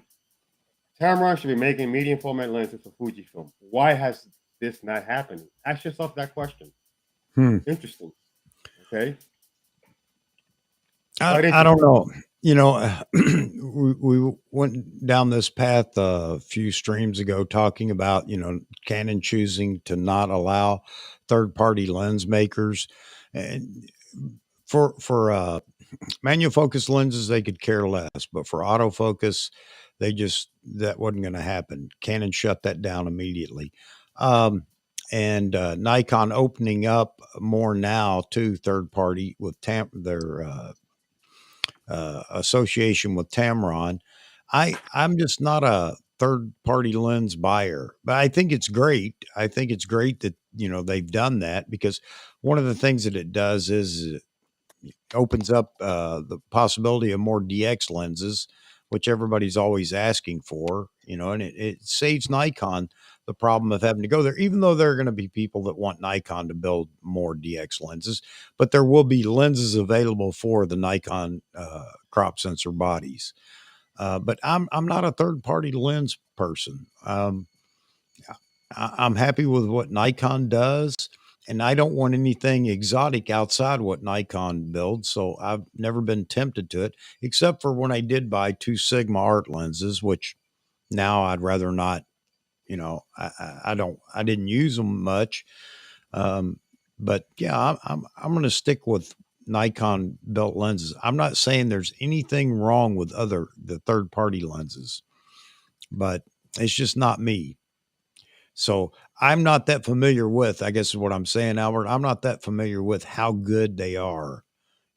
Tamron should be making medium format lenses for Fujifilm. Why has this not happened? Ask yourself that question. Interesting. Okay. I don't know. You know, we went down this path a few streams ago talking about, you know, Canon choosing to not allow third-party lens makers. And for manual focus lenses, they could care less, but for autofocus, that wasn't going to happen. Canon shut that down immediately. And Nikon opening up more now to third party with their association with Tamron. I'm just not a third party lens buyer, but I think it's great. I think it's great that, you know, they've done that, because one of the things that it does is it opens up the possibility of more DX lenses, which everybody's always asking for, you know, and it saves Nikon the problem of having to go there, even though there are going to be people that want Nikon to build more DX lenses, but there will be lenses available for the Nikon crop sensor bodies. But I'm not a third party lens person. I'm happy with what Nikon does, and I don't want anything exotic outside what Nikon builds. So I've never been tempted to it, except for when I did buy 2 Sigma art lenses, which now I'd rather not. You know, I didn't use them much. But yeah, I'm going to stick with Nikon built lenses. I'm not saying there's anything wrong with the third party lenses, but it's just not me. So I'm not that familiar with, I guess is what I'm saying, Albert. I'm not that familiar with how good they are,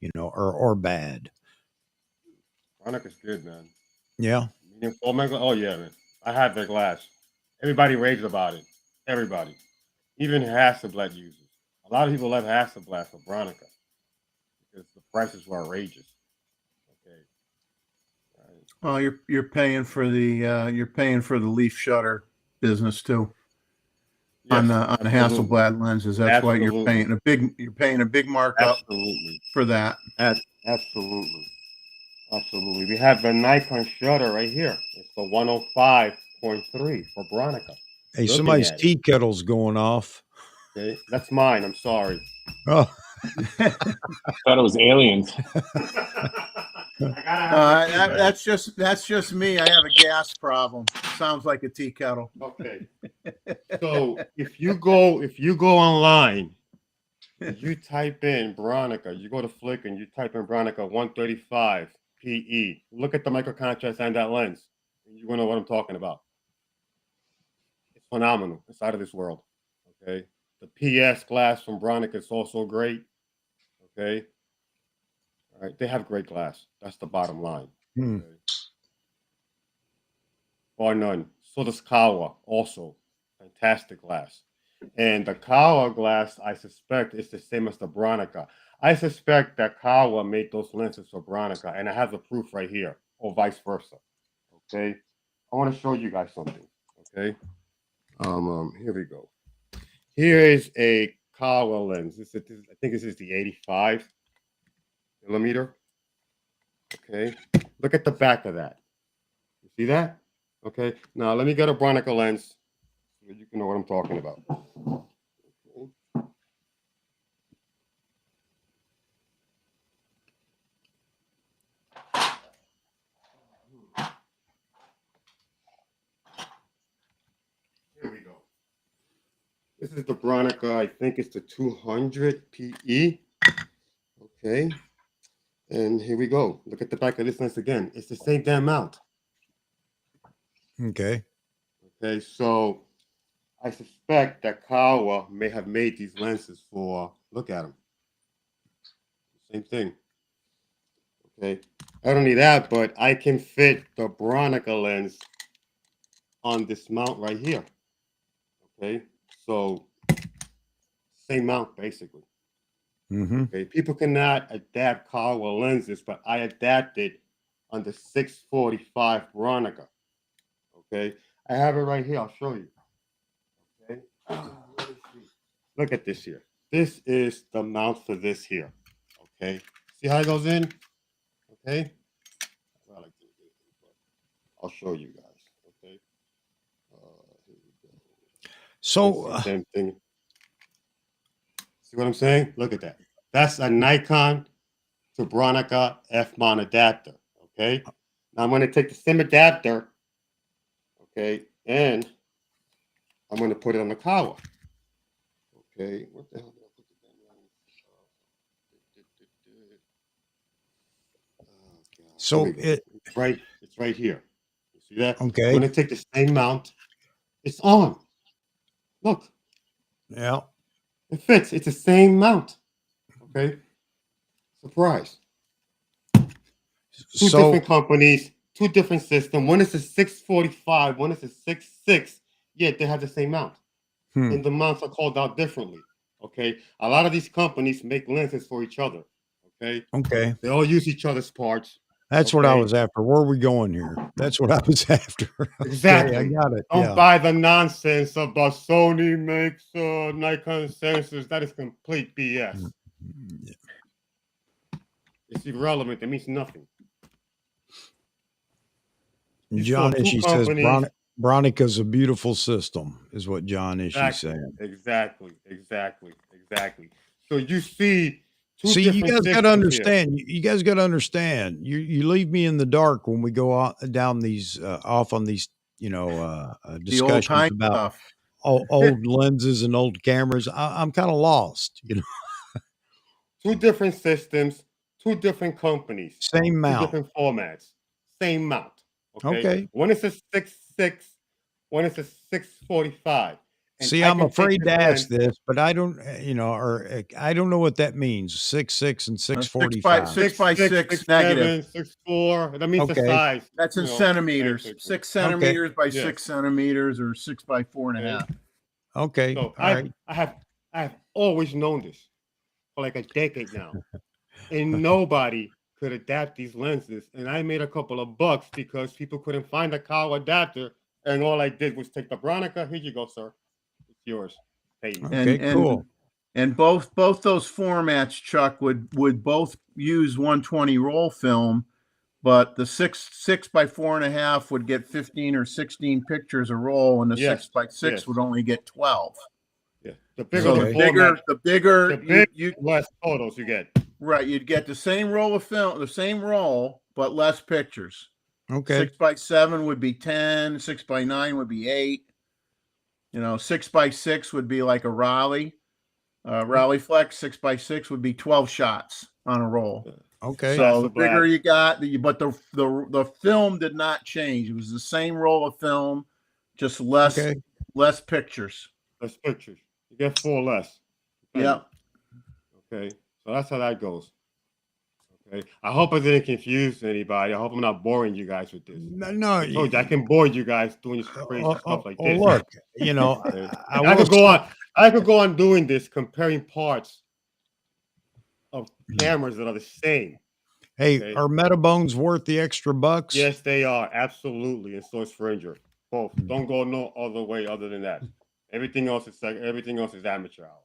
you know, or bad. Veronica's good, man. Yeah. Medium format. Oh yeah, man. I have their glass. Everybody raves about it. Everybody. Even Hasselblad uses. A lot of people love Hasselblad for Veronica because the prices were outrageous. Okay. Right. Well, you're paying for the leaf shutter business too. Yes, on the absolutely. Hasselblad lenses. That's why you're paying a big markup Absolutely. for that. Absolutely. Absolutely. We have the Nikon shutter right here. It's the 105.3 for Veronica. Hey, somebody's tea kettle's going off. Okay, that's mine. I'm sorry. Oh, Thought it was aliens. That's just me. I have a gas problem. sounds like a tea kettle. Okay. So if you go online, you type in Veronica, you go to Flickr and you type in Veronica 135 PE. Look at the microcontrast and that lens. And you're gonna know what I'm talking about. It's phenomenal. It's out of this world. Okay. The PS glass from Veronica is also great. Okay. All right. They have great glass. That's the bottom line. Hmm. Okay. Bar none. So does Kawa, also fantastic glass. And the Kawa glass, I suspect, is the same as the Veronica. I suspect that Kawa made those lenses for Veronica, and I have the proof right here, or vice versa. Okay, I want to show you guys something. Okay, here we go. Here is a Kawa lens. I think this is the 85 millimeter. Okay, look at the back of that. You see that? Okay, now let me get a Veronica lens so you can know what I'm talking about. Okay. Here we go. This is the Veronica, I think it's the 200 PE. Okay, and here we go. Look at the back of this lens again. It's the same damn mount. Okay. Okay, so I suspect that Kawa may have made these lenses for, look at them. Same thing. Okay, not only that, but I can fit the Veronica lens on this mount right here. Okay, so same mount basically. Mm-hmm. Okay, people cannot adapt Kawa lenses, but I adapted on the 645 Veronica. Okay, I have it right here. I'll show you. Okay, look at this here. This is the mount for this here. Okay, see how it goes in? Okay, I'll show you guys. Okay, here we go. So, Same thing. See what I'm saying? Look at that. That's a Nikon to Veronica F-mount adapter. Okay, now I'm going to take the same adapter. Okay, and I'm going to put it on the Kawa. Okay, what the hell did I put the damn line? so It's right here. You see that? Okay. I'm going to take the same mount. It's on. Look, yeah. it fits. It's the same mount. Okay. Surprise. Two So, different companies, two different systems. One is a 645, one is a 66. Yet they have the same mount. And the mounts are called out differently. Okay. A lot of these companies make lenses for each other. Okay. okay. They all use each other's parts. That's what I Okay. was after. Where are we going here? That's what I was after. Exactly. Okay, I got it. Don't Yeah. buy the nonsense about Sony makes Nikon sensors. That is complete BS. It's irrelevant. It means nothing. John saw two Ishii says companies- Veronica's a beautiful system, is what John Ishii saying. Exactly. So you see, See, you guys got to here. understand. You guys got to understand. You leave me in the dark when we go out, down these off on these, The old discussions time about stuff. old lenses and old cameras. I'm kind of lost. Two different systems, two different companies, Same two mount. different formats, same mount. Okay. One is a 6.6, one is a 645. And See, I I'm can take afraid this to ask lens- this, but I don't, or I don't know what that means. 6.6 and 645. 6x6 negative. 6.4. That means the Okay. size. That's in you know, centimeters. basically. 6 centimeters by Yes. 6 centimeters, or 6 by 4.5. Okay. So All right. I have always known this for like a decade now, and nobody could adapt these lenses. And I made a couple of bucks because people couldn't find a Kawa adapter, and all I did was take the Veronica. Here you go, sir. It's yours. Pay me. Okay, cool. And both those formats, Chuck, would both use 120 roll film, but the 6 by 4.5 would get 15 or 16 pictures a roll, and the Yes, 6 by 6 yes. would only get 12. Yeah. The bigger So the format, the bigger the big, you less photos you get. right, you'd get the same roll of film, the same roll, but less pictures. Okay. 6x7 would be 10. 6x9 would be 8. 6x6 would be like a Raleigh. Raleigh Flex 6x6 would be 12 shots on a roll. Okay. So the bigger you got, but the film did not change. It was the same roll of film, just less pictures. Less pictures. You get 4 less. Yeah. Okay. So that's how that goes. Okay. I hope I didn't confuse anybody. I hope I'm not boring you guys with this. No, I told you I can bore you guys doing crazy stuff like this. Look, okay. I could go on doing this, comparing parts of cameras that are the same. Hey, are Metabones worth the extra bucks? Yes, they are. Absolutely. And so is Firmware. Both. Don't go no other way other than that. Everything else is amateur hour.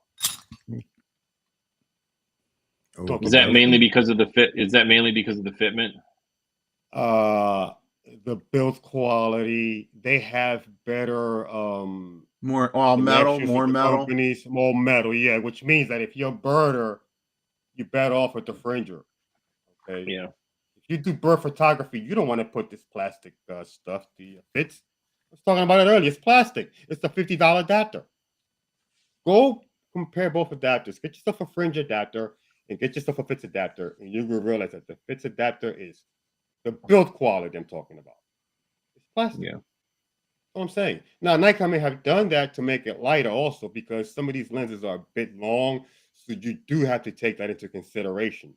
Is that mainly because of the fit? Is that mainly because of the fitment? The build quality. They have better more metal, more metal. Companies, more metal, yeah. Which means that if you're a birder, you're better off with the Firmware. Okay. Yeah. If you do bird photography, you don't want to put this plastic stuff to your fits. I was talking about it earlier. It's plastic. It's the $50 adapter. Go compare both adapters. Get yourself a fringe adapter and get yourself a fits adapter, and you will realize that the fits adapter is the build quality I'm talking about. It's plastic. Yeah. That's what I'm saying. Now, Nikon may have done that to make it lighter also, because some of these lenses are a bit long, so you do have to take that into consideration.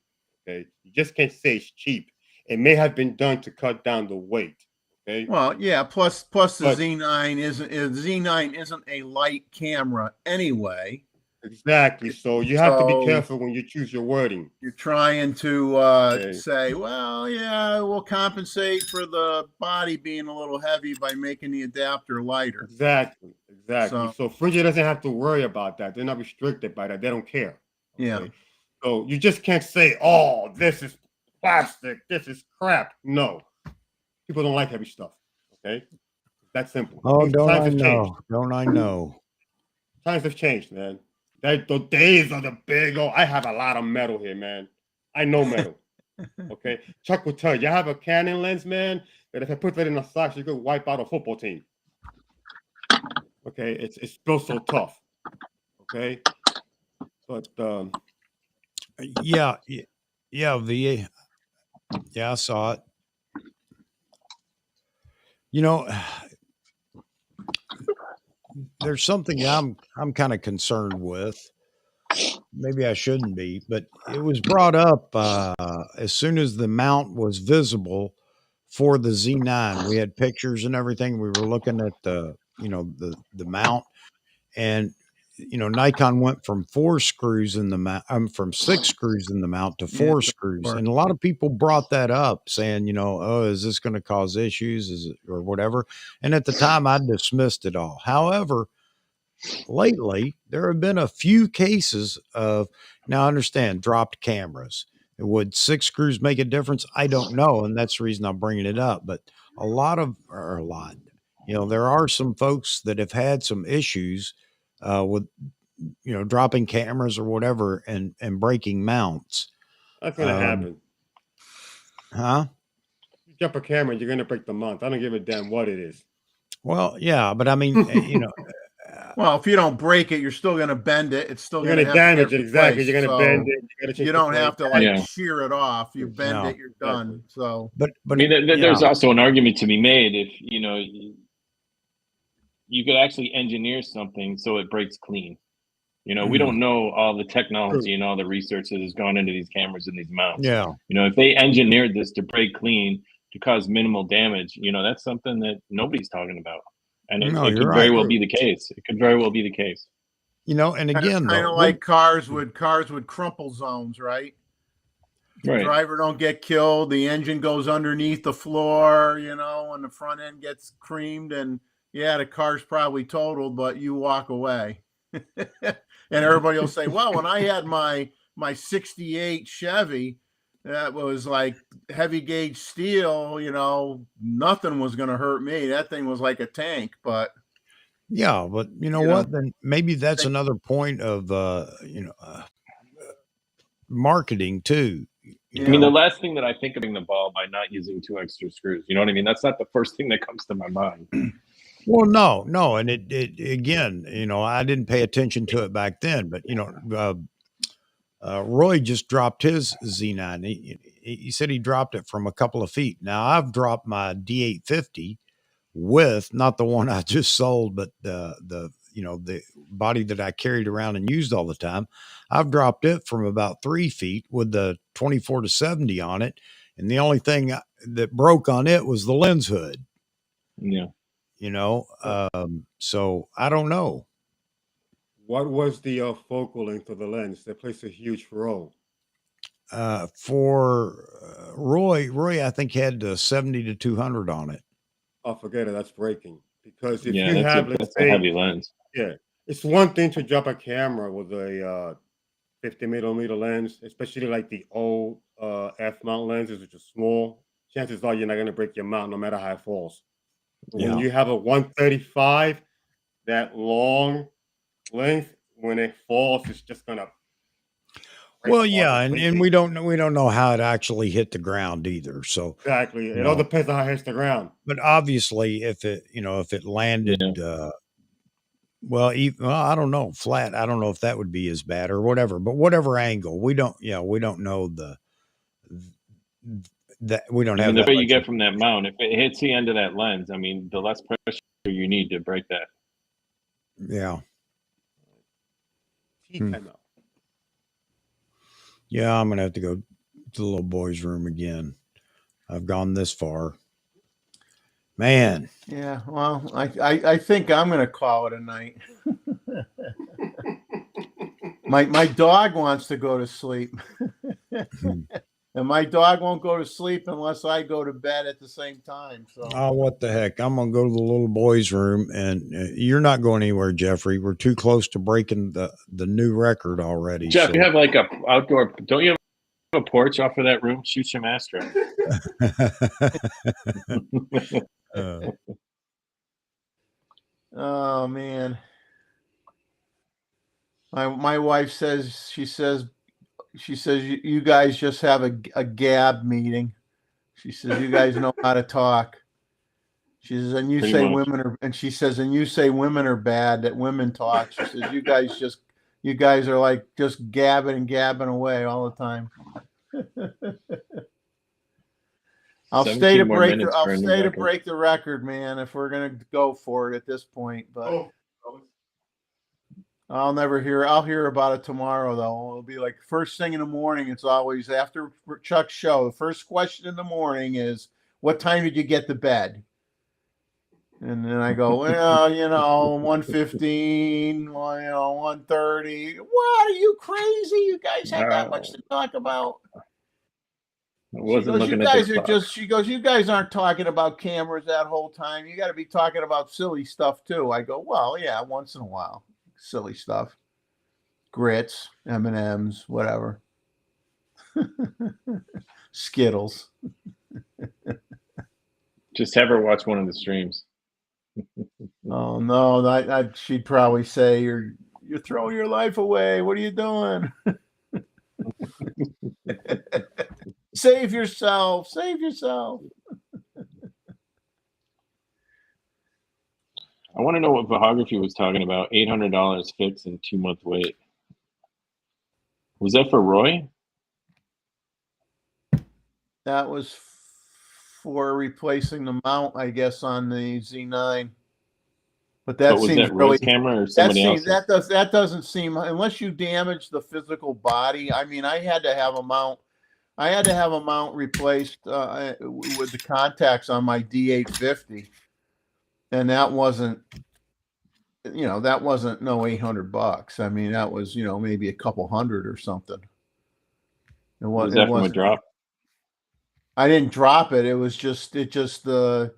Okay, you just can't say it's cheap. It may have been done to cut down the weight. Okay. Well, yeah. Plus the Z9 isn't a light camera anyway. Exactly. So you have to be careful when you choose your wording. You're trying to say, well, yeah, we'll compensate for the body being a little heavy by making the adapter lighter. Exactly. So Firmware doesn't have to worry about that. They're not restricted by that. They don't care. Okay? Yeah. So you just can't say, oh, this is plastic. This is crap. No. People don't like heavy stuff. Okay? That's simple. Oh, don't I know? Don't I know? Times have changed, man. The days of the big, I have a lot of metal here, man. I know metal. Okay? Chuck will tell you, I have a Canon lens, man, that if I put that in a socks, you could wipe out a football team. Okay? It's built so tough. Okay? But, yeah, VA. Yeah, I saw it. There's something I'm kind of concerned with. Maybe I shouldn't be, but it was brought up as soon as the mount was visible for the Z9. We had pictures and everything. We were looking at the mount, and Nikon went from 4 screws in the mount, from 6 screws in the mount to 4 screws. And a lot of people brought that up saying, oh, is this going to cause issues? Is it, or whatever? And at the time I dismissed it all. However, lately there have been a few cases of, now I understand, dropped cameras. Would 6 screws make a difference? I don't know. And that's the reason I'm bringing it up. But there are some folks that have had some issues with dropping cameras or whatever and breaking mounts. That's gonna happen. Huh? You drop a camera, you're gonna break the mount. I don't give a damn what it is. Well, yeah, but I mean, well, if you don't break it, you're still gonna bend it. It's still gonna damage it. Exactly. You're gonna bend it. You don't have to shear it off. You bend it, you're done. So, but I mean, there's also an argument to be made if you could actually engineer something so it breaks clean. We don't know all the technology and all the research that has gone into these cameras and these mounts. Yeah. If they engineered this to break clean, to cause minimal damage, that's something that nobody's talking about. And it could very well be the case. It could very well be the case. And again, kind of like cars with crumple zones, right? Right. The driver don't get killed. The engine goes underneath the floor, and the front end gets creamed, and the car's probably totaled, but you walk away. And everybody will say, well, when I had my 68 Chevy, that was like heavy gauge steel, nothing was going to hurt me. That thing was like a tank, but. Yeah, but what? Then maybe that's another point of, marketing too. I mean, the last thing that I think of being the ball by not using 2 extra screws. You know what I mean? That's not the first thing that comes to my mind. Well, no, and it again, I didn't pay attention to it back then, but Roy just dropped his Z9. He said he dropped it from a couple of feet. Now I've dropped my D850 with not the one I just sold, but the body that I carried around and used all the time. I've dropped it from about 3 feet with the 24-70 on it, and the only thing that broke on it was the lens hood. Yeah. So I don't know. What was the focal length of the lens? That plays a huge role. For Roy, I think had 70 to 200 on it. Oh, forget it. That's breaking. Because if Yeah, you have, that's let's a say, heavy lens. yeah, it's one thing to drop a camera with a 50 millimeter lens, especially like the old F mount lenses, which are small. Chances are you're not going to break your mount no matter how it falls. But when you have a 135, that long length, when it falls, it's just going to. Well, yeah, and we don't know how it actually hit the ground either. So exactly, it all depends on how it hits the ground. But obviously, if it landed, well, I don't know, flat. I don't know if that would be as bad or whatever. But whatever angle, we don't know we don't I have mean, the that way you much get from that mount, if it hits the end of that lens, I mean, the less pressure you need to break that. Yeah. Time out. Yeah, I'm gonna have to go to the little boy's room again. I've gone this far. Man. Yeah, well, I think I'm gonna call it a night. My dog wants to go to sleep. And my dog won't go to sleep unless I go to bed at the same time. So oh, what the heck? I'm gonna go to the little boy's room, and you're not going anywhere, Jeffrey. We're too close to breaking the new record already. Jeff, so. you have like a outdoor. Don't you have a porch off of that room? Shoot some Astro. oh man. My wife says you guys just have a gab meeting. She says you guys know how to talk. She says, and you Pretty say much. women are, and she says, and you say women are bad, that women talk. She says, you guys are like just gabbing away all the time. I'll stay to break the record, man, if we're gonna go for it at this point. But I'll hear about it tomorrow though. It'll be like first thing in the morning. It's always after Chuck's show. The first question in the morning is, what time did you get to bed? And then I go, well, 1:15, 1:30. What, are you crazy? You guys have that much to talk about? She goes, you guys aren't talking about cameras that whole time. You got to be talking about silly stuff too. I go, well, yeah, once in a while. Silly stuff. Grits, M&Ms, whatever. Skittles. Just have her watch one of the streams. Oh no, she'd probably say you're throwing your life away. What are you doing? Save yourself. Save yourself. I want to know what Vahography was talking about. $800 fixed and 2-month wait. Was that for Roy? That was for replacing the mount, I guess, on the Z9. But that was seems that Roy's camera or somebody else's? That doesn't seem, unless you damage the physical body. I mean, I had to have a mount. I had to have a mount replaced with the contacts on my D850, and that wasn't no $800. I mean, that was maybe a couple hundred or something. Was that from a drop? I didn't drop it. It just the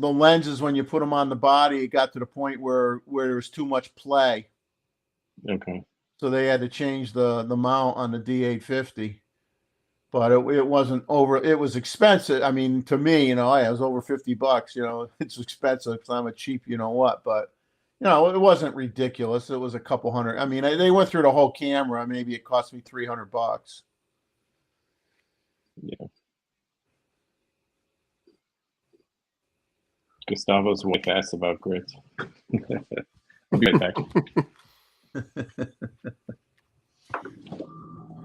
lenses, when you put them on the body, it got to the point where there was too much play. Okay. So they had to change the mount on the D850, but it wasn't over. It was expensive. I mean, to me, it was over $50. It's expensive because I'm a cheap, but it wasn't ridiculous. It was a couple hundred. I mean, they went through the whole camera. Maybe it cost me $300. Yeah. Gustavo's way fast about grits. I'll be right back.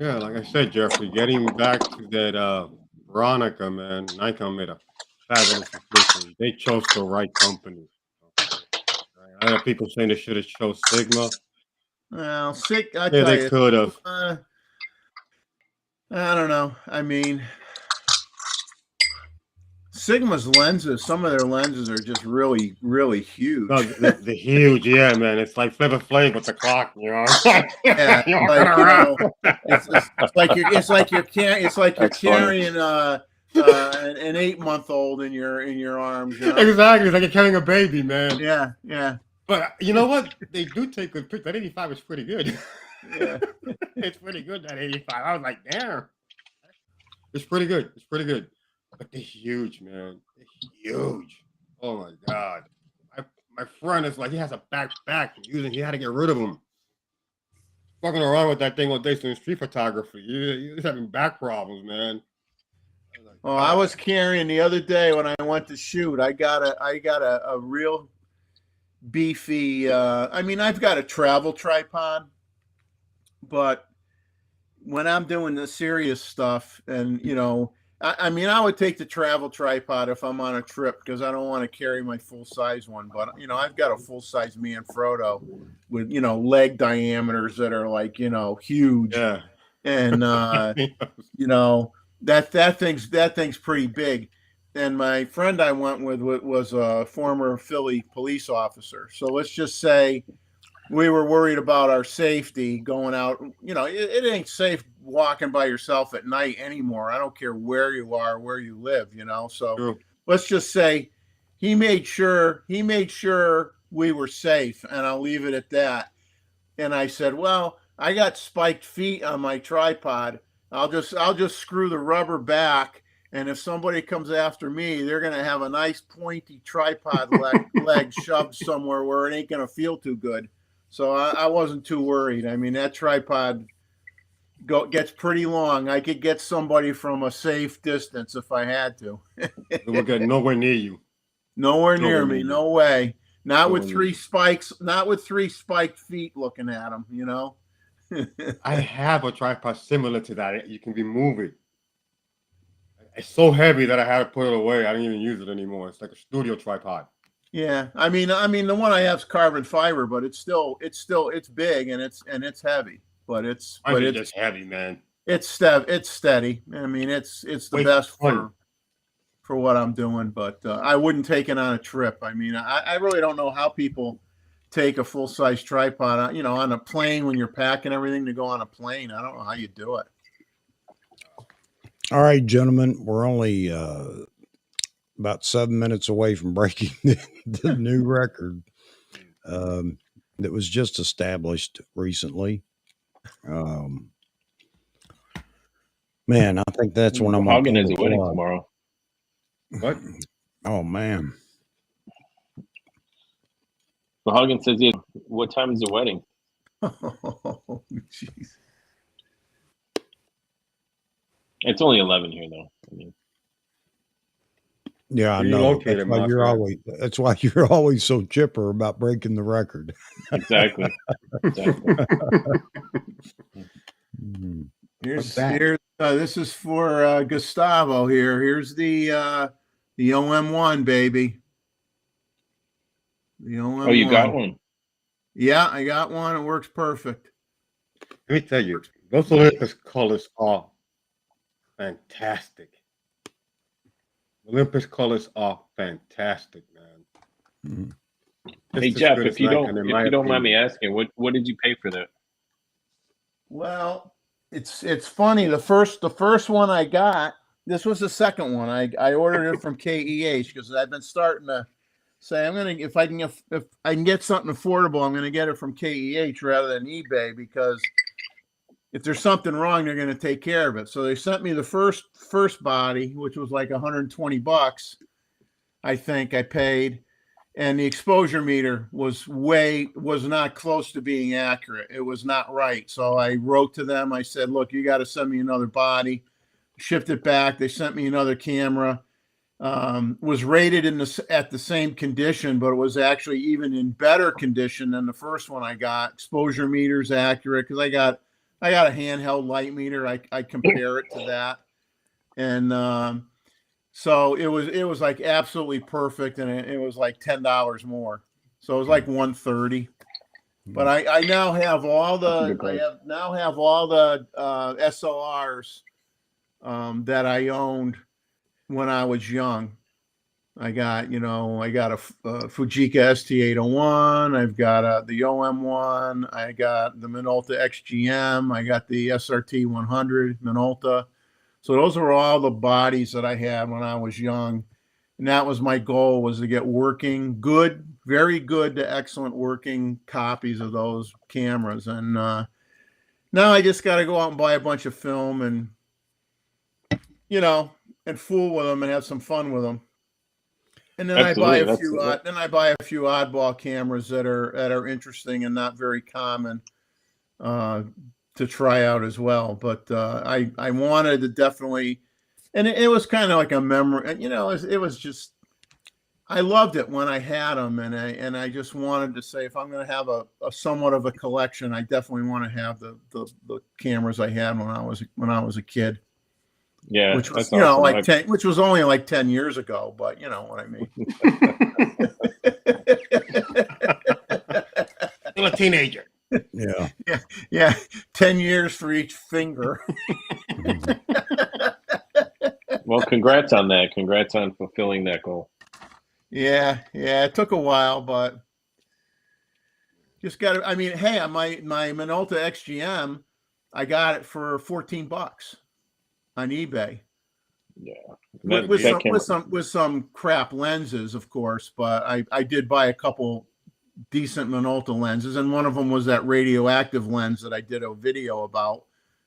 Yeah, like I said, Jeffrey, getting back to that Veronica, man, Nikon made a fabulous decision. They chose the right company. I know people saying they should have chose Sigma. Well, I Yeah, tell they you, could have. I don't know. I mean, Sigma's lenses, some of their lenses are just really, really huge. No, the huge, yeah, man. It's like Flavor Flav with the clock, you know. Yeah, it's like you're carrying an 8-month-old in your arms. You know? Exactly, it's like you're carrying a baby, man. Yeah, yeah. But you know what? They do take good pictures. That 85 is pretty good. Yeah, it's pretty good. That 85. I was like, damn. It's pretty good. It's pretty good. But they're huge, man. They're huge. Oh my god. My friend is like, he has a backpack. He had to get rid of them. Fucking around with that thing all day doing street photography. You're having back problems, man. Well, I was carrying the other day when I went to shoot. I got a real beefy. I mean, I've got a travel tripod, but when I'm doing the serious stuff, and I mean, I would take the travel tripod if I'm on a trip because I don't want to carry my full size one. But I've got a full size Manfrotto with leg diameters that are like huge, Yeah. and that thing's pretty big. And my friend I went with was a former Philly police officer. So let's just say we were worried about our safety going out. It ain't safe walking by yourself at night anymore. I don't care where you are, where you live, So True. Let's just say he made sure we were safe, and I'll leave it at that. And I said, well, I got spiked feet on my tripod. I'll just screw the rubber back. And if somebody comes after me, they're going to have a nice pointy tripod leg shoved somewhere where it ain't going to feel too good. So I wasn't too worried. I mean, that tripod gets pretty long. I could get somebody from a safe distance if I had to. It will get nowhere near you. Nowhere near me. No way. Not with three spikes. Not with 3 spiked feet looking at them. I have a tripod similar to that. You can remove it. It's so heavy that I had to put it away. I don't even use it anymore. It's like a studio tripod. Yeah, I mean, the one I have is carbon fiber, but it's big and it's heavy. But it's just heavy, man. It's steady. I mean, it's the best for what I'm doing. But I wouldn't take it on a trip. I mean, I really don't know how people take a full size tripod, on a plane when you're packing everything to go on a plane. I don't know how you do it. All right, gentlemen, we're only about 7 minutes away from breaking the new record that was just established recently. Man, I think that's when I'm Hagen has a wedding tomorrow. What? Oh man. Well, Hagen says, yeah, what time is the wedding? Oh, jeez. It's only 11 here, though. I mean, yeah, I know. That's why you're always so chipper about breaking the record. Exactly. Here's this is for Gustavo here. Here's the OM1, baby. The OM1. Oh, you got one? Yeah, I got one. It works perfect. Let me tell you, those Olympus colors are fantastic. Olympus colors are fantastic, man. Mm-hmm. Hey Jeff, if you don't mind me asking, what did you pay for that? Well, it's funny. The first one I got, this was the second one. I ordered it from KEH because I've been starting to say if I can get something affordable, I'm gonna get it from KEH rather than eBay, because if there's something wrong, they're going to take care of it. So they sent me the first body, which was like $120, I think I paid. and the exposure meter was not close to being accurate. It was not right. So I wrote to them. I said, look, you got to send me another body. Shipped it back. They sent me another camera. Was rated at the same condition, but it was actually even in better condition than the first one I got. Exposure meter's accurate because I got a handheld light meter. I compare it to that, and so it was like absolutely perfect, and it was like $10 more. So it was like $130. But I now have all the SLRs that I owned when I was young. I got a Fujika ST801. I've got the OM1. I got the Minolta XGM. I got the SRT 100 Minolta. So those were all the bodies that I had when I was young. And that was my goal, was to get working, good, very good to excellent working copies of those cameras. And now I just got to go out and buy a bunch of film and, and fool with them and have some fun with them. And then Absolutely. I buy a few oddball cameras that are interesting and not very common to try out as well. But I wanted to definitely, and it was kind of like a memory. And it was just, I loved it when I had them, and I just wanted to say, if I'm going to have a somewhat of a collection, I definitely want to have the cameras I had when I was a kid. Yeah, which was awesome. which was only like 10 years ago, but you know what I mean. Still a teenager. Yeah. 10 years for each finger. Well, congrats on that. Congrats on fulfilling that goal. Yeah. It took a while, but just got to. I mean, hey, my Minolta XGM, I got it for $14 on eBay. Yeah, with some crap lenses, of course, but I did buy a couple decent Minolta lenses, and one of them was that radioactive lens that I did a video about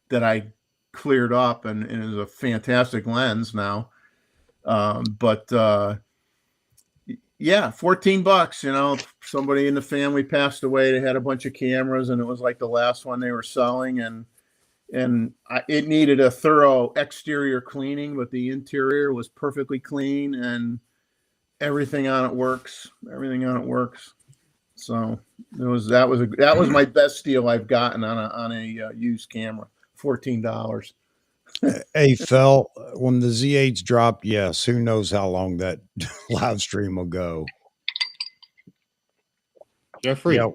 that I cleared up, and it is a fantastic lens now. But yeah, $14. Somebody in the family passed away. They had a bunch of cameras, and it was like the last one they were selling, and it needed a thorough exterior cleaning, but the interior was perfectly clean, and everything on it works. So that was my best deal I've gotten on a used camera. $14. Hey, Phil, when the Z8s drop, yes, who knows how long that live stream will go. Jeffrey, Yeah,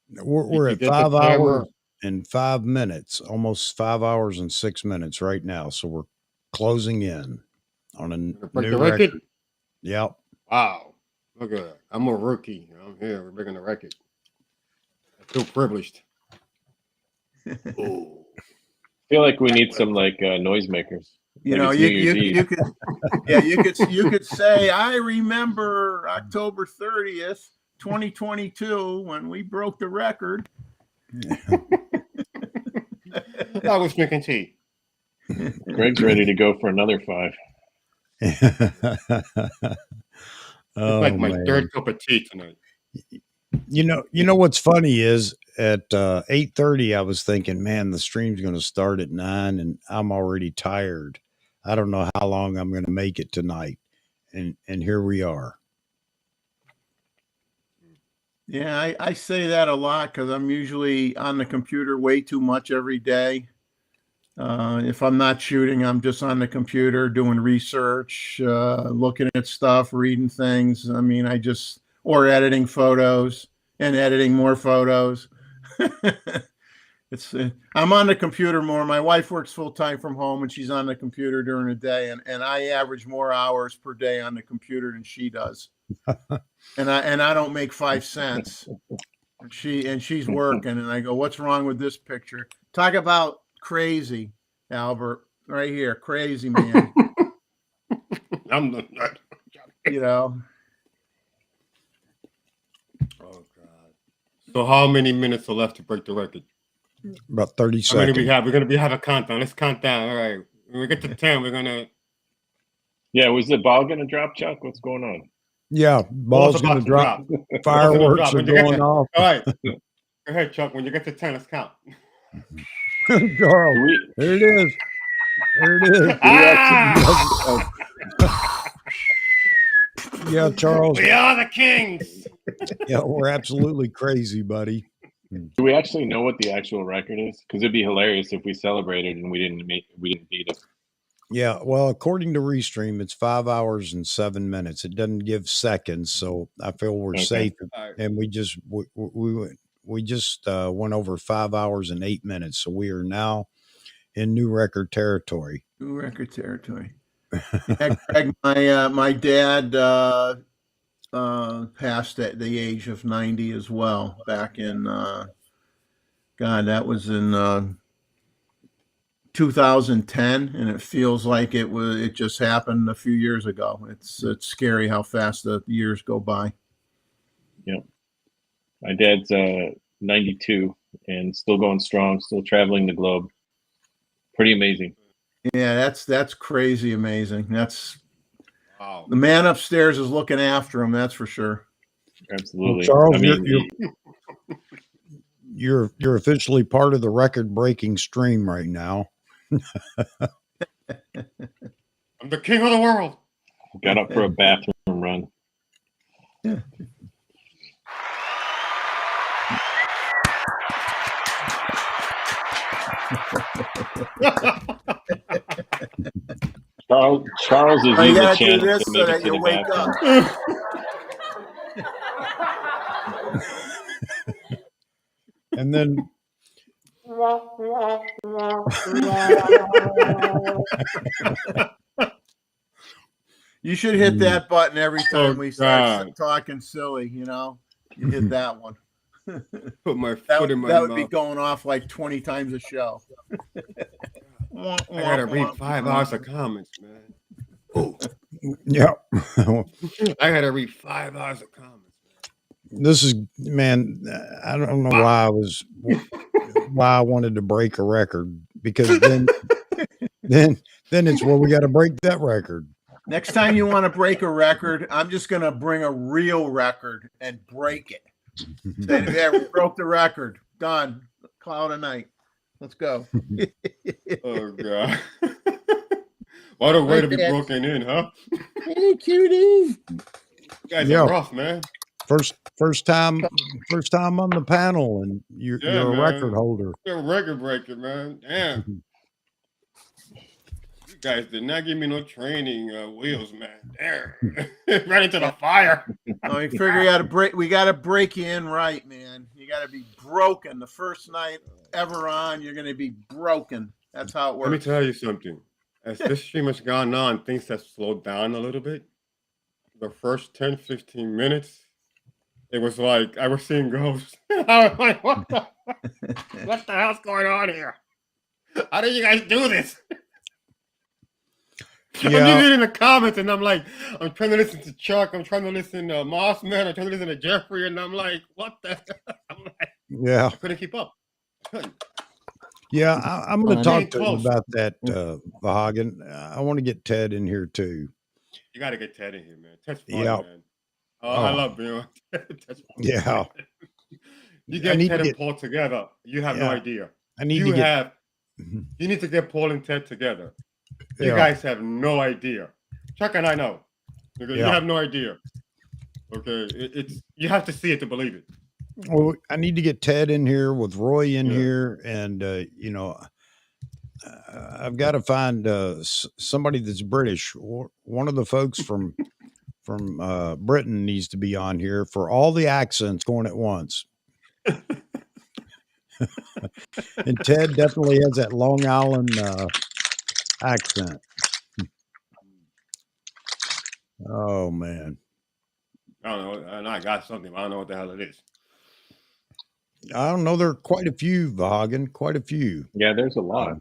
we're at 5 hours and 5 minutes, almost 5 hours and 6 minutes right now. So we're closing in on a new record. Yep. Wow. Look at that. I'm a rookie. I'm here. We're making a record. I feel privileged. I feel like we need some noisemakers. You could say, I remember October 30th, 2022, when we broke the record. I was drinking tea. Greg's ready to go for another 5. It's like my third cup of tea tonight. You know what's funny is at 8:30 I was thinking, man, the stream's going to start at 9 and I'm already tired. I don't know how long I'm going to make it tonight. And here we are. Yeah, I say that a lot because I'm usually on the computer way too much every day. If I'm not shooting, I'm just on the computer doing research, looking at stuff, reading things. I mean, or editing photos and editing more photos. I'm on the computer more. My wife works full time from home, and she's on the computer during the day, and I average more hours per day on the computer than she does. and I don't make 5 cents. She's working, and I go, "What's wrong with this picture?" Talk about crazy, Albert, right here, crazy man. I'm not. Oh God. So how many minutes are left to break the record? About 30 seconds. How many we have? We're gonna have a countdown. Let's count down. All right. When we get to 10, we're gonna. Yeah, was the ball gonna drop, Chuck? What's going on? Yeah, ball's going to drop. Fireworks are going off. All right. Go ahead, Chuck. When you get to 10, let's count. Charles, there it is. There it is. Yeah, Charles. We are the kings. Yeah, we're absolutely crazy, buddy. Do we actually know what the actual record is? Because it'd be hilarious if we celebrated and we didn't beat it. Yeah, well, according to Restream, it's 5 hours and 7 minutes. It doesn't give seconds, so I feel we're safe. Right. And we just went over 5 hours and 8 minutes, so we are now in new record territory. New record territory. Yeah, Greg, my dad passed at the age of 90 as well. Back in God, that was in 2010, and it feels like it just happened a few years ago. It's scary how fast the years go by. Yep. My dad's 92 and still going strong, still traveling the globe. Pretty amazing. Yeah, that's crazy amazing. That's Wow. the man upstairs is looking after him, that's for sure. Absolutely. Well, Charles, I mean, you're officially part of the record-breaking stream right now. I'm the king of the world. Got up for a bathroom run. Yeah. Charles is You using the gotta do channel this to so make it that to you the wake bathroom. up. And then You should hit that button every time we start God. talking silly, you know? You hit that one. Put my That foot in my would mouth. be going off like 20 times a show. I gotta read 5 hours of comments, man. Oh, yeah. I gotta read 5 hours of comments. This is, man, I don't know why I wanted to break a record, because then it's, well, we got to break that record. Next time you want to break a record, I'm just going to bring a real record and break it. Say, yeah, we broke the record. Done. Cloud of night. Let's go. Oh, God. What a way to be broken in, huh? Hey, cutie. You guys are rough, man. First time on the panel, and you're a record holder. You're a record breaker, man. Damn. You guys did not give me no training wheels, man. Damn. Right into the fire. Oh, you figure we gotta break you in right, man. You gotta be broken. The first night ever on, you're gonna be broken. That's how it works. Let me tell you something. As this stream has gone on, things have slowed down a little bit. The first 10, 15 minutes, it was like I was seeing ghosts. I was like, what the hell's going on here? How did you guys do this? Yeah. I'm just reading the comments, and I'm like, I'm trying to listen to Chuck, I'm trying to listen to Mossman, I'm trying to listen to Jeffrey, and I'm like, what the hell? I'm like, yeah, I couldn't keep up. Yeah, I'm going to talk to him about that, Vahagan. I want to get Ted in here too. You got to get Ted in here, man. Ted's fun, man. I love being on Ted's fun. Yeah. You get Ted and Paul together, you have no idea. You need to get Paul and Ted together. You guys have no idea. Chuck and I know. Okay? You have no idea. Okay, you have to see it to believe it. Well, I need to get Ted in here with Roy in here, and I've got to find somebody that's British. One of the folks from Britain needs to be on here for all the accents going at once. And Ted definitely has that Long Island accent. Oh man. I don't know, and I got something. I don't know what the hell it is. I don't know. There are quite a few, Vahagan. Quite a few. Yeah, there's a lot.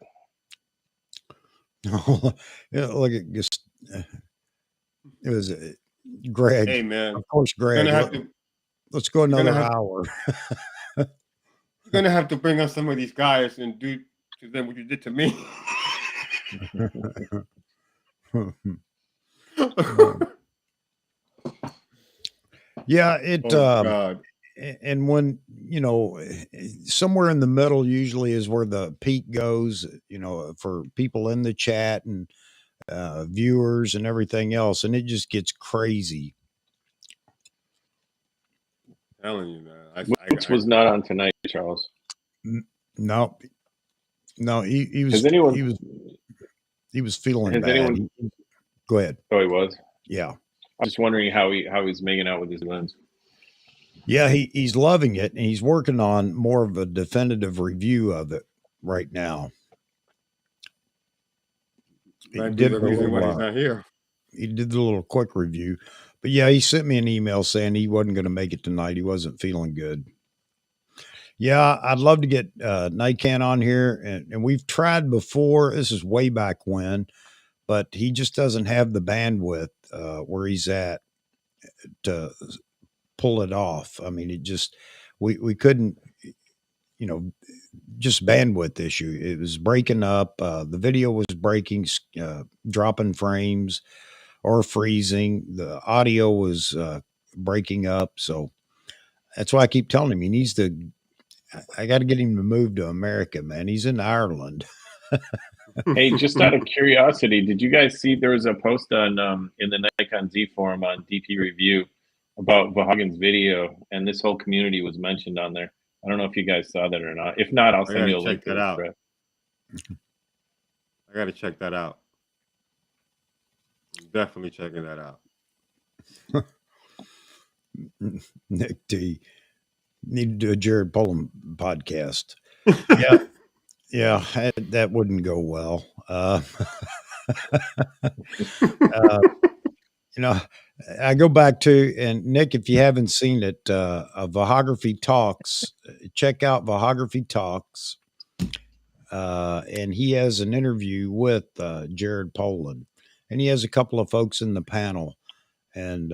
Look at this. It was Greg. Hey man, of course, Greg. Let's go another hour. You're gonna have to bring us some of these guys and do to them what you did to me. Yeah, it Oh God. and when somewhere in the middle usually is where the peak goes, for people in the chat and viewers and everything else, and it just gets crazy. Telling you, man. Which was not on tonight, Charles. No, no, he was Has anyone? he was feeling Has bad. anyone? Go ahead. Oh, he was. Yeah. I'm just wondering how he's making out with his lens. Yeah, he's loving it, and he's working on more of a definitive review of it right now. Might be the reason why he's not here. He did the little quick review, but yeah, he sent me an email saying he wasn't going to make it tonight. He wasn't feeling good. Yeah, I'd love to get Nikon on here, and we've tried before. This is way back when, but he just doesn't have the bandwidth where he's at to pull it off. I mean, it just we couldn't, just bandwidth issue. It was breaking up. The video was breaking, dropping frames or freezing. The audio was breaking up. So that's why I keep telling him he needs to. I got to get him to move to America, man. He's in Ireland. Hey, just out of curiosity, did you guys see there was a post on in the Nikon Z forum on DP Review about Vahagen's video, and this whole community was mentioned on there. I don't know if you guys saw that or not. If not, I'll send you a link to that thread. I got to check that out. I'm definitely checking that out. Nick D. Need to do a Jared Pullum podcast. Yeah. Yeah, that wouldn't go well. I go back to, and Nick, if you haven't seen it, Vahography Talks, check out Vahography Talks. And he has an interview with Jared Poland, and he has a couple of folks in the panel. And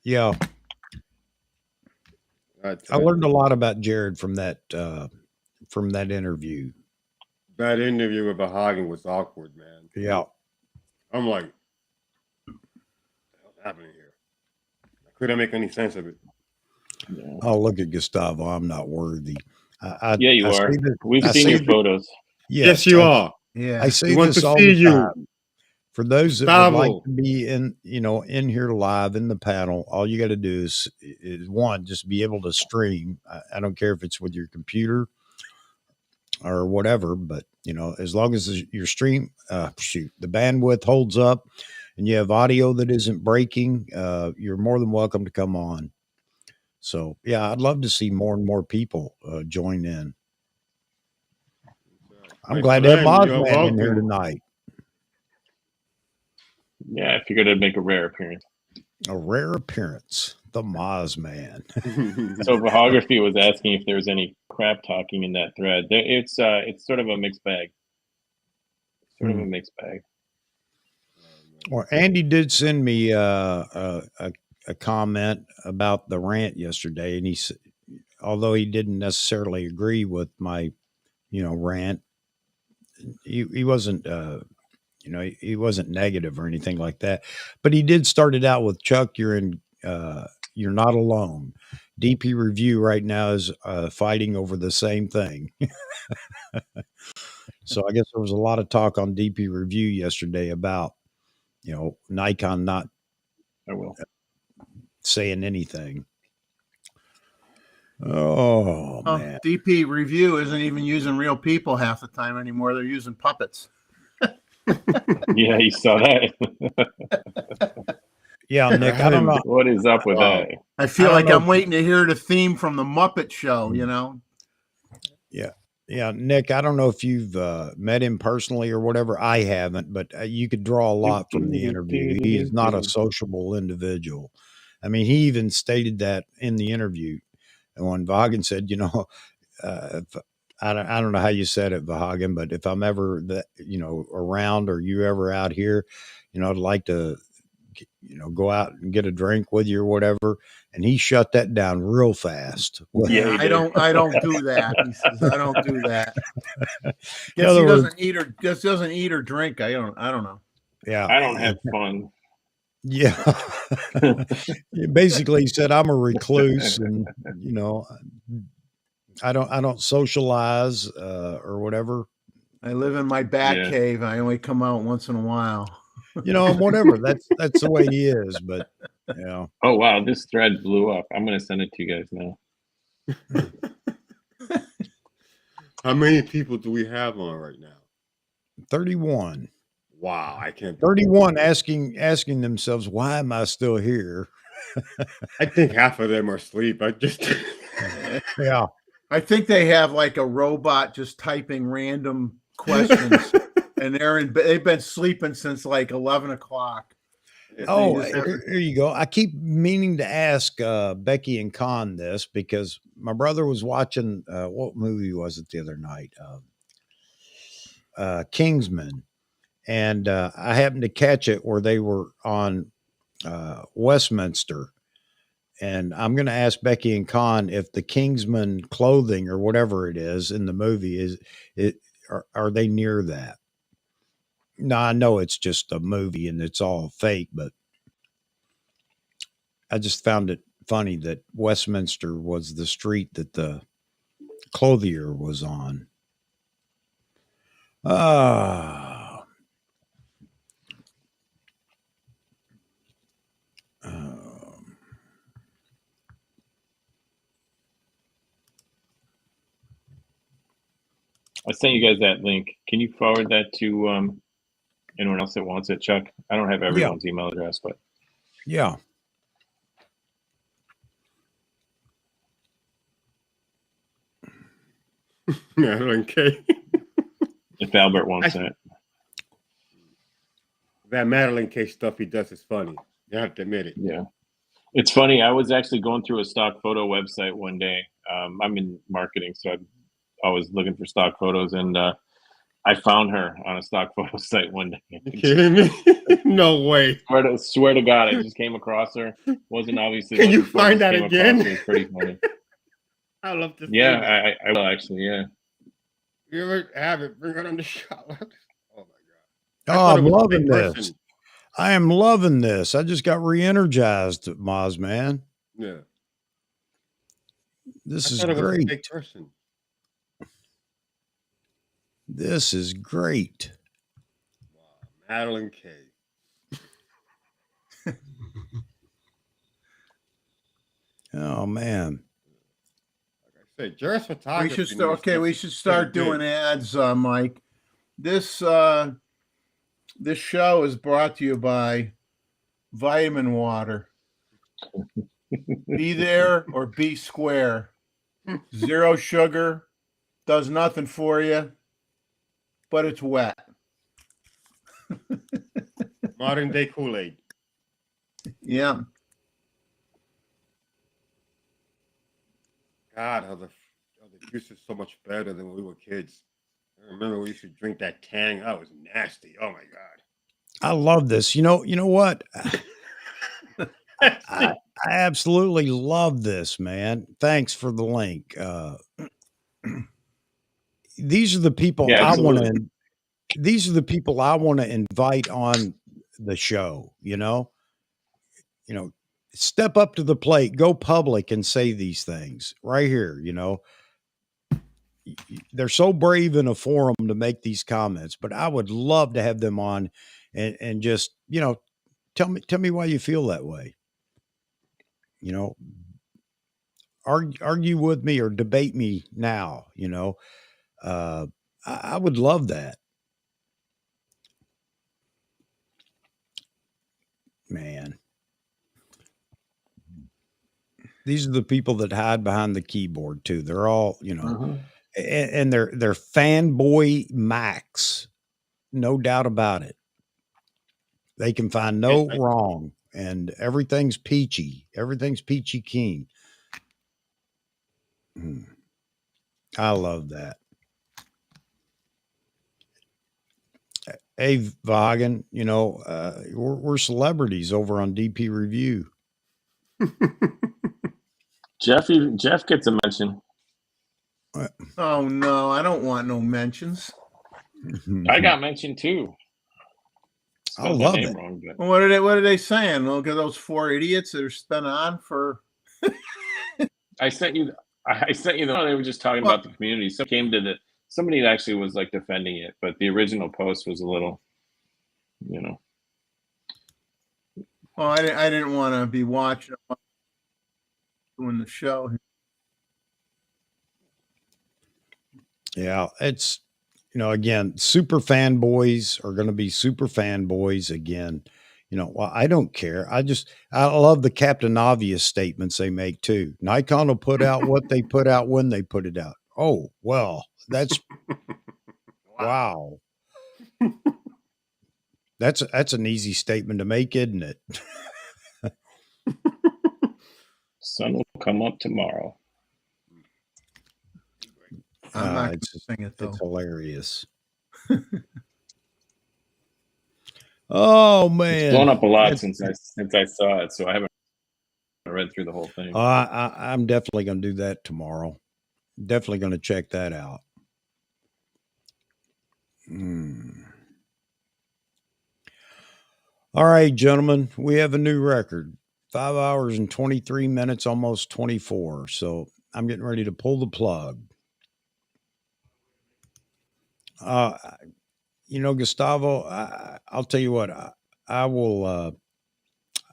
yeah, I learned a lot about Jared from that interview. That interview with Vahagen was awkward, man. Yeah. I'm like, what's happening here? I couldn't make any sense of it. Yeah. Oh, look at Gustavo. I'm not worthy. Yeah, you are. We've seen your photos. Yes, you are. Yeah. I say we want this to all see the you. time. For those that would like to be in here live in the panel, all you got to do is one, just be able to stream. I don't care if it's with your computer or whatever, but as long as your stream, the bandwidth holds up and you have audio that isn't breaking, you're more than welcome to come on. So yeah, I'd love to see more and more people join in. I'm glad to have Mozman in here tonight. Yeah, I figured I'd make a rare appearance. A rare appearance, the Mozman. So Vahography was asking if there's any crap talking in that thread. It's sort of a mixed bag. Sort of a mixed bag. Well, Andy did send me a comment about the rant yesterday, and he, although he didn't necessarily agree with my, rant, he wasn't, he wasn't negative or anything like that. But he did start it out with, Chuck, you're not alone. DP Review right now is fighting over the same thing. So I guess there was a lot of talk on DP Review yesterday about, Nikon not saying anything. Oh, man. DP Review isn't even using real people half the time anymore. They're using puppets. Yeah, you saw that. Yeah, Nick, I don't know. What is up with that? I feel like I'm waiting to hear the theme from the Muppet Show, Yeah. Yeah, Nick, I don't know if you've met him personally or whatever. I haven't, but you could draw a lot from the interview. He is not a sociable individual. I mean, he even stated that in the interview. And when Vahagen said, I don't know how you said it, Vahagen, but if I'm ever around or you ever out here, I'd like to, go out and get a drink with you or whatever. And he shut that down real fast. Yeah, I don't do that. He says, I don't do that. Guess he doesn't eat or drink. I don't know. Yeah. I don't have fun. Yeah. Basically, he said I'm a recluse, and I don't socialize or whatever. I live in my bat Yeah. cave. I only come out once in a while. Whatever. That's the way he is. But Oh wow, this thread blew up. I'm gonna send it to you guys now. How many people do we have on right now? 31. Wow, I can't. 31 asking themselves, why am I still here? I think half of them are asleep. Yeah. I think they have like a robot just typing random questions, and they've been sleeping since like 11 o'clock. Oh, here you go. I keep meaning to ask Becky and Con this because my brother was watching what movie was it the other night? Kingsman. And I happened to catch it where they were on Westminster. And I'm going to ask Becky and Con if the Kingsman clothing or whatever it is in the movie are they near that? No, I know it's just a movie and it's all fake, but I just found it funny that Westminster was the street that the clothier was on. I sent you guys that link. Can you forward that to anyone else that wants it, Chuck? I don't have everyone's email address, but yeah. Madeline K. If Albert wants it. That Madeline K stuff he does is funny. You have to admit it. Yeah. It's funny. I was actually going through a stock photo website one day. I'm in marketing, so I'm always looking for stock photos, and I found her on a stock photo site one day. You kidding me? No way. Swear to God, I just came across her. Wasn't obviously. Can you find that again? It was pretty funny. I love to. Yeah, I will actually. Yeah. You ever have it? Bring it on the show. Oh my God. Oh, I'm loving this. I am loving this. I just got re-energized, Moz, man. Yeah. This is great. Big person. This is great. Wow. Madeline K. Oh man. Like I said, Jerry's photography. We should start doing ads, Mike. This show is brought to you by Vitamin Water. Be there or be square. 0 sugar, does nothing for you, but it's wet. Modern day Kool-Aid. Yeah. God, how the juice is so much better than when we were kids. I remember we used to drink that Tang. That was nasty. Oh my God. I love this. You know what? I absolutely love this, man. Thanks for the link. These are the people these are the people I want to invite on the show, step up to the plate, go public and say these things right here, They're so brave in a forum to make these comments, but I would love to have them on and just, tell me why you feel that way. Argue with me or debate me now, I would love that. Man. These are the people that hide behind the keyboard too. They're all, and they're fanboy max. No doubt about it. They can find no wrong and everything's peachy. Everything's peachy keen. I love that. Hey, Vaughan, we're celebrities over on DP Review. Jeff gets a mention. Oh no, I don't want no mentions. I got mentioned too. I love name it. wrong, but Well, what are they saying? Look at those 4 idiots that are spent on for. I sent you. They were just talking Well- about the community. Somebody actually was like defending it, but the original post was a little, you know. Well, I didn't want to be watching doing the show. Yeah, it's, again, super fanboys are going to be super fanboys again. Well, I don't care. I love the Captain Obvious statements they make too. Nikon will put out what they put out when they put it out. Oh, well, that's wow. That's an easy statement to make, isn't it? Sun will come up tomorrow. I'm not going It's to sing it though. It's hilarious. Oh man, It's blown up a lot since I saw it, so I haven't read through the whole thing. I'm definitely going to do that tomorrow. Definitely going to check that out. All right, gentlemen, we have a new record. 5 hours and 23 minutes, almost 24. So I'm getting ready to pull the plug. Gustavo, I'll tell you what, I will,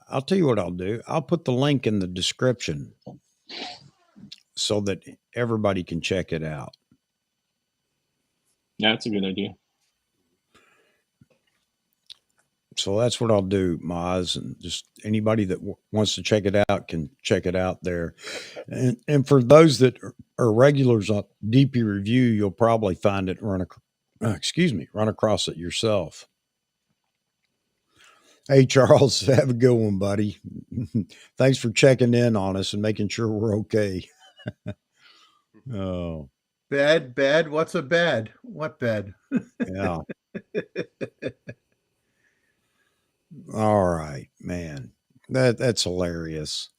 I'll tell you what I'll do. I'll put the link in the description so that everybody can check it out. Yeah, that's a good idea. So that's what I'll do, Maz, and just anybody that wants to check it out can check it out there. And for those that are regulars on DP Review, you'll probably find it run across it yourself. Hey, Charles, have a good one, buddy. Thanks for checking in on us and making sure we're okay. Oh, Bed? What's a bed? What bed? yeah. All right, man. That's hilarious.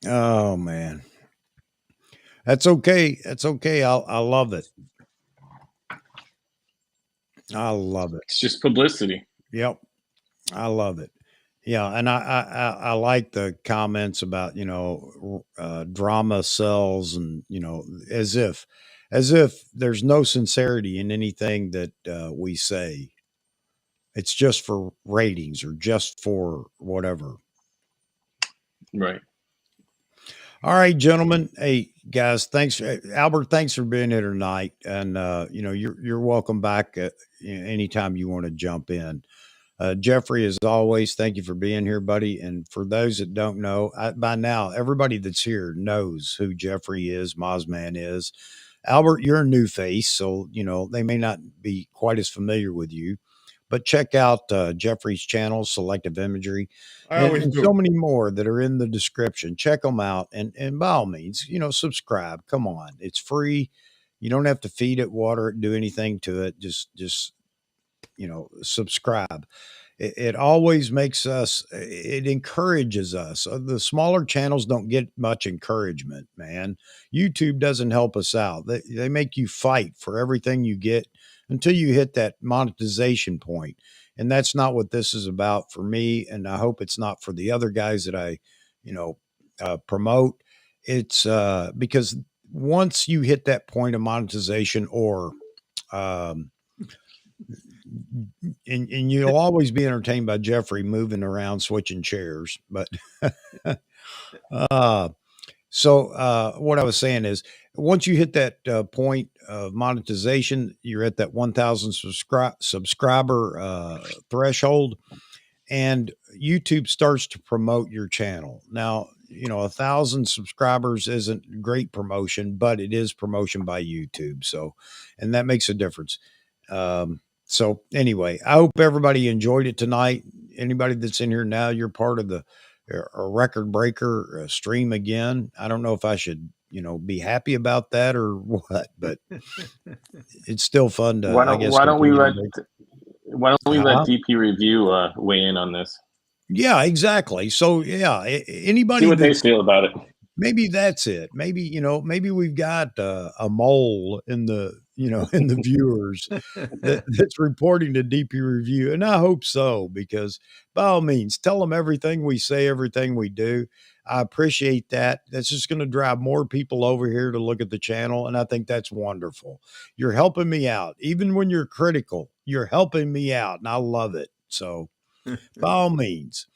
Oh man. That's okay. That's okay. I love it. I love it. It's just publicity. Yep. I love it. Yeah, and I like the comments about, drama sells, and as if there's no sincerity in anything that we say. It's just for ratings or just for whatever. Right. All right, gentlemen. Hey, guys, thanks, Albert. Thanks for being here tonight, and you're welcome back anytime you want to jump in. Jeffrey, as always, thank you for being here, buddy. And for those that don't know, by now everybody that's here knows who Jeffrey is, Mozman is. Albert, you're a new face, so they may not be quite as familiar with you. But check out Jeffrey's channel, Selective Imagery, and so many more that are in the description. Check them out, and by all means, subscribe. Come on, it's free. You don't have to feed it, water it, do anything to it. Just subscribe. It always makes us. It encourages us. The smaller channels don't get much encouragement, man. YouTube doesn't help us out. They make you fight for everything you get until you hit that monetization point. And that's not what this is about for me. And I hope it's not for the other guys that I, promote. It's because once you hit that point of monetization or, and you'll always be entertained by Jeffrey moving around, switching chairs. But so what I was saying is, once you hit that point of monetization, you're at that 1,000 subscriber threshold, and YouTube starts to promote your channel. Now, 1,000 subscribers isn't great promotion, but it is promotion by YouTube. So, and that makes a difference. So anyway, I hope everybody enjoyed it tonight. Anybody that's in here now, you're part of a record breaker stream again. I don't know if I should, be happy about that or what, but it's still fun to. Why don't we let DP Review weigh in on this? Yeah, exactly. So yeah, anybody see what they feel about it. maybe that's it. Maybe, maybe we've got a mole in the, in the viewers that's reporting to DP Review. And I hope so, because by all means, tell them everything we say, everything we do. I appreciate that. That's just going to drive more people over here to look at the channel. And I think that's wonderful. You're helping me out. Even when you're critical, you're helping me out. And I love it. So by all means.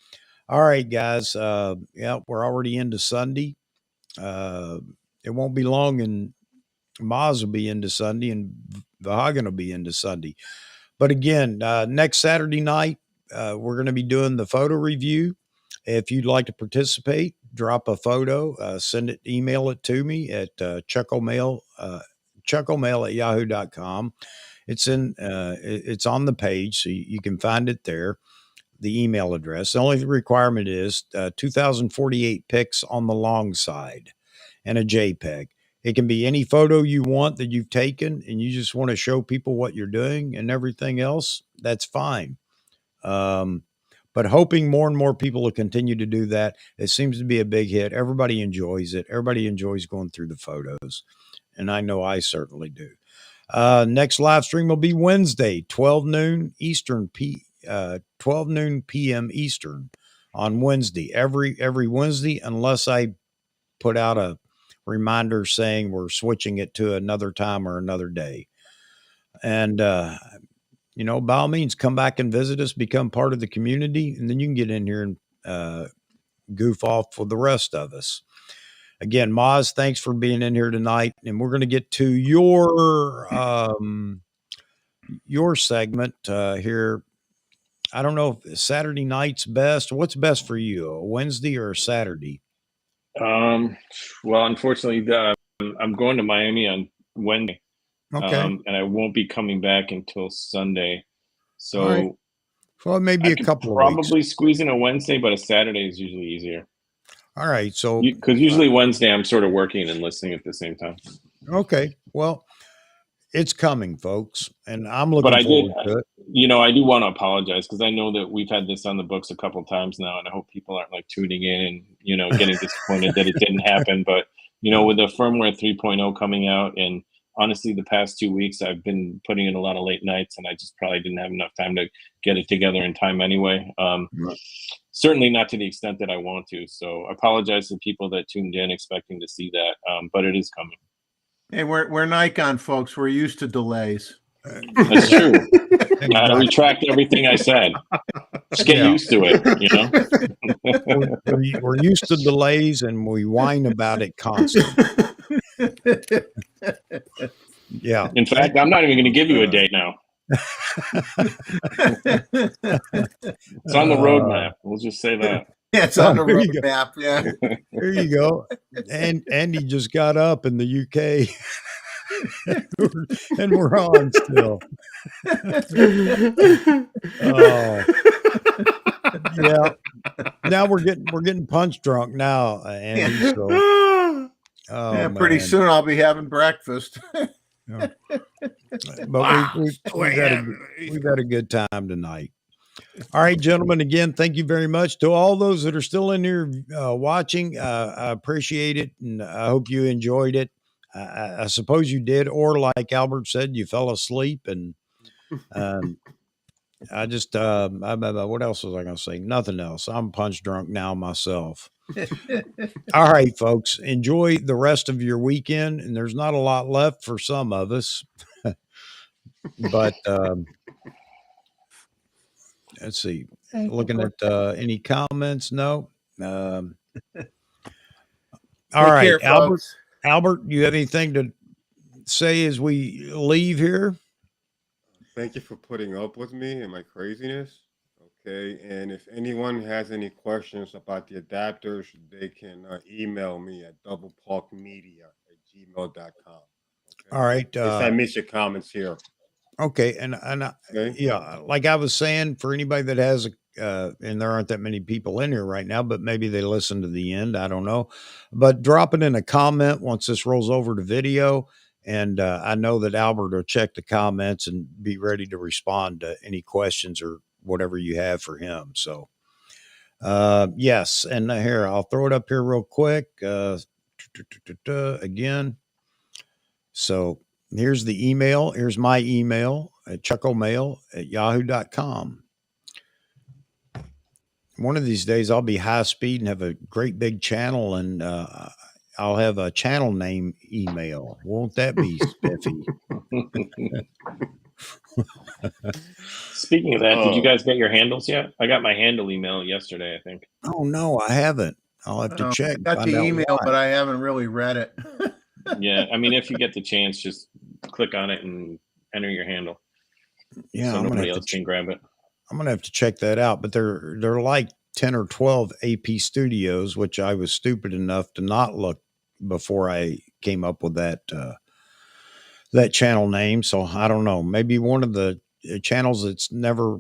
All right, guys. Yeah, we're already into Sunday. Uh, it won't be long, and Maz will be into Sunday, and Vahagan will be into Sunday. But again, next Saturday night, we're going to be doing the photo review. If you'd like to participate, drop a photo, email it to me at chuckomail at yahoo.com. It's on the page, so you can find it there. The email address. The only requirement is 2048 pics on the long side and a JPEG. It can be any photo you want that you've taken and you just want to show people what you're doing and everything else. That's fine. But hoping more and more people will continue to do that. It seems to be a big hit. Everybody enjoys it. Everybody enjoys going through the photos. And I know I certainly do. Next live stream will be Wednesday, 12 noon p.m. Eastern on Wednesday. Every Wednesday, unless I put out a reminder saying we're switching it to another time or another day. And, by all means, come back and visit us, become part of the community, and then you can get in here and goof off with the rest of us. Again, Maz, thanks for being in here tonight. And we're going to get to your segment here. I don't know if Saturday night's best. What's best for you, a Wednesday or a Saturday? Well, unfortunately, I'm going to Miami on Wednesday. Okay. And I won't be coming back until Sunday. So right. Well, maybe a couple of weeks. Probably squeeze in a Wednesday, but a Saturday is usually easier. All right. So because usually Wednesday I'm sort of working and listening at the same time. Okay. Well, it's coming, folks, and I'm looking forward to it. I do want to apologize because I know that we've had this on the books a couple of times now, and I hope people aren't like tuning in and getting disappointed that it didn't happen. But with the firmware 3.0 coming out, and honestly, the past 2 weeks I've been putting in a lot of late nights, and I just probably didn't have enough time to get it together in time anyway. Certainly not to the extent that I want to. So I apologize to people that tuned in expecting to see that, but it is coming. Hey, we're Nikon folks. We're used to delays. That's true. I retract everything I said. Just get used to it, We're used to delays, and we whine about it constantly. Yeah. In fact, I'm not even going to give you a date now. It's on the roadmap. We'll just say that. Yeah, it's on the roadmap. Yeah. There you go. And Andy just got up in the UK. And we're on still. Yeah. Now we're getting punch drunk now, Andy. So pretty soon I'll be having breakfast. But we've had a good time tonight. All right, gentlemen, again, thank you very much to all those that are still in here watching. I appreciate it, and I hope you enjoyed it. I suppose you did, or like Albert said, you fell asleep. And I just, what else was I going to say? Nothing else. I'm punch drunk now myself. All right, folks, enjoy the rest of your weekend. And there's not a lot left for some of us, but let's see. Looking at any comments? No. All right, care, Albert, you have anything to say as we leave here? Thank you for putting up with me and my craziness. Okay, and if anyone has any questions about the adapters, they can email me at doublepulkmedia@gmail.com. Okay? All right. I miss your comments here. Okay, and Okay. Yeah, like I was saying, for anybody that has and there aren't that many people in here right now, but maybe they listen to the end. I don't know, but drop it in a comment once this rolls over to video, and I know that Albert will check the comments and be ready to respond to any questions or whatever you have for him. So, Yes, and here I'll throw it up here real quick. Again. So here's the email. Here's my email at chucklemail@yahoo.com. One of these days I'll be high speed and have a great big channel, and I'll have a channel name email. Won't that be spiffy? Speaking of that, did you guys get your handles yet? I got my handle email yesterday, I think. Oh no, I haven't. I'll have to check. I got find the out email, why. but I haven't really read it. Yeah, I mean, if you get the chance, just click on it and enter your handle. Yeah, so I'm nobody else can grab it. I'm gonna have to check that out. But they're like 10 or 12 AP studios, which I was stupid enough to not look before I came up with that channel name. So I don't know. Maybe one of the channels that's never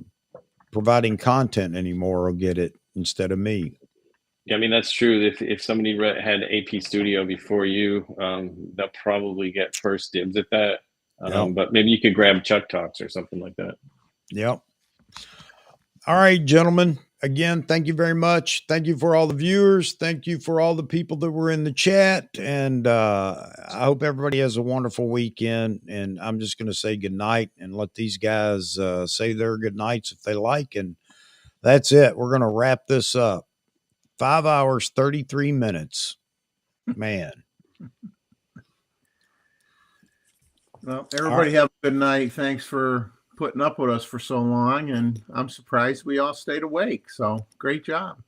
providing content anymore will get it instead of me. Yeah, I mean, that's true. If somebody had AP Studio before you, they'll probably get first dibs at that. Yep. But maybe you could grab Chuck Talks or something like that. Yep. All right, gentlemen. Again, thank you very much. Thank you for all the viewers. Thank you for all the people that were in the chat. And I hope everybody has a wonderful weekend. And I'm just going to say good night and let these guys say their good nights if they like. And that's it. We're going to wrap this up. 5 hours, 33 minutes. Man. Well, everybody have a good night. Thanks for putting up with us for so long. And I'm surprised we all stayed awake. So great job.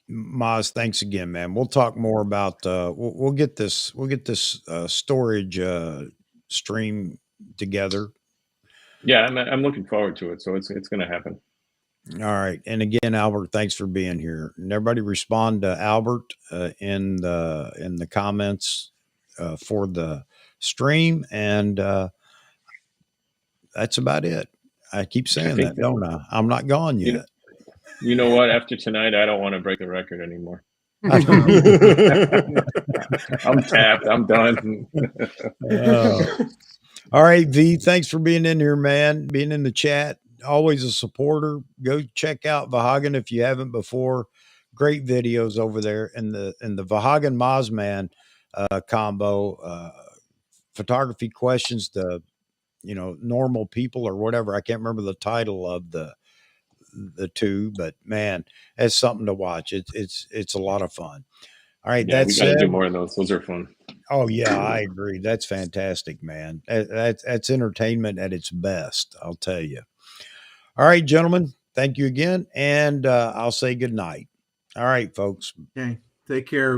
Maz, thanks again, man. We'll talk more about we'll get this storage stream together. Yeah, I'm looking forward to it. So it's going to happen. All right. And again, Albert, thanks for being here. And everybody respond to Albert in the comments for the stream. And that's about it. I keep saying that, don't I? I'm not gone yet. You know what? After tonight, I don't want to break the record anymore. Uh, I'm tapped. I'm done. All right, V, thanks for being in here, man, being in the chat. Always a supporter. Go check out Vahagan if you haven't before. Great videos over there. And the Vahagan Mazman combo, photography questions to, normal people or whatever. I can't remember the title of the two, but man, it's something to watch. It's a lot of fun. All right, Yeah, we got to do said, more of those. Those are fun. Oh yeah, I agree. That's fantastic, man. That's entertainment at its best, I'll tell you. All right, gentlemen, thank you again, and I'll say good night. All right, folks. Okay, take care.